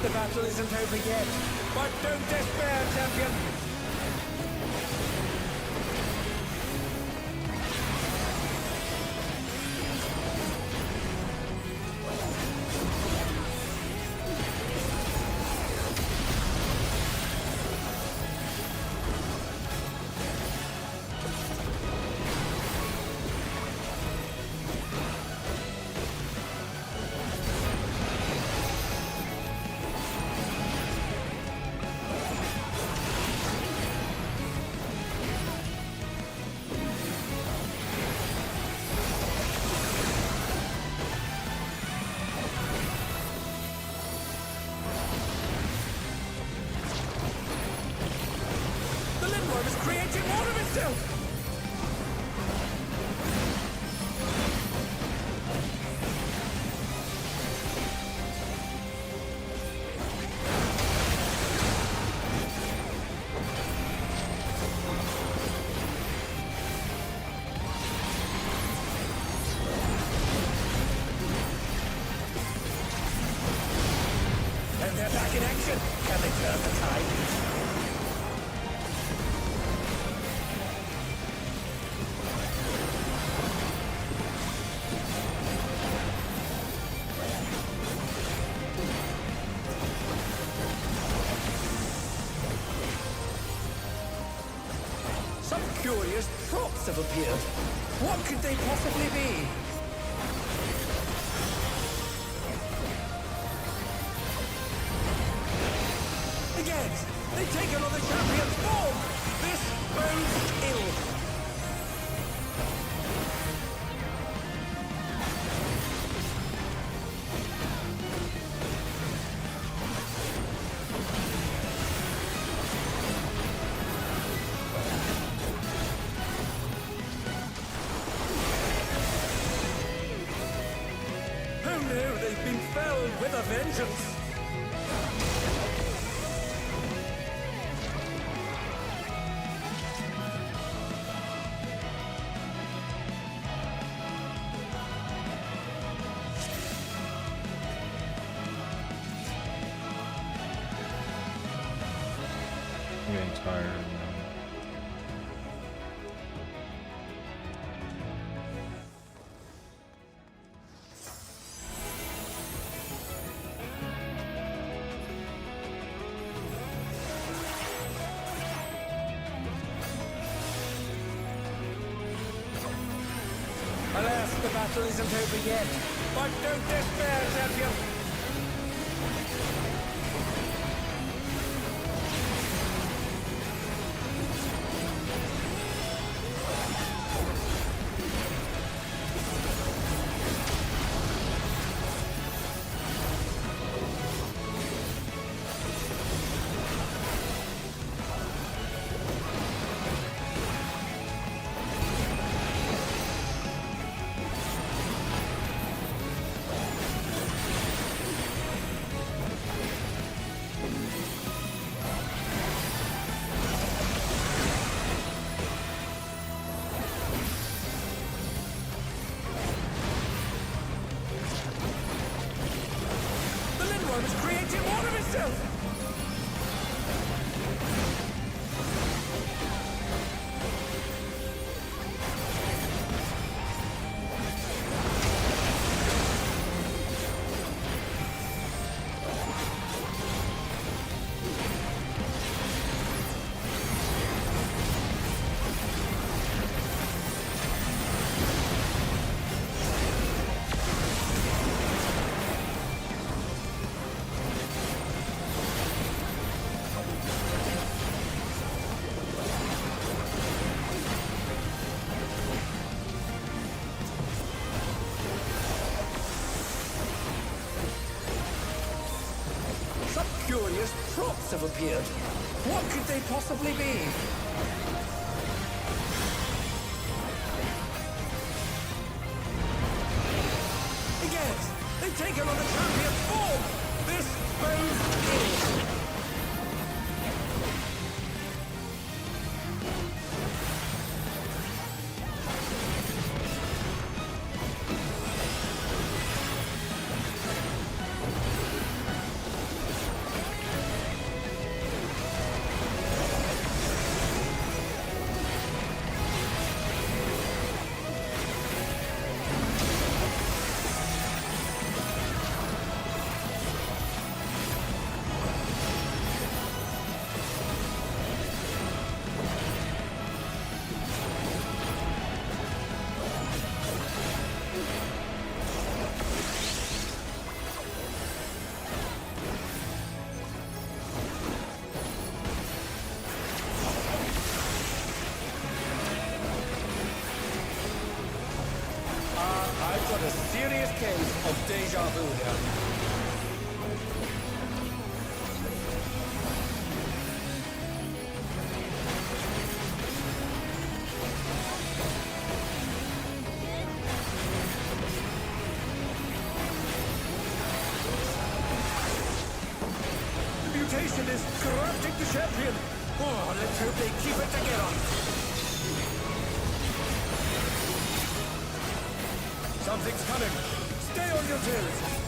the battle isn't over yet. But don't despair, champion. The Lindworm is creating more of itself! And they're back in action! Can they turn the tide? Some curious props have appeared. What could they possibly be? Again, they take on the champion's form! This bodes ill. Oh no, they've been felled with a vengeance! I'm getting tired now. Alas, the battle isn't over yet. But don't despair, champion! The Lindworm is creating more of itself! Some curious props have appeared. What could they possibly be? Again, they've taken on the champion's form! This bodes ill. got a serious case of deja vu here. The mutation is corrupting the champion. Oh, let's hope they keep it together. Something's coming. Stay on your toes.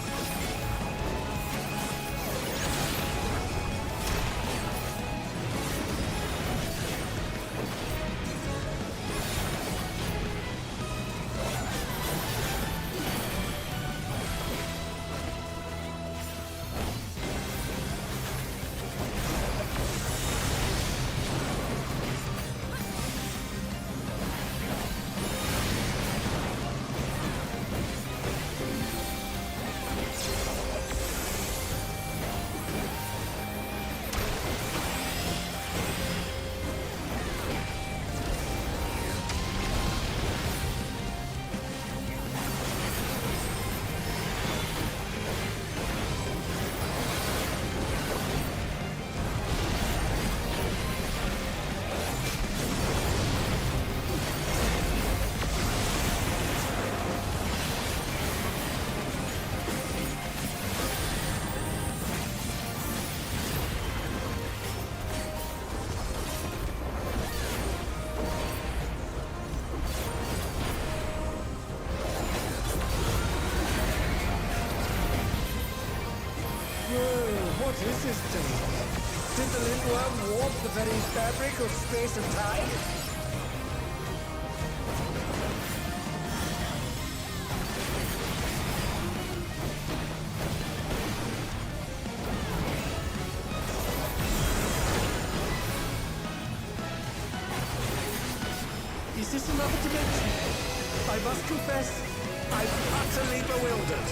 What is this thing? Did the lindworm warp the very fabric of space and time? Is this another dimension? I must confess, I'm utterly bewildered.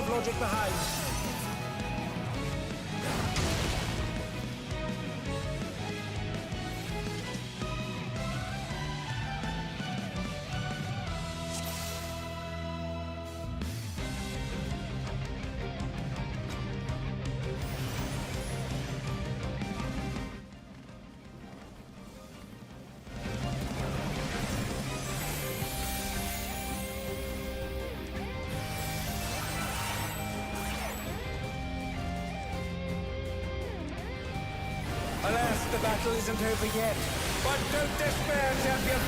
Logic behind. Alas, the battle isn't over yet. But don't despair, champion!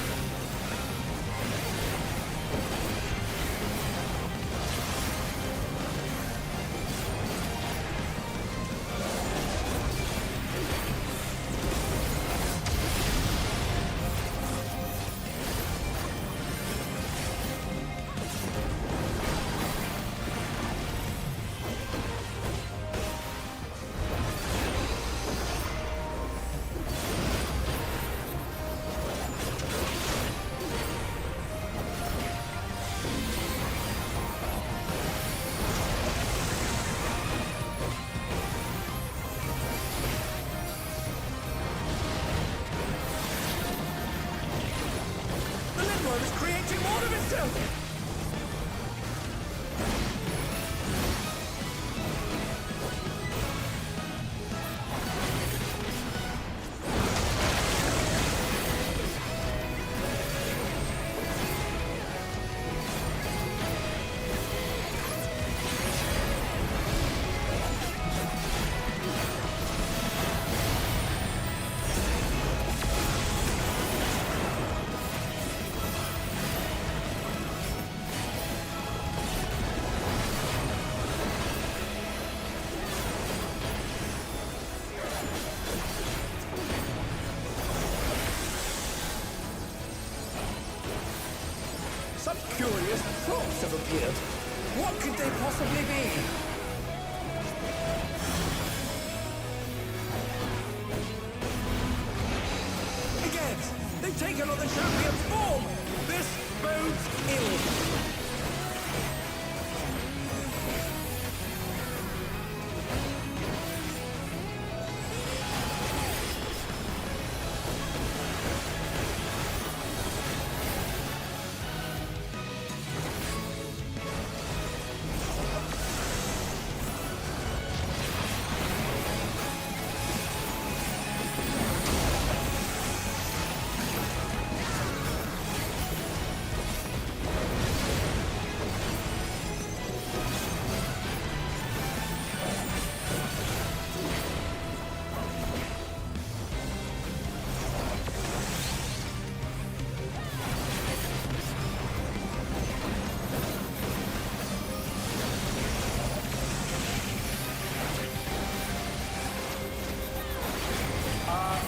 Is creating more of itself! Such curious thoughts have appeared. What could they possibly be? Again, they've taken on the champion's form! This bodes ill.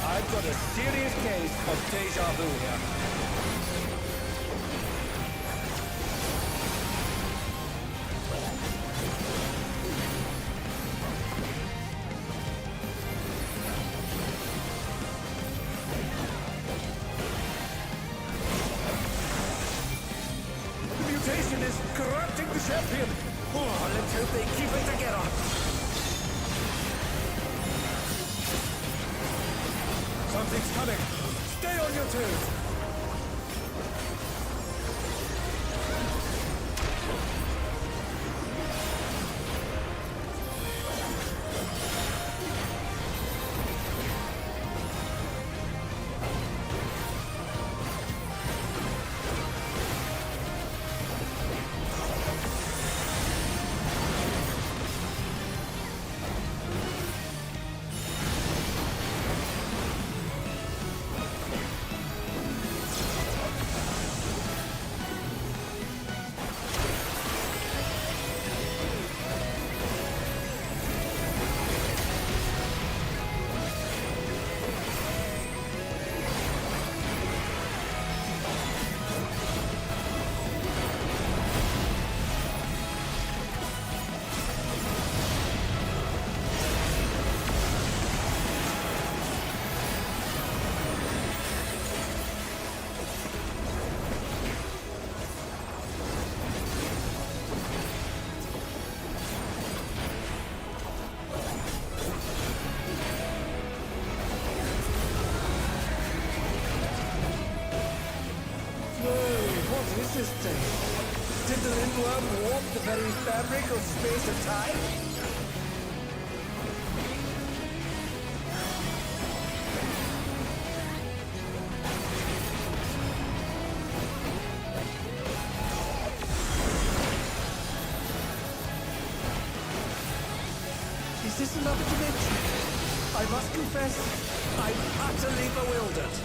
I've got a serious case of deja vu here. The mutation is corrupting the champion. Oh, let's hope they keep it together. Something's coming. Stay on your toes. What is this thing? Did the Lindworm warp the very fabric of space and time? Is this another dimension? I must confess, I'm utterly bewildered.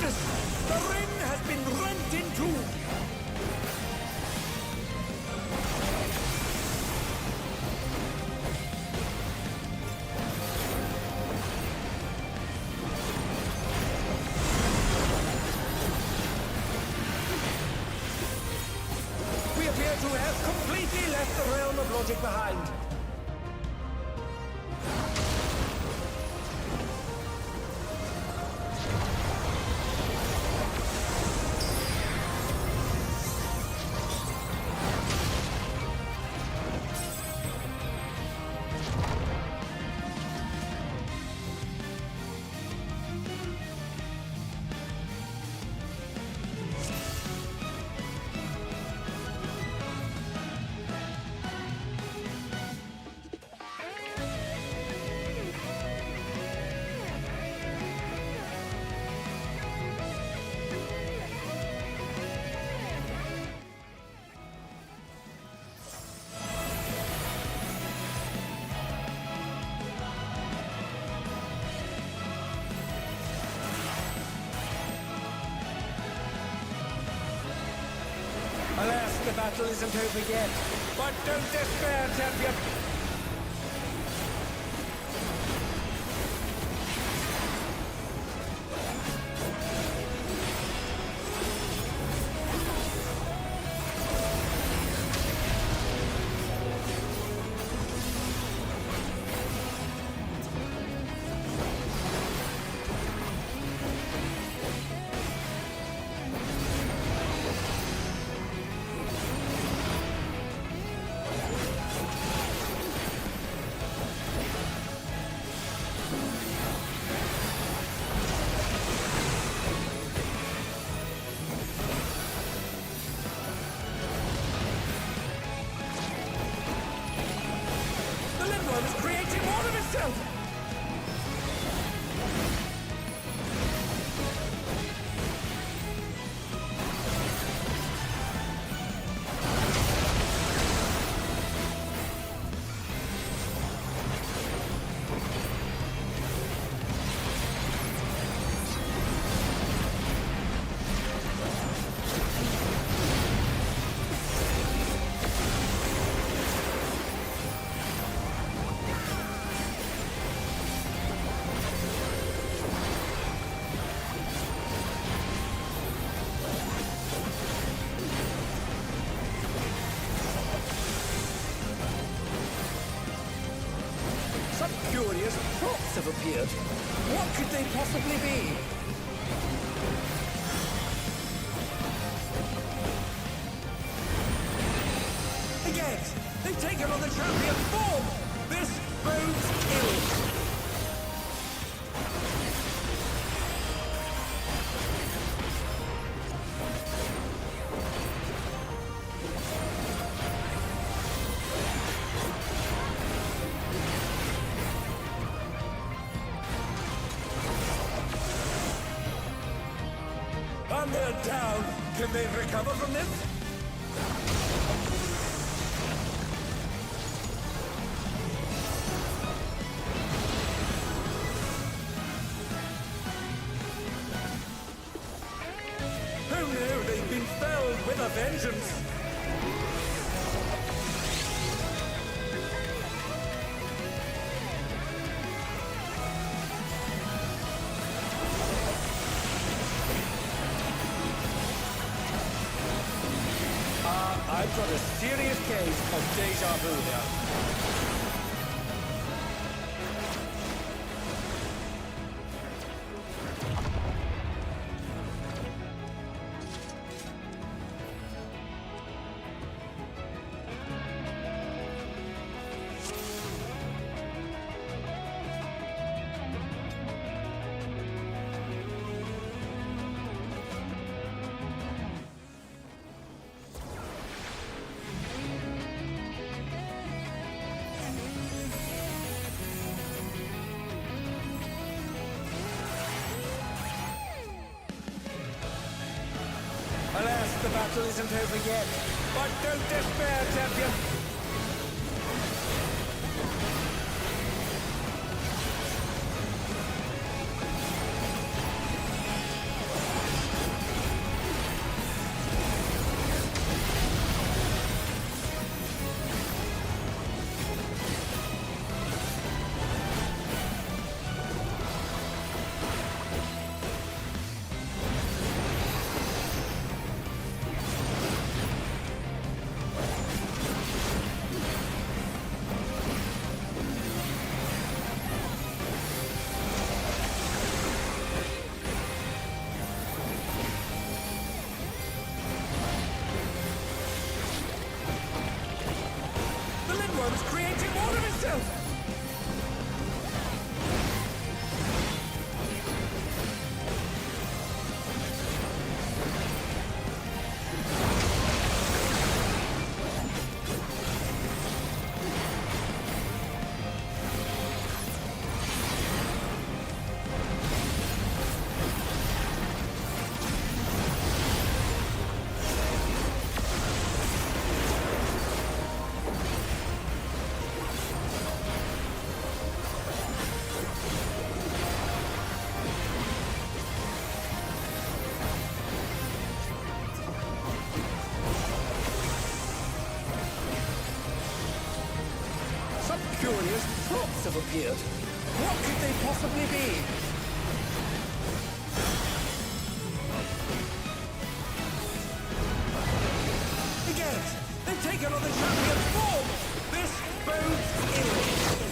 The ring has been rent in two! We appear to have completely left the realm of logic behind. battle isn't over yet. But don't despair, champion. The Limblom is creating more of itself! Some curious props have appeared. What could they possibly be? Again, they've taken on the champion form! This bodes ill. And they're down. Can they recover from this? Who knew they'd been felled with a vengeance? I've got a serious case of deja vu here. Alas, the battle isn't over yet. But don't despair, champion. ghosts have appeared. What could they possibly be? Again, they've taken on the champion's form! This bodes ill.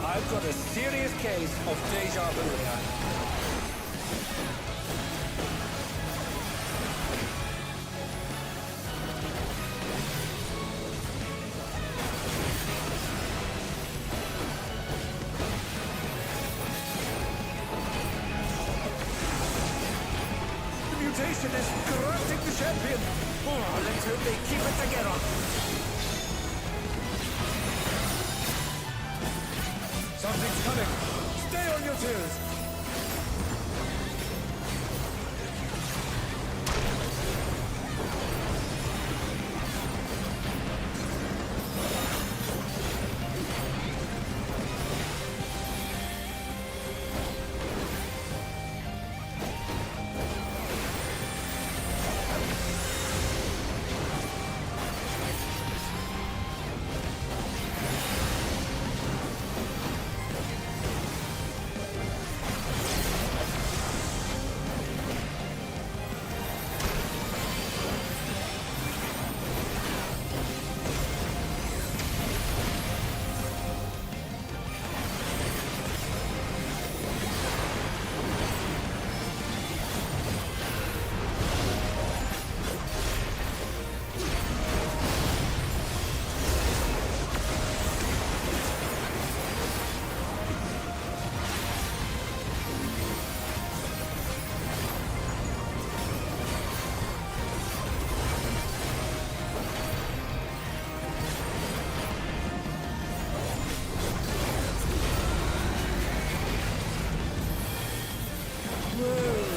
I've got a serious case of deja vu here. The mutation is corrupting the champion. Oh, let's hope they keep it together. Something's coming. Stay on your toes.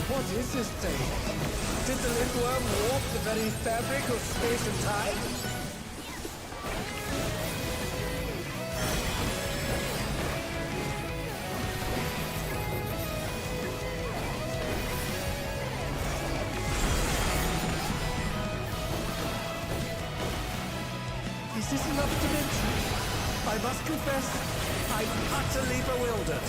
What is this thing? Did the lindworm warp the very fabric of space and time? Is this another dimension? I must confess, I'm utterly bewildered.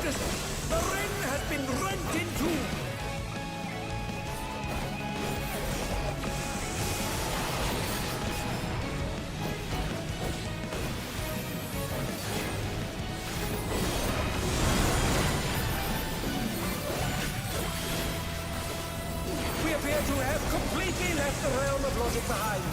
The ring has been rent in two! We appear to have completely left the realm of logic behind.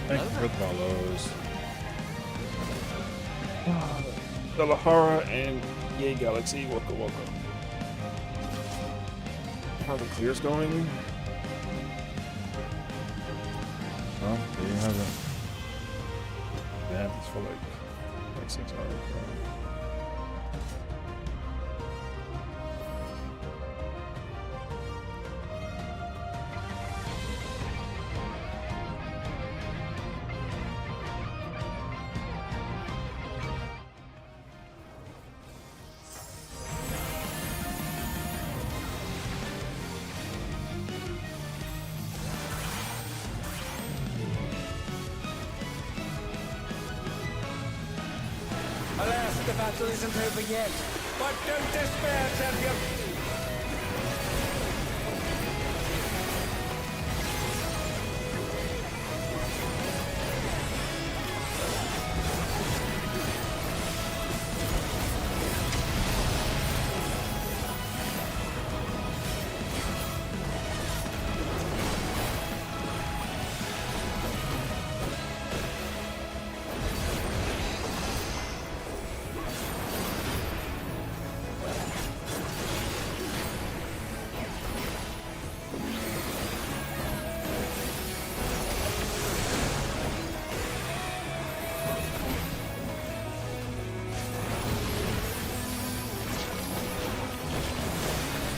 Thank you for the follows. Delahara and Yay Galaxy, welcome, welcome. How are the clears going? Well, there you have it. They have this for like 6 hours. Alas, the battle isn't over yet. But don't despair, champion.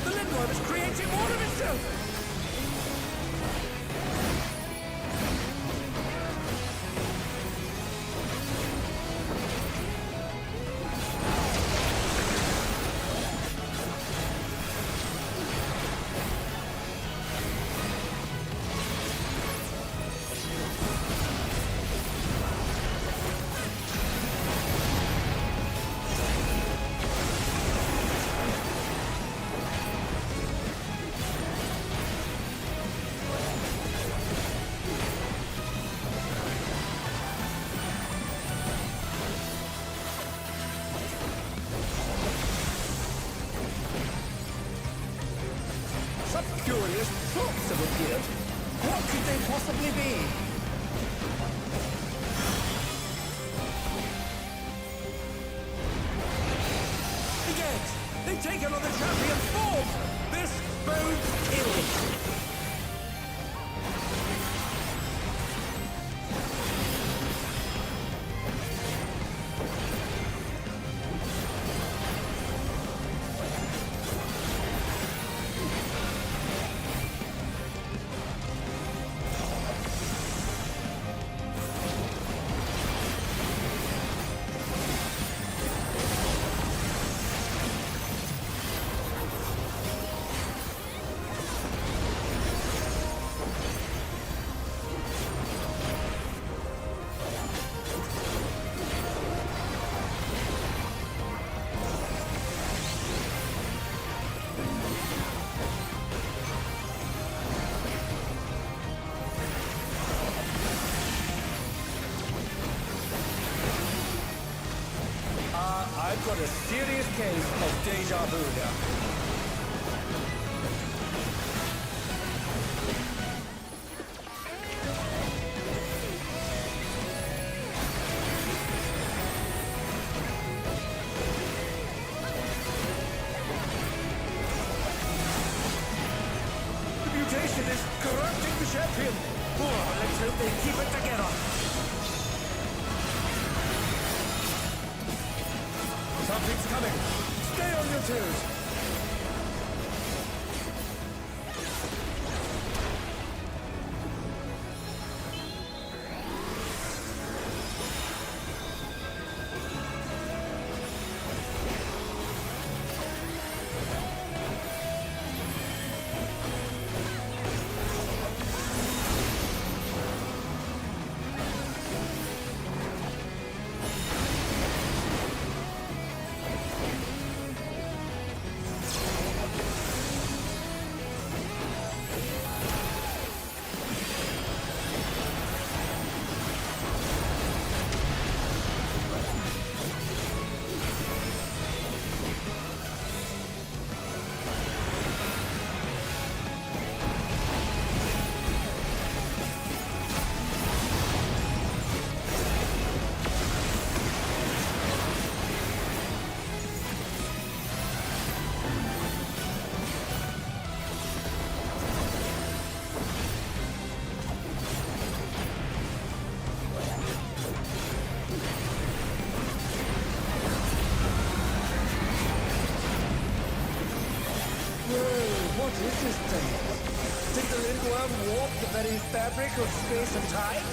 The Lindworm is creating more of itself. Some curious thoughts have appeared. What could they possibly be? Yet, they've taken on the champion's form! This bodes ill! I've got a serious case of deja vu here. The mutation is corrupting the champion. Oh, let's hope they keep it together. Something's coming. Stay on your toes. unwarp the very fabric of space and time?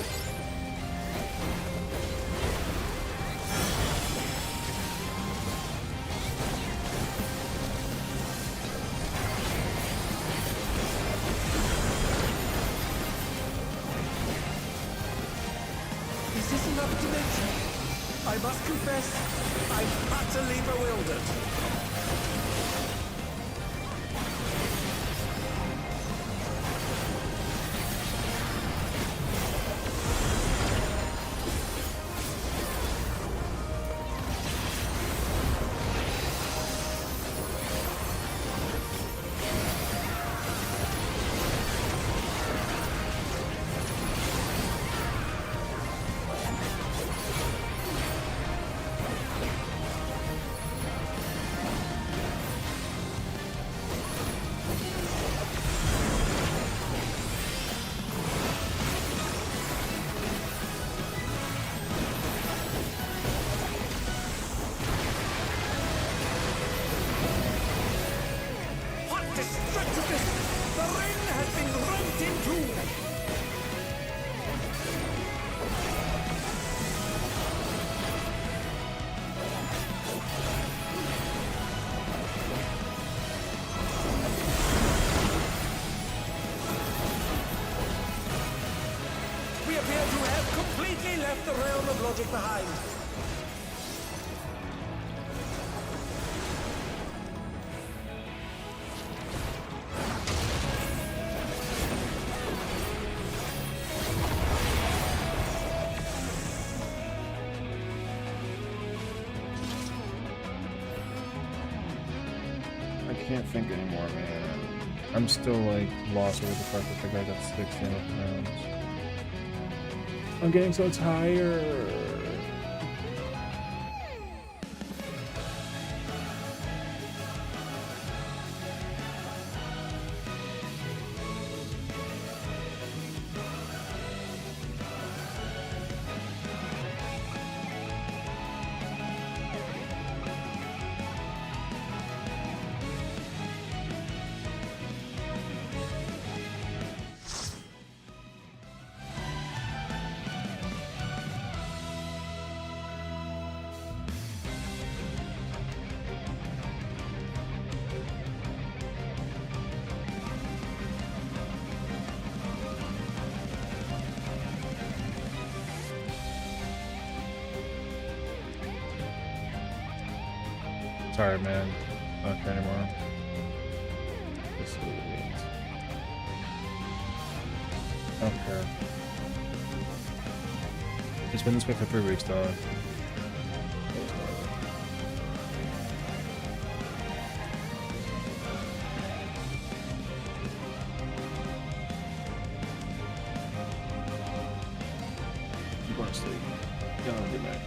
Is this another dimension? I must confess, I'm utterly bewildered. What destructiveness! The ring has been rent in two! We appear to have completely left the realm of logic behind. I can't think anymore, man. I'm still like lost over the fact that the guy got 600 pounds. I'm getting so tired. Sorry, man. Not care anymore. This is weird. I don't care. It's been this way for 3 weeks, dog. I'm going to sleep. Good night.